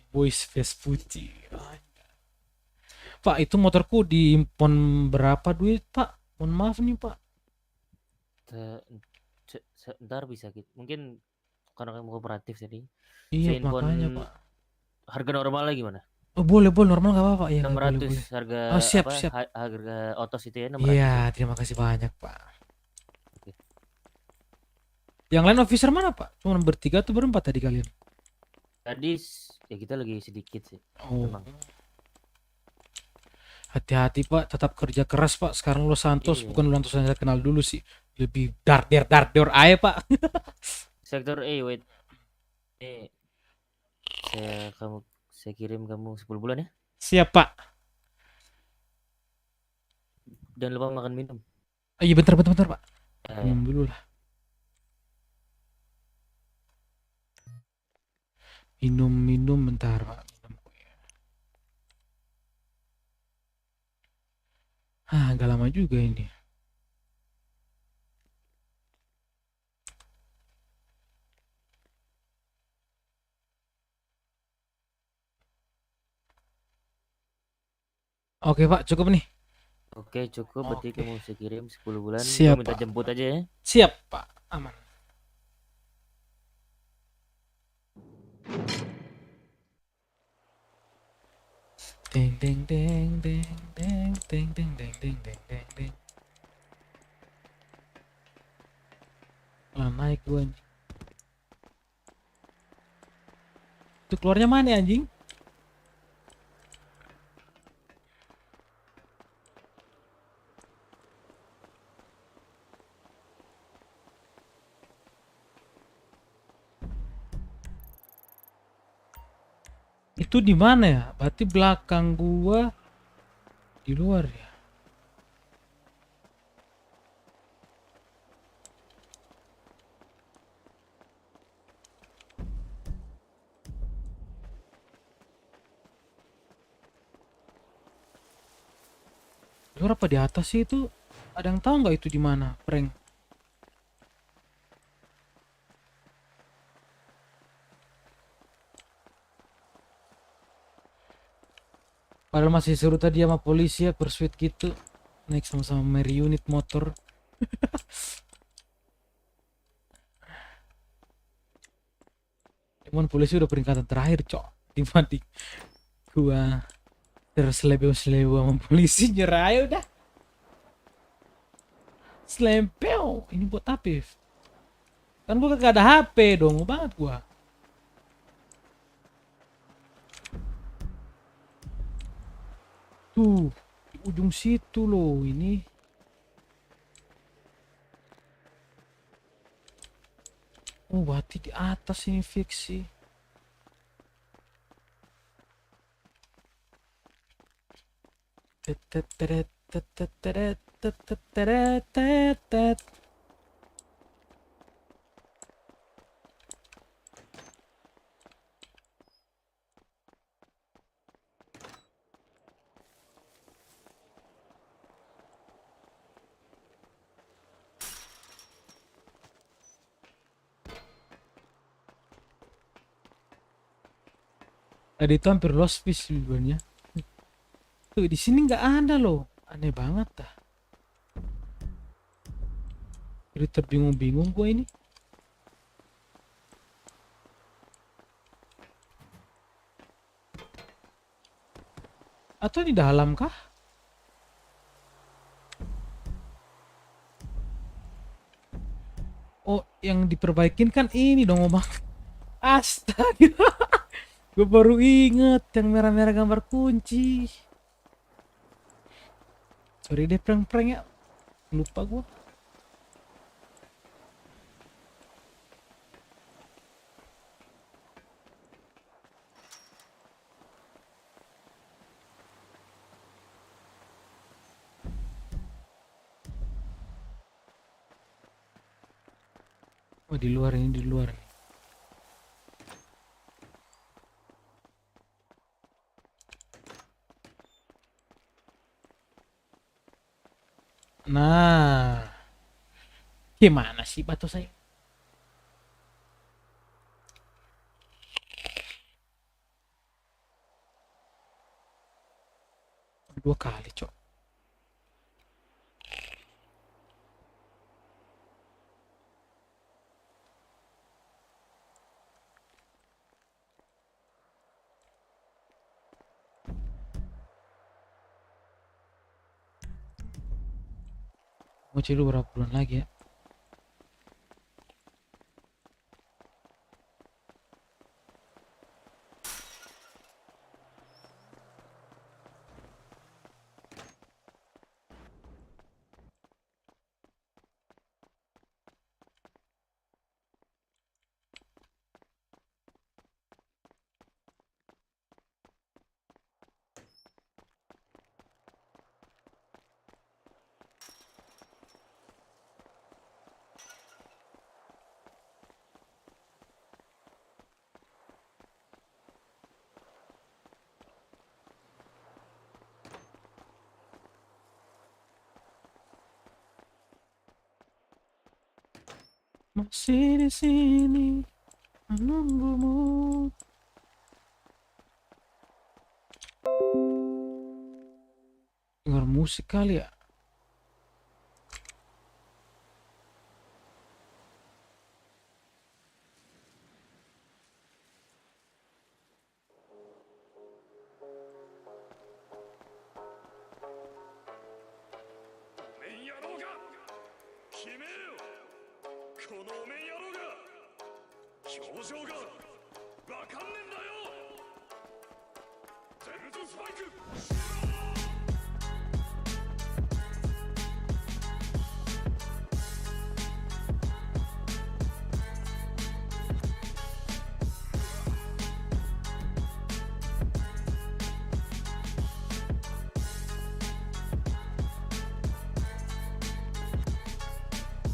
Boys face putih. Pak, itu motorku diimpon berapa duit, Pak? Mohon maaf nih, Pak. Ntar bisa gitu. Mungkin karena kamu kooperatif jadi. Iya, Saya makanya, Pak. Harga normalnya gimana? Oh, boleh normal nggak apa-apa. Iya, 600 boleh. harga siap. harga otos itu ya 600. Iya, terima kasih banyak, Pak. Oke. Yang lain officer mana, Pak? Cuma bertiga atau berempat tadi kalian? Tadi ya kita lagi sedikit sih. Oh. Memang. Hati-hati Pak, tetap kerja keras Pak. Sekarang Los Santos bukan Los Santos yang saya kenal dulu sih. Lebih dar aja Pak. Sektor A, wait. Saya kirim kamu 10 bulan ya. Siap Pak. Jangan lupa makan minum. Iya bentar Pak. Minum dulu lah. Minum bentar Pak. Agak lama juga ini. Oke Pak, cukup nih. Oke, cukup. Berarti kamu bisa kirim 10 bulan. Siap, minta Pak. jemput aja ya. Siap Pak, aman. Deng deng deng deng deng deng deng deng deng deng deng deng. Naik gue anjing. Itu keluarnya mana anjing? Itu di mana ya? Berarti belakang gua di luar ya. Luar apa di atas sih itu? Ada yang tahu nggak itu di mana? Prank. Padahal masih seru tadi sama polisi ya, pursuit gitu. Naik sama-sama Mary unit motor. Cuman polisi udah peringkatan terakhir, cok. Dibanding gua terselebeu sama polisi, nyerah ya udah. Selempeu. Ini buat apa? Kan gua kagak ada HP dong, banget gua. Tuh, di ujung situ loh ini. Oh, berarti di atas ini fiksi. Tadi itu hampir lost fish sebenarnya. Tuh di sini nggak ada loh, aneh banget dah. Jadi terbingung-bingung gua ini. Atau di dalam kah? Oh, yang diperbaikin kan ini dong, Bang. Astaga. Gue baru inget yang merah-merah gambar kunci. Sorry deh prank-prank ya. Lupa gue. Oh di luar ini, di luar. Nah, gimana sih batu saya? Dua kali, cok. Mau cilu berapa bulan lagi ya? Masih di sini menunggumu. Dengar musik kali ya?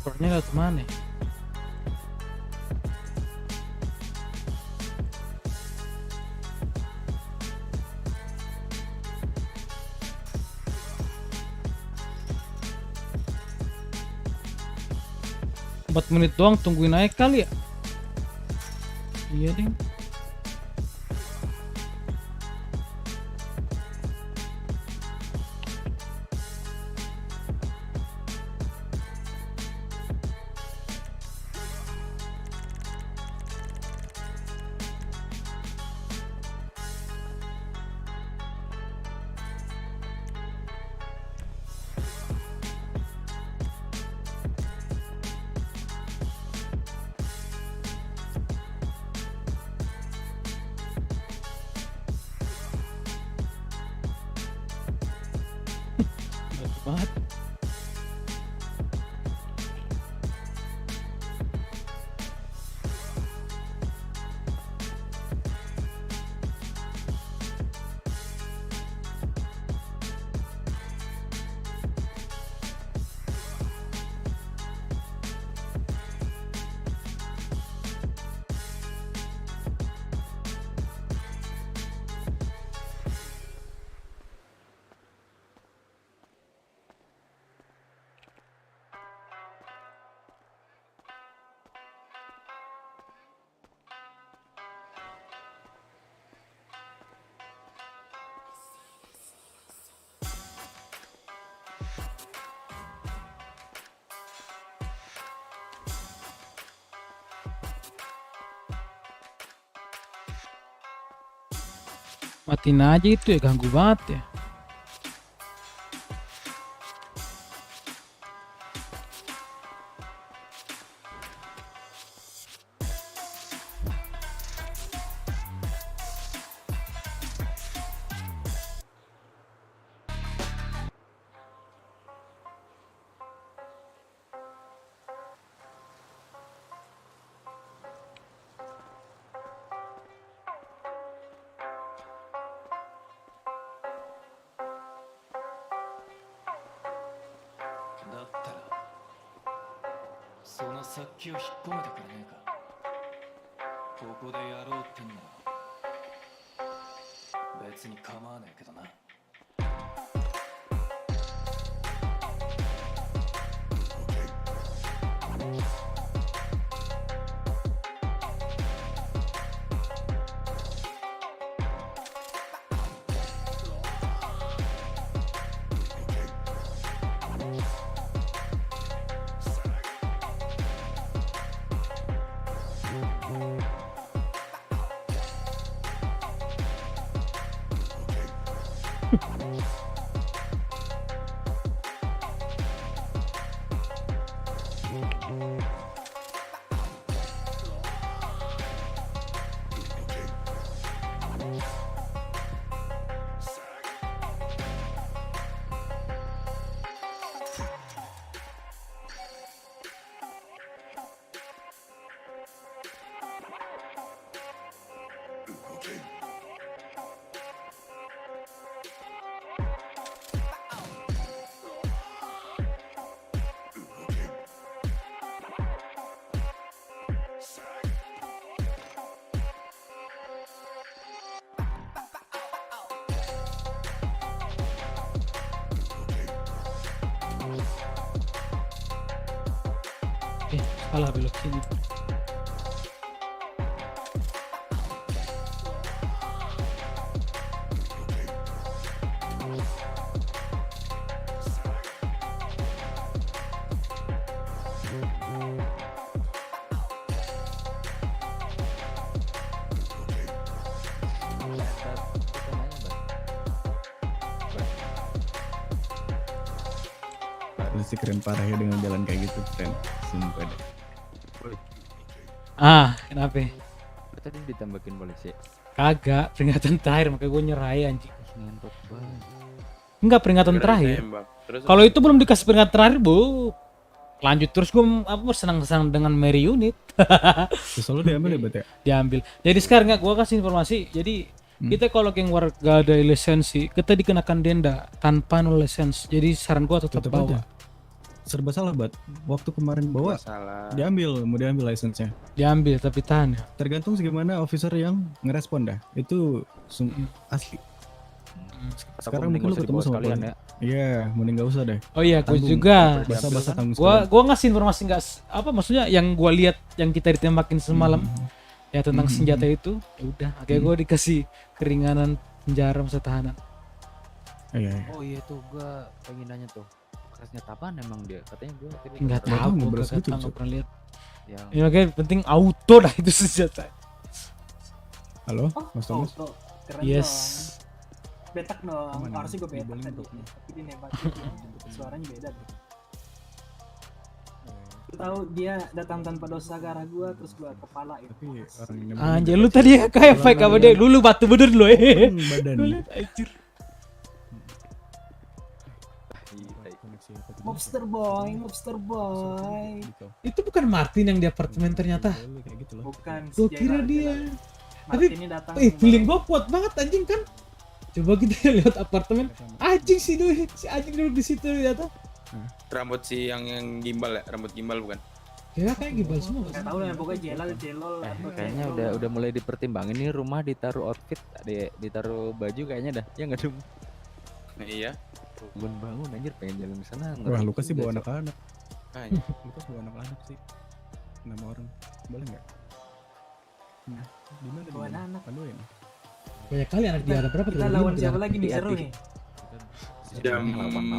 Orangnya lewat mana? Empat menit doang, tungguin naik kali ya? Iya ding. Banget. Matiin aja itu ya, ganggu banget ya. だったらその殺気を引っ込めてくれねえか。ここでやろうってんなら別に構わねえけどな。Salah belok sini. Pasti keren parah ya dengan jalan kayak gitu, keren. Sumpah deh. Kenapa? Tadi ditambahin polisi. Kagak, peringatan terakhir makanya gue nyerahin anjing. Ngentot banget. Enggak, peringatan terakhir. Kalau itu belum dikasih peringatan terakhir, Bu. Lanjut terus gue bersenang-senang dengan Mary unit. Selalu diambil ya, Bet ya? Diambil. Jadi sekarang gue kasih informasi. Jadi kita kalau geng war gak ada lisensi, kita dikenakan denda tanpa no lisensi. Jadi saran gue tetap bawa. Serba salah, Bat. Waktu kemarin bawa diambil, mau diambil lisensinya. Diambil tapi tahan ya. Tergantung segimana officer yang ngerespon dah. Itu asli. Sekarang mungkin lu ketemu sama kalian ya. Iya, mending gak usah deh. Oh iya, gue juga. Basa-basa tanggung Gue ngasih informasi nggak apa maksudnya yang gue lihat yang kita ditembakin semalam ya tentang senjata itu. Ya udah, akhirnya gue dikasih keringanan penjara masa tahanan. Iya. Oh iya tuh, gue pengen nanya tuh. Kerasnya apaan emang dia? Katanya gue nggak tahu, gue nggak pernah lihat. Ya kayak penting auto dah itu senjata. Halo, Mas Thomas. Keren yes. Dong. Betak dong, harusnya gue betak tadi. Tapi dia nembak suaranya beda tuh. Lu tahu dia datang tanpa dosa ke arah gue, terus gue kepala itu. Anjir lu tadi kayak fake apa deh? Lu batu bener lu badan. Anjir. Mobster boy. Itu bukan Martin yang di apartemen ternyata. Bukan. Gua kira dia. Tapi feeling gua kuat banget anjing kan. Coba kita lihat apartemen. Anjing si anjing duduk di situ ternyata. Rambut si yang gimbal ya, rambut gimbal bukan? Ya kayak gimbal semua. Enggak tahu ya, pokoknya jelol. Kayaknya udah mulai dipertimbangin nih rumah ditaruh outfit, ditaruh baju kayaknya dah. Ya enggak dong. Iya. Bangun anjir pengen jalan ke sana. Wah, Lukas sih bawa anak-anak. Lukas bawa anak-anak sih. 6 orang. Boleh enggak? Di mana bawa anak? Panduin. Banyak kali anak dia, ada berapa? Kita lawan siapa lagi nih seru nih? Jam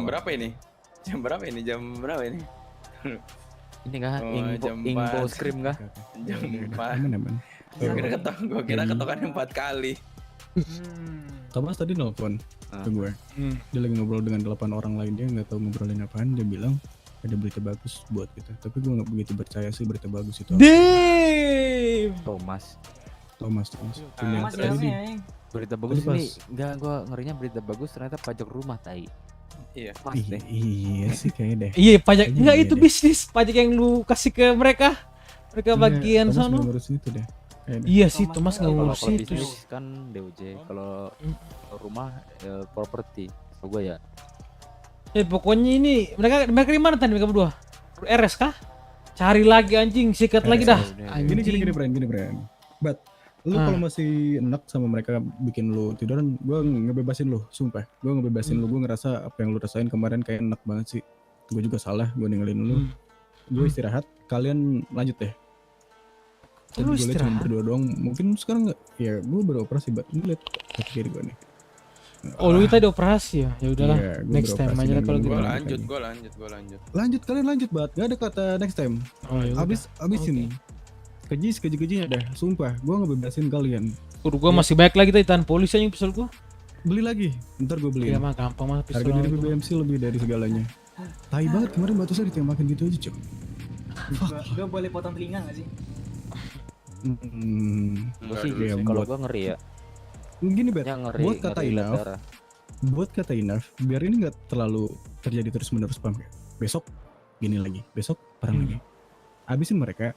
berapa ini? Jam berapa ini? Ini kah? Info scream kah? Jam 4. Gua kira ketokan 4 kali. Thomas tadi nelfon ke gue. Dia lagi ngobrol dengan 8 orang lain, dia nggak tahu ngobrolin apaan. Dia bilang ada berita bagus buat kita, tapi gue nggak begitu percaya sih berita bagus itu. Thomas. Berita bagus ini enggak, gue ngerinya berita bagus ternyata pajak rumah tai. Iya. Iya sih kayaknya deh. Iya pajak enggak itu bisnis pajak yang lu kasih ke mereka bagian sono. Ngurus itu deh. Iya sih Thomas nggak ngurus itu kan DOJ, kalau rumah properti gue ya. Pokoknya ini mereka di mana tadi mereka berdua? RS kah? Cari lagi anjing, sikat lagi dah. Gini Bren. But lu kalau masih enak sama mereka bikin lu tiduran, gua ngebebasin lu, sumpah. Gua ngebebasin lu, gua ngerasa apa yang lu rasain kemarin kayak enak banget sih. Gua juga salah, gua ninggalin lu. Gua istirahat, kalian lanjut deh. Lu Gue cuma istirahat? berdua doang, mungkin sekarang nggak, ya gue beroperasi, buat ngeliat kaki kiri gue nih. Oh lu tadi operasi ya? Ya udahlah, Iya, gua next time beroperasi aja lah dan kalau gua gitu. lanjut. Lanjut, kalian lanjut, Bat. Gak ada kata next time. Oh, ya Abis ini. Keji-kejinya dah, sumpah. Gua ngebebasin kalian. Gua masih banyak lagi tadi tahan polisi yang pistol gua. Beli lagi, ntar gue beliin. Iya mah gampang mah pistol. Harga dari BBMC lebih dari segalanya. Tai banget kemarin batu saya ditembakin gitu aja, Cok. Gue boleh potong telinga gak sih? Gue sih kalau gue ngeri ya. Gini Bet, ngeri, buat kata enough, biar ini nggak terlalu terjadi terus menerus pam ya. Besok gini lagi, besok perang lagi. Habisin mereka,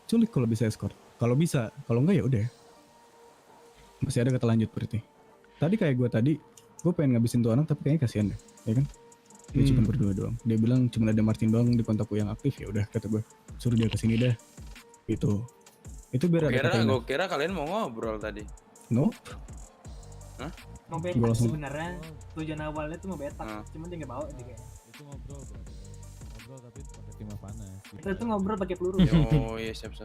culik kalau bisa escort. Kalau bisa, kalau enggak ya udah. Masih ada kata lanjut berarti. Tadi kayak gue pengen ngabisin tuh orang tapi kayaknya kasihan deh, ya kan? Dia cuma berdua doang. Dia bilang cuma ada Martin doang di kontakku yang aktif, ya udah kata gue suruh dia kesini dah. Itu biar ada kata Gue kira kalian mau ngobrol tadi. Nope. Hah? Mau betak sebenarnya. Tujuan awalnya tuh mau betak, cuman dia nggak bawa dia kayaknya. Itu ngobrol tapi pakai timah panas. Itu ngobrol pakai peluru. Oh iya siap.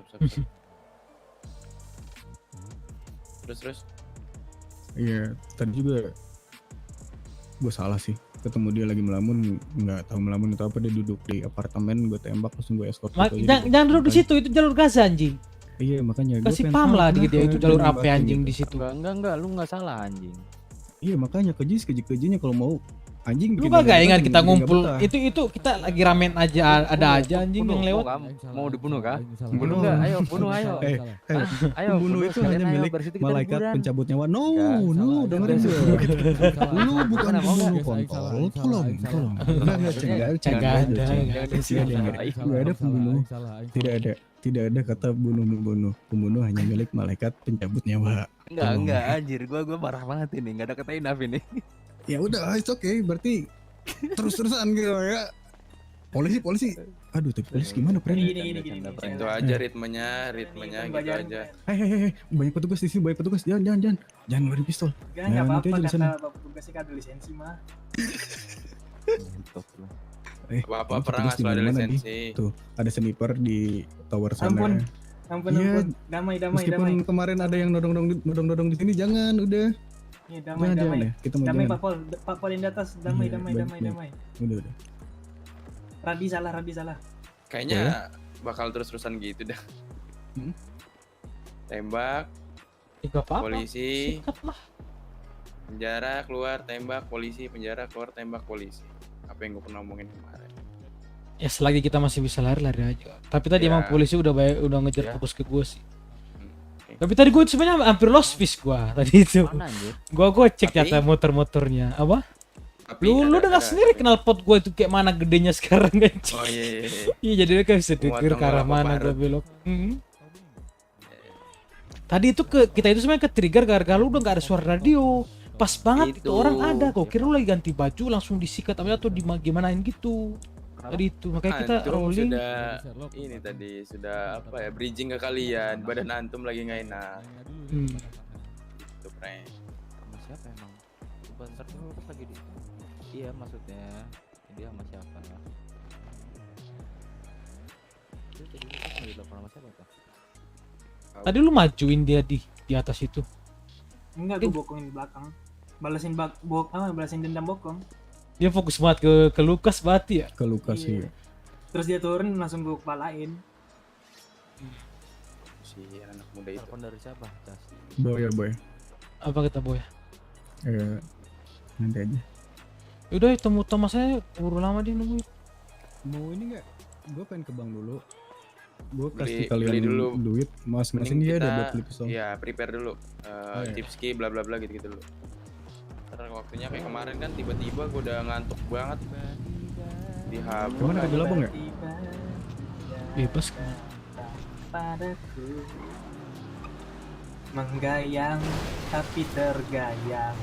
Terus. Iya, tadi juga gue salah sih. Ketemu dia lagi melamun, nggak tahu melamun atau apa, dia duduk di apartemen, gue tembak langsung gue escort. Jangan duduk di situ, itu jalur Gaza anjing. Iya makanya. Kasih paham lah dikit ya, itu jalur apa anjing di situ. Enggak, lu nggak salah anjing. Iya makanya kejinya kalau mau anjing. Lu kagak ingat kita ngumpul itu kita lagi ramen aja, ada aja anjing yang lewat. Mau dibunuh kah? Bunuh enggak? Ayo bunuh ayo. Ayo bunuh itu hanya milik malaikat pencabut nyawa. No, dengerin gue. Lu bukan pembunuh kontol, tolong. Enggak ada pembunuh. Tidak ada kata bunuh. Pembunuh hanya milik malaikat pencabut nyawa. Enggak anjir, gua marah banget ini, enggak ada kata enough ini. Ya udah, it's okay. Berarti terus-terusan gitu ya. Polisi. Aduh, tapi polisi gimana, Pren? Gini. Itu aja ritmenya gitu aja. Hei, banyak petugas di sini, Jangan ngeluarin pistol. Enggak apa-apa, kata Bapak petugasnya kan ada lisensi mah. Apa perang asal ada lisensi. Tuh, ada sniper di tower sana. Ampun. Damai. Meskipun kemarin ada yang nodong di sini, jangan udah. Iya, damai. Kita mau damai Pak Pol yang di atas, damai. Udah. Radi salah. Kayaknya bakal terus-terusan gitu dah. Tembak. Polisi. Penjara keluar, tembak polisi, penjara keluar, tembak polisi. Apa yang gue pernah omongin kemarin. Ya selagi kita masih bisa lari aja. Tapi tadi emang polisi udah ngejar fokus ke gue sih. Tapi tadi gue sebenarnya hampir lost fish gua tadi itu. Gua cek jatah motornya. Apa? Lu udah nggak sendiri kenal pot gua itu kayak mana gedenya sekarang kan? Oh iya. Iya jadi dia kayak bisa dikir ke arah mana gua belok. Tadi itu kita itu sebenarnya ke trigger gara-gara lu udah nggak ada suara radio. Pas banget itu orang ada. Kok kira lu lagi ganti baju langsung disikat atau gimanain gitu. Tadi itu makanya kita rolling. Sudah apa ya, bridging ke kalian, badan antum lagi nggak enak. Itu prank. Sama siapa emang? Bentar dulu pas lagi di. Iya maksudnya dia sama siapa ya? Itu tadi lagi telepon sama siapa tuh? Tadi lu majuin dia di atas itu. Enggak, gue bokongin di belakang. Balasin dendam bokong. Dia fokus banget ke Lukas berarti ya? Ke Lukas iya. Terus dia turun langsung gue kepalain. Si anak muda itu. Telepon dari siapa? Boy. Apa kata Boy? Nanti aja. Udah temu Thomas saya buru lama dia nungguin. Mau ini enggak? Gue pengen ke bank dulu. Gue kasih kalian dulu duit, masing-masing dia ada buat beli pistol. Iya, prepare dulu. Tipski bla bla bla gitu dulu. Karena waktunya kayak kemarin kan tiba-tiba gue udah ngantuk banget di HP. Kemana ke Jelabang ya? Bebas kan? Padaku menggayang tapi tergayang.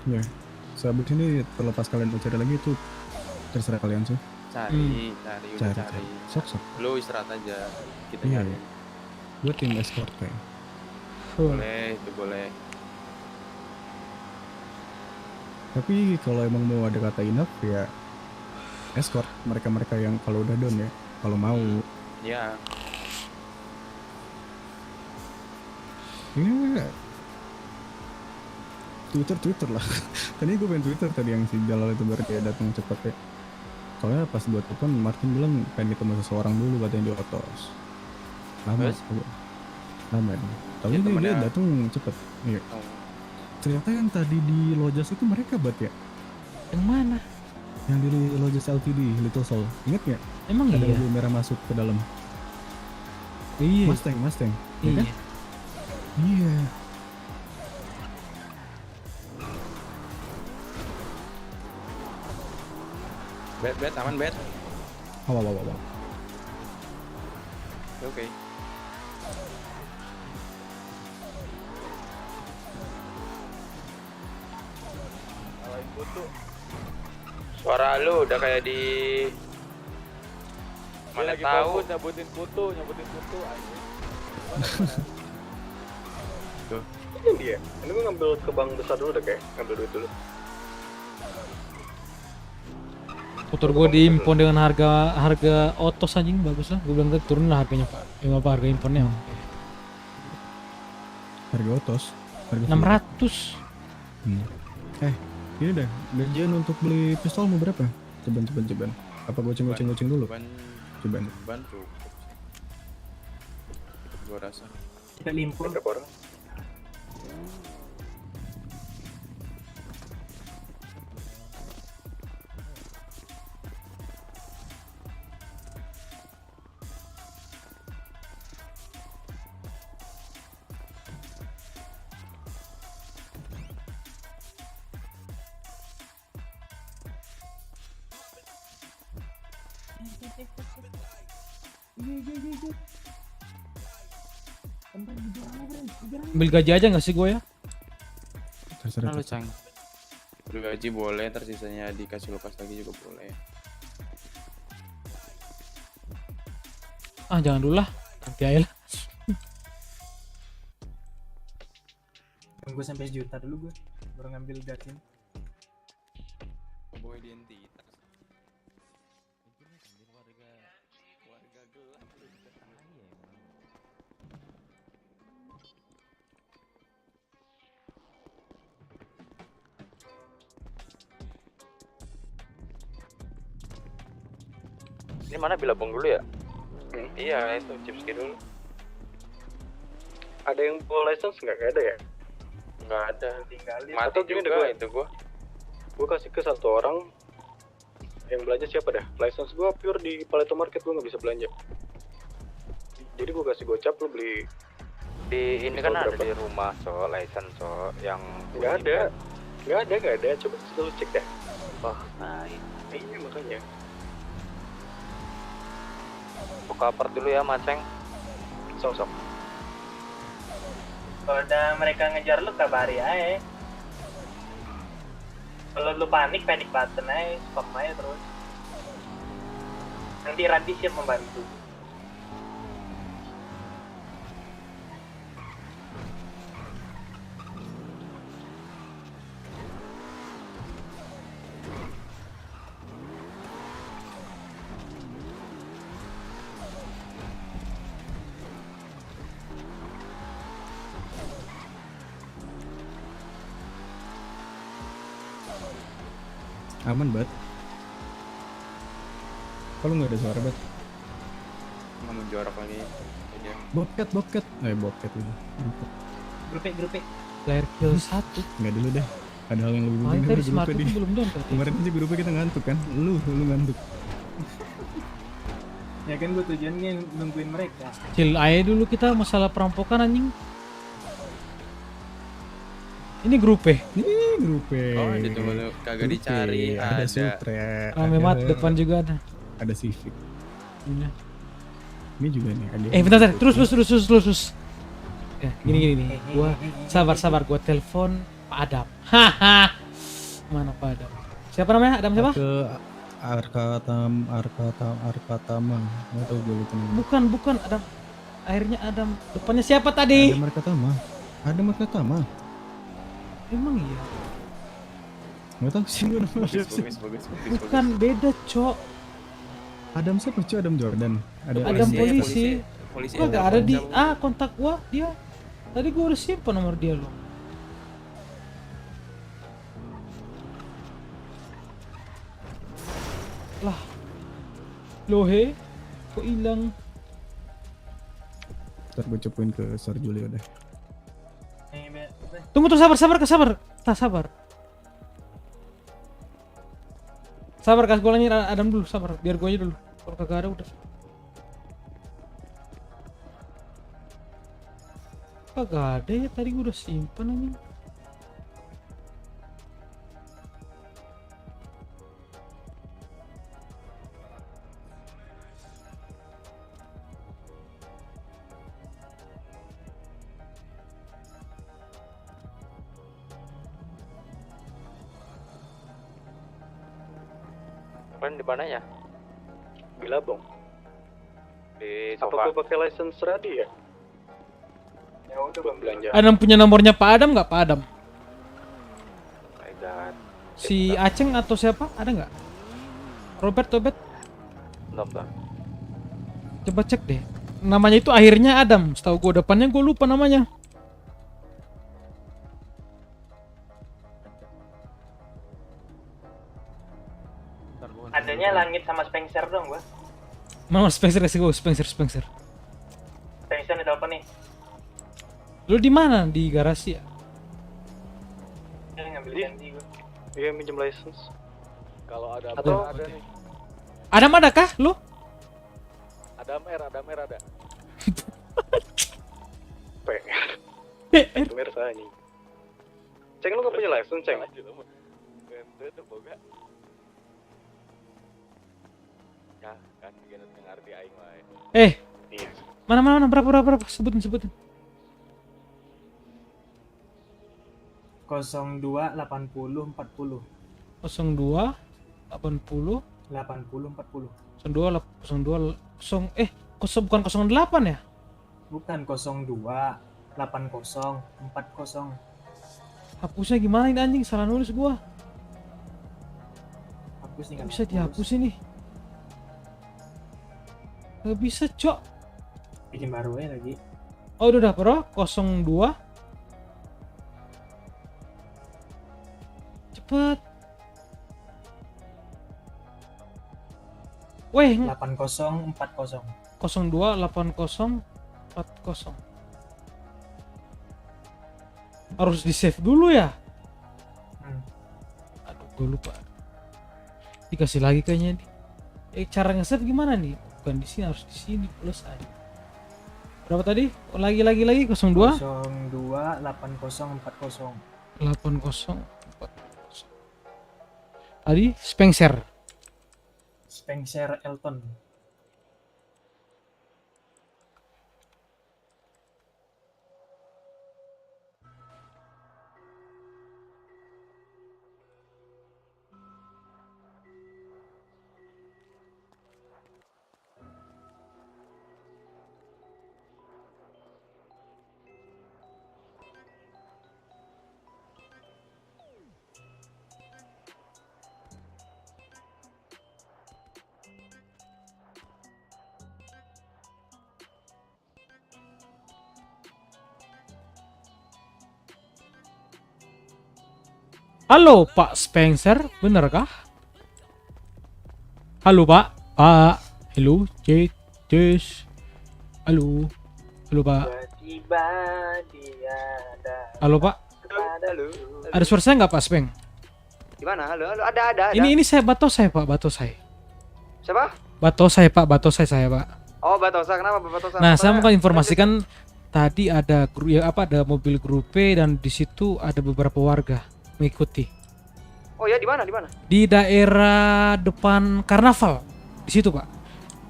Ya, sehabis ini terlepas kalian mau cari lagi itu terserah kalian sih. Cari, udah cari. Sok. Lu istirahat aja, kita Iya. nyari. Gue tim escort kayak. Boleh, itu boleh. Tapi kalau emang mau ada kata enough ya escort mereka yang kalau udah down ya, kalau mau. Ya. Ya. Twitter lah. Tadi gue pengen Twitter tadi yang si Jalal itu baru dia datang cepet ya. Soalnya pas gue telepon Martin bilang pengen ketemu seseorang dulu katanya di Otos. Lama. Tapi Ya, dia datang cepet. Iya. Ternyata yang tadi di Lojas itu mereka ya? Yang mana? Yang di Lojas LTD, Little Soul. Ingat nggak? Emang ada iya? mobil merah masuk ke dalam. Iya. Mustang. Iya. Kan? Iya. Bet, aman bet. Wow. Oke. Suara lu udah kayak di mana lagi tahu. fokus nyebutin putu anjing. Tuh. Ini dia. Ini gue ngambil ke bank besar dulu deh kayak, ngambil duit dulu. Motor gue diimpon dengan harga otos anjing, bagus lah. Gue bilang tadi turun lah harganya pak. Apa harga imponnya? Harga otos? Harga 600. Ini deh, gajian untuk beli pistol mau berapa? Coba. Apa gue goceng dulu? Coba. Bantu. Gua rasa. Kita limpur. Berapa orang? Ambil gaji aja nggak sih gue ya? Terserah lu Cang. Gaji boleh, ntar sisanya dikasih lepas lagi juga boleh. Jangan dulu lah, nanti aja lah. Gue sampai sejuta dulu gue, baru ngambil gasin. Boy identitas. Ini mana Bilabong dulu ya? Iya, itu chipski dulu. Ada yang bawa license nggak ada ya? Nggak ada. Tinggalin. Mati Atau gini juga deh, itu gua. Gue kasih ke satu orang yang belanja siapa dah? License gue pure di Paleto Market, gue nggak bisa belanja. Jadi gue kasih gocap, lu beli. Di ini kan ada di rumah license yang Nggak ada. Coba lu cek deh. Nah Iya makanya. Buka part dulu ya Maceng. Sok. Kalau udah mereka ngejar lu kabari aja. Kalau lu panik button aja, stop aja terus. Nanti Randy siap membantu. Aman banget. Kalau nggak ada suara banget. Nggak mau jorok lagi. Dia. Bobcat. Bobcat ini. Grupe. Player kill 1. Nggak dulu deh. Ada hal yang lebih penting Tadi smart itu belum down tadi. Kemarin aja grupnya kita ngantuk kan. Lu ngantuk. Ya kan gue tujuannya nungguin mereka. Chill aja dulu kita masalah perampokan anjing. Ini grupe. Oh, itu kagak dicari. Ada Sutre. Rame mat depan juga ada. Ada Civic. Iya. Ini juga nih ada. Bentar. Terus. Ya, gini nih. Gua sabar gua telepon Pak Adam. Haha. Mana Pak Adam? Siapa namanya? Adam siapa? Ke Arkatama. Nggak tahu gue lupa namanya. Bukan Adam. Akhirnya Adam. Depannya siapa tadi? Ada Arkatama. Emang iya. Nggak tahu sih gue namanya. Bagus. Bukan beda, Cok. Adam siapa cuy? Adam Jordan. Adam polisi. Polisi. Gua gak ada di kontak gua dia. Tadi gua udah simpan nomor dia loh. Lah. Lohe kok hilang? Ntar gue copoin ke Sar Julio deh. Tunggu tuh, sabar. Sabar kasih golanya Adam dulu, sabar. Biar gua aja dulu. Kalau kagak ada udah. Kagak ada ya, tadi gua udah simpan aja. Di mana ya? Bilabong. Di Apa sofa. gue pakai license ready ya? Ya udah bang belanja. Adam punya nomornya Pak Adam nggak, Pak Adam? My God. Si Aceng atau siapa? Ada nggak? Robert? Belum. Coba cek deh. Namanya itu akhirnya Adam. Setahu gue depannya gue lupa namanya. Adanya Langit sama Spencer dong gua. Mana Spencer? Spencer. Spencer di telepon nih. Lu di mana? Di garasi ya? Dia ngambil ganti gua. Iya minjem license. Kalau ada Atau- ada nih. Adam ada kah lu? Ada mer ada. PR saya nih. Ceng lu gak punya license, Ceng? Itu boga. Ya, kan bikin ngerti aing wae. Mana berapa? Sebutin. 02 80 40. 02 80 80 40. 02 bukan 08 ya? Bukan 02 80 40. Hapusnya gimana ini anjing? Salah nulis gua. Hapus nih. Gak bisa dihapus ini. Gak bisa, Cok. Bikin baru ya lagi. Oh udah bro, 02. Cepet. Weh, 80 40. 02 80 40. Harus di save dulu ya? Aduh, gue lupa. Dikasih lagi kayaknya. Cara nge-save gimana nih? Bukan di sini, harus di sini plus aja. Berapa tadi? Lagi 02 02 80 40. 80 40. Tadi Spencer Elton. Halo Pak Spencer, bener kah? Halo Pak. Halo, Cus. Halo Pak. Halo Pak. Halo. Ada suara saya nggak Pak Speng? Gimana? Halo, ada. Ini saya Batosai Pak, Batosai. Siapa? Batosai Pak, Batosai saya Pak. Oh, Batosa. Kenapa Batosa? Nah, saya mau informasikan tadi ada ada mobil grupe dan di situ ada beberapa warga mengikuti. Oh ya, di mana? Di daerah depan Karnaval. Di situ, Pak.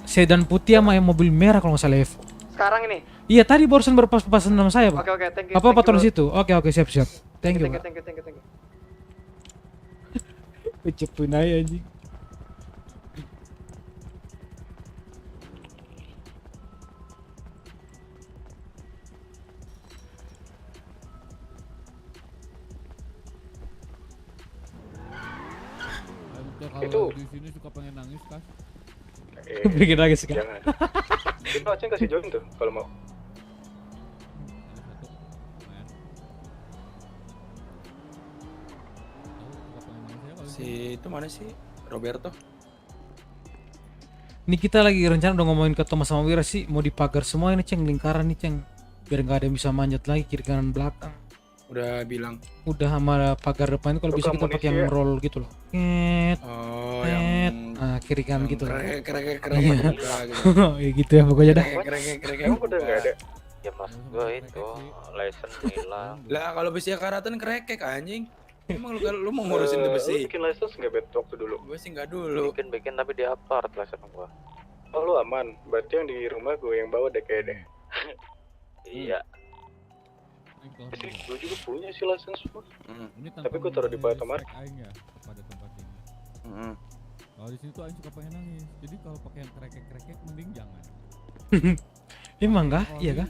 Sedan putih sama yang mobil merah kalau nggak salah Evo. Sekarang ini? Iya, tadi barusan berpapasan sama saya, Pak. Oke, thank you. Apa patroli situ? Oke, siap. Thank you. Thank you. Ucepin aja anjing. Kalau di sini suka pengen nangis, Kas. Bikin nangis kan? Jangan. Itu Aceh kasih join tuh kalau mau. Si itu mana sih? Roberto. Ini kita lagi rencana udah ngomongin ke Thomas sama Wira sih mau dipagar semua ini Ceng, lingkaran nih Ceng. Biar nggak ada yang bisa manjat lagi kiri kanan belakang. Udah bilang. Udah sama pagar depan itu kalau bisa kita pakai yang roll gitu loh. Ket. Oh, yang nah, kiri kanan gitu loh. Krek Iya. buka gitu. Ya gitu ya pokoknya dah. Krek. Emang udah enggak ada. Ya mas gue itu license hilang. Lah kalau besi karatan krek anjing. Emang lu mau ngurusin di besi? Lu bikin license nggak bet waktu dulu? Gue sih nggak dulu. Bikin tapi di apart license gua. Oh lu aman, berarti yang di rumah gue yang bawa deh kayak deh. Iya. Sih, gue juga punya sih license gua. Tapi gue taruh di Baltimore. Ya, pada tempat ini. Kalau di sini tuh Aing suka pengen nangis. Jadi kalau pakai yang krek mending jangan. Emang kah? Iya kah?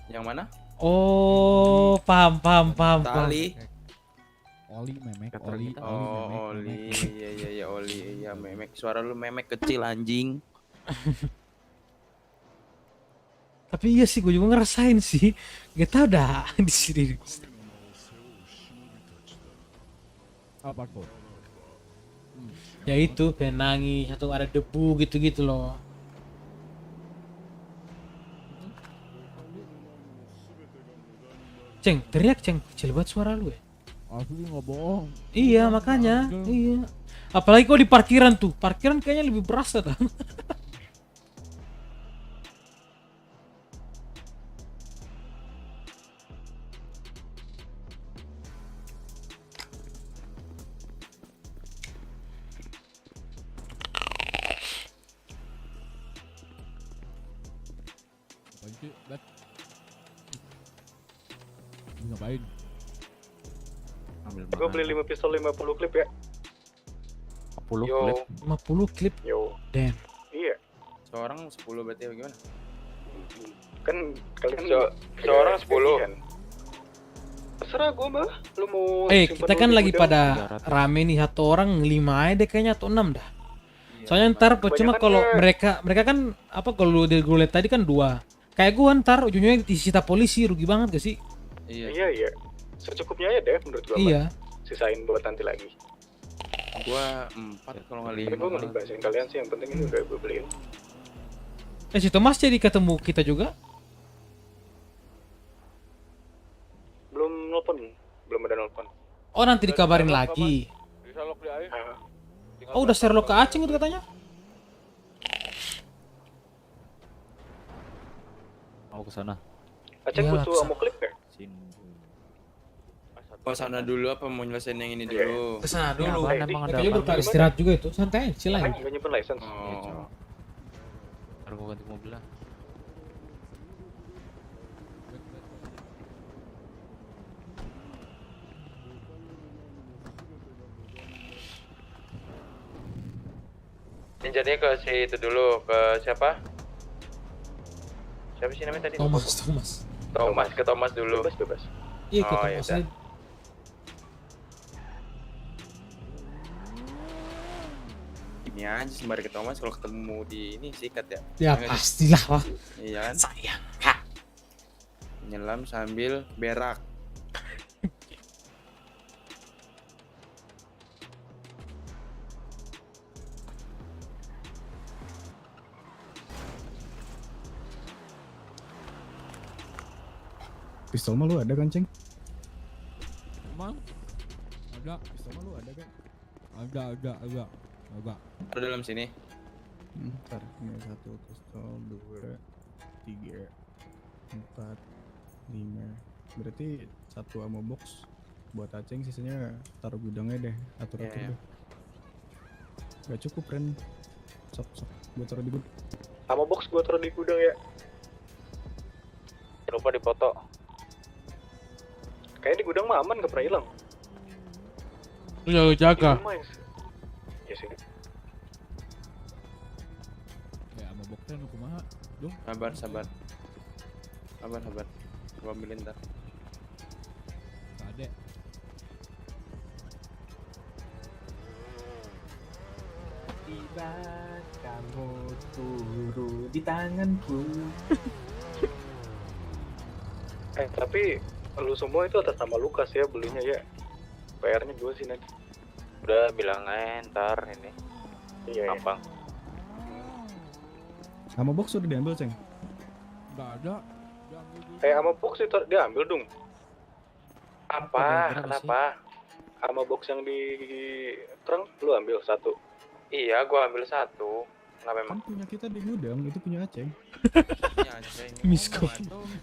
Yang mana? Oh, paham. Tali. Oli memek, oli. Oh, oli. Iya, oli. Iya, memek. Suara lu memek kecil anjing. Tapi iya sih, gue juga ngerasain sih. Gak tau dah di sini. Apa kok? Ya itu, kayak nangis atau ada debu gitu-gitu loh. Ceng, teriak Ceng, kecil banget suara lu ya. Asli nggak bohong. Iya makanya, iya. Apalagi kok di parkiran tuh, parkiran kayaknya lebih berasa dah. Ngapain? Gue beli 5 pistol 50 klip ya. 50 klip? 50 klip? Yo. Damn. Iya. Seorang 10 berarti bagaimana? Kan kalian seorang 10 kan? Terserah gue mah. Lu mau kita kan lagi pada rame nih, satu orang 5 aja deh kayaknya atau 6 dah. Soalnya ntar cuma kalau mereka kan apa kalau gue lihat tadi kan 2. Kayak gue ntar ujungnya disita polisi, rugi banget gak sih? Iya. Secukupnya aja deh menurut gue. Iya. Sisain buat nanti lagi. Gua 4 kalau nggak 5. Tapi gue mending bahasin kalian sih, yang penting ini udah gue beliin. Si Thomas jadi ketemu kita juga? Belum ada nelpon. Oh nanti dikabarin lagi. Oh udah share lo ke Aceh itu katanya? Mau ke sana. Aceh butuh ammo clip ya? Oh sana dulu apa mau nyelesain yang ini dulu? Kesana dulu. Kayaknya berkali istirahat juga itu, santai aja lah. Gak nyimpen license. Baru mau ganti mobil lah. Jadi ke si itu dulu, ke siapa? Siapa sih namanya tadi? Thomas, ke Thomas dulu. Bebas. Iya ke Thomas. Ini aja sembari ke Thomas kalau ketemu di ini sikat ya. Ya pastilah wah. Iya kan? Sayang. Nyelam sambil berak. Pistol mah lu ada kan, Ceng? Emang? Ada. Pistol mah lu ada kan? Ada. Ada dalam sini. Ntar, ini 1 pistol, 2, 3, 4, 5. Berarti 1 ammo box buat Aceng, sisanya taruh gudangnya deh, atur-atur deh. Gak cukup, Ren. Sok, gua taruh di gudang. Ammo box gua taruh di gudang ya. Jangan lupa dipoto. Kayaknya di gudang mah aman, gak pernah hilang. Lu jaga. Iya sih. Ya sama boxnya nu kumaha. Dong. Sabar. Gua ambilin ntar. Kade. Tiba kamu turun di tanganku. Tapi lu semua itu atas nama Lukas ya belinya ya. PR-nya gue sih nanti. Udah bilang aja ntar ini. Iya. Gampang. Sama box udah diambil, Ceng? Enggak ada. Sama box itu diambil dong. Apa? Kenapa? Sama box yang di trunk lu ambil satu. Iya, gua ambil satu. Kenapa emang? Kan punya kita di gudang, itu punya Aceng. Punya Aceng. Misko.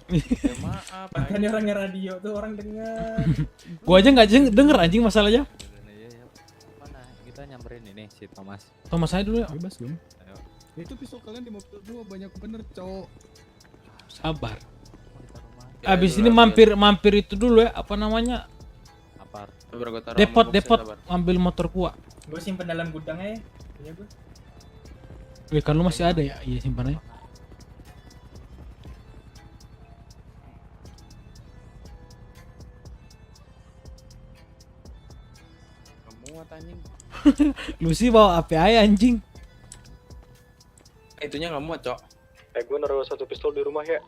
Ya maaf. Makanya orangnya radio tuh orang dengar. Gua aja nggak denger anjing masalahnya. Mana kita nyamperin ini si Thomas. Thomas saya dulu ya. Bebas dong. Ayo. Itu pistol kalian di mobil gua banyak bener, cowok. Sabar. Abis ini mampir itu dulu ya, apa namanya? Apart. Depot ambil motor gua. Gue simpen dalam gudangnya ya. Punya gue. Wih, kan lu masih ada ya? Iya, simpan aja. Muat anjing. Lu sih bawa API anjing. Itunya nggak muat, Cok. Gue naruh satu pistol di rumah ya.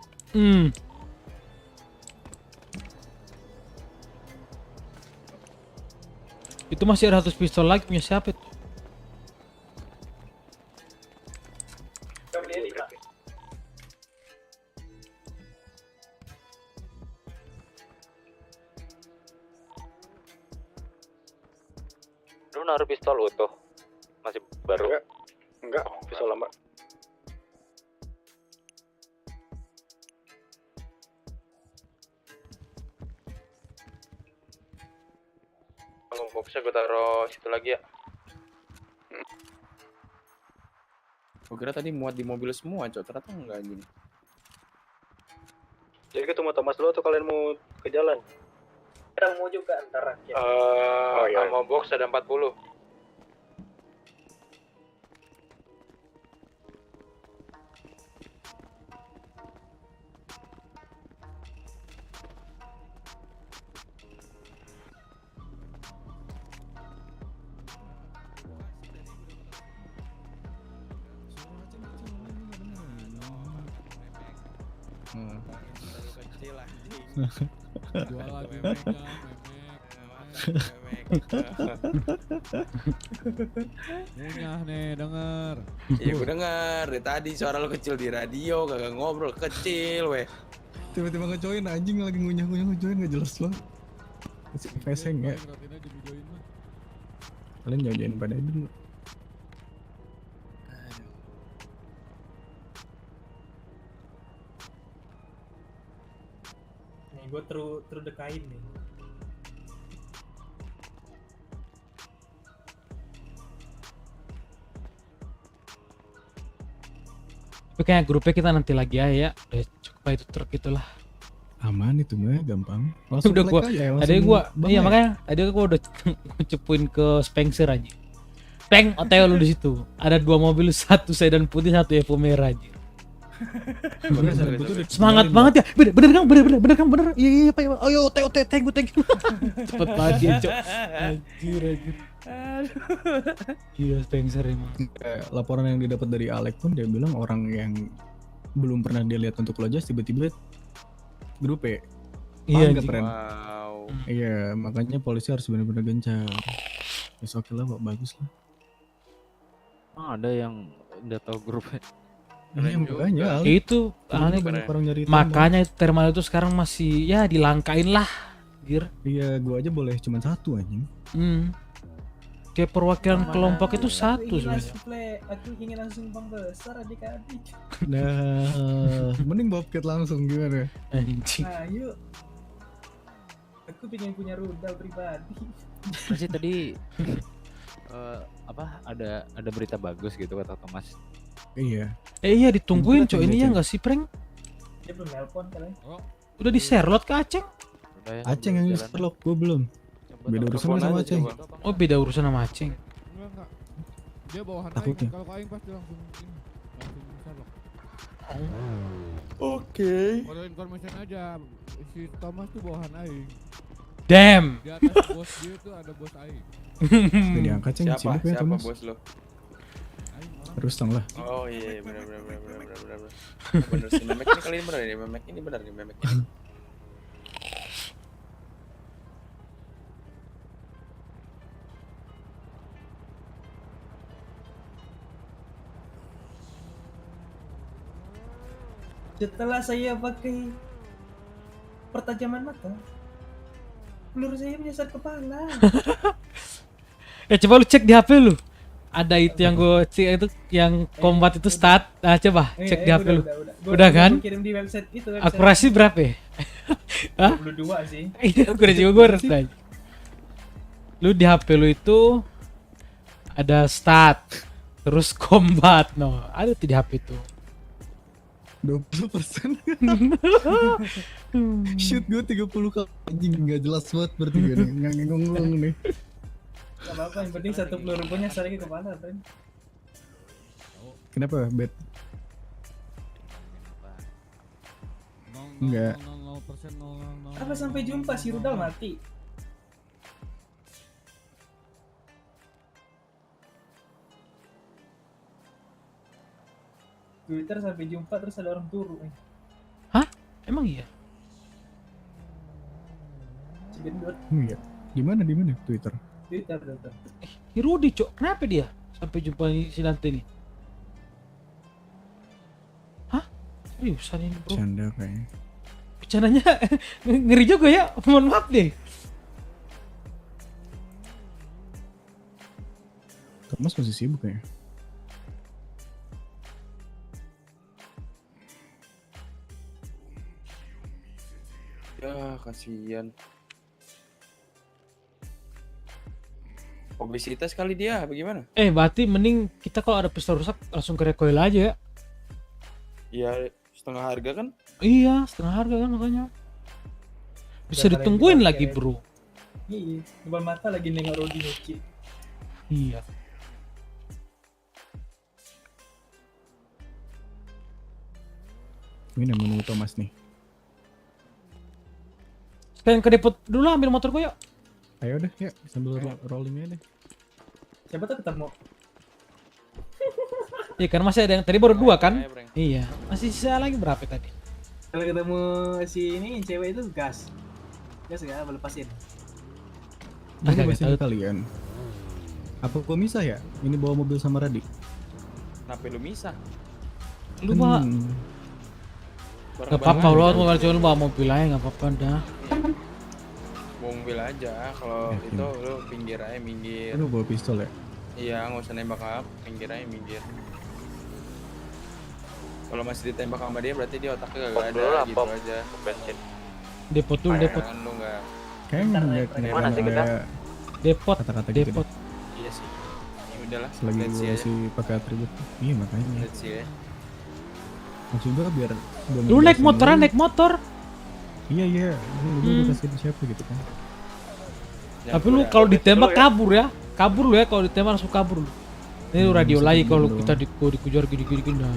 Itu masih ada 100 pistol lagi punya siapa itu? Lu naruh pistol utuh? Masih baru? Enggak, pistol lama. Boxnya gue taruh situ lagi ya. Gue kira tadi muat di mobil semua, Cok. Ternyata enggak gini. Jadi ketemu Thomas dulu atau kalian mau ke jalan? Kita mau juga antara. Iya. Sama box ada 40. Kecil anjing. Jual lagi memek. Munyah nih, denger. Iya gue denger, dari tadi suara lo kecil di radio, kagak ngobrol, kecil weh. Tiba-tiba ngejoin anjing lagi ngunyah-ngunyah ngejoin gak jelas banget. Masih peseng ya. Kalian jauh-jauhin pada dulu. Nih gue terdekain nih. Tapi kayak grupnya kita nanti lagi ya. Udah cukup itu truk itulah. Aman itu mah gampang. Langsung udah gua. Ada gua. Iya ya? makanya ada gua udah cepuin ke Spencer aja. Peng, OTW lu di situ. Ada 2 mobil, 1 sedan putih, 1 Evo merah aja. Semangat banget ya. Bener Kang, bener. Iya Pak. Ayo OTW, thank you. Cepet banget dia, Cok. Anjir. Gila Spencer emang. Laporan yang didapat dari Alek pun dia bilang orang yang belum pernah dia lihat untuk lojas tiba-tiba grup E. Iya, wow. Iya, makanya polisi harus benar-benar gencar. Ya oke lah, Pak, bagus lah. Ada yang udah tahu grupnya. Iya, makanya itu aneh banyak orang nyari. Makanya thermal itu sekarang masih ya dilangkain lah. Iya, gua aja boleh cuma 1 anjing. Kayak perwakilan kelompok itu 1 sebenarnya. Aku ingin langsung besar adik-adik. Nah, mending bobcat langsung gimana? Anjing. Ayo. Aku pengen punya rudal pribadi. Masih tadi ada berita bagus gitu kata Thomas. Iya. Iya ditungguin Cok ini ya nggak sih prank? Dia belum nelpon kalian. Udah di Sherlock ke Aceng? Udah ya, Aceng yang Sherlock, gua belum. Beda urusan nggak sama Aceh? Oh beda urusan sama Aceh. Enggak. Dia bawahan aing. Takutnya. Kalau ke aing pasti langsung ini. Langsung serok. Oke. For information aja, si Thomas tuh bawahan aing. Damn. Di atas bos dia tuh ada bos aing. Gak diangkat Ceng, Siapa? sibuk ya Siapa Thomas. bos lo? Rustang lah. Oh iya benar. Bener sih memek ini kali ini benar nih memek ini benar nih memek. Setelah saya pakai pertajaman mata, peluru saya menyasar kepala. Coba lu cek di HP lu. Ada itu yang gue cek itu yang combat itu stat. Nah, coba cek di HP lu. Udah kan? Gua kirim di website itu. Akurasi berapa ya? Hah? 22 sih. Iya, akurasi gue rendah. Lu di HP lu itu ada stat, terus combat, no. Ada tuh di HP itu. 20%. Shoot gue 30 kali anjing nggak jelas banget berarti gue nih nganggung nih. Gak apa-apa, yang penting satu peluru punya sarangnya ke kepala kan. Kenapa bet? Enggak. Apa sampai jumpa si Rudal mati? Twitter sampai jumpa terus ada orang turu. Hah? Emang iya? Segendut. Iya. Di mana Twitter? Twitter. Rudi, Cok. Kenapa dia sampai jumpa si Nante ini? Hah? Seriusan ini, bro? Canda kayaknya. Bercandanya ngeri juga ya. Mohon maaf deh. Thomas masih sibuk ya? Ya kasihan. Obesitas kali dia, bagaimana? Berarti mending kita kalau ada pistol rusak langsung ke recoil aja ya. Iya, setengah harga kan? Iya, setengah harga kan makanya. Bisa ditungguin lagi, bro. Iya, depan mata lagi nengok Rodi nyuci. Iya. Ini yang menurut Thomas nih. Sekalian ke depot dulu ambil motor gue yuk. Ayo deh, ya sambil rolling aja deh. Siapa tuh ketemu? Iya kan masih ada yang tadi baru 2 kan? Iya, masih sisa lagi berapa tadi? Kalau ketemu si ini cewek itu gas gak lepasin. Ini masih kalian. Apa kok misah ya? Ini bawa mobil sama Radi. Kenapa lu misah? Lu bawa gak apa-apa lo, mau cuma lu bawa mobil aja gak apa-apa dah. Bawa mobil aja, kalau itu lu pinggir aja, minggir. Lu bawa pistol ya? Iya, nggak usah nembak up, pinggir aja, minggir. Kalau masih ditembak sama dia berarti dia otaknya gak ada gitu aja. Bensin. Depot dulu, depot. Kan lu nggak. Kayaknya Mana sih kita? Depot, kata-kata gitu depot. Iya sih. Ya udahlah. Selagi gue masih pakai atribut. Iya makanya. Let's see ya. Maksud gue biar Lu naik motor. Iya. Lu kasih siapa gitu kan. Tapi lu kalau ditembak kabur ya. Kabur lu ya, kalau ditembak langsung kabur lu. Ini radio lagi kalau kita dikejar gini-gini nah.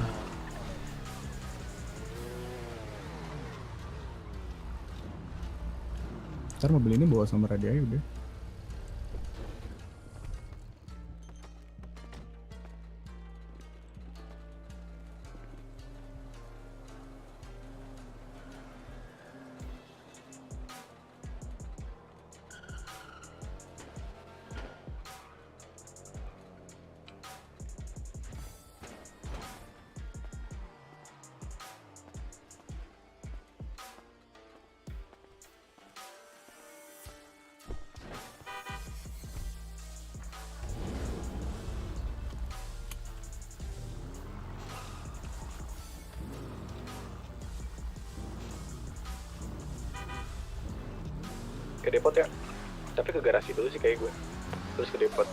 Ntar mobil ini bawa sama radio aja udah. Ke depot ya, tapi ke garasi dulu sih kayak gue, terus ke depot.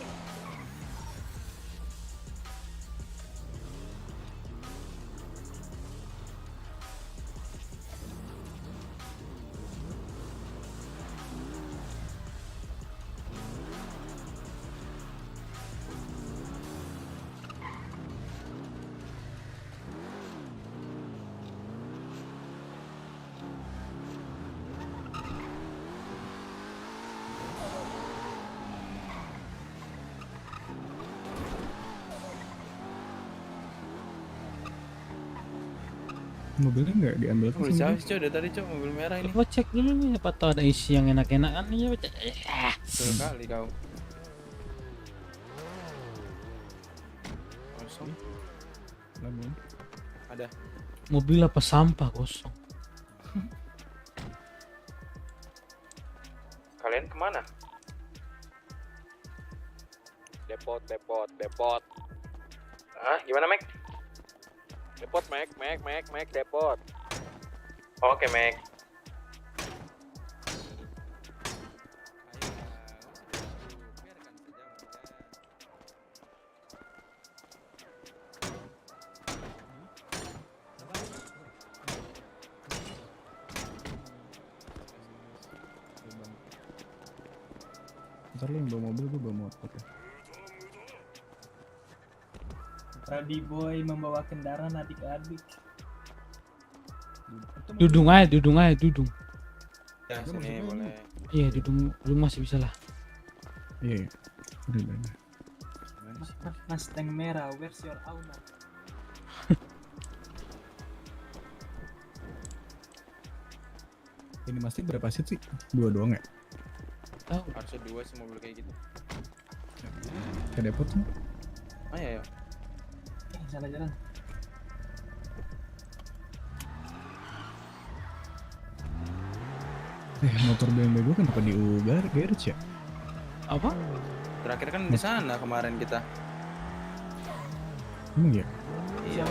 Mobilnya nggak diambil kan Mobil sama siapa dia? sih, Cok? Dari tadi, Cok, mobil merah ini. Coba cek dulu nih, apa tahu ada isi yang enak-enakan nih ya. Betul kali kau. Kosong. Namun Ada. Mobil apa sampah kosong. Kalian kemana? Depot. Ah, gimana, Mac? Depot, Mac, depot. Oke, Mac. Ntar lu yang bawa mobil, gue bawa motor ya. Radi boy membawa kendaraan adik-adik. Dudung aja. Ya, sini boleh. Iya, dudung masih bisa lah. Iya. Udah. Mas tank merah, where's your owner? Ini masih berapa seat sih? 2 doang ya? Tahu. Harusnya 2 sih mobil kayak gitu. Ke depot tuh? Ah, ya. Salah jalan. Motor BMW gue kenapa di garage ya? Apa? Terakhir kan di sana kemarin kita. Emang ya? Iya.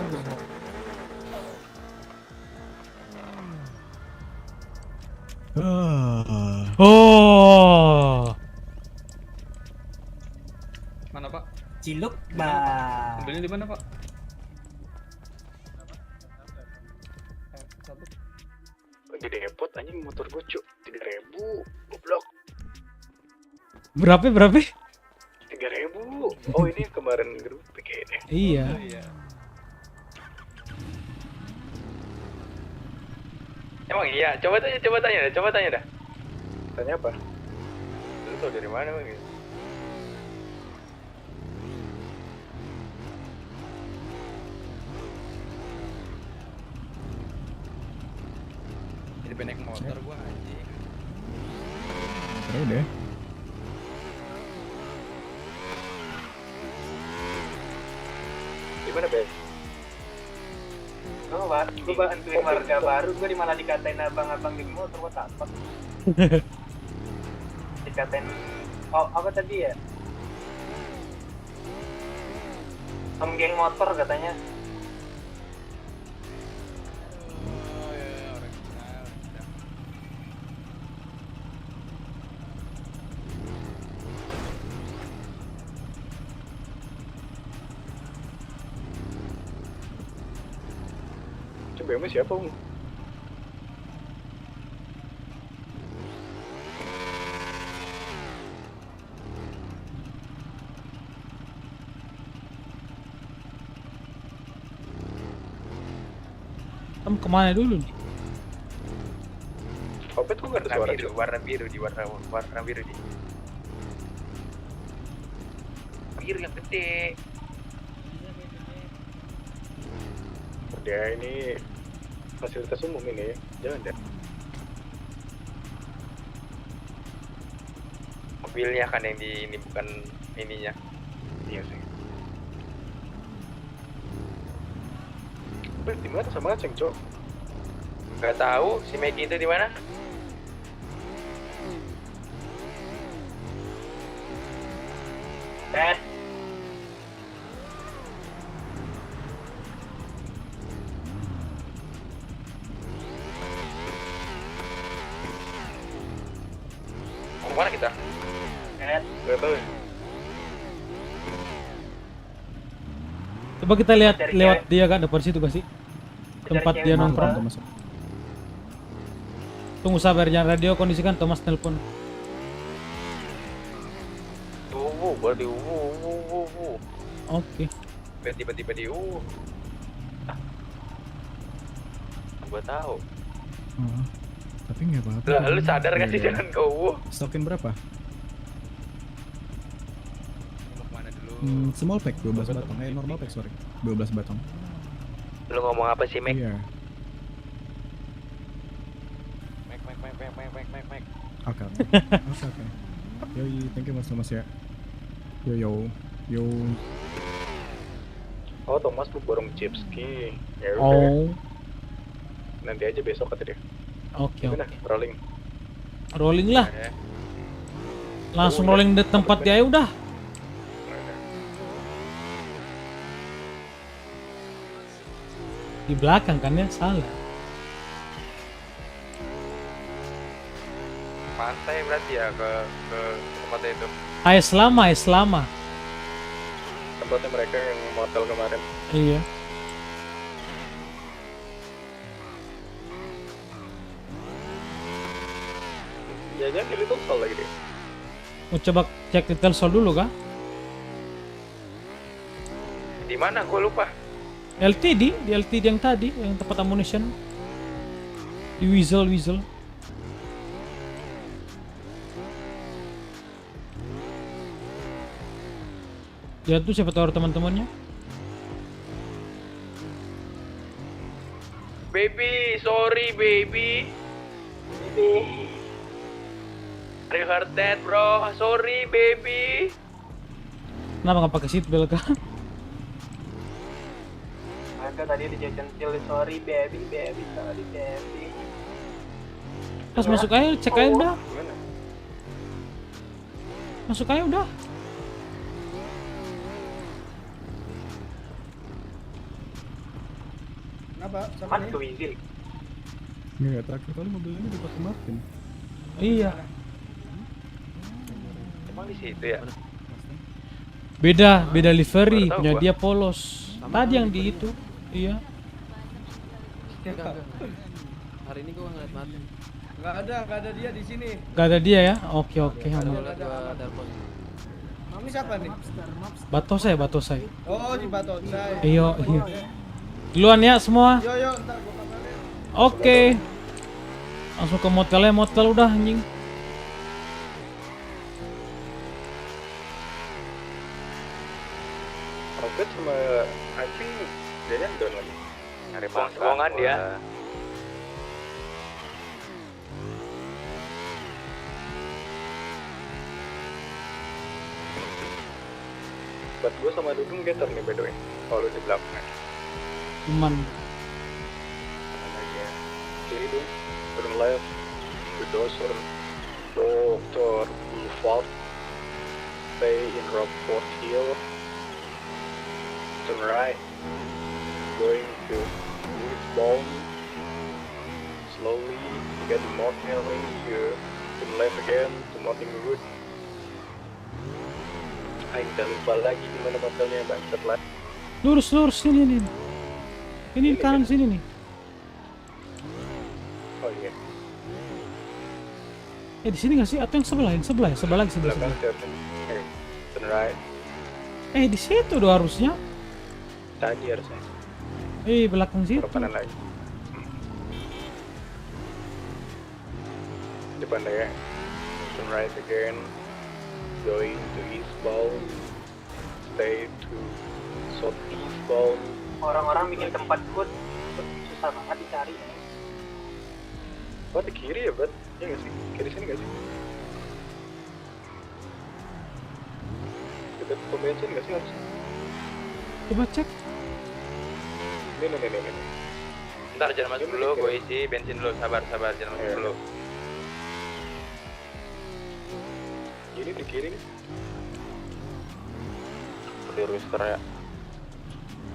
Oh. Mana, Pak? Ciluk, Bang. Mobilnya di mana, Pak? Di depot anjing motor gue cuk 3.000 goblok. Berapa? 3.000. Oh ini kemarin grup kayaknya. Iya. Emang iya, coba tanya dah. Tanya apa? Lu tau dari mana Bang? Jadi naik motor gua anjing. Udah. Gimana, Bes? Oh, Pak, gue bantuin warga baru, gue malah dikatain abang-abang di motor, gue takut. Dikatain, oh apa tadi ya? Om geng motor katanya. BMW siapa, Bung? Kamu kemana dulu nih? Opet kok gak ada suara? Warna biru nih. Biru yang gede. Dia ini fasilitas umum ini ya, jangan deh. Mobilnya kan yang di ini bukan ininya. Iya sih. Opet di mana sama Aceng, Cok? Gak tahu si Maggie itu di mana? Mau kemana kita? Gak tahu ya. Coba kita lihat lewat dia kan, depan situ kasih tempat dia nongkrong. Tunggu sabar, jangan radio kondisikan, Thomas telepon. Boleh di Oke. Tiba-tiba di Gua tahu. Tapi nggak apa-apa. Lah, lu sadar gak sih jangan ke Stokin berapa? Mau kemana dulu? Small pack 12 batang. Normal pack sorry. 12 batang. Lu ngomong apa sih, Mac? Iya. Oke. Yoi, thank you mas ya. Yo. Oh, Thomas lu borong chipski. Ya udah. Oh. Nanti aja besok kata dia. Oke. Rolling lah. Langsung rolling di tempat dia udah. Di belakang kan ya, salah. Pantai berarti ya ke tempatnya itu. Selama. Tempatnya mereka yang motel kemarin. Iya. Jangan di Little Sol lagi deh. Mau coba cek detail sol dulu kah? Di mana? Gue lupa. Di LTD yang tadi, yang tempat ammunition. Di Weasel. Ya tuh siapa tahu teman-temannya. Baby, sorry baby. Are you hurt that bro? Sorry baby. Kenapa nggak pakai seatbelt kah? Agak tadi dijentil, sorry baby. Pas masuk aja, cek aja udah. Masuk aja udah. Kenapa? Sama nih? Weasel. Nggak terakhir kali mobil ini dipakai Martin. Iya. Emang di situ ya? Beda livery, punya dia polos. Tadi yang di itu. Iya. Hari ini gua ngeliat Martin. Nggak ada dia di sini. Gak ada dia ya? Oke. Mami siapa nih? Batosai. Oh, di Batosai. Iya. Duluan ya semua. Yo, ntar gua kabarin. Oke. Langsung ke motel udah anjing. Rocket sama I think dia down lagi. Nyari bongkongan dia. Buat gue sama Dudung getter nih by the way. Kalau di belakang. Cuman kiri dong, turn left, bulldozer, Dr. Boulevard, stay in Rockford Hill, turn right, going to eastbound, slowly get the Mortimer ring here, turn left again to Nottingwood. Udah lupa lagi gimana motelnya, bangsat lah. Lurus sini. Ini kanan sini nih. Oh iya. Di sini nggak sih? Atau yang sebelah lagi sebelah. Turn right. Di situ doh harusnya. Tadi harusnya. Belakang situ. Kanan lagi. Depan deh. Turn right again. Going to eastbound. Stay to southeastbound. Orang-orang bikin tempat good susah banget dicari. Oh, di kiri ya, Bat? Iya nggak sih? Kiri sini nggak sih? Dekat pom bensin nggak sih harusnya? Coba cek. Ini. Ntar jangan masuk dulu, gue isi bensin dulu. Sabar, jangan masuk dulu. Ini di kiri nih. Di rooster ya.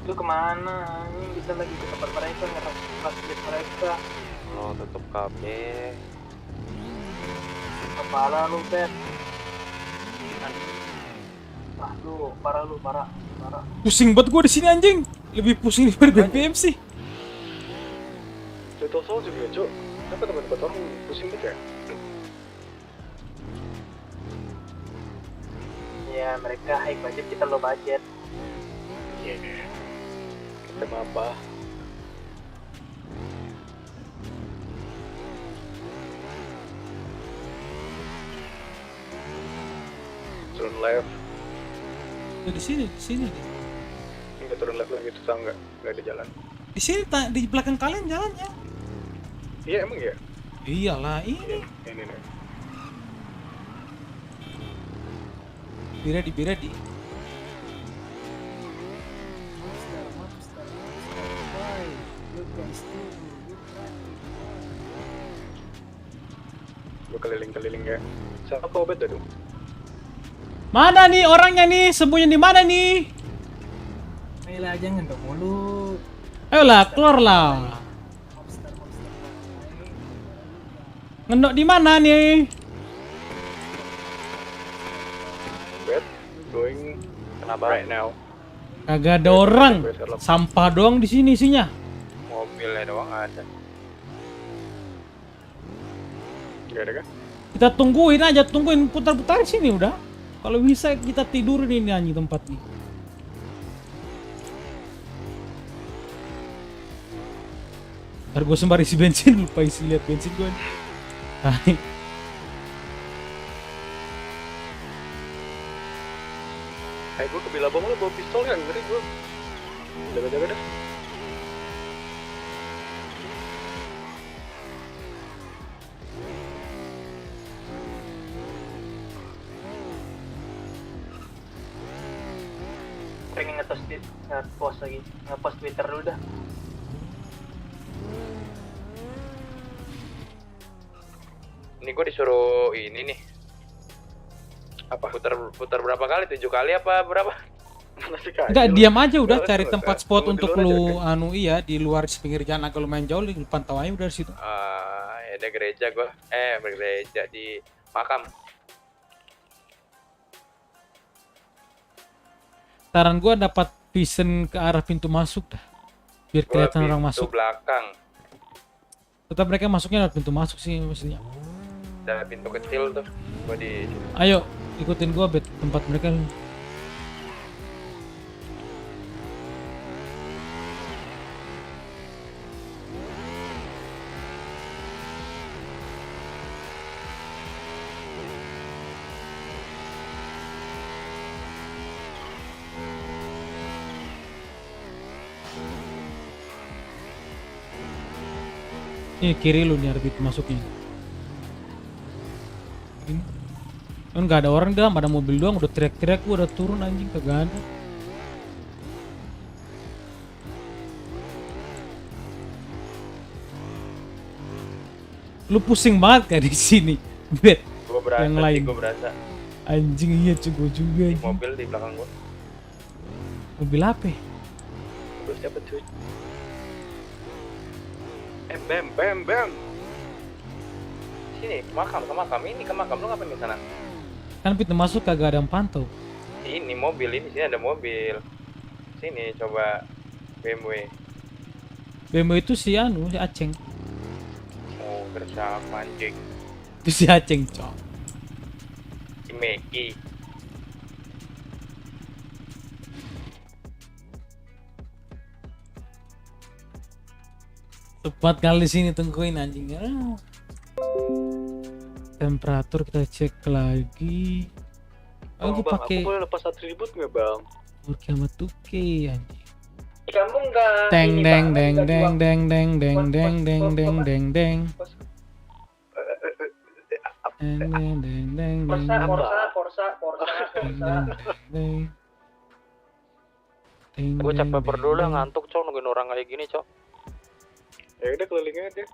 Lu kemana? Bisa lagi ke tempat mereka, ngeras mereka. Lo tutup kabnya. Kepala lu, Bet. Parah lu. Pusing banget gua di sini anjing. Lebih pusing daripada BPM sih. Little Soul juga, Cok. Kenapa tempat-tempat orang pusing gitu ya? Ya, mereka high budget, kita low budget. Iya. Kita apa? Turn left. Di sini. Enggak, turun left lagi, susah nggak ada jalan. Di sini di belakang kalian jalannya. Iya emang ya. Iyalah ini. Be ready. Gue keliling-keliling ya. Siapa obat tuh? Mana nih orangnya nih? Sembunyi di mana nih? Ayolah, jangan dong mulu. Ayolah, keluar lah. Ngendok di mana nih? Wait, going right now. Kagak ada orang. Sampah doang di sini isinya. Mobilnya doang ada. Gak ada kan? Kita tungguin putar-putar sini udah. Kalau bisa kita tidurin ini anjing tempat nih. Ntar gue sembari isi bensin, lupa lihat bensin gue. Gue ke Bilabong lo bawa pistol kan, ngeri gue. Jaga-jaga dah. Pengen nge-post lagi, nge-post Twitter dulu dah. Ini gue disuruh ini nih. Apa? Putar berapa kali? 7 kali apa berapa? Enggak, diam aja udah, cari tempat spot untuk lu di luar pinggir jalan, agak lumayan jauh, lu pantau aja udah dari situ. Ada gereja gua. Gereja di makam. Saran gua dapat vision ke arah pintu masuk dah. Biar kelihatan orang masuk. Pintu belakang. Tetap mereka masuknya lewat pintu masuk sih maksudnya. Ada pintu kecil tuh. Gua di Ayo, ikutin gua bet tempat mereka. Ini kiri lu nih, ada pintu masuknya. Ini kan nggak ada orang dalam, ada mobil doang, udah teriak-teriak gua udah turun anjing, kagak ada. Lu pusing banget kayak di sini, bet. Gua berasa, yang lain. Gua berasa. Anjing iya cuy, juga. Di mobil di belakang gua. Mobil apa? Terus dapat cuy. Bam. Sini, ke makam. Ini ke makam, lu ngapain di sana? Kan pintu masuk kagak ada yang pantau. Ini mobil, sini ada mobil. Sini coba BMW. BMW itu si Aceng. Oh, bersama anjing. Itu si Aceng, cok. Si Meki. Tepat kali sini tungguin anjingnya. Temperatur kita cek lagi. Aku pakai. Aku boleh lepas atribut nggak bang? Kiamat tuke anjing. Kamu enggak. Deng. Forsa. Gue capek berdua ngantuk cok, nungguin orang kayak gini cok. Ya udah keliling aja.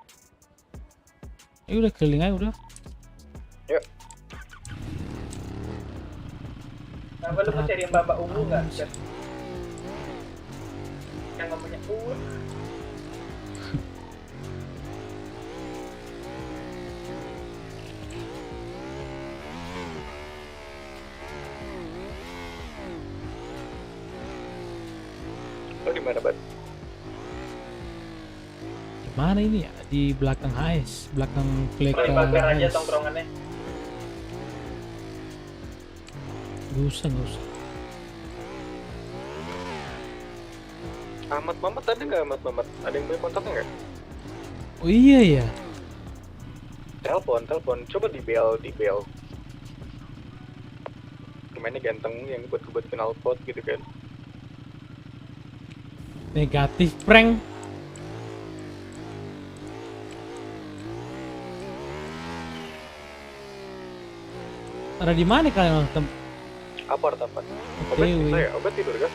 Keliling aja udah. Yuk. Apa lu mau cari mbak ungu nggak? Yang ngomongnya Lo di mana, Bat? Mana ini ya? Di belakang HS, belakang flag aja tongkrongannya. Gak usah. Mamat ada nggak Mamat? Ada yang punya kontaknya nggak? Oh iya ya. Telepon. Coba di bel. Pemainnya ganteng yang buat knalpot gitu kan. Negatif prank. Ada di mana kalian? Apart apa? Dewi. Saya obat tidur kan?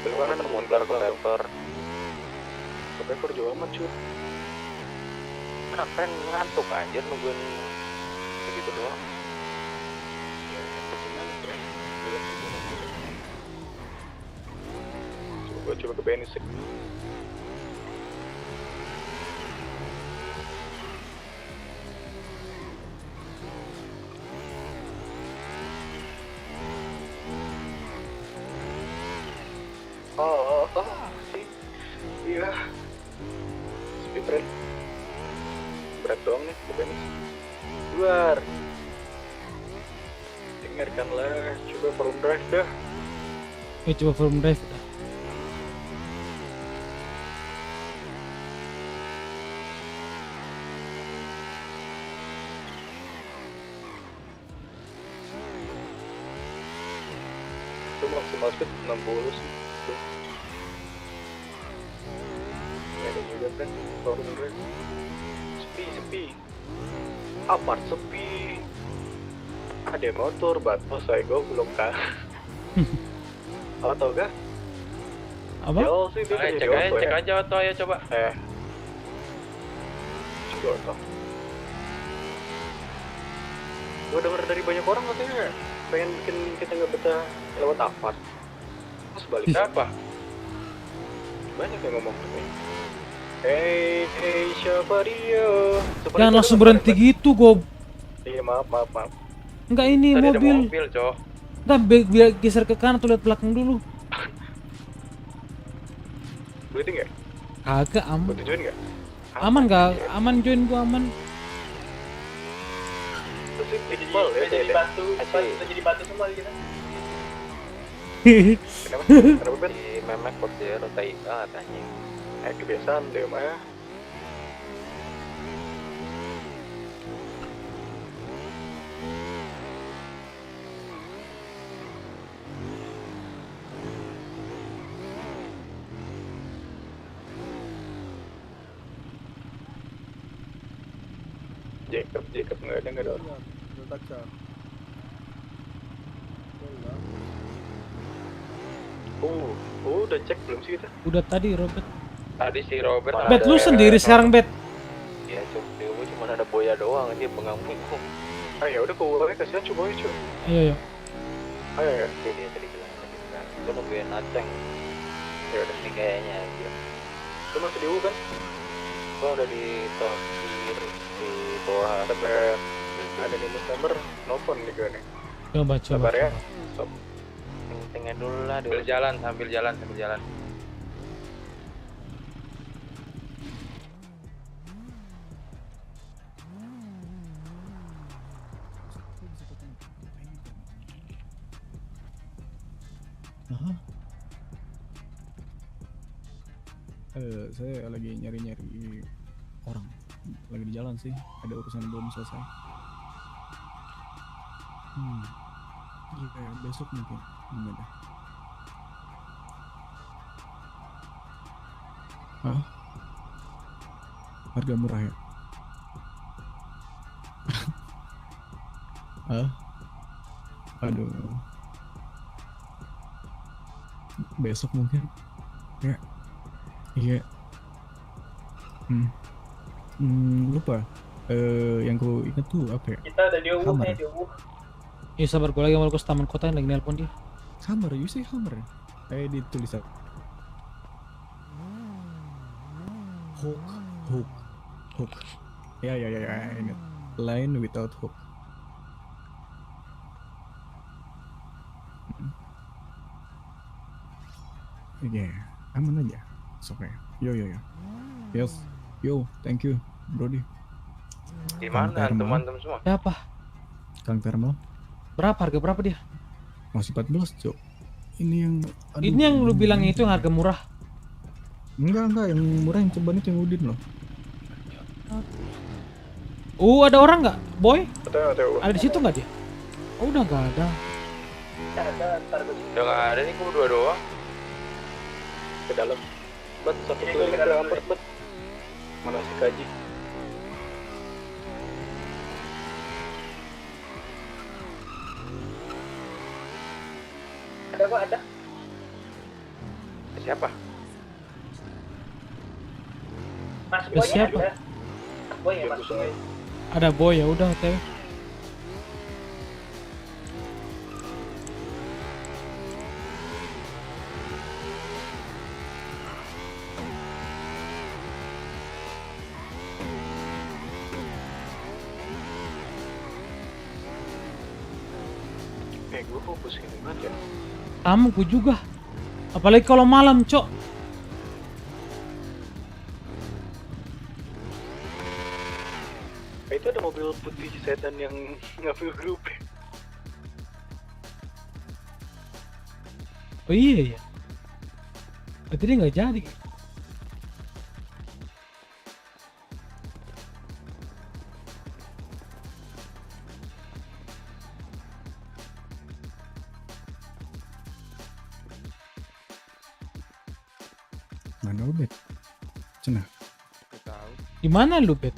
Belum kan Sebentar ke laptop. Ekor jauh amat cuy. Keren ngantuk anjir nungguin segitu doang. Coba ke BNI sih. Iya. Speedrun. Berat doang nih, bukan luar. Dengarkanlah, coba forum drive dah. Coba forum drive dah. Itu maksimal speed 60 sih. Ada juga kan forum drive. Sepi. Apart sepi. Ada motor batos saya gue belum kah. Atau gak? Apa? Yo sih dia Cek aja auto ayo coba. Coba auto. Gue denger dari banyak orang katanya pengen bikin kita nggak betah lewat apart. Mas balik apa? Banyak yang ngomong tuh. Hey siapa dia? Jangan langsung berhenti gitu, Gob. Iya maaf. Enggak ini Tadi mobil. ada mobil, Cok. Enggak, biar geser ke kanan tuh lihat belakang dulu. Berhenti nggak? Kagak aman. Butuh join nggak? Aman gak? Aman join gua aman. Jadi batu semua kita. Kenapa Ben? Di memek kok dia rotai katanya. Kebiasaan deh mah. Jacob nggak ada orang. Udah cek belum sih kita? Udah tadi Robert. Tadi si Robert. Bet lu sendiri sekarang Bet. Iya cuma ada Boya doang dia bengang-bengung. Ya udah kau kasihan coba aja. Iya. Ayo. Dia tadi bilang itu nungguin Aceng. Ya udah nih kayaknya dia. Lu masih di U kan? Gua udah di top di bawah ada di September nelfon nih gue nih. Coba. Sabar ya. Stop. Pentingnya dulu lah. Sambil jalan. Saya lagi nyari orang. Lagi di jalan sih, ada urusan belum selesai. Iya, besok mungkin. Gimana? Hah? Harga murah ya? Aduh. Besok mungkin. Ya. Iya. Lupa. Yang ku ingat tuh apa ya? Kita ada di Hammer. Iya sabar, gue lagi mau ke taman kota yang lagi nelpon dia. Hammer, you say Hammer. Di tulisan. Hook. Ya, ingat. Line without hook. Iya, aman aja. Oke. Yo. Yes. Yo, thank you, Brody. Di mana teman-teman semua? Siapa? Kang Thermal. Harga berapa dia? Masih 14, Cok. Ini yang lu bilang itu yang harga murah. Enggak, yang murah yang ceban itu yang Udin loh. Ada orang nggak, Boy? Ada di situ nggak dia? Udah nggak ada. Udah nggak ada nih, gue berdua doang. Ke dalam. Satu kali ke dalam bet. Mana si Kaji? Ada kok, ada. Siapa? Mas Ya, Boy siapa? ada. Mas Boy ya, Mas Boy. Ada boy ya udah OTW. Gue fokus gini banget ya. Tamu gue juga. Apalagi kalau malam, Cok. Itu ada mobil putih sedan yang ngambil grup. Oh iya ya. Berarti dia nggak jadi. Mana ubet? Cenah. Tahu. Di mana lu, Bet?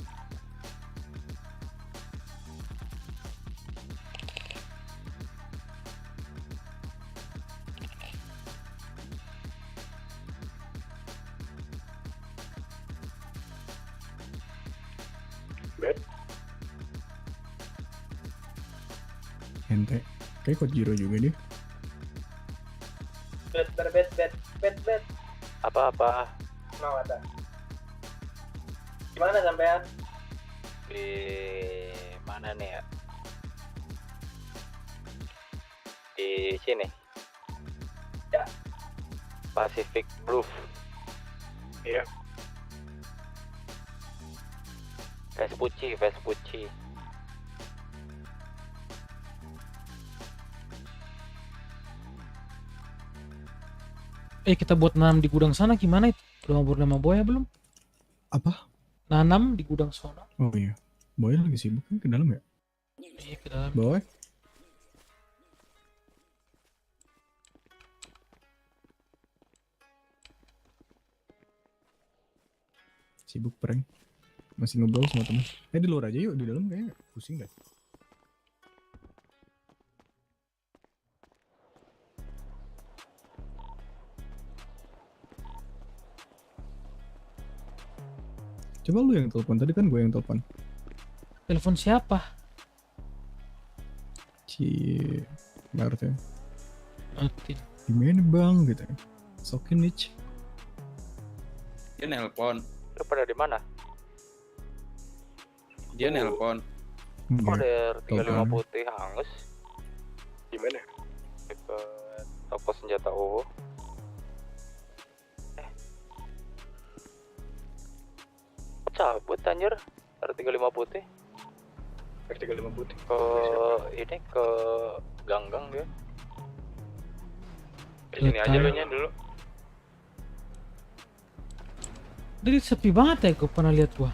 Bet. Ente. Kayak Kojiro juga dia. Bet. Apa-apa? Mau ada. Gimana sampean? Di mana nih ya? Di sini. Ya. Pacific Blue. Iya. Vespucci. Kita buat nanam di gudang sana gimana itu? Udah ngobrol sama Boya belum? Apa? Nanam di gudang sana. Oh iya. Boy lagi sibuk kan ke dalam ya? Iya, ke dalam. Boy. Sibuk prank. Masih ngobrol sama temen. Di luar aja yuk, di dalam kayaknya pusing deh. Coba lu yang telepon, tadi kan gue yang telepon. Telepon siapa? Martin. Martin. Gimana bang gitu. Sokin Nich. Dia nelpon. Lu pada di mana? Dia nelpon. Order 35 Telepon. putih hangus. Gimana? Ke toko senjata UU. Cabut anjir. Ada 35 putih. R35 putih. Ke ganggang dia. Di sini aja lu nya dulu. Jadi sepi banget ya, gue pernah lihat gua.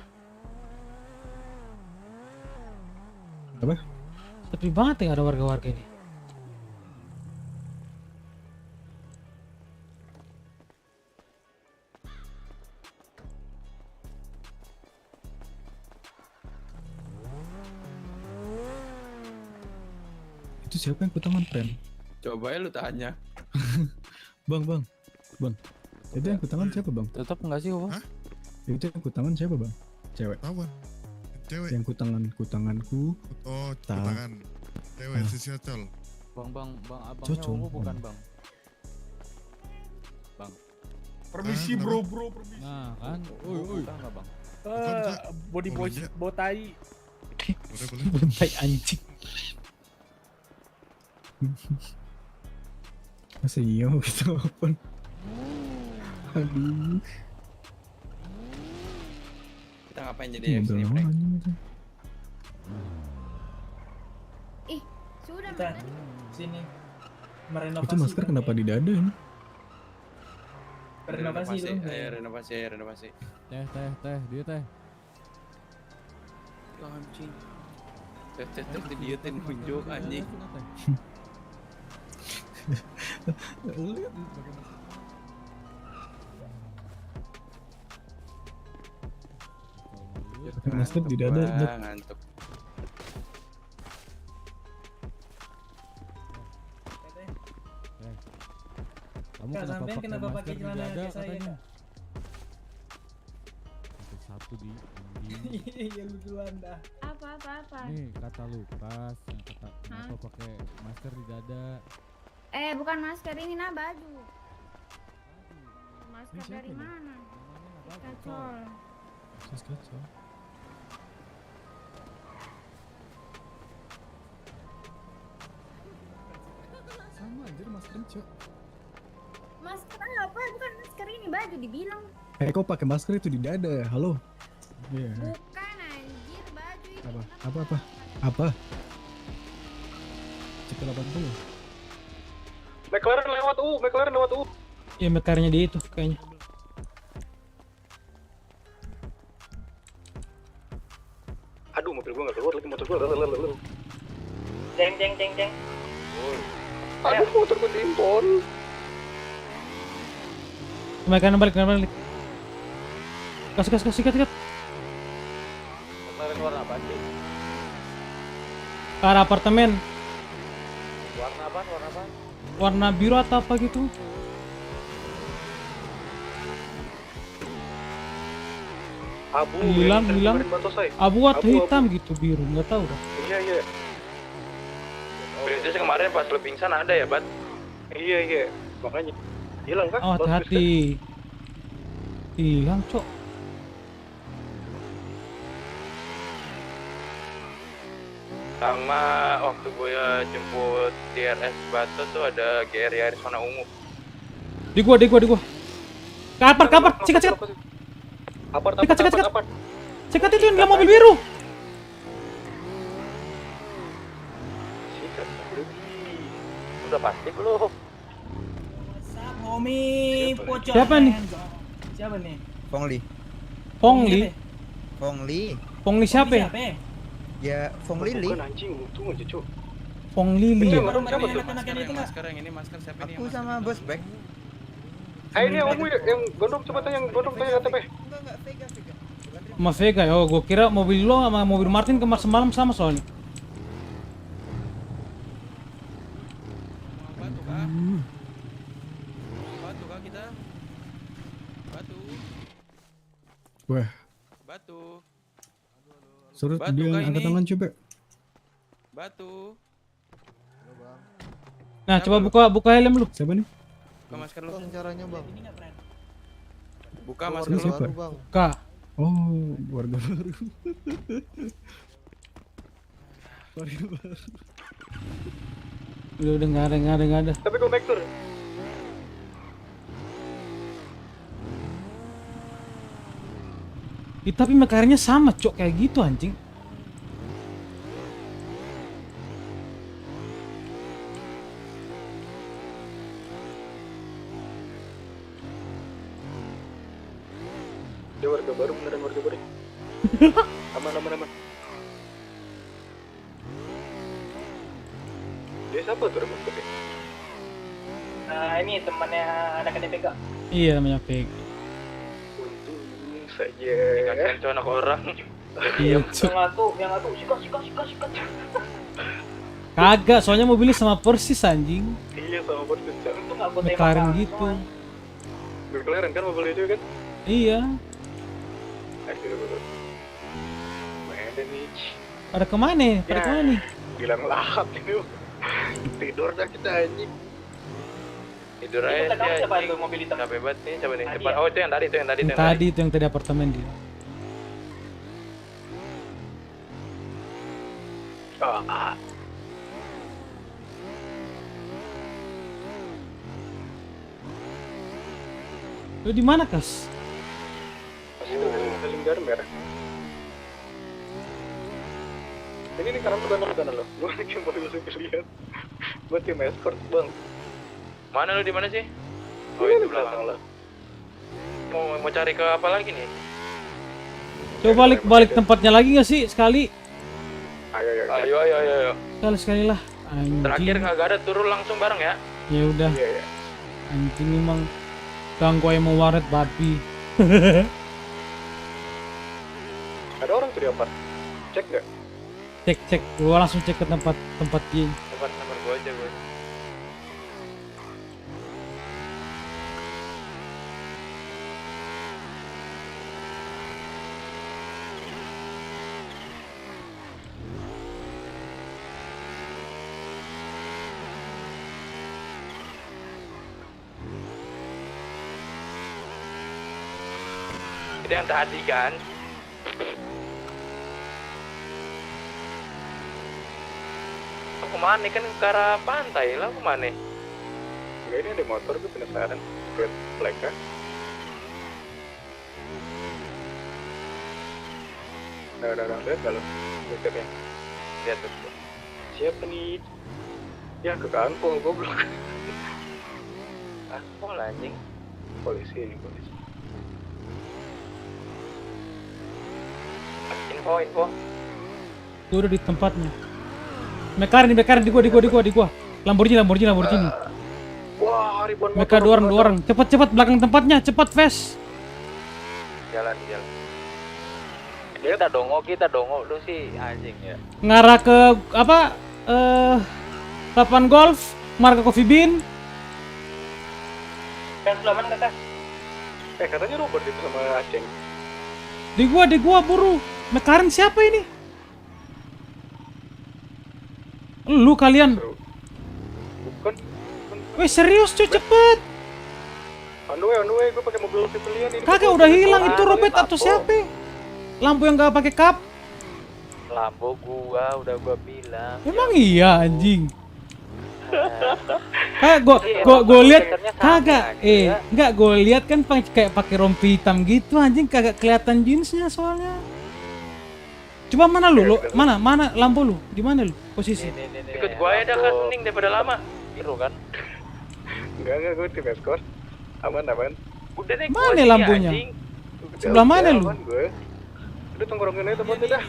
Apa? Sepi banget ya, nggak ada warga-warga ini. Itu siapa yang kutangan pen? Coba ya lu tanya. Bang. Itu yang kutangan siapa bang? Tetap nggak sih, Bang? Itu yang kutangan siapa bang? Cewek. Apa? Cewek. Yang kutanganku. Oh, Ta. kutangan. Cewek Ah. si Siocol. Bang, abangnya Cocok. Wowo bukan, Bang? Bang. Permisi, bro, permisi. Nah, kan. Bukan nggak, Bang? Body boy, botai. Boleh. Bentai anjing. Masa iya gitu apa? Aduh. Kita ngapain jadi Ini FC mobil nih, apa Frank? anjing itu? Sudah Kita sini merenovasi. Itu masker kenapa di dada ini? Renovasi dong. Renovasi. Teh, dia teh. Anjing. Teh dia teh nunjuk anjing. Masker di dada. Ngantuk. Kamu Kak, kenapa sampean pakai kenapa masker pakai di celana dada kayak saya, katanya? Kak? Pakai satu di Iya lu duluan dah. Apa? Nih kata Lukas yang kata kenapa pakai masker di dada. Bukan masker ini nah baju. Masker Ini siapa dari ini? mana? Namanya Kacol. Kacau. Sama anjir masker cok. Masker apa? Bukan masker ini baju dibilang. Kok pakai masker itu di dada? Halo. Iya. Bukan anjir baju itu. Apa? Cek 80. McLaren lewat U. Ya mekarnya di itu kayaknya. Aduh, mobil gua nggak keluar lagi, motor gua. Jeng. Aduh, motor gua diimpor. Mekarnya balik. Gas, sikat. McLaren warna apa sih? Ke arah apartemen. Warna apa? Warna biru atau apa gitu. Abu. Hilang. Abu atau Abu. hitam gitu, biru, nggak tahu dah. Iya. Prinsipnya kemarin pas lo pingsan ada ya, Bat? Iya. Makanya hilang kan? Oh, hati-hati. Hilang, Cok. Sama waktu gue jemput TRS Batu tuh ada GR Yaris warna ungu. Di gua. Kapar. Sikat. Apart. Sikat itu yang mobil biru. Udah pasti belum? Homie, pocong. Siapa nih? Siapa nih? Pongli siapa ya? Ya, Fong Lili. Bukan anjing, untung aja, Cuk. Fong Lili. Masker yang ini masker siapa ini? Aku sama Bos Bek. Ini yang gondok, coba tanya yang gondok tanya KTP. Enggak, Vega. Sama Vega. Oh, gua kira mobil lo sama mobil Martin semalam sama soalnya. Batu kah kita? Wah. Batu. Suruh Batu dia kah angkat ini? tangan coba. Batu. Nah, coba buka helm lu. Siapa nih? Buka masker lu. Caranya, Bang. Buka Ini masker lu. siapa? Buka. Oh, warga baru. Udah nggak ada. Tapi gua back tour. Tapi mekarnya sama, Cok, kayak gitu anjing. Dia warga baru, beneran warga baru. Aman. Dia siapa tuh remote kopi? Ini temannya anak DPK. Iya, namanya Vega. Untung saja. Kasihan tuh anak orang. Iya, Cok. Yang satu, sikat. Kagak, soalnya mobilnya sama persis anjing. Iya, sama persis. Itu nggak gue McLaren gitu. McLaren kan mobilnya itu kan? Iya. Mana nih? Pada kemana? Bilang lahap ini. Tidur dah kita anjing. Tidur aja sih anjing. Mobil hitam. Capek banget nih, coba nih. Tadi ya? Oh, itu yang tadi. Yang tadi apartemen dia. Lu di mana, Kas? Masih di garam merah. Ini kanan lo. Gua lagi mau bisa lihat. Buat tim escort, Bang. Mana lu di mana sih? Oh, Ini itu di belakang belakang. lo. Mau cari ke apa lagi nih? Coba balik tempatnya lagi nggak sih sekali? Ayo. Sekali lah. Anjing. Terakhir kagak ada, turun langsung bareng ya. Ya udah. Iya. Anjing emang ganggu mau waret babi. Ada orang tuh di apart. Cek nggak? Cek. Gua langsung cek ke tempat dia. Tempat gua aja. Itu yang tadi kan. Kemana kan ke arah pantai lah kemana? Enggak, ini ada motor gue penasaran. Red flag kan? Udah, lihat gak lo? Lihatnya. Lihat tuh. Siapa nih? Ya ke kampung, goblok. Kampung lah anjing. Polisi ini, polisi. Info. Tuh udah di tempatnya. Mekarin di gua. Lamborghini. Wah, ribuan Mereka dua orang. Cepat belakang tempatnya, cepat fast. Jalan. Kita dongo lu sih anjing ya. Ngarah ke apa? Lapangan golf, marga Coffee Bean. Kan selaman kakak. Katanya Robert itu sama Aceng. Di gua buru. Mekarin siapa ini? Lu kalian. Bukan. Weh serius cuy, cepet. On the way, gue pakai mobil civilian ini. Kagak udah hilang itu Robert atau siapa? Lampu yang gak pakai kap. Lampu udah gua bilang. Emang iya anjing. Gue lihat kagak. Enggak gue lihat kan kayak pakai rompi hitam gitu anjing, kagak kelihatan jeansnya soalnya. Coba mana lu? Mana lampu lu? Di mana lu posisi? Ikut gua ya dah kan mending daripada lama. Biru kan? Enggak, gue tim escort. Aman. Udah deh. Mana lampunya? Sebelah mana lu? Udah tongkrongin aja tempatnya dah.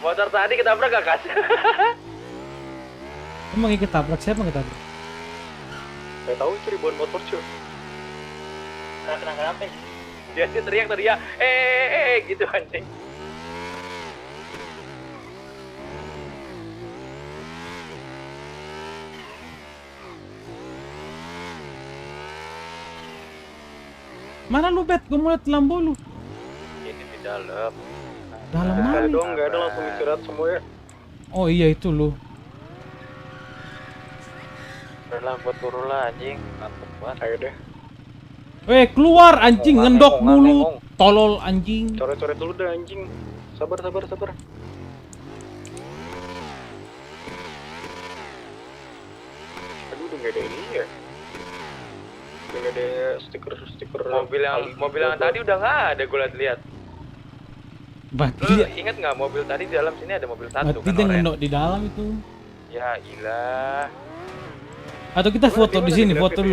Motor tadi ketabrak gak kas? Emang ketabrak siapa ketabrak? Gak tahu itu ribuan motor cuy. Kenapa? Dia sih teriak tadi ya, gitu anjing. Mana lu Bet? Gue mau liat lampu lu. Ini di dalam. Dalam mana? Dong, nggak ada langsung istirahat semua ya. Oh iya itu lu. Udah buat turun lah anjing, mantep banget. Ayo deh. Weh keluar anjing, ngendok mulu, tolol anjing. Coret-coret dulu dah anjing. Sabar. Aduh udah nggak ada ini ya. Udah nggak ada stiker. Mobil yang tadi udah nggak ada, gue lihat. Lu inget nggak mobil tadi di dalam sini ada mobil satu kan? Dia ngendok di dalam itu. Ya ilah. Atau kita foto di sini, foto.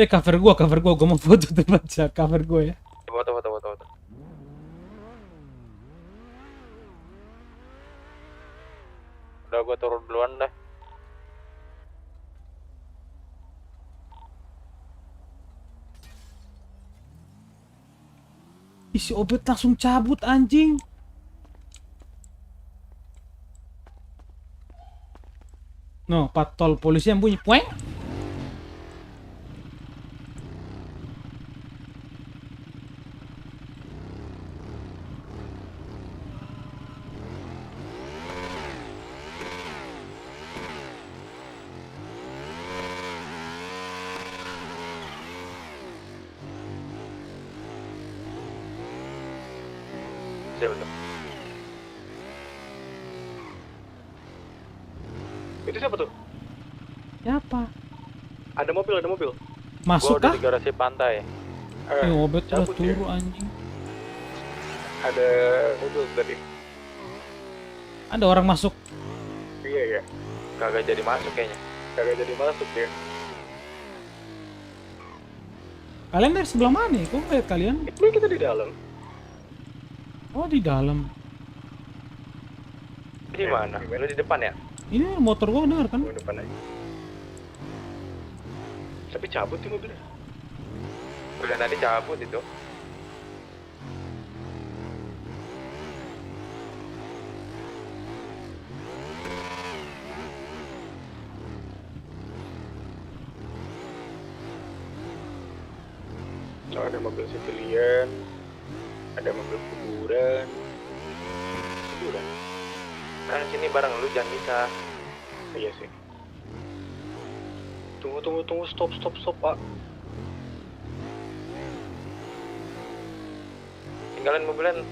Cover gua mau foto tuh baca cover gua ya. Foto. Udah gua turun duluan dah. Isi Obet langsung cabut anjing. No, patol polisi yang bunyi pueng. Itu siapa tuh? Siapa? Ada mobil. Masuk kah? Di garasi pantai. Obet udah turu anjing. Ada mobil tadi. Ada orang masuk. Iya. Kagak jadi masuk kayaknya. Ya. Kalian dari sebelah mana? Kok lihat kalian? Ini kita di dalam. Oh di dalam. Di mana? Lu di depan ya? Ini motor gua denger kan? Gua depan aja. Tapi cabut sih mobilnya. Udah tadi cabut itu. ada mobil civilian, ada mobil kuburan. Kan sini bareng lu jangan bisa. Iya sih. Tunggu, stop, Pak. Tinggalin mobilan,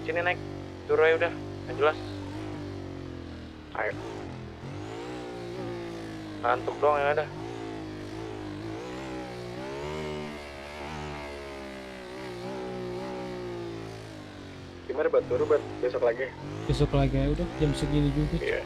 sini naik, turun aja udah, yang jelas. Ayo. Ngantuk doang yang ada. Gimana buat turun buat besok lagi? Besok lagi ya udah jam segini juga. Iya.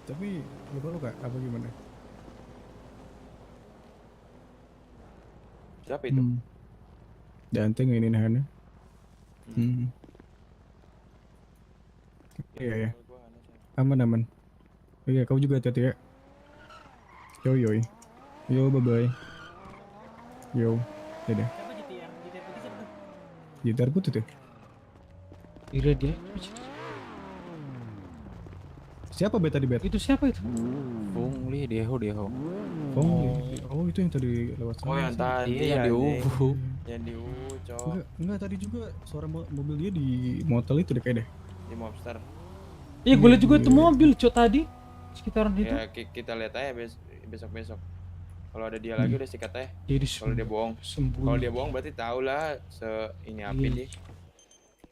Tapi lupa lu kak, apa gimana? Siapa itu? Dante nginin Hana. Iya ya. Aman. Iya, kau juga hati-hati ya. Yo. Yo, bye-bye. Yo. Dadah. Siapa GT yang GT putih siapa tuh? Gitar putih tuh. Ira dia. Siapa bet tadi bet? Itu siapa itu? Fungli, Deho. Oh, itu yang tadi lewat sana. Oh, yang tadi Iya, yang di UFO. Yang di UFO, cowok. Enggak, tadi juga suara mobil dia di motel itu deh kayak deh. Di Mobster. Iya, gue liat juga itu mobil, cok tadi. Sekitaran itu. Ya, kita lihat aja besok-besok. Kalau ada dia lagi udah sikat aja. Kalau dia bohong. Kalau dia bohong berarti tahu lah ini apa dia.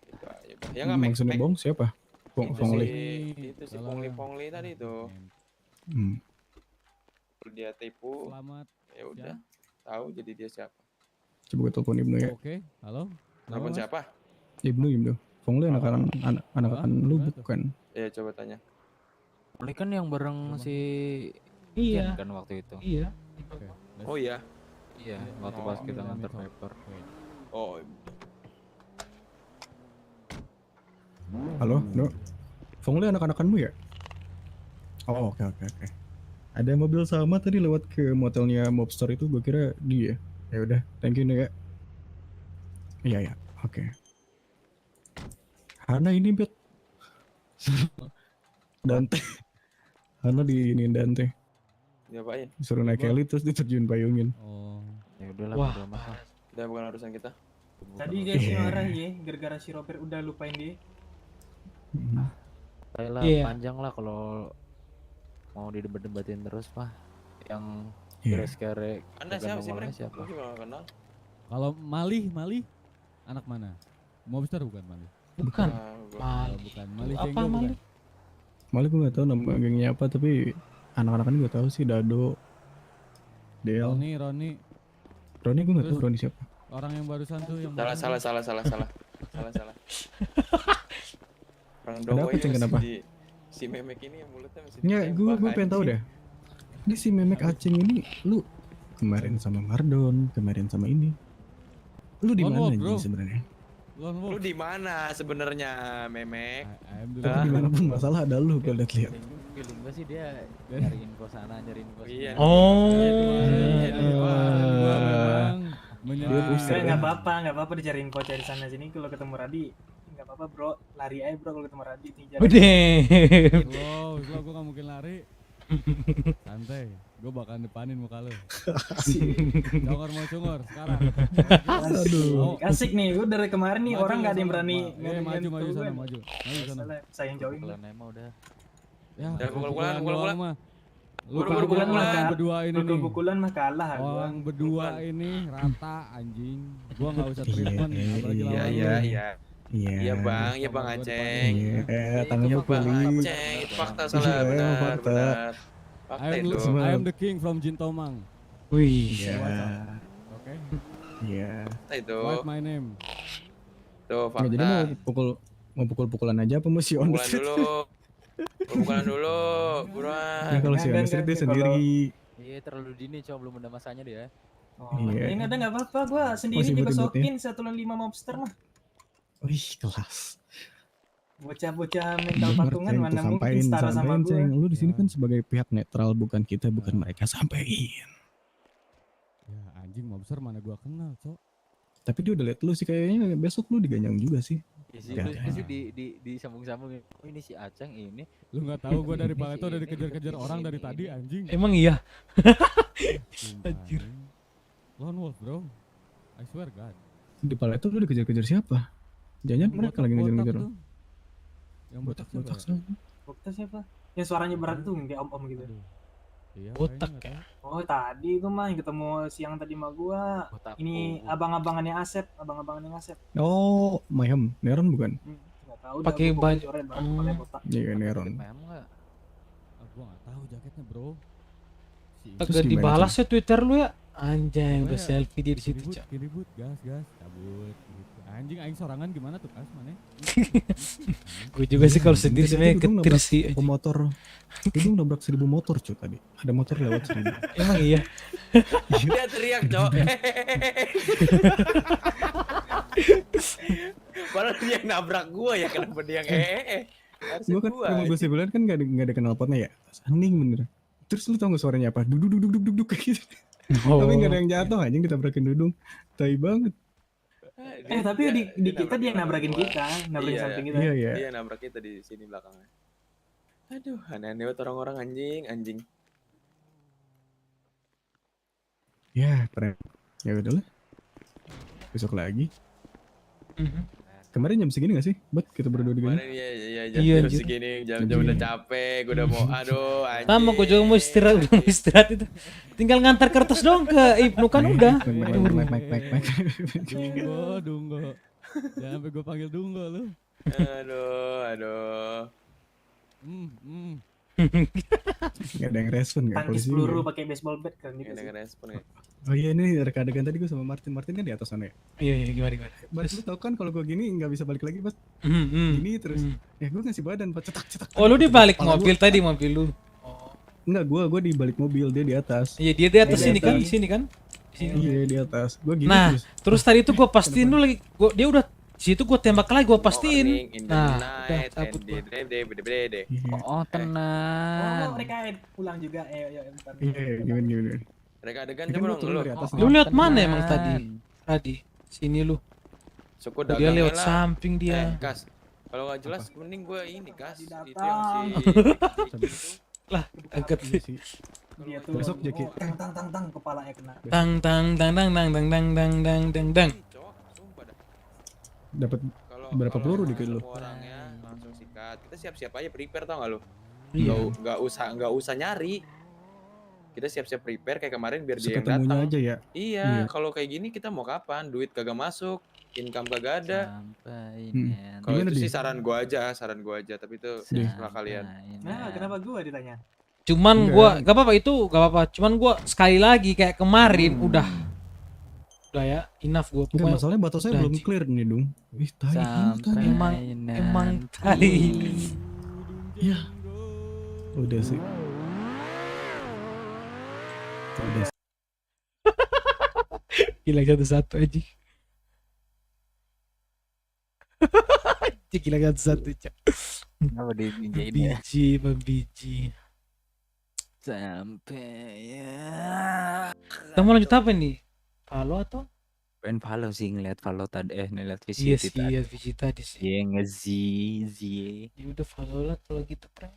Gitu aja. Ya enggak Maksudnya bohong siapa? Fongli. Itu si Fongli tadi itu. Kalau dia tipu. Selamat. Ya udah. Tahu jadi dia siapa. Coba gue telepon Ibnu ya. Oke, halo. Telepon siapa? Ibnu. Fongli anak-anak lu bukan? Ya coba tanya. Fongli kan yang bareng si Iya. kan waktu itu. Iya. Oh iya. Iya, waktu pas kita nganter paper. Oh. Halo, no. Fongli anak-anakanmu ya? Oh, oke. Ada mobil sama tadi lewat ke motelnya Mobster itu, gue kira dia. Ya udah, thank you ya. Iya, oke. Hana ini bet. Dante. Hana diinin Dante. Diapain? Suruh naik heli terus diterjun payungin. Oh, ya udahlah, udah masalah. Udah bukan urusan kita. Tadi guys marah ya, gara-gara si Robert udah lupain dia. Kayalah panjang lah kalau mau didebat-debatin terus mah. Yang beres-kere. Anda siapa sih mereka? Siapa? Gue juga gak kenal. Kalau Malih, anak mana? Mobster bukan Malih? Bukan. Bukan. Malih apa Cenggo Malih? bukan? Malih gue gak tau nama gengnya apa, tapi anak-anakan gue tau sih. Dado, Del. Roni gue gak tau Roni siapa. Orang yang barusan tuh yang Salah. Orang Ada apa Ceng, kenapa? Si Memek ini yang mulutnya masih Ya, gue pengen tahu dah. Ini si Memek Aceng ini, lu kemarin sama Mardon, kemarin sama ini. Lu di mana nih sebenarnya? Lu di mana sebenarnya, Memek? Tapi dimanapun masalah ada lu kalau lihat. Feeling gue sih dia nyari info sana, nyari info sini. Iya. Nggak apa-apa dicari info cari sana sini. Kalau ketemu Radi nggak apa-apa bro, lari aja bro kalau ketemu Radi nih. Slow, gue gak mungkin lari. Santai, gue bakal depanin muka lu. Congor sekarang. Aduh, asik nih. Gue dari kemarin nih orang nggak ada yang berani. Maju sana. Sayang jauhin. Udah. Ya, pukulan. Lu Pukul-pukulan mah kalah. Orang berdua ini rata anjing. Gua nggak usah treatment apalagi lawan. Iya bang Aceng. Tangan lu pulih. Aceng, itu fakta salah benar. Fakta itu. I am the king from Jintomang. Wih. Oke. Iya. Itu. Write my name. Tuh Nggak, jadi mau fakta. pukul-pukulan aja apa mau si on the Pukulan street? dulu. Pukulan dulu, buruan. Ya kalau si on the street dia sendiri. Iya terlalu dini coba belum ada masanya dia. Oh, Iya. ini ada nggak apa-apa, gue sendiri juga sokin 105 mobster mah. Wih, kelas. Bocah-bocah mental Bener, patungan Ceng, mana tuh mungkin sampein, setara sama gue. Ceng. Lu di sini kan sebagai pihak netral, bukan kita, bukan mereka, sampein. Ya anjing mobster mana gua kenal, Cok. Tapi dia udah liat lu sih kayaknya besok lu diganyang juga sih. Iya sih, lu sih di sambung-sambungin. Oh ini si Aceng ini. Lu nggak tahu gua dari Paleto udah dikejar-kejar orang dari tadi anjing. Emang iya. Anjir. Lone wolf, bro. I swear God. Di Paleto lu dikejar-kejar siapa? Jangan mereka lagi ngejar-ngejar lu. Yang botak Botak siapa? Yang suaranya berat tuh kayak om-om gitu. Iya, botak ya. Oh tadi itu mah yang ketemu siang tadi sama gua. Ini abang-abangannya Asep, Oh, Mayhem, Neron bukan? Nggak tahu. Pakai baju. Iya, Neron. Gua nggak tahu jaketnya, bro. Agak dibalas ya Twitter lu ya. Anjay, udah selfie dia di situ, Cak. Ribut, gas, cabut gitu. Anjing aing sorangan gimana tuh, Kas? Mana? Gue juga sih kalau sendiri sebenarnya ketir sih. Motor. Itu nabrak 1000 motor, cuy tadi. Ada motor lewat 1000. Emang iya. Dia teriak, Cok. Padahal dia yang nabrak gua ya, kenapa dia yang Gua kan rumah gue sebelah kan gak ada knalpotnya ya. Hening bener. Terus lu tau gak suaranya apa? Duduk kayak gitu. Tapi gak ada yang jatuh, anjing ditabrakin dudung. Tai banget. Tapi di kita dia nabrakin kita, nabrakin samping kita. Iya. Dia nabrak kita di sini belakangnya. Aduh, aneh-aneh banget orang-orang anjing. Ya, keren. Ya udah lah. Besok lagi. Kemarin jam segini gak sih? Buat kita berdua di Kemarin jam segini, jam udah capek, gue udah mau aduh anjing. Sama gue juga mau istirahat itu. Tinggal ngantar kertas dong ke Ibnu kan udah. Mike. Dunggo. Jangan sampai gue panggil Dunggo lu. Aduh. Gak ada yang respon gak? Tangkis peluru pakai baseball bat kan gitu. Gak ada yang respon ya. Oh iya, ini reka-adegan tadi gue sama Martin kan di atas sana ya? Iya gimana? Bas, lu tau kan kalau gue gini gak bisa balik lagi, Bas. Gini terus. Ya gue ngasih badan, Bas, cetak. Oh lu di balik mobil tadi, mobil lu? Enggak, gue di balik mobil, dia di atas. Iya dia di atas sini kan? Iya di atas. Gue gini nah, terus tadi itu gue pastiin lu lagi, dia udah situ gue tembak lagi, gue pastiin. Nah, udah cabut gue. Oh tenang. Oh mereka pulang juga, bentar. Iya, gimana? Mereka adegan coba dong lu. Lu lihat mana emang tadi? Sini lu. Suku dia lewat lah. samping dia. Kas. Kalau nggak jelas mending gue ini Kas. Itu yang si lah, angkat sih. Dia tuh besok jadi tang kepalanya kena. Tang. Dapat berapa peluru dikit lu? Orangnya langsung sikat. Kita siap-siap aja prepare tau nggak lu? Iya. Nggak usah nyari. Kita siap-siap prepare kayak kemarin biar dia yang Seketemunya datang. aja ya. Iya, kalau kayak gini kita mau kapan? Duit kagak masuk, income kagak ada. Kalau itu sih saran gua aja, tapi itu setelah kalian. Nah, kenapa gua ditanya? Cuman gua gak apa-apa. Cuman gua sekali lagi kayak kemarin udah ya enough gua. Enggak, masalahnya batas saya belum clear nih, Dung. Ih, tai. Emang tai. Ya. Udah sih. Hilang satu-satu aja. Hilang satu-satu, Cak. Kenapa diinjain ya? Biji. Sampai ya. Kita mau lanjut apa nih? Valo atau? Pengen follow sih, ngeliat follow tadi ngeliat visi Iya sih, lihat visi tadi sih. Iya nge-zi. Ya udah follow lah kalau gitu, prank.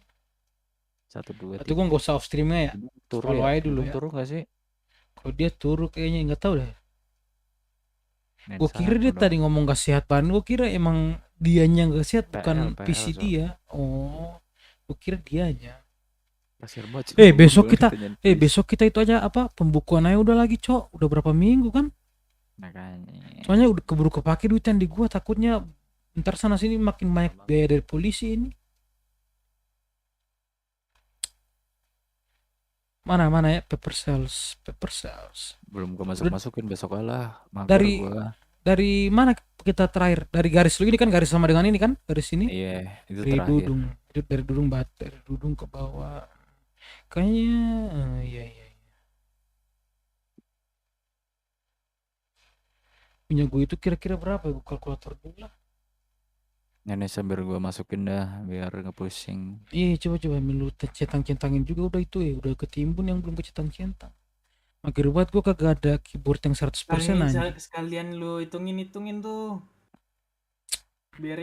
1, 2, 3. Atau gua nggak usah off streamnya ya? Turu follow ya? aja dulu ya. Turu nggak sih? Kalau dia turu kayaknya nggak tahu deh. Gue kira dia tadi ngomong gak sehat banget. Gue kira emang dianya gak sehat, bukan PC dia. Oh, gue kira dianya. Besok kita itu aja apa pembukuan aja udah lagi, Cok. Udah berapa minggu kan? Makanya. Soalnya udah keburu kepake duitan di gua, takutnya ntar sana sini makin banyak biaya dari polisi ini. Mana ya paper cells. Belum gue Udah masukin besok lah. Mager dari gua. dari mana kita terakhir? Dari garis lu ini kan garis sama dengan ini kan? Garis ini. Iya, itu Dari terakhir. Dudung. Dari Dudung dari Dudung ke bawah. Kayaknya iya. Punya gue itu kira-kira berapa? Gue kalkulator dulu lah. Ini sambil gua masukin dah biar nge-pusing. Iya, coba ambil lu centang-centangin juga udah itu ya, udah ketimbun yang belum kecentang-centang. Mager banget gue kagak ada keyboard yang 100% anjing. Sekalian lu hitungin tuh. Biar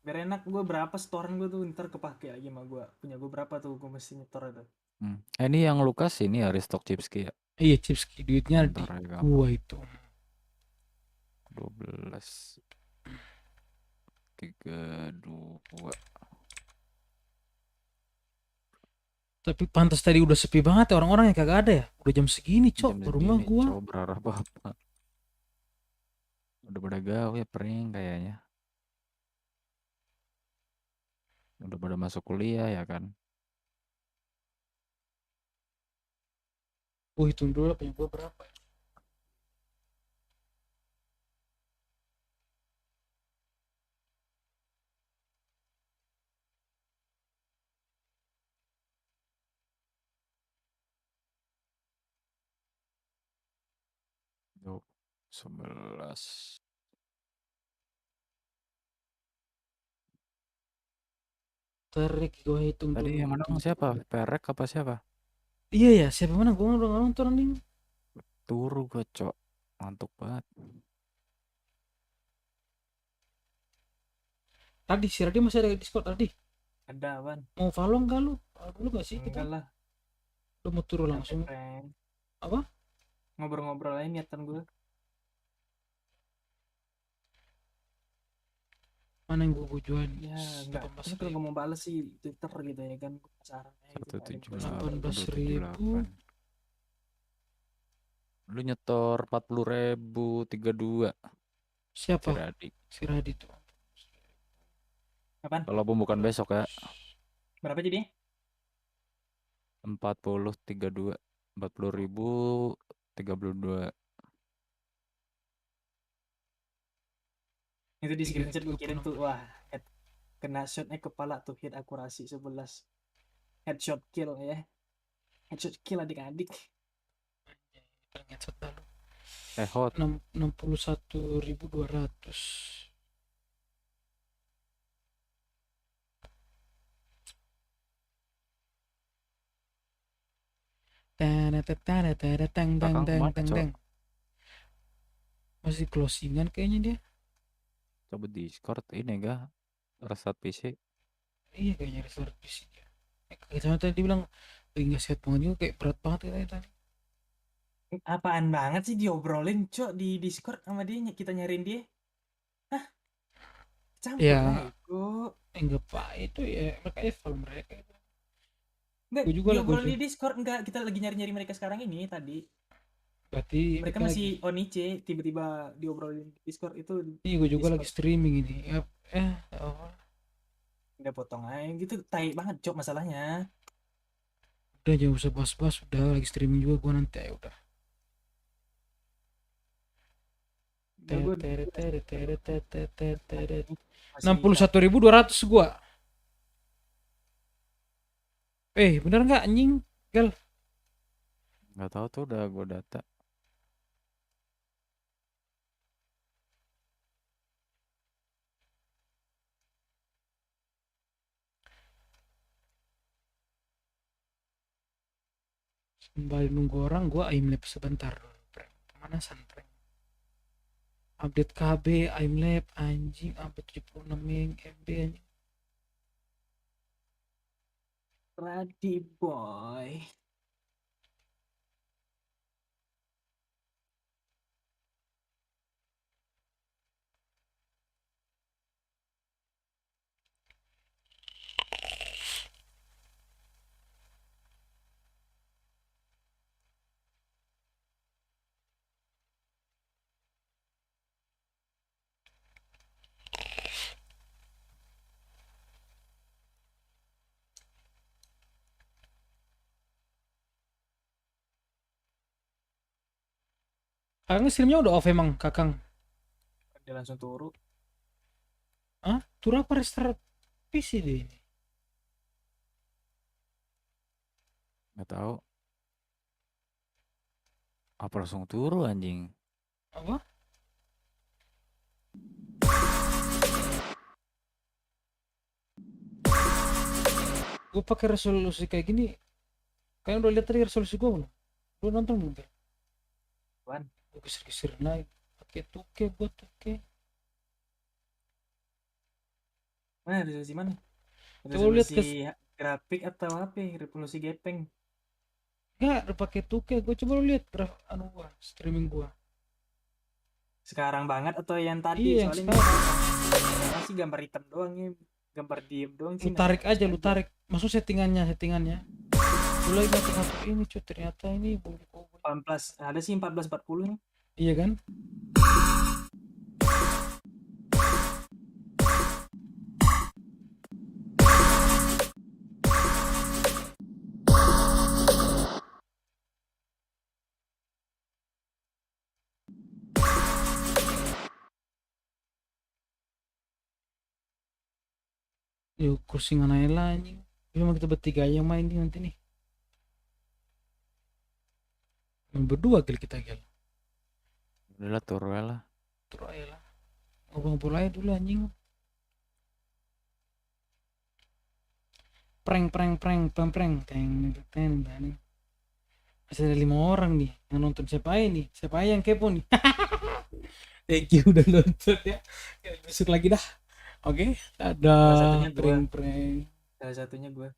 enak gue berapa setoran gue tuh ntar kepake lagi sama gue. Punya gue berapa tuh gue mesti nyetor itu. Ini yang Lukas ini ya restock Chipski ya? Iya, Chipski duitnya di gua itu. 12 32. Tapi pantas tadi udah sepi banget ya, orang-orang yang kagak ada ya. Udah jam segini, Cok, Jam ke rumah segini, gua. Cok, berharap apa? Udah pada gawe pering kayaknya. Udah pada masuk kuliah ya kan. Hitung dulu punya gua berapa ya. Yuk, 11. Tarik gua hitung Tadi dulu. yang menang siapa? Perek apa siapa? Iya ya, siapa mana? Gua udah nonton anjing. Turu gua, Cok. Ngantuk banget. Tadi si Radi masih ada di Discord tadi. Ada, Wan. Mau follow enggak lu? Dulu gak sih kita? Enggak lah. Lu mau turun langsung. Apa? Ngobrol-ngobrol aja niatan gue. Mana yang gue jual? Ya enggak. Tapi kalau mau balas sih Twitter gitu ya kan. Penasaran aja. 18.000. Lu nyetor 40.000 32. Siapa? Si Radi tuh. Kapan? Kalau bukan besok ya. Berapa jadi? 40 32. 40.000 32. Itu di screenshot gue kirim tuh. Wah, kena shotnya kepala tuh, hit akurasi 11. Headshot kill ya. Headshot kill adik-adik. Headshot lalu. Hot. 61.200. Tang. Masih closingan kayaknya dia. Coba Discord ini enggak restart PC. Iya kayaknya restart PC dia. Sama tadi bilang nggak sehat banget juga, kayak berat banget katanya tadi. Apaan banget sih diobrolin, Cok, di Discord sama dia, kita nyariin dia. Hah? Campur Ya, kok. enggak pak itu ya mereka eval mereka itu. Enggak, juga diobrolin di Discord enggak, kita lagi nyari-nyari mereka sekarang ini tadi. Berarti mereka masih Onice, tiba-tiba diobrolin di Discord itu. Iya, gue juga lagi streaming ini. Udah potong aja gitu, tai banget, Cok, masalahnya. Udah jangan usah bahas-bahas, udah lagi streaming juga gue nanti ya udah. 61.200 gua. Bener nggak anjing? Gal. Nggak tahu tuh, udah gue data. Sembari nunggu orang, gua aimlab sebentar. Pemanasan, prank. Update KB, aimlab anjing, update 76 MB anjing. Ready boy. Kakang streamnya udah off emang Kakang? Dia langsung turu. Hah? Turu apa restart PC deh? Nggak tahu. Apa langsung turu anjing? Apa? Gue pakai resolusi kayak gini. Kalian udah lihat tadi resolusi gue belum? Lu nonton belum? Apaan? Gue geser-geser naik. Pakai 2K buat 2K. Mana resolusi mana? Coba lihat Resolusi grafik atau apa? Resolusi gepeng. Enggak, udah pakai 2K. Gue coba lu lihat gua, streaming gua. Sekarang banget atau yang tadi? Iya, yang soalnya sekarang. sih gambar hitam doang ya. Gambar diem doang sih. Lu tarik aja, lu tarik. Masuk settingannya. Lu lagi ngatur ini cuy, ternyata ini 14, ada sih 1440 nih. Iya kan? Yuk, kursingan aja lah anjing. Cuma kita bertiga aja yang main nih nanti nih. Berdua kali kita gel. Udahlah turu lah. Turu aja lah. Ngobrol aja dulu anjing. Prank. Teng. Masih ada 5 orang nih yang nonton. Siapa aja nih? Siapa aja yang kepo nih? Thank you udah nonton ya. Besok lagi dah. Oke, ada prank. Salah satunya gue.